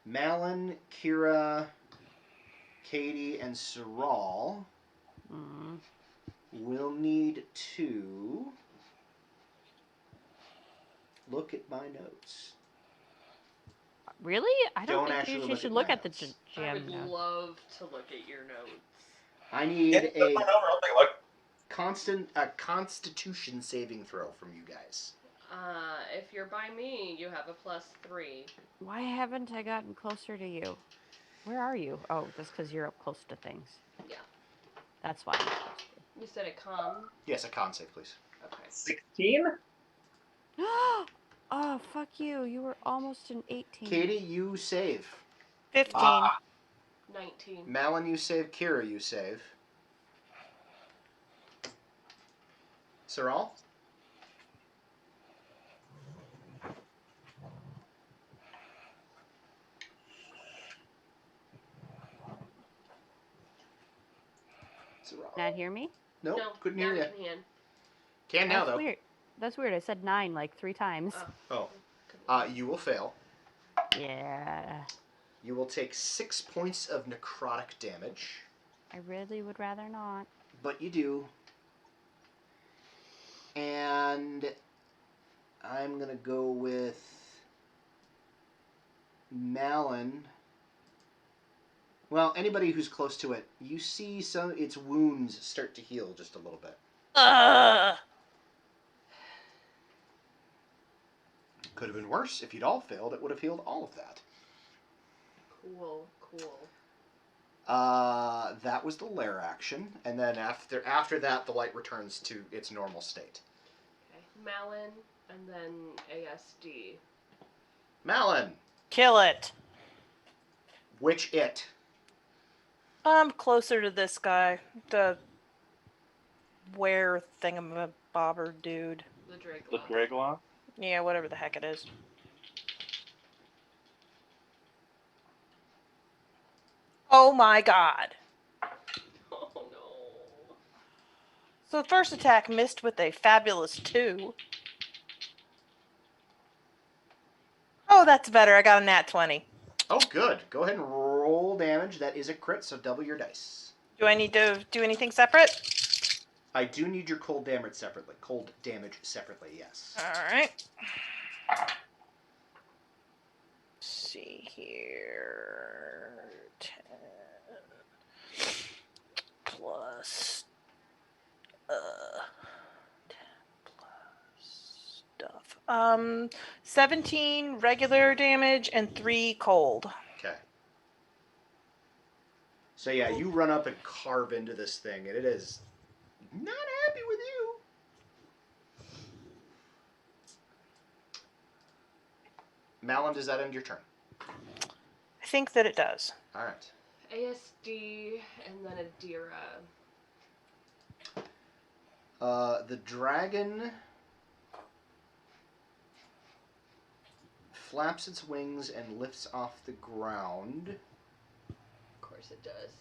Malin, Kira, Katie, and Saral will need to look at my notes. Really? I don't think actually you look should at look my at the notes. I GM would notes. love to look at your notes. I need Yeah, that's my number. I'll take a look. a Constitution saving throw from you guys. If you're by me, you have a +3. Why haven't I gotten closer to you? Where are you? Oh, that's because you're up close to things. Yeah. That's why. You said a con? Yes, a con save, please. Okay. 16? Oh, fuck you. You were almost an 18. Katie, you save. 15. 19. Malin, you save. Kira, you save. Saral? Not hear me? Nope, No, couldn't now hear you. we can. Can now, That's though. weird. That's weird. I said 9 like 3 times. Oh. You will fail. Yeah. You will take 6 points of necrotic damage. I really would rather not. But you do. And I'm going to go with Malin. Well, anybody who's close to it, you see some its wounds start to heal just a little bit. Could have been worse. If you'd all failed, it would have healed all of that. Cool. That was the lair action, and then after that, the light returns to its normal state. Okay. Malin, and then ASD. Malin, Kill it. which it? I'm closer to this guy. The were thingamabobber dude. The Drake. The Dragloth? Yeah, whatever the heck it is. Oh my god. Oh no. So the first attack missed with a fabulous 2. Oh, that's better. I got a nat 20. Oh, good. Go ahead and roll damage. That is a crit, so double your dice. Do I need to do anything separate? I do need your cold damage separately. Yes. Alright. Let's see here. 10 plus 10 plus stuff. 17 regular damage and 3 cold. Okay. So yeah, you run up and carve into this thing, and it is not happy with you. Malin, does that end your turn? I think that it does. All right. ASD, and then Adira. The dragon flaps its wings and lifts off the ground. Of course it does.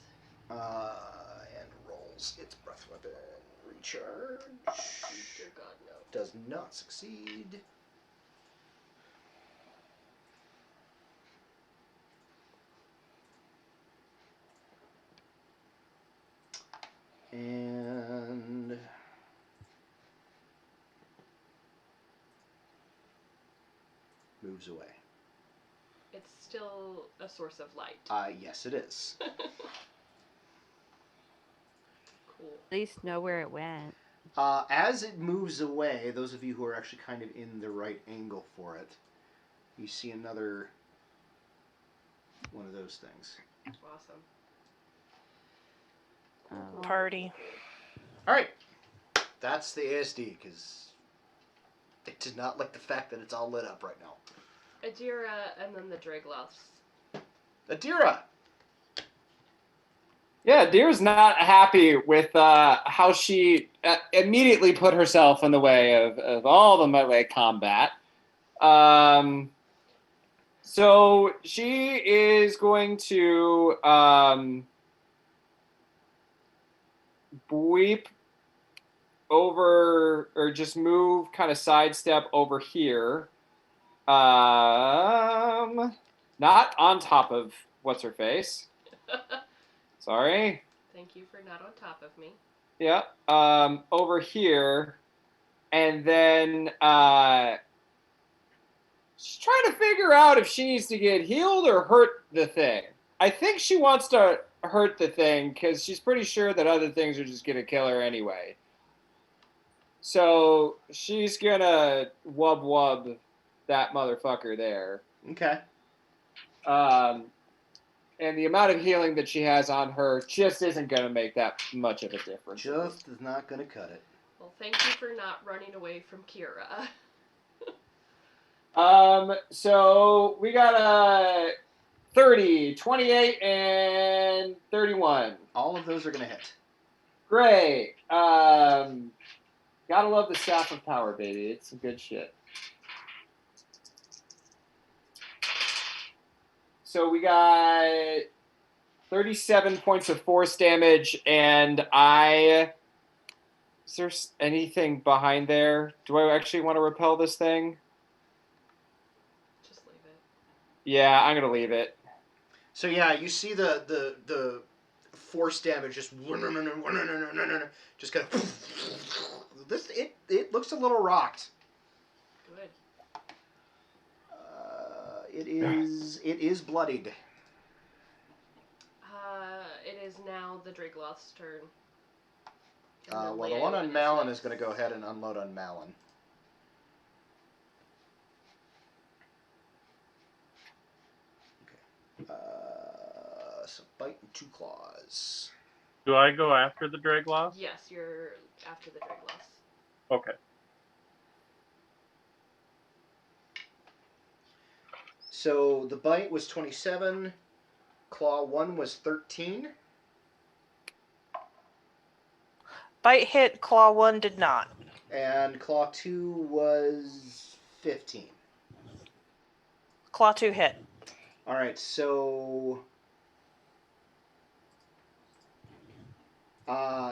And rolls its breath weapon. Recharge. Dear God, no. Does not succeed. And moves away. It's still a source of light. Yes, it is. Cool. At least know where it went. As it moves away, those of you who are actually kind of in the right angle for it, you see another one of those things. Awesome. Party. All right. That's the ASD, because they did not like the fact that it's all lit up right now. Adira, and then the Dragloths. Adira! Yeah, Deer's not happy with how she immediately put herself in the way of all the melee combat. So she is going to weep over, or just move, kind of sidestep over here. Not on top of what's her face. Sorry. Thank you for not on top of me. Yeah. Over here, and then she's trying to figure out if she needs to get healed or hurt the thing. I think she wants to hurt the thing because she's pretty sure that other things are just gonna kill her anyway. So she's gonna wub that motherfucker there. Okay. And the amount of healing that she has on her just isn't going to make that much of a difference. Just is not going to cut it. Well, thank you for not running away from Kira. So we got 30, 28, and 31. All of those are going to hit. Great. Gotta love the Staff of Power, baby. It's some good shit. So we got 37 points of force damage, and is there anything behind there? Do I actually want to repel this thing? Just leave it. Yeah, I'm gonna leave it. So yeah, you see the force damage just kind of this it looks a little rocked. Good. It is bloodied. It is now the Dragloth's turn. Well, the one on Malin is going to go ahead and unload on Malin. Okay. So bite and 2 claws. Do I go after the Dragloth? Yes, you're after the Dragloths. Okay. So the bite was 27, claw 1 was 13. Bite hit, claw 1 did not. And claw 2 was 15. Claw 2 hit. All right, so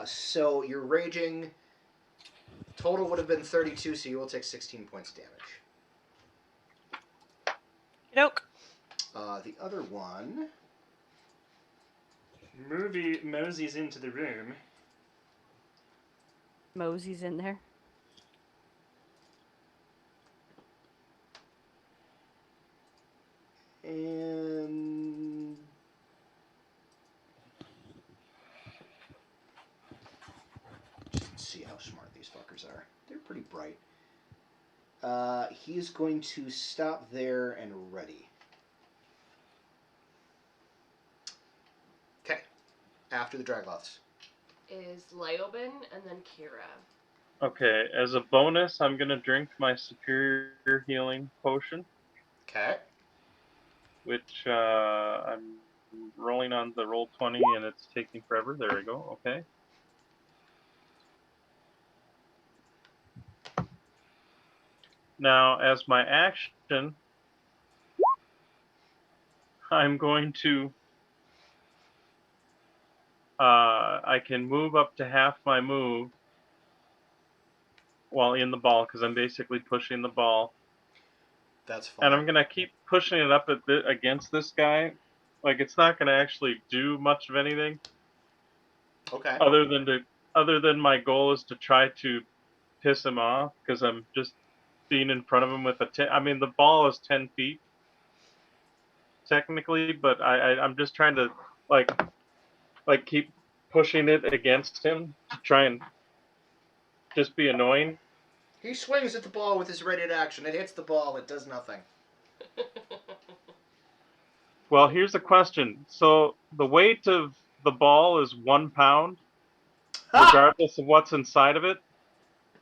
so you're raging. Total would have been 32, so you will take 16 points damage. Nope. The other one moseys into the room. Mosey's in there. And just see how smart these fuckers are. They're pretty bright. He's going to stop there and ready. Okay. After the Dragloths. Is Leoben and then Kira. Okay, as a bonus, I'm going to drink my Superior Healing Potion. Okay. Which I'm rolling on the roll 20 and it's taking forever. There we go. Okay. Now, as my action, I'm going to I can move up to half my move while in the ball because I'm basically pushing the ball. That's fine. And I'm going to keep pushing it up against this guy. Like, it's not going to actually do much of anything. Okay. Other than my goal is to try to piss him off because I'm just being in front of him with I mean, the ball is 10 feet technically, but I'm just trying to like keep pushing it against him to try and just be annoying. He swings at the ball with his ready action. It hits the ball. It does nothing. Well, here's the question. So the weight of the ball is 1 pound? regardless of what's inside of it.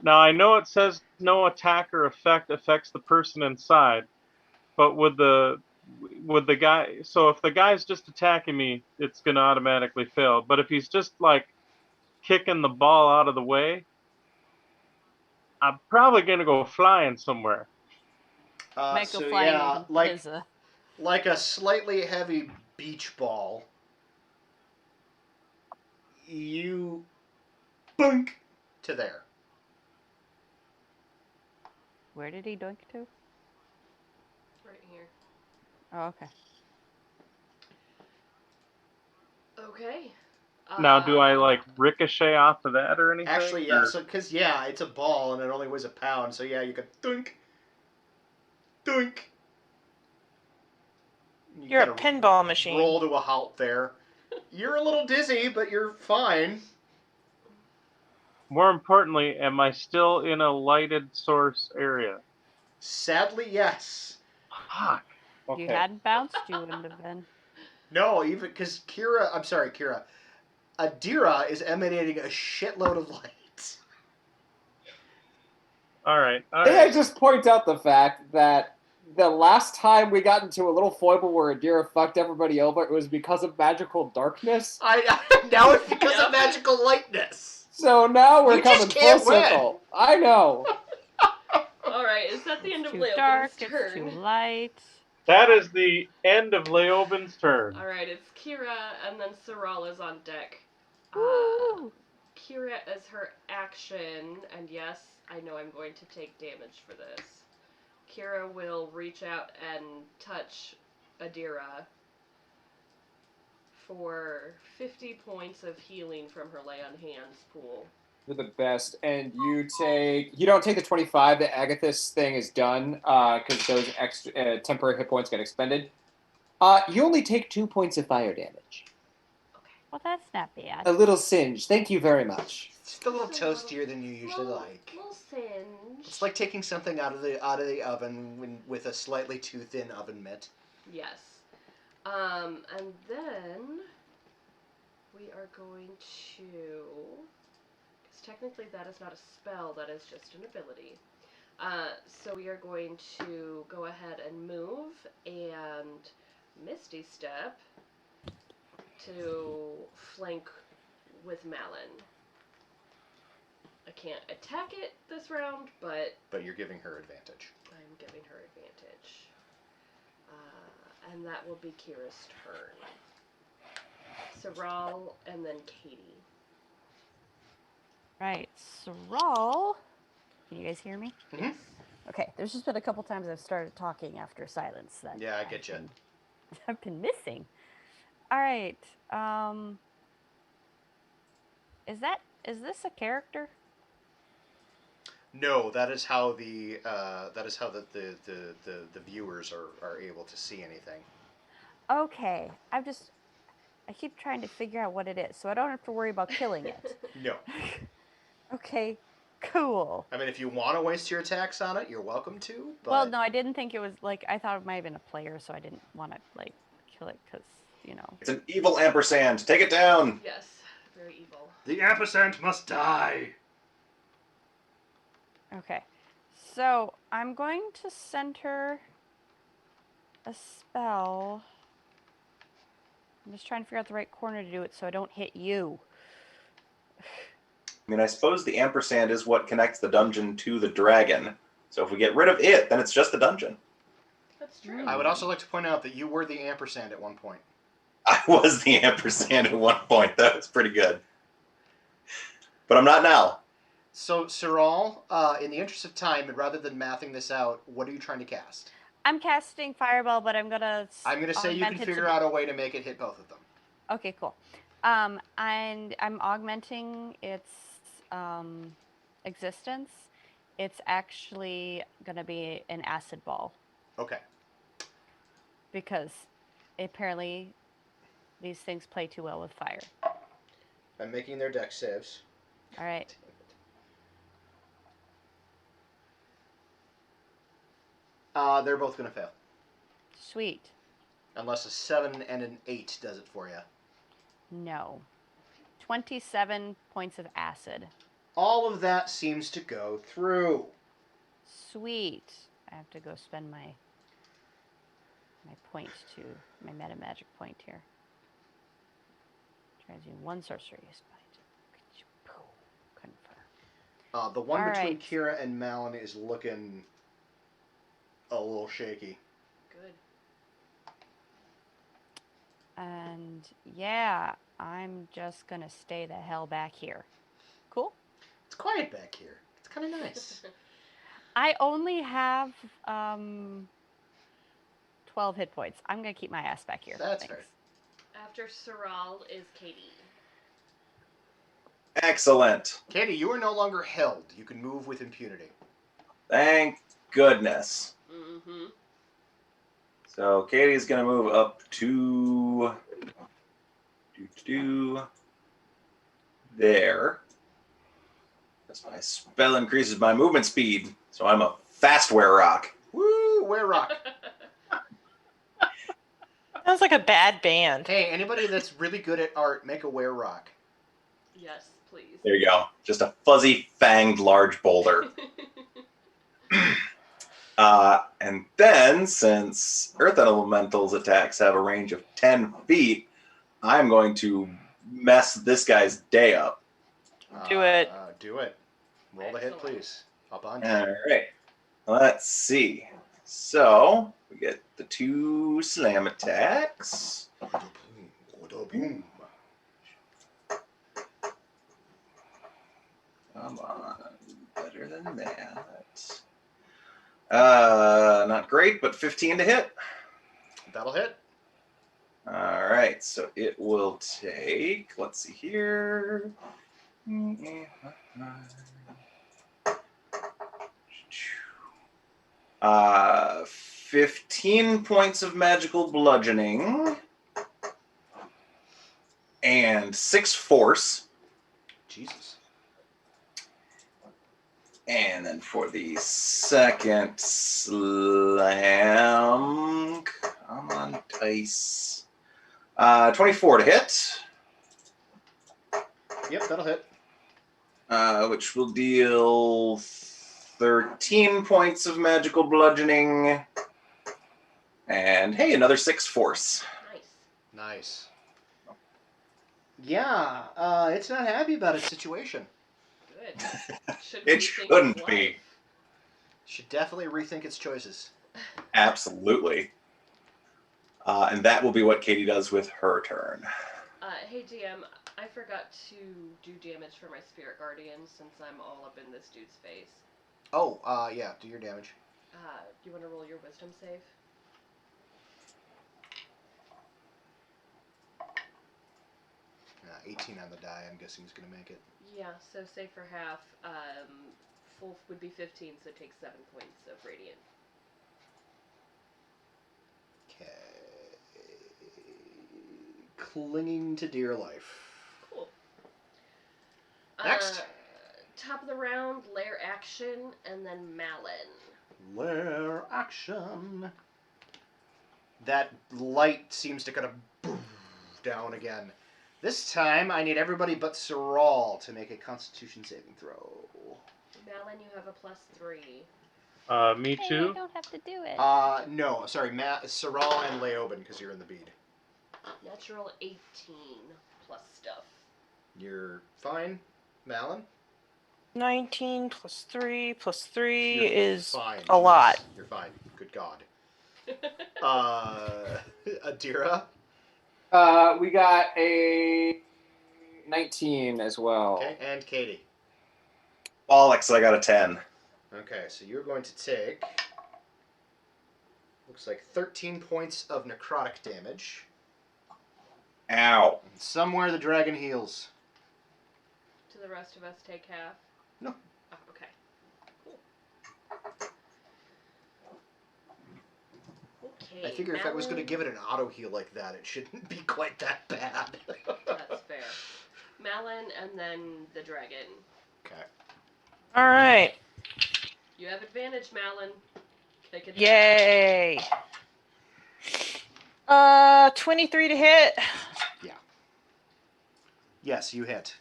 Now I know it says no attack or effect affects the person inside, but with the guy, so if the guy's just attacking me, it's gonna automatically fail. But if he's just like kicking the ball out of the way, I'm probably gonna go flying somewhere. Might go So flying yeah, into like his, like a slightly heavy beach ball. You boink to there. Where did he doink to? Right here. Oh, okay. Okay. Now, do I like ricochet off of that or anything? Actually, yeah. Or- So, because it's a ball and it only weighs a pound. So yeah, you could doink, doink. You You're a kinda pinball machine. roll to a halt there. You're a little dizzy, but you're fine. More importantly, am I still in a lighted source area? Sadly, yes. Fuck. If you Okay. hadn't bounced, you wouldn't have been. No, even because Kira. Adira is emanating a shitload of light. All right. All May I right. just point out the fact that the last time we got into a little foible where Adira fucked everybody over, it was because of magical darkness. Now it's because of magical lightness. So now we're You just coming full can't win. circle. I know. All right. Is that the end of Too Leoben's dark, turn? it's too light. That is the end of Leoben's turn. All right. It's Kira, and then Saral is on deck. Woo! Kira as her action, and yes, I know I'm going to take damage for this. Kira will reach out and touch Adira for 50 points of healing from her lay on hands pool. You're the best. And you don't take the 25, the Agathis thing is done, because those extra temporary hit points get expended. You only take 2 points of fire damage. Well, that's not bad. A little singe. Thank you very much. It's just a little toastier than you usually like. Little singe. It's like taking something out of the oven with a slightly too thin oven mitt. Yes. And then we are going to, because technically that is not a spell, that is just an ability. So we are going to go ahead and move and Misty Step to flank with Malin. I can't attack it this round, but you're giving her advantage. I'm giving her advantage. And that will be Kira's turn. Saral and then Katie. Right, Saral. Can you guys hear me? Mm-hmm. Okay, there's just been a couple times I've started talking after silence. That Yeah, I get you. I've been missing. All right. Is this a character? No, that is how the viewers are able to see anything. Okay, I keep trying to figure out what it is, so I don't have to worry about killing it. No. Okay, cool. I mean, if you want to waste your attacks on it, you're welcome to. But Well, no, I didn't think it was I thought it might have been a player, so I didn't want to kill it because It's an evil ampersand. Take it down. Yes, very evil. The ampersand must die. Okay, so I'm going to center a spell. I'm just trying to figure out the right corner to do it so I don't hit you. I mean, I suppose the ampersand is what connects the dungeon to the dragon. So if we get rid of it, then it's just the dungeon. That's true. I would also like to point out that you were the ampersand at one point. I was the ampersand at one point. That was pretty good. But I'm not now. So, Saral, in the interest of time, and rather than mathing this out, what are you trying to cast? I'm casting Fireball, but I'm gonna say you can figure out a way to make it hit both of them. Okay, cool. And I'm augmenting its existence. It's actually gonna be an acid ball. Okay. Because apparently these things play too well with fire. I'm making their dex saves. All right. They're both going to fail. Sweet. Unless a 7 and an 8 does it for you. No. 27 points of acid. All of that seems to go through. Sweet. I have to go spend my point to my meta magic point here. Transmute 1 sorcery spite. Confer. The one All between right. Kira and Malin is looking a little shaky. Good. And yeah, I'm just gonna stay the hell back here. Cool. It's quiet back here. It's kind of nice. I only have 12 hit points. I'm gonna keep my ass back here. That's Thanks. fair. After Saral is Katie. Excellent. Katie, you are no longer held. You can move with impunity. Thank goodness. Mm-hmm. So Katie's gonna move up to there. Because my spell increases my movement speed, so I'm a fast wear rock. Woo, wear rock. Sounds like a bad band. Hey, anybody that's really good at art, make a wear rock. Yes, please. There you go. Just a fuzzy, fanged, large boulder. And then, since Earth Elemental's attacks have a range of 10 feet, I'm going to mess this guy's day up. Do it. Do it. Roll the hit, Excellent. please. Up on you. All right. Let's see. So, we get the 2 slam attacks. Boom. Come on. Better than that. Not great, but 15 to hit. That'll hit. All right, so it will take, let's see here. 15 points of magical bludgeoning and 6 force. Jesus. And then for the second slam, come on, dice. 24 to hit. Yep, that'll hit. Which will deal 13 points of magical bludgeoning. And hey, another 6 force. Nice. Yeah, it's not happy about its situation. Good. It shouldn't be. Should definitely rethink its choices. Absolutely. And that will be what Katie does with her turn. Hey DM, I forgot to do damage for my Spirit Guardian since I'm all up in this dude's face. Oh, yeah, do your damage. Do you want to roll your Wisdom save? Uh, 18 on the die, I'm guessing he's going to make it. Yeah, so say for half, full would be 15, so take 7 points of Radiant. Okay. Clinging to dear life. Cool. Next. Top of the round, Lair Action, and then Malin. Lair action. That light seems to kind of boom down again. This time, I need everybody but Saral to make a Constitution saving throw. Malin, you have a +3. Me Hey, too. I don't have to do it. No, sorry, Saral and Leoben, because you're in the bead. Natural 18 plus stuff. You're fine, Malin? 19 plus 3 plus 3 You're is fine. a lot. You're fine. Good God. Adira? We got a 19 as well. Okay, and Katie. Alex, I got a 10. Okay, so you're going to take, looks like 13 points of necrotic damage. Ow. And somewhere the dragon heals. Do the rest of us take half? No. Oh, okay. Cool. Okay. I figure if I was going to give it an auto heal like that, it shouldn't be quite that bad. That's fair. Malin and then the dragon. Okay. All right. You have advantage, Malin. Kick it. Yay. 23 to hit. Yes, you hit.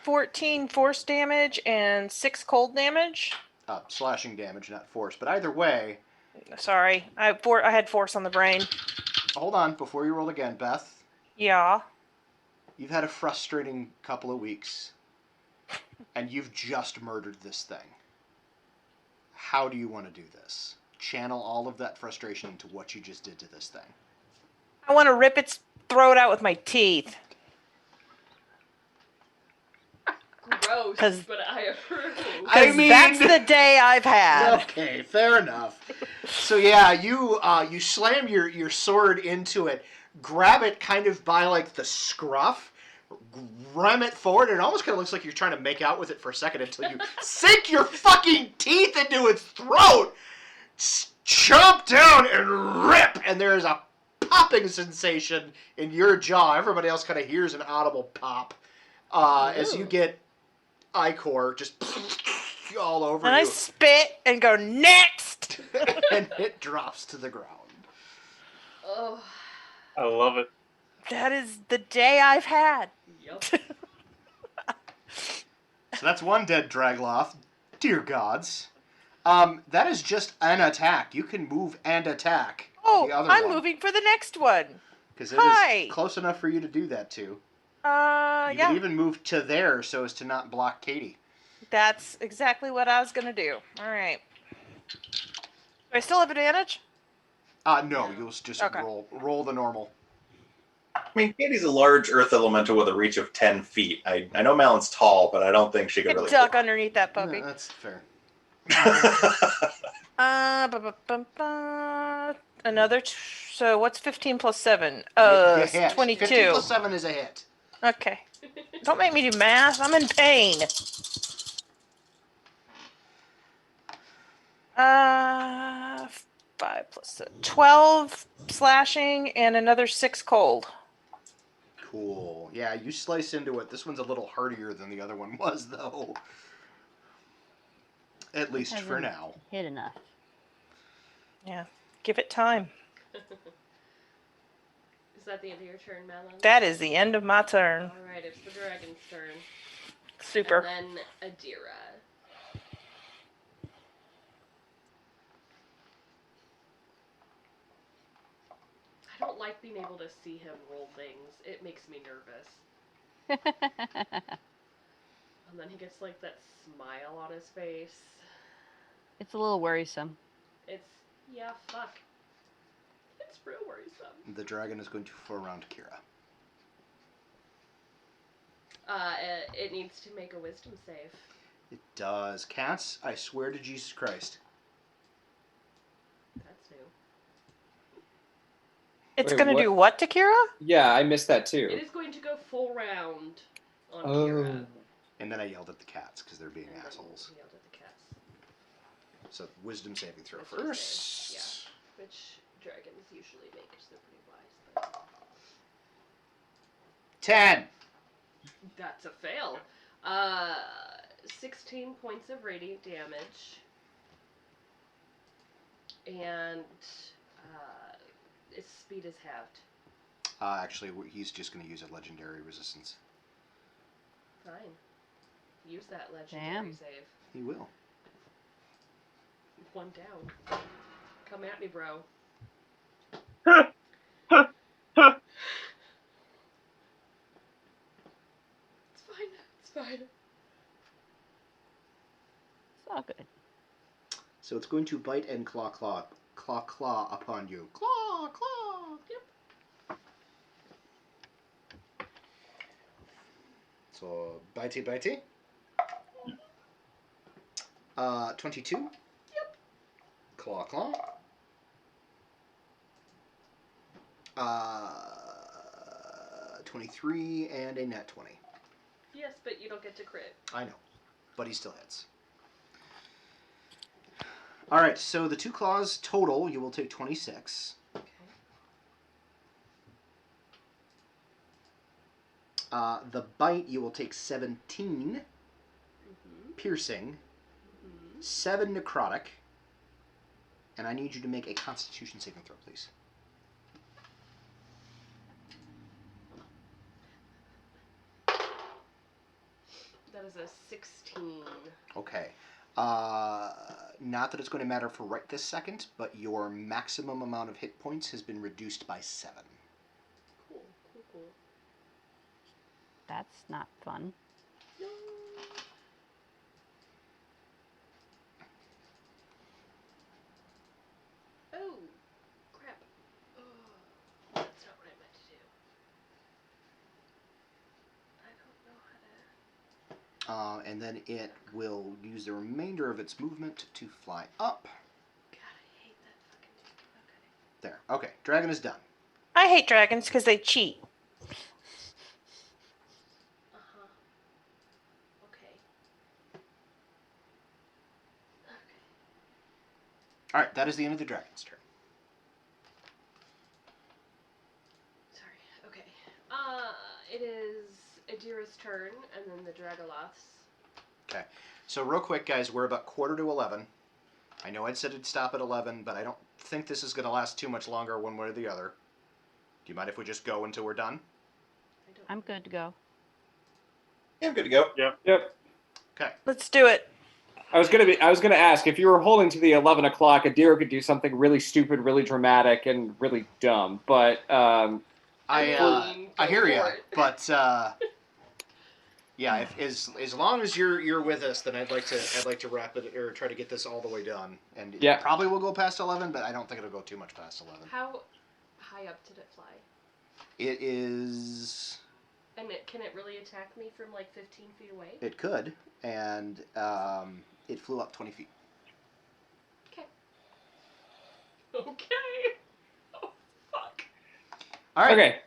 14 force damage and 6 cold damage. Slashing damage, not force. But either way, Sorry, I had force on the brain. hold on before you roll again, Beth. Yeah. You've had a frustrating couple of weeks, and you've just murdered this thing. How do you want to do this? Channel all of that frustration into what you just did to this thing. I want to rip its throat out with my teeth. Gross, 'Cause- but I approve. I mean, that's the day I've had. Okay, fair enough. So yeah, you slam your sword into it, grab it kind of by like the scruff, ram it forward, and it almost kind of looks like you're trying to make out with it for a second until you sink your fucking teeth into its throat, chomp down and rip, and there is a popping sensation in your jaw. Everybody else kind of hears an audible pop as you get ichor just all over And you. I spit and go, next! And it drops to the ground. Oh, I love it. That is the day I've had. yep. So that's one dead Dragloth. Dear gods. That is just an attack. You can move and attack Oh, the other I'm one. moving for the next one. Because it Hi. is close enough for you to do that too. You Yeah. can even move to there so as to not block Katie. That's exactly what I was going to do. All right. Do I still have advantage? No, you'll just Okay. roll the normal. I mean, Katie's a large earth elemental with a reach of 10 feet. I know Malon's tall, but I don't think she I could could really duck fly. underneath that puppy. Yeah, that's fair. Another. So what's 15 plus 7? You hit. 22. 15 plus 7 is a hit. Okay. Don't make me do math. I'm in pain. 5 plus 7. 12 slashing and another 6 cold. Cool. Yeah, you slice into it. This one's a little hardier than the other one was, though. At least for Hasn't now. hit enough. Yeah. Give it time. Is that the end of your turn, Malon? That is the end of my turn. All right, it's the dragon's turn. Super. And then Adira. I don't like being able to see him roll things. It makes me nervous. And then he gets like that smile on his face. It's a little worrisome. It's, yeah, fuck. It's real worrisome. The dragon is going to foreround Kira. It needs to make a wisdom save. It does. Cats, I swear to Jesus Christ. That's new. It's Wait, going to what? do what to Kira? Yeah, I missed that too. It is going to go full round on Oh. Kira. And then I yelled at the cats because they're being And then assholes. he yelled at the cats. So wisdom saving throw Wisdom first. save, yeah. Which dragons usually make, because they're pretty wise. But 10. that's a fail. 16 points of radiant damage. And its speed is halved. Actually, he's just going to use a legendary resistance. Fine. Use that legendary Damn. save. He will. One down. Come at me, bro. It's fine. It's fine. It's all good. So it's going to bite and claw upon you. Claw, claw. Yep. So bitey. 22. Yep. Claw. 23 and a nat 20. Yes, but you don't get to crit. I know, but he still hits. All right, so the 2 claws total, you will take 26. Okay. The bite, you will take 17 Mm-hmm. piercing, Mm-hmm. 7 necrotic, and I need you to make a Constitution saving throw, please. That is a 16. Okay. Not that it's going to matter for right this second, but your maximum amount of hit points has been reduced by 7. Cool. That's not fun. No. Oh, crap. Oh, that's not what I meant to do. I don't know how to... And then it will use the remainder of its movement to fly up. God, I hate that fucking dude. Okay. There. Okay. Dragon is done. I hate dragons because they cheat. Uh-huh. Okay. All right. That is the end of the dragon's turn. Sorry. Okay. It is Adira's turn, and then the Dragoloth's. Okay. So real quick, guys, we're about 10:45. I know I'd said it'd stop at 11, but I don't think this is going to last too much longer one way or the other. Do you mind if we just go until we're done? I'm good to go. Yeah, I'm good to go. Yep. Okay. Let's do it. I was gonna ask if you were holding to the 11 o'clock, Adira could do something really stupid, really dramatic, and really dumb. But I hear you, for it. but yeah, as long as you're with us, then I'd like to wrap it or try to get this all the way done. And Yeah. it probably will go past 11, but I don't think it'll go too much past 11. How high up did it fly? It is. And can it really attack me from like 15 feet away? It could, and it flew up 20 feet. Okay. Oh, fuck. All right. okay.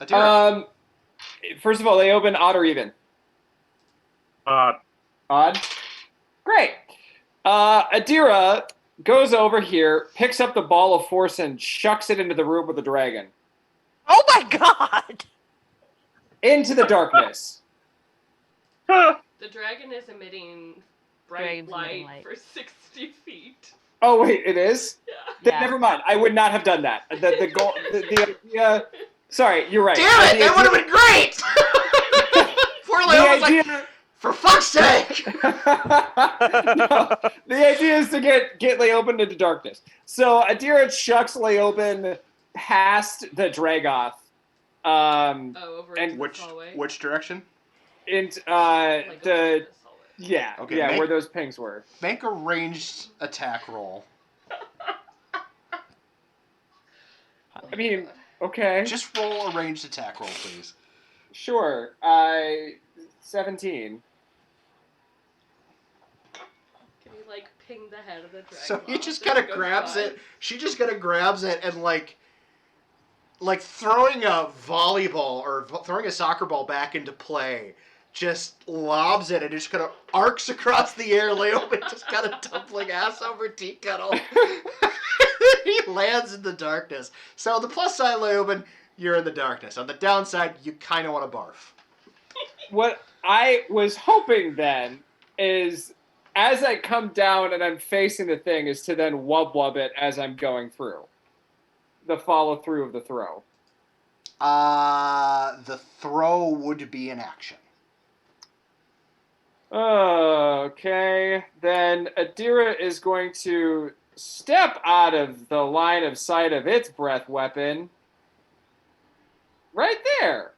Adira. First of all, they open odd or even. Odd. Great. Adira goes over here, picks up the ball of force, and chucks it into the room with the dragon. Oh my god! Into the darkness. The dragon is emitting bright Dragon's emitting light light. for 60 feet. Oh wait, it is? Yeah. Yeah. Never mind. I would not have done that. The goal. The idea. Sorry, you're right. Damn it! The That would have been great. Poor Leo was idea, like, for fuck's sake! No, the idea is to get Leoben into darkness. So Adira chucks Leoben past the Dragoth. Over and into this hallway. Which direction? Into Like over the this hallway. yeah Okay, yeah make- where those pings were. Make a ranged attack roll. I mean, okay, Just roll a ranged attack roll, please. sure. 17. Can you like ping the head of the dragon? So he off just and kind of go grabs fly? it. She just kind of grabs it and like throwing a volleyball or throwing a soccer ball back into play. Just lobs it and it just kind of arcs across the air. Leoben just kind of tumbling ass over tea kettle. He lands in the darkness. So the plus side, Leoben, you're in the darkness. On the downside, you kind of want to barf. What I was hoping then is, as I come down and I'm facing the thing, is to then wub it as I'm going through. The follow through of the throw. The throw would be an action. Okay, then Adira is going to step out of the line of sight of its breath weapon. Right there.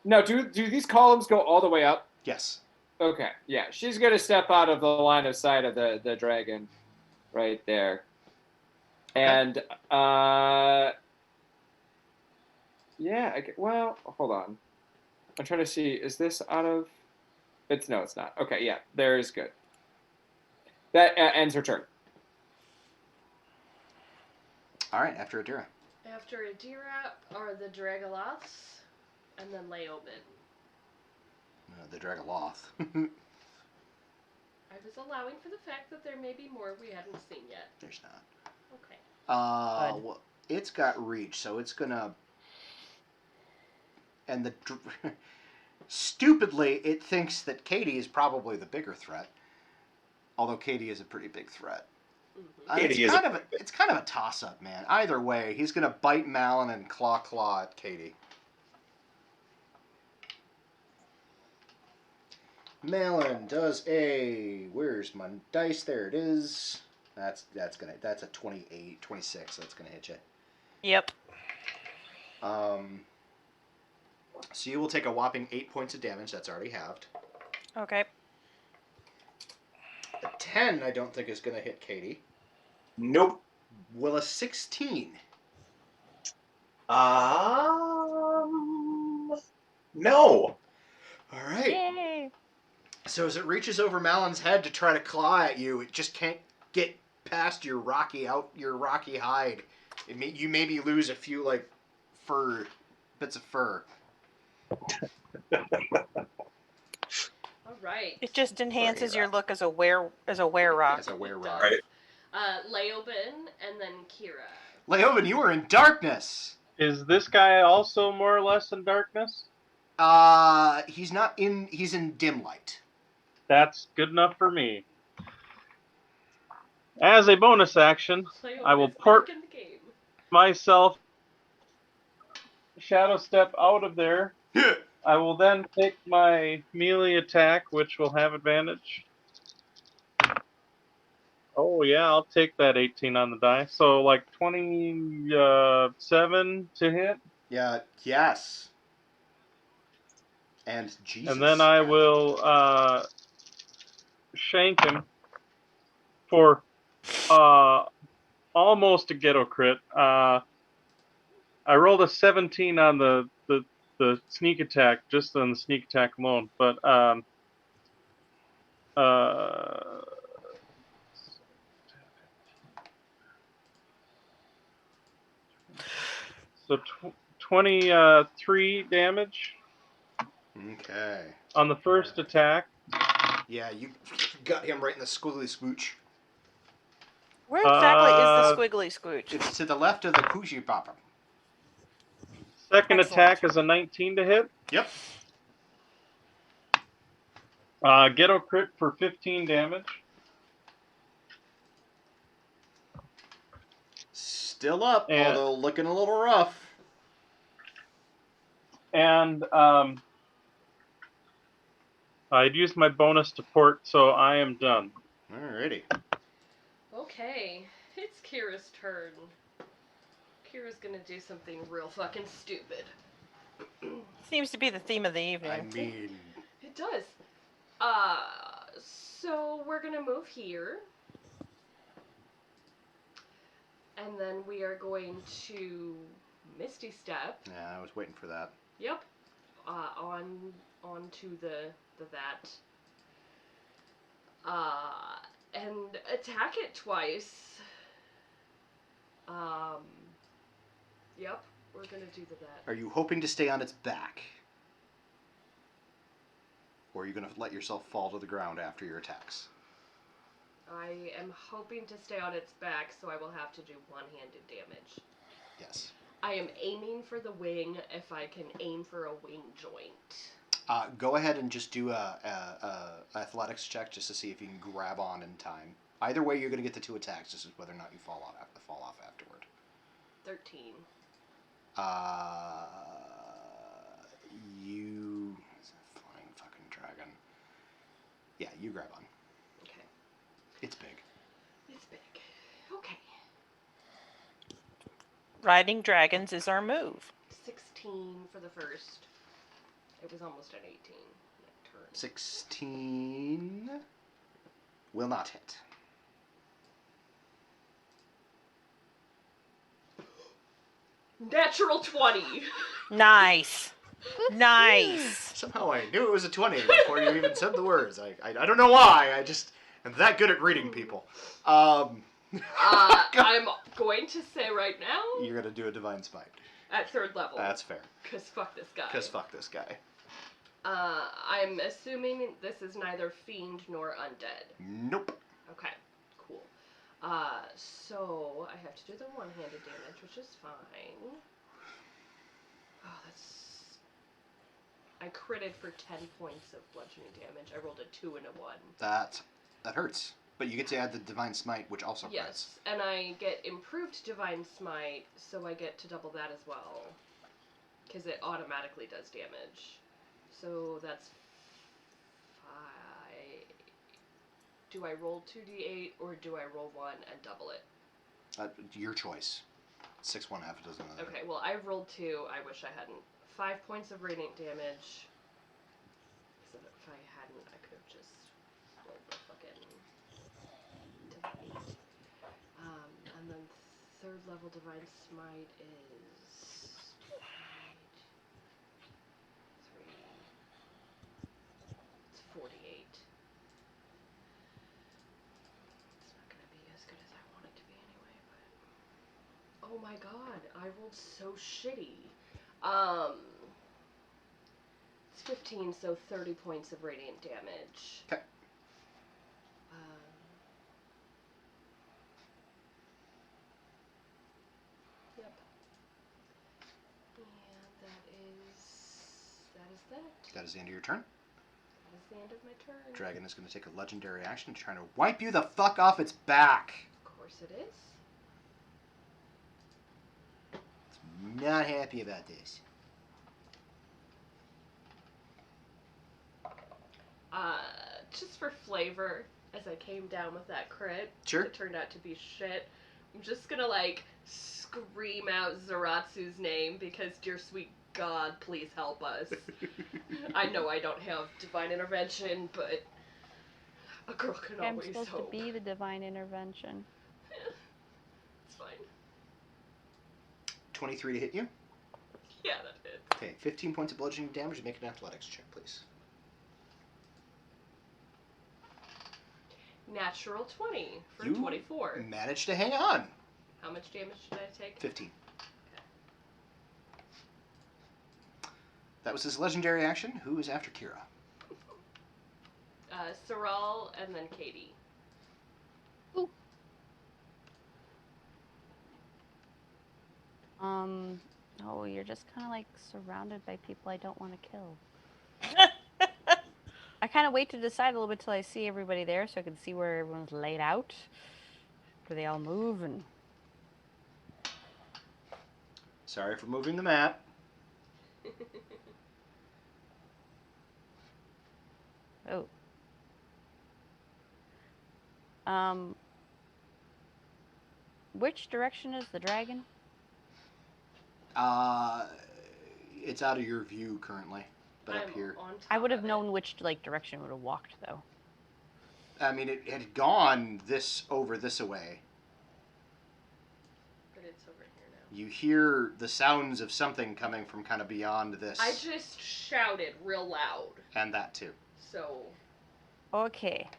No, do these columns go all the way up? Yes. Okay, yeah. She's going to step out of the line of sight of the dragon. Right there. Okay. And, yeah, well, hold on. I'm trying to see, is this out of... No, it's not. Okay, yeah, there's good. That ends her turn. All right, after Adira. After Adira are the Dragoloths, and then Leoben. The Dragoloth. I was allowing for the fact that there may be more we hadn't seen yet. There's not. Okay. Good. Well, it's got reach, so it's gonna. And stupidly, it thinks that Katie is probably the bigger threat. Although Katie is a pretty big threat. Mm-hmm. It's kind of a toss-up, man. Either way, he's gonna bite Malin and claw at Katie. Malin does a... Where's my dice? There it is. That's a 28, 26. That's gonna hit you. Yep. So you will take a whopping 8 points of damage. That's already halved. Okay. A 10, I don't think is gonna hit Katie. Nope. Will a 16? No. All right. Yay! So as it reaches over Malon's head to try to claw at you, it just can't get past your rocky hide. You maybe lose a few like bits of fur. All right. It just enhances Sorry, your look as a were rock. As a were-rock. Right. Leoben and then Kira. Leoben, you are in darkness. Is this guy also more or less in darkness? He's not in. He's in dim light. That's good enough for me. As a bonus action, Leoben I will is port back in the game. myself shadow step out of there. I will then take my melee attack, which will have advantage. Oh yeah, I'll take that 18 on the die. So like 27 to hit. Yeah. Yes. And Jesus. And then I will shank him for almost a ghetto crit. I rolled a 17 on the sneak attack, just on the sneak attack alone. But so 23 damage Okay. on the first attack. Yeah, you got him right in the squiggly scooch. Where exactly is the squiggly scooch? It's to the left of the coochie popper. Second Excellent. attack is a 19 to hit. Yep. Ghetto crit for 15 damage. Still up, And- although looking a little rough. And I'd used my bonus to port, so I am done. Alrighty. Okay, it's Kira's turn. Kira's gonna do something real fucking stupid. Seems to be the theme of the evening. I mean, It does. So we're gonna move here. And then we are going to Misty Step. yeah, I was waiting for that. Yep. Onto the that. And attack it twice. Yep, we're gonna do that. Are you hoping to stay on its back? Or are you going to let yourself fall to the ground after your attacks? I am hoping to stay on its back, so I will have to do one-handed damage. Yes. I am aiming for the wing if I can aim for a wing joint. Go ahead and just do a athletics check just to see if you can grab on in time. Either way, you're going to get the 2 attacks. Just whether or not you fall off afterward. 13. You... It's a flying fucking dragon. Yeah, you grab on. Okay. It's big. It's big. Okay. Riding dragons is our move. 16 for the first. It was almost an 18. Turn. 16 will not hit. Natural 20! Nice. Nice. Somehow I knew it was a 20 before you even said the words. I don't know why. I just am that good at reading people. I'm going to say right now, You're going to do a divine smite. at 3rd level. That's fair. Because fuck this guy. Because fuck this guy. I'm assuming this is neither fiend nor undead. Nope. Okay, cool. So I have to do the one-handed damage, which is fine. Oh, I critted for 10 points of bludgeoning damage. I rolled a 2 and a 1. That hurts. But you get to add the divine smite, which also crits. Yes, and I get improved divine smite, so I get to double that as well. Because it automatically does damage. So that's 5. do I roll 2d8 or do I roll 1 and double it? Your choice. 6 1 half a dozen other. Okay, well, I rolled 2. I wish I hadn't. 5 points of radiant damage. So if I hadn't, I could have just rolled the fucking divine. And then 3rd level divine smite is 3. It's 48. It's not gonna be as good as I want it to be anyway, but oh my god, I rolled so shitty. It's 15, so 30 points of radiant damage. Okay. Yep. And that is that. That is the end of your turn. That is the end of my turn. Dragon is going to take a legendary action to try to wipe you the fuck off its back. Of course it is. It's not happy about this. Just for flavor, as I came down with that crit, Sure. it turned out to be shit. I'm just gonna like scream out Zaratsu's name because, dear sweet God, please help us. I know I don't have divine intervention, but a girl can I'm always supposed hope. to be the divine intervention. It's fine. 23 to hit you. Yeah, that hit. Okay, 15 points of bludgeoning damage. Make an athletics check, please. Natural 20 for You 24. managed to hang on. How much damage did I take? 15. That was his legendary action. Who is after Kira? Saral and then Katie. Ooh. Oh, you're just kind of like surrounded by people I don't want to kill. I kind of wait to decide a little bit till I see everybody there, so I can see where everyone's laid out, where they all move and. Sorry for moving the map. Oh. Which direction is the dragon? It's out of your view currently, but up I'm here. on top I would have of it. known which like direction it would have walked though. I mean, it had gone this away. But it's over here now. You hear the sounds of something coming from kind of beyond this. I just shouted real loud. And that too. So. Okay.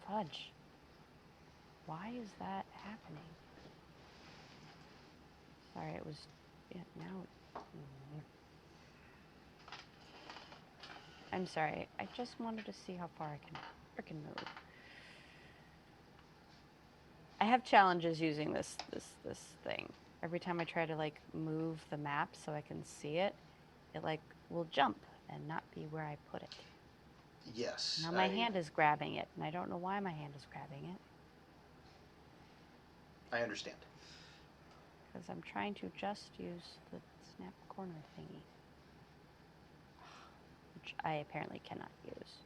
Fudge. Why is that happening? Sorry, it was. Yeah, now. I'm sorry. I just wanted to see how far I can frickin' move. I have challenges using this thing. Every time I try to like move the map so I can see it, it like will jump and not be where I put it. Yes. Now my hand is grabbing it, and I don't know why my hand is grabbing it. I understand. Because I'm trying to just use the snap corner thingy. Which I apparently cannot use.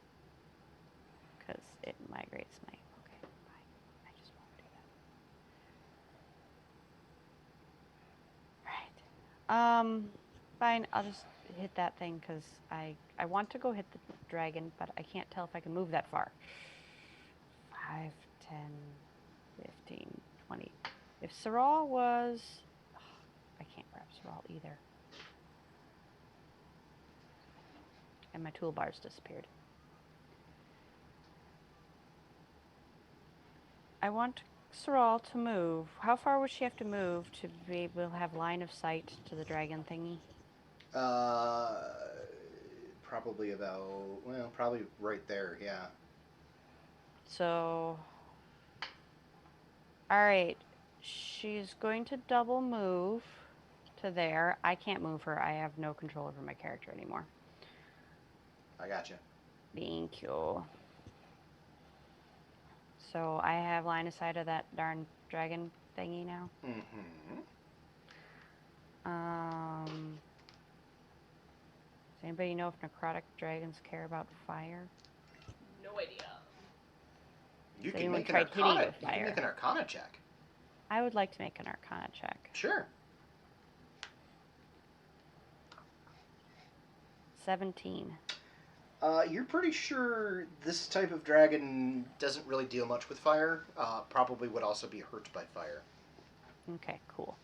Because it migrates my... Okay, fine. I just won't do that. Right. Fine, I'll just hit that thing because I want to go hit the dragon, but I can't tell if I can move that far. 5, 10, 15, 20. If Saral was... I can't grab Saral either. And my toolbar's disappeared. I want Saral to move. How far would she have to move to be able to have line of sight to the dragon thingy? Probably about, well, probably right there, yeah. So, alright, she's going to double move to there. I can't move her. I have no control over my character anymore. I gotcha. Thank you. So I have line of sight of that darn dragon thingy now. Mm-hmm. Does anybody know if necrotic dragons care about fire? No idea. You Has can anyone make an tried hitting arcana. with You can make fire? an arcana check. I would like to make an arcana check. Sure. 17. You're pretty sure this type of dragon doesn't really deal much with fire. Probably would also be hurt by fire. Okay, cool.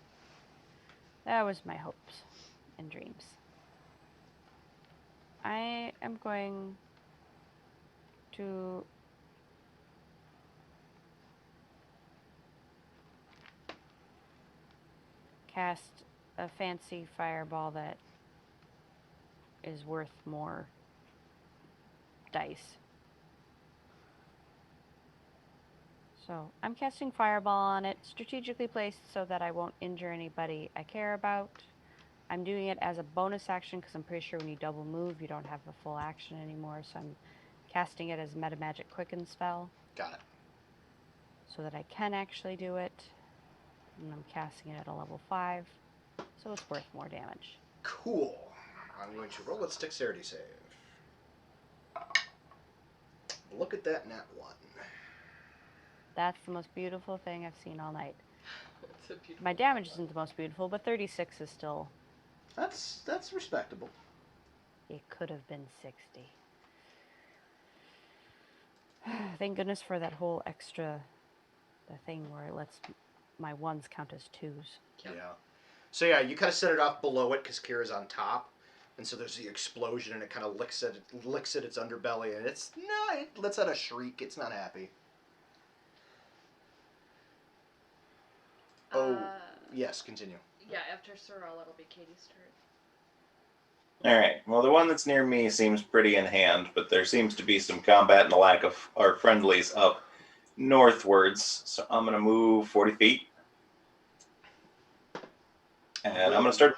That was my hopes and dreams. I am going to cast a fancy fireball that is worth more dice. So I'm casting fireball on it, strategically placed so that I won't injure anybody I care about. I'm doing it as a bonus action because I'm pretty sure when you double move, you don't have the full action anymore. So I'm casting it as Meta Magic Quicken spell Got it. so that I can actually do it. And I'm casting it at a level 5, so it's worth more damage. Cool. I'm going to roll a dexterity save. Look at that nat 1. That's the most beautiful thing I've seen all night. It's a beautiful My damage isn't the most beautiful, but 36 is still... That's respectable. It could have been 60. Thank goodness for that whole extra... the thing where it lets my 1s count as 2s. Yeah. So yeah, you kind of set it off below it because Kira's on top, and so there's the explosion, and it kind of licks at its underbelly, and it lets out a shriek. It's not happy. Oh, yes, continue. Yeah, after Sorrel, it'll be Katie's turn. All right. Well, the one that's near me seems pretty in hand, but there seems to be some combat and a lack of our friendlies up northwards. So I'm going to move 40 feet. And I'm going to start.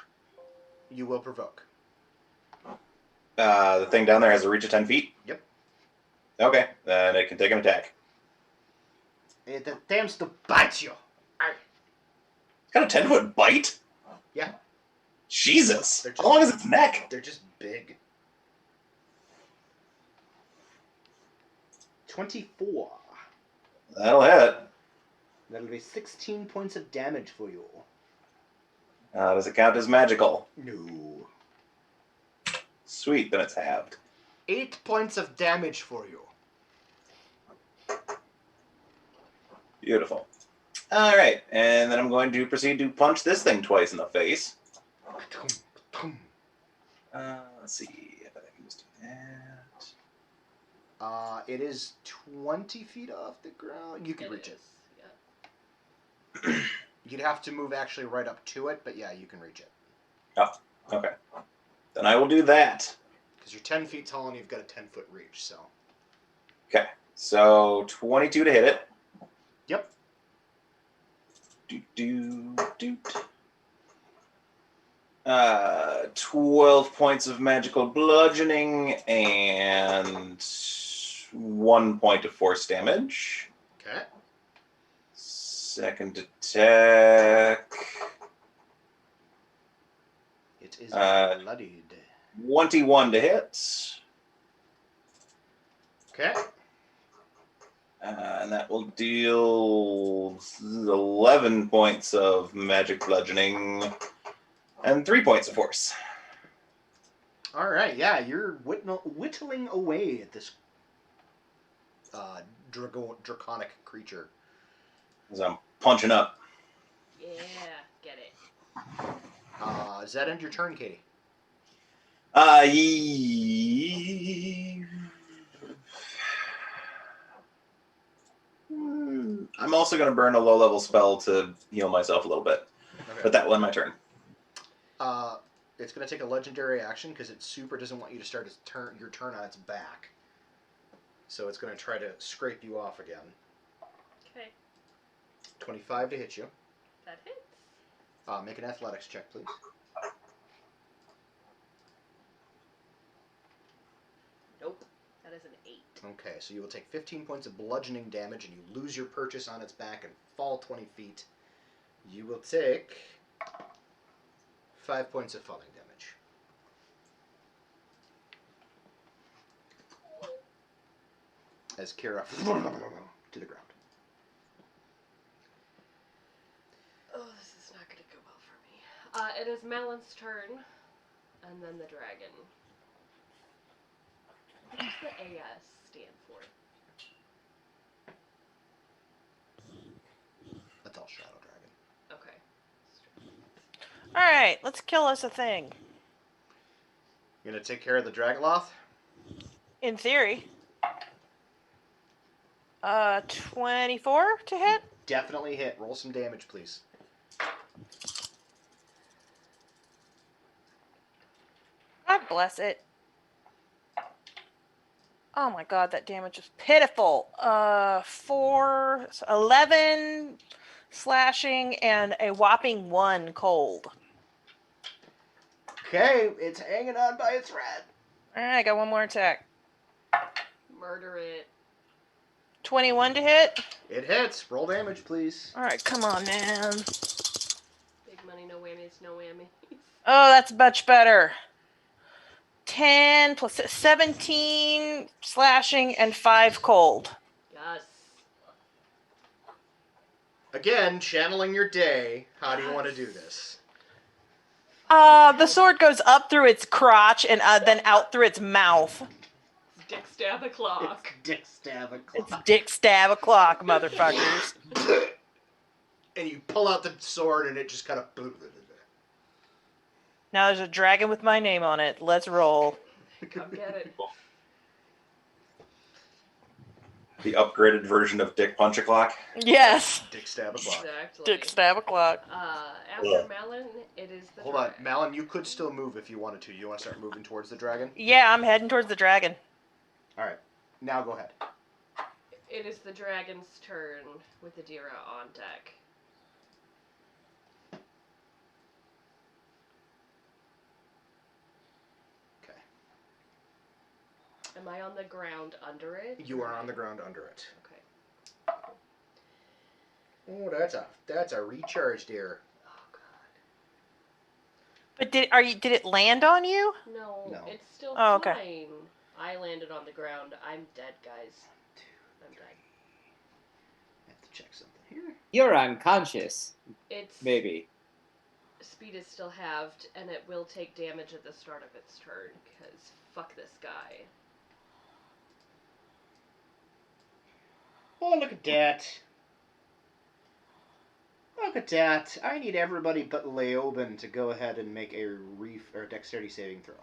You will provoke. The thing down there has a reach of 10 feet? Yep. Okay. Then it can take an attack. It attempts to bite you. It's got a 10-foot bite? Yeah. Jesus. How long is its neck? They're just big. 24. That'll hit. That'll be 16 points of damage for you. Does it count as magical? No. Sweet, then it's halved. 8 points of damage for you. Beautiful. All right, and then I'm going to proceed to punch this thing twice in the face. Let's see if I can just do that. It is 20 feet off the ground. You can reach it. Yeah. You'd have to move actually right up to it, but yeah, you can reach it. Oh, okay. Then I will do that. Because you're 10 feet tall and you've got a 10-foot reach, so. Okay, so 22 to hit it. Yep. 12 points of magical bludgeoning and 1 point of force damage. Okay. Second attack. It is bloodied. 21 to hit. Okay. And that will deal 11 points of magic bludgeoning and 3 points of force. All right, yeah, you're whittling away at this draconic creature. As I'm punching up. Yeah, get it. Does that end your turn, Katie? I'm also going to burn a low-level spell to heal myself a little bit. Okay. But that will end my turn. It's going to take a legendary action because it super doesn't want you to start your turn on its back. So it's going to try to scrape you off again. Okay. 25 to hit you. That hits. Make an athletics check, please. Nope. That is an 8. Okay, so you will take 15 points of bludgeoning damage and you lose your purchase on its back and fall 20 feet. You will take 5 points of falling damage. As Kira to the ground. Oh, this is not going to go well for me. It is Malon's turn, and then the dragon. What does the AS stand for? That's all Shadow Dragon. Okay. All right, let's kill us a thing. You gonna take care of the Dragoloth? In theory. 24 to hit? Definitely hit. Roll some damage, please. God bless it. Oh my god, that damage is pitiful. 11 slashing and a whopping 1 cold. Okay, it's hanging on by a thread. Alright, I got one more attack. Murder it. 21 to hit? It hits. Roll damage, please. Alright, come on, man. Big money, no whammies, no whammies. Oh, that's much better. 10 plus 17 slashing and 5 cold. Yes. Again, channeling your day. How do you want to do this? The sword goes up through its crotch and then out through its mouth. It's Dick stab a clock. It's Dick stab a clock. It's dick stab o'clock, motherfuckers. And you pull out the sword and it just kind of... Now there's a dragon with my name on it. Let's roll. Come get it. The upgraded version of Dick Punch a Clock. Yes. Dick stab a clock. Exactly. Dick stab o'clock. After Malon, it is the Hold on. Malon, you could still move if you wanted to. You want to start moving towards the dragon? Yeah, I'm heading towards the dragon. Alright. Now go ahead. It is the dragon's turn with Adira on deck. Okay. Am I on the ground under it? You are on the ground under it. Okay. Oh, that's a recharge, dear. Oh god. But did it land on you? No, No. it's still Oh, okay. flying. I landed on the ground. I'm dead, guys. I'm dead. I have to check something here. You're unconscious. Its Maybe. speed is still halved, and it will take damage at the start of its turn, because fuck this guy. Oh, look at that. Look at that. I need everybody but Leoben to go ahead and make a dexterity saving throw.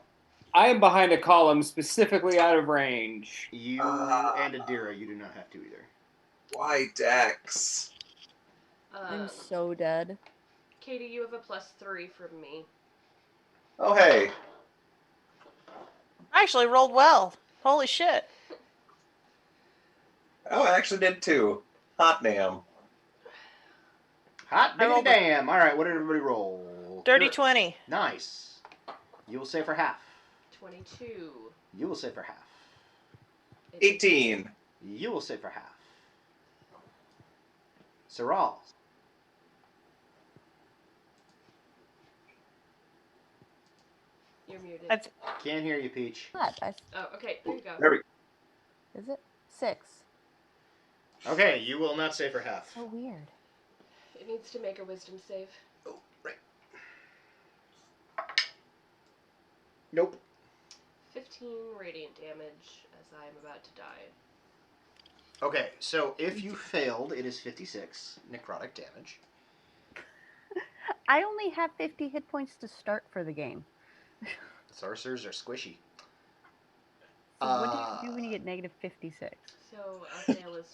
I am behind a column specifically out of range. You and Adira, you do not have to either. Why Dex? I'm so dead. Katie, you have a +3 from me. Oh, hey. I actually rolled well. Holy shit. Oh, I actually did too. Hot damn. Hot I diggity rolled damn. All right, what did everybody roll? Dirty Good. 20. Nice. You will say for half. 22. You will say for half. 18. You will say for half. Saral. You're muted. Can't hear you, Peach. What? Oh, okay, there you go. There we Is it 6? Okay, you will not say for half. So weird. It needs to make a wisdom save. Oh, right. Nope. 15 radiant damage as I'm about to die. Okay, so if you failed, it is 56 necrotic damage. I only have 50 hit points to start for the game. Sorcerers are squishy. So what do you do when you get negative 56? So I'll fail is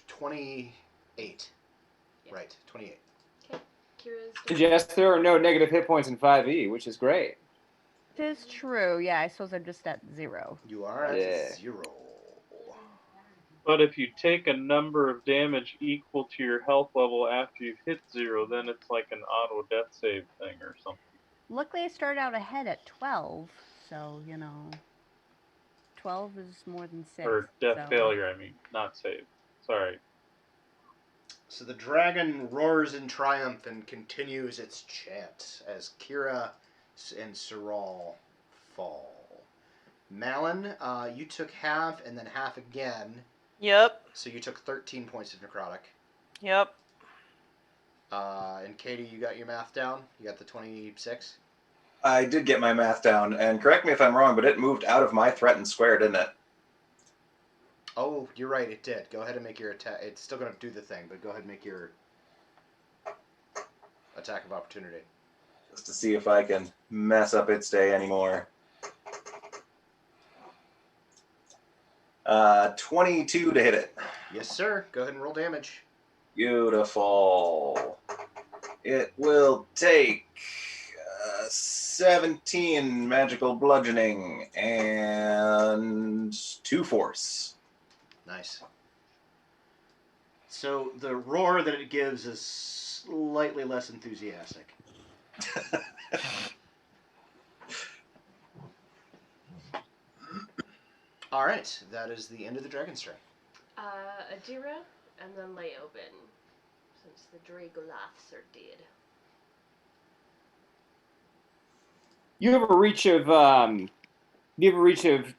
28. Yeah. Right, 28. okay. Kira's Suggest there are no negative hit points in 5e, which is great. It is true. Yeah, I suppose I'm just at 0. You are at Yeah. 0. But if you take a number of damage equal to your health level after you've hit 0, then it's like an auto death save thing or something. Luckily, I started out ahead at 12, so, 12 is more than 6. Or death so. failure, I mean, not save. Sorry. So the dragon roars in triumph and continues its chant as Kira and Saral fall. Malin, you took half and then half again. Yep. So you took 13 points of necrotic. Yep. And Katie, you got your math down? You got the 26? I did get my math down, and correct me if I'm wrong, but it moved out of my threatened square, didn't it? Oh, you're right, it did. Go ahead and make your attack. It's still going to do the thing, but go ahead and make your attack of opportunity. Just to see if I can mess up its day anymore. 22 to hit it. Yes, sir. Go ahead and roll damage. Beautiful. It will take 17 magical bludgeoning and 2 force. Nice. So the roar that it gives is slightly less enthusiastic. All right, that is the end of the dragon's turn. Adira, and then Leoben, since the Dragolaths are dead. You have a reach of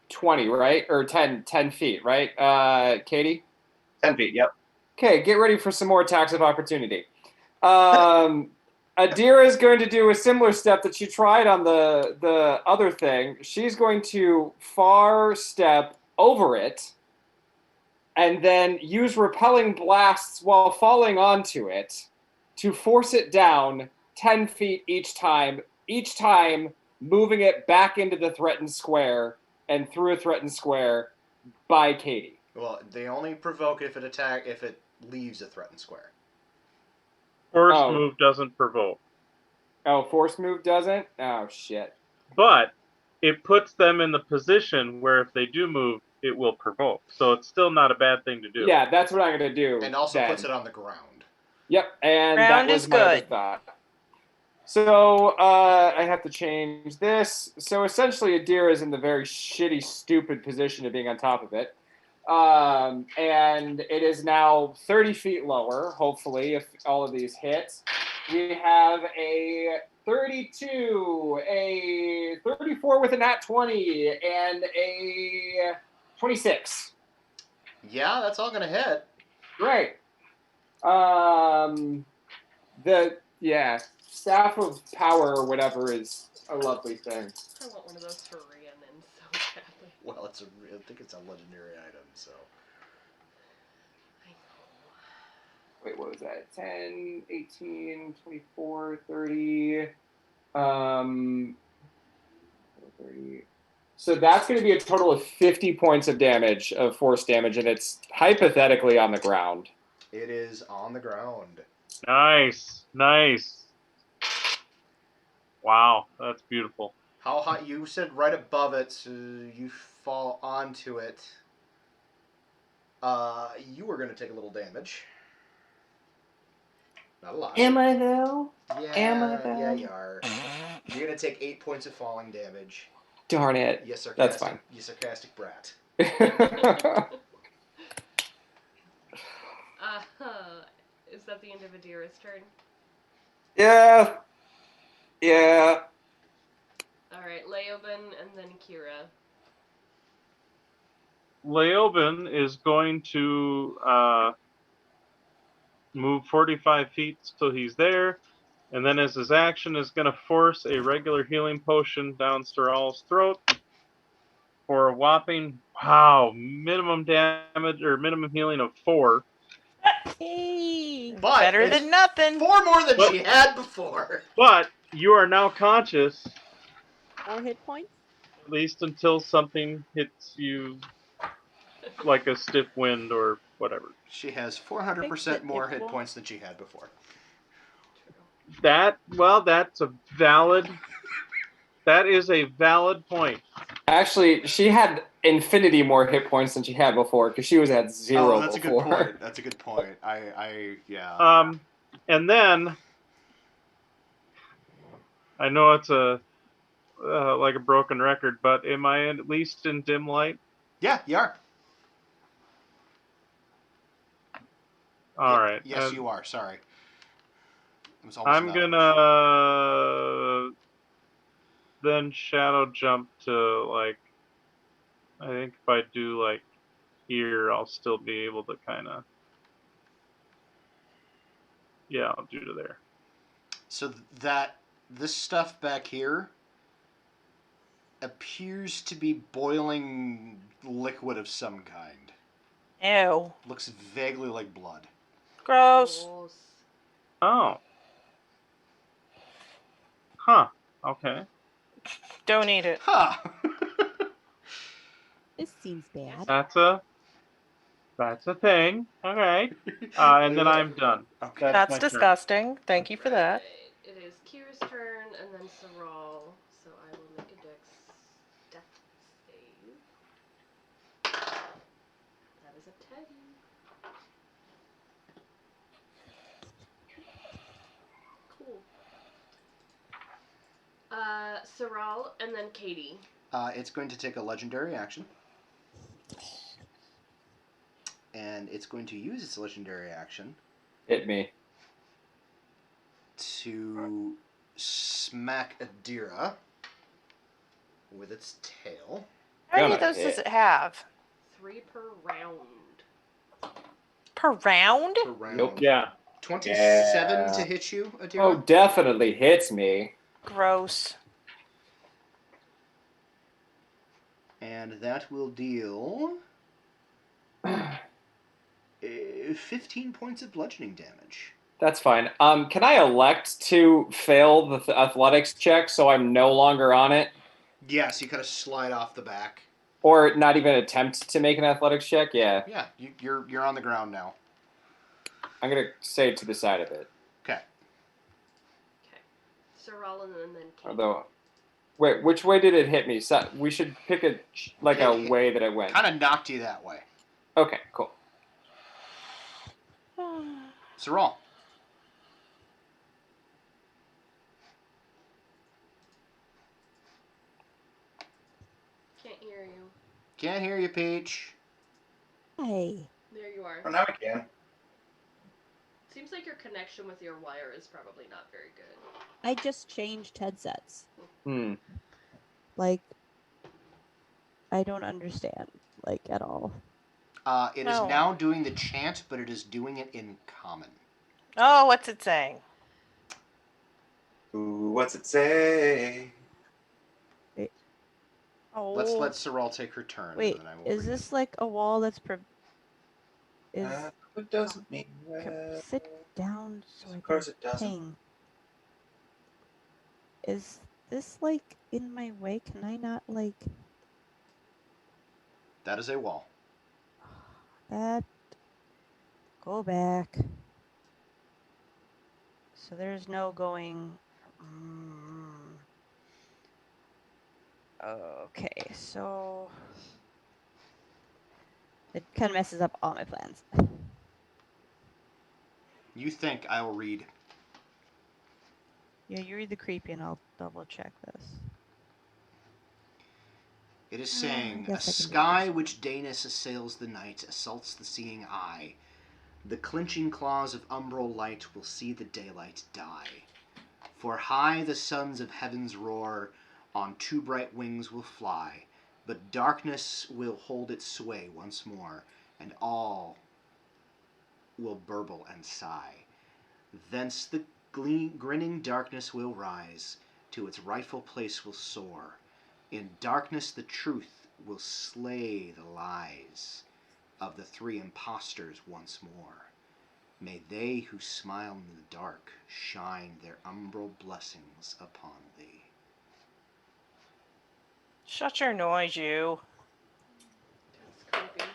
20, right? Or 10 feet, right? Katie? 10 feet, yep. Okay, get ready for some more attacks of opportunity. Adira is going to do a similar step that she tried on the other thing. She's going to far step over it and then use repelling blasts while falling onto it to force it down 10 feet each time moving it back into the threatened square and through a threatened square by Katie. Well, they only provoke if it leaves a threatened square. Force move doesn't provoke. Oh, force move doesn't? Oh, shit. But it puts them in the position where if they do move, it will provoke. So it's still not a bad thing to do. Yeah, that's what I'm going to do. And also then. puts it on the ground. Yep, and Ground that was is my other good. thought. So I have to change this. So essentially, Adira is in the very shitty, stupid position of being on top of it. And it is now 30 feet lower, hopefully, if all of these hit. We have a 32, a 34 with a nat 20, and a 26. Yeah, that's all going to hit. Great. Staff of Power or whatever is a lovely thing. I want one of those for Rhiannon so badly. Well, I think it's a legendary item, so. I know. Wait, what was that? 10, 18, 24, 30. 30. So that's going to be a total of 50 points of damage, of force damage, and it's hypothetically on the ground. It is on the ground. Nice. Wow, that's beautiful. How high? You said right above it, so you fall onto it. You are going to take a little damage. Not a lot. Am I though? Yeah, Am I though? yeah, you are. You're going to take 8 points of falling damage. Darn it. You sarcastic, That's fine. You sarcastic brat. Is that the end of Adira's turn? Yeah. Alright, Leoben and then Kira. Leoben is going to move 45 feet so he's there, and then as his action is going to force a regular healing potion down Soral's throat for a whopping, minimum damage or minimum healing of 4. Hey, But better it's than nothing. 4 more than she had before. But you are now conscious, 4 hit points? at least until something hits you like a stiff wind or whatever. She has 400% more hit points than she had before. That is a valid point. Actually, she had infinity more hit points than she had before because she was at 0 that's before. a good point. That's a good point. Yeah. And then I know it's like a broken record, but am I at least in dim light? Yeah, you are. All right. Yes, and you are. Sorry. It was almost I'm an hour. gonna then shadow jump to like. I think if I do like here, I'll still be able to kind of. Yeah, I'll do to there. So this stuff back here appears to be boiling liquid of some kind. Ew. Looks vaguely like blood. Gross. Oh. Huh. Okay. Don't eat it. Huh. This seems bad. That's a thing. All right. And then I'm done. Okay. That's my turn. disgusting. Thank you for that. It is Kira's turn, and then Saral. So I will make a death save. That is a 10. Cool. Saral, and then Katie. It's going to take a legendary action. And it's going to use its legendary action Hit me. to smack Adira with its tail. How many of Gonna those does hit. it have? 3 per round. Per round? Per round. Nope. Yeah. 27 to Yeah. hit you, Adira. Oh, definitely hits me. Gross. And that will deal 15 points of bludgeoning damage. That's fine. Can I elect to fail the athletics check so I'm no longer on it? Yes, you kind of slide off the back. Or not even attempt to make an athletics check? Yeah. Yeah, you're on the ground now. I'm going to say to the side of it. Okay. Okay. Saral, and then Katie. Although, wait, which way did it hit me? So we should pick a way that it went. Kind of knocked you that way. Okay, cool. Saral. Can't hear you. Can't hear you, Peach. Hey. There you are. Oh, now I can. Seems like your connection with your wire is probably not very good. I just changed headsets. Like, I don't understand, like, at all. It is now doing the chant, but it is doing it in common. Oh, what's it saying? Ooh, what's it say? Oh. Let's let Saral take her turn. Wait, and then I will is read this like a wall that's It doesn't mean well. Sit down so I Of course can it doesn't. ping. Is this like in my way? Can I not like That is a wall. that? Go back. So there's no going. Okay, so it kind of messes up all my plans. You think I will read. Yeah, you read the creepy and I'll double check this. It is saying, a guess I can do sky this. which Danis assails the night, assaults the seeing eye. The clinching claws of umbral light will see the daylight die. For high the sons of heaven's roar, on two bright wings will fly, but darkness will hold its sway once more, and all will burble and sigh. Thence the grinning darkness will rise, to its rightful place will soar. In darkness the truth will slay the lies of the three impostors once more. May they who smile in the dark shine their umbral blessings upon thee. Shut your noise, you. That's creepy.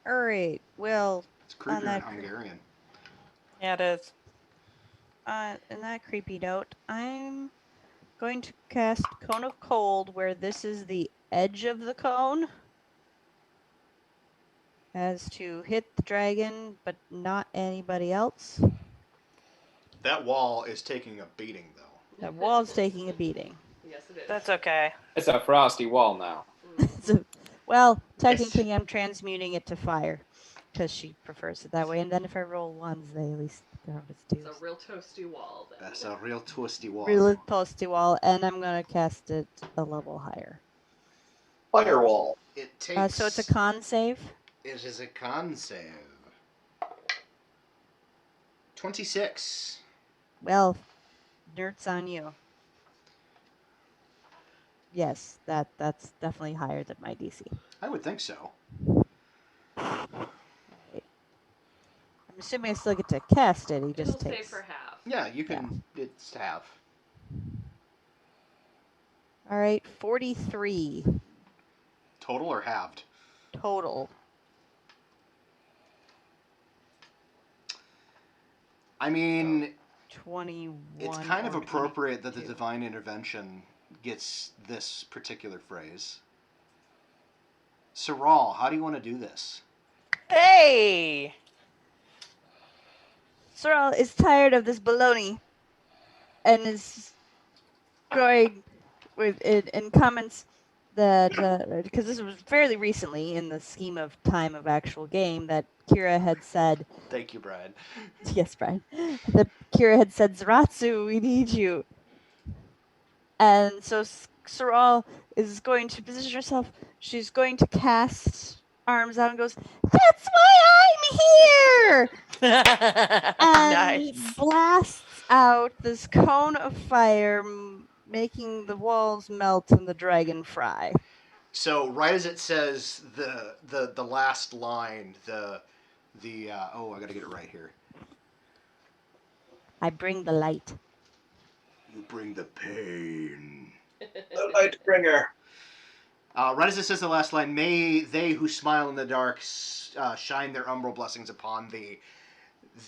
Alright, well, It's creepier in that Hungarian. Yeah, it is. in that creepy note, I'm going to cast Cone of Cold where this is the edge of the cone. As to hit the dragon, but not anybody else. That wall is taking a beating, though. That wall's taking a beating. Yes, it is. That's okay. It's a frosty wall now. So, well, technically I'm transmuting it to fire. because she prefers it that way. And then if I roll ones, they at least go as twos. It's a real toasty wall. Then. That's a real twisty wall. Really posty wall, and I'm gonna cast it a level higher. Firewall. It takes. So it's a con save. It is a con save. 26. Well, nerds on you. Yes, that's definitely higher than my DC. I would think so. I'm assuming I still get to cast it. He just It'll takes. save for half. Yeah, you can. It's half. All right, 43 Total or halved? total. I mean, 21. it's kind of or appropriate that the 22. divine intervention gets this particular phrase. Saral, how do you want to do this? Hey! Sorrel is tired of this baloney and is going with in comments that because this was fairly recently in the scheme of time of actual game that Kira had said. Thank you, Brian. Yes, Brian. That Kira had said, "Zaratsu, we need you." And so Sorrel is going to position herself. She's going to cast arms out and goes, "That's why I'm here!" And Nice. blasts out this cone of fire, making the walls melt and the dragon fry. So right as it says the last line, oh, I gotta get it right here. I bring the light. You bring the pain. The Lightbringer. Right as it says the last line, may they who smile in the dark shine their umbral blessings upon thee.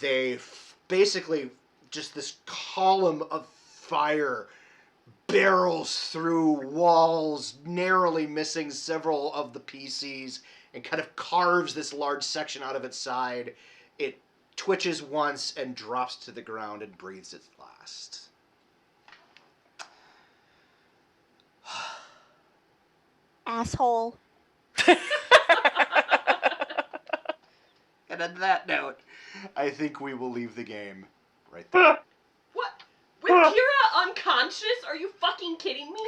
They basically, just this column of fire barrels through walls, narrowly missing several of the PCs, and kind of carves this large section out of its side. It twitches once and drops to the ground and breathes its last. Asshole. And on that note, I think we will leave the game right there. What? With Kira unconscious? Are you fucking kidding me?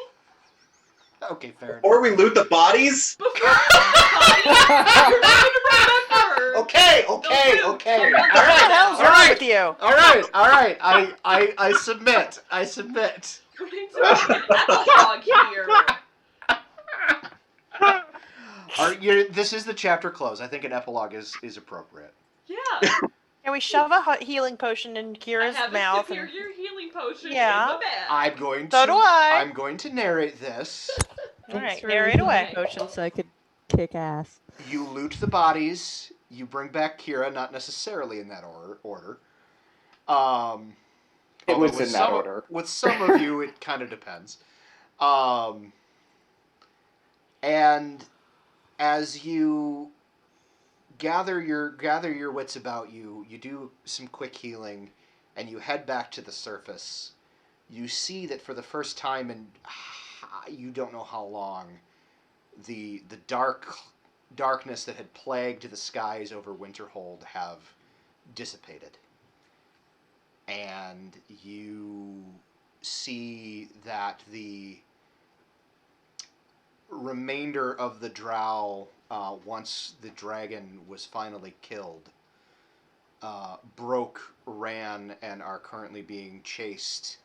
Okay, fair enough. Or we loot the bodies? Before you're not gonna remember. Okay. No, All What right. the hell's All wrong right. with you? All right. I submit. We need some epilogue here. This is the chapter close. I think an epilogue is appropriate. Yeah. Can we shove a healing potion in I Kira's have mouth? a superior healing potion Yeah. in the bag. I'm going So do I. I'm going to narrate this. All right, Thanks for narrate using away. my potion so I could kick ass. You loot the bodies. You bring back Kira, not necessarily in that order. It Although was with in that some- order. With some of you, it kind of depends. And as you gather your wits about you, you do some quick healing, and you head back to the surface. You see that for the first time in you don't know how long, the darkness that had plagued the skies over Winterhold have dissipated. And you see that the remainder of the drow, once the dragon was finally killed, broke, ran, and are currently being chased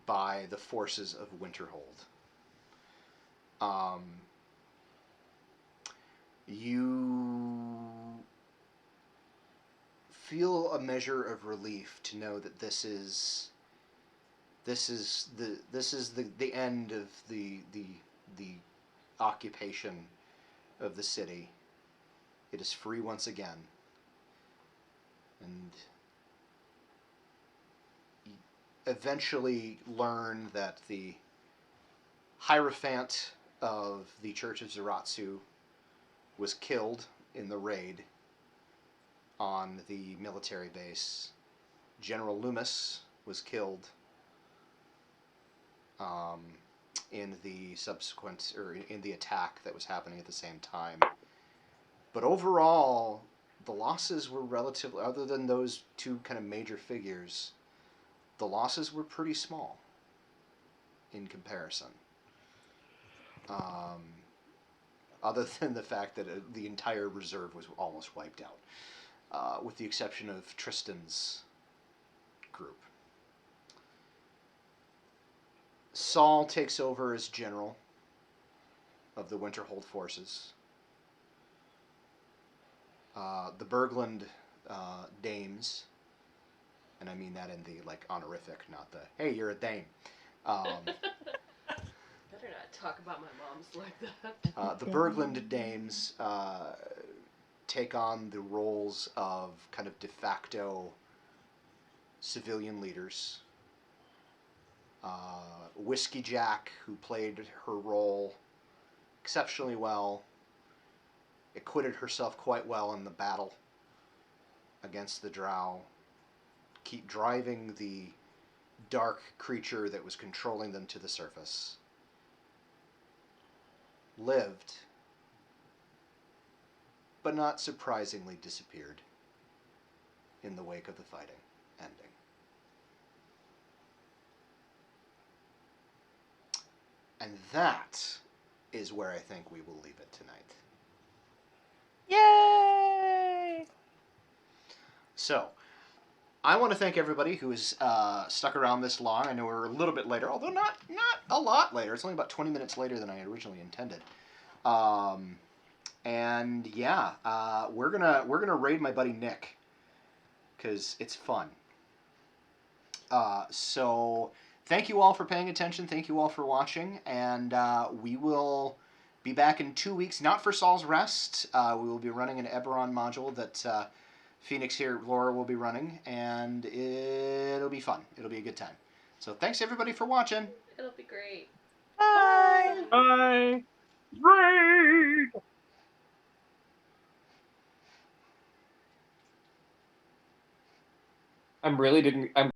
by the forces of Winterhold. You feel a measure of relief to know that this is the end of the occupation of the city. It is free once again, and you eventually learn that the Hierophant of the Church of Zaratsu was killed in the raid on the military base. General Loomis was killed in the subsequent, or in the attack that was happening at the same time. But overall, the losses were relatively, other than those two kind of major figures, the losses were pretty small in comparison. Other than the fact that the entire reserve was almost wiped out, with the exception of Tristan's group. Saul takes over as general of the Winterhold forces. The Bergland dames, and I mean that in the like honorific, not the hey, you're a dame. Better not talk about my moms like that. The Bergland dames take on the roles of kind of de facto civilian leaders. Whiskey Jack, who played her role exceptionally well, acquitted herself quite well in the battle against the Drow, keep driving the dark creature that was controlling them to the surface. Lived, but not surprisingly disappeared in the wake of the fighting ending. And that is where I think we will leave it tonight. Yay! So, I want to thank everybody who has stuck around this long. I know we're a little bit later, although not a lot later. It's only about 20 minutes later than I originally intended. And yeah, we're gonna raid my buddy Nick because it's fun. So thank you all for paying attention. Thank you all for watching, and we will be back in 2 weeks. Not for Saul's Rest. We will be running an Eberron module that Phoenix here, Laura, will be running, and it'll be fun. It'll be a good time. So thanks everybody for watching. It'll be great. Bye. Bye. Raid. I'm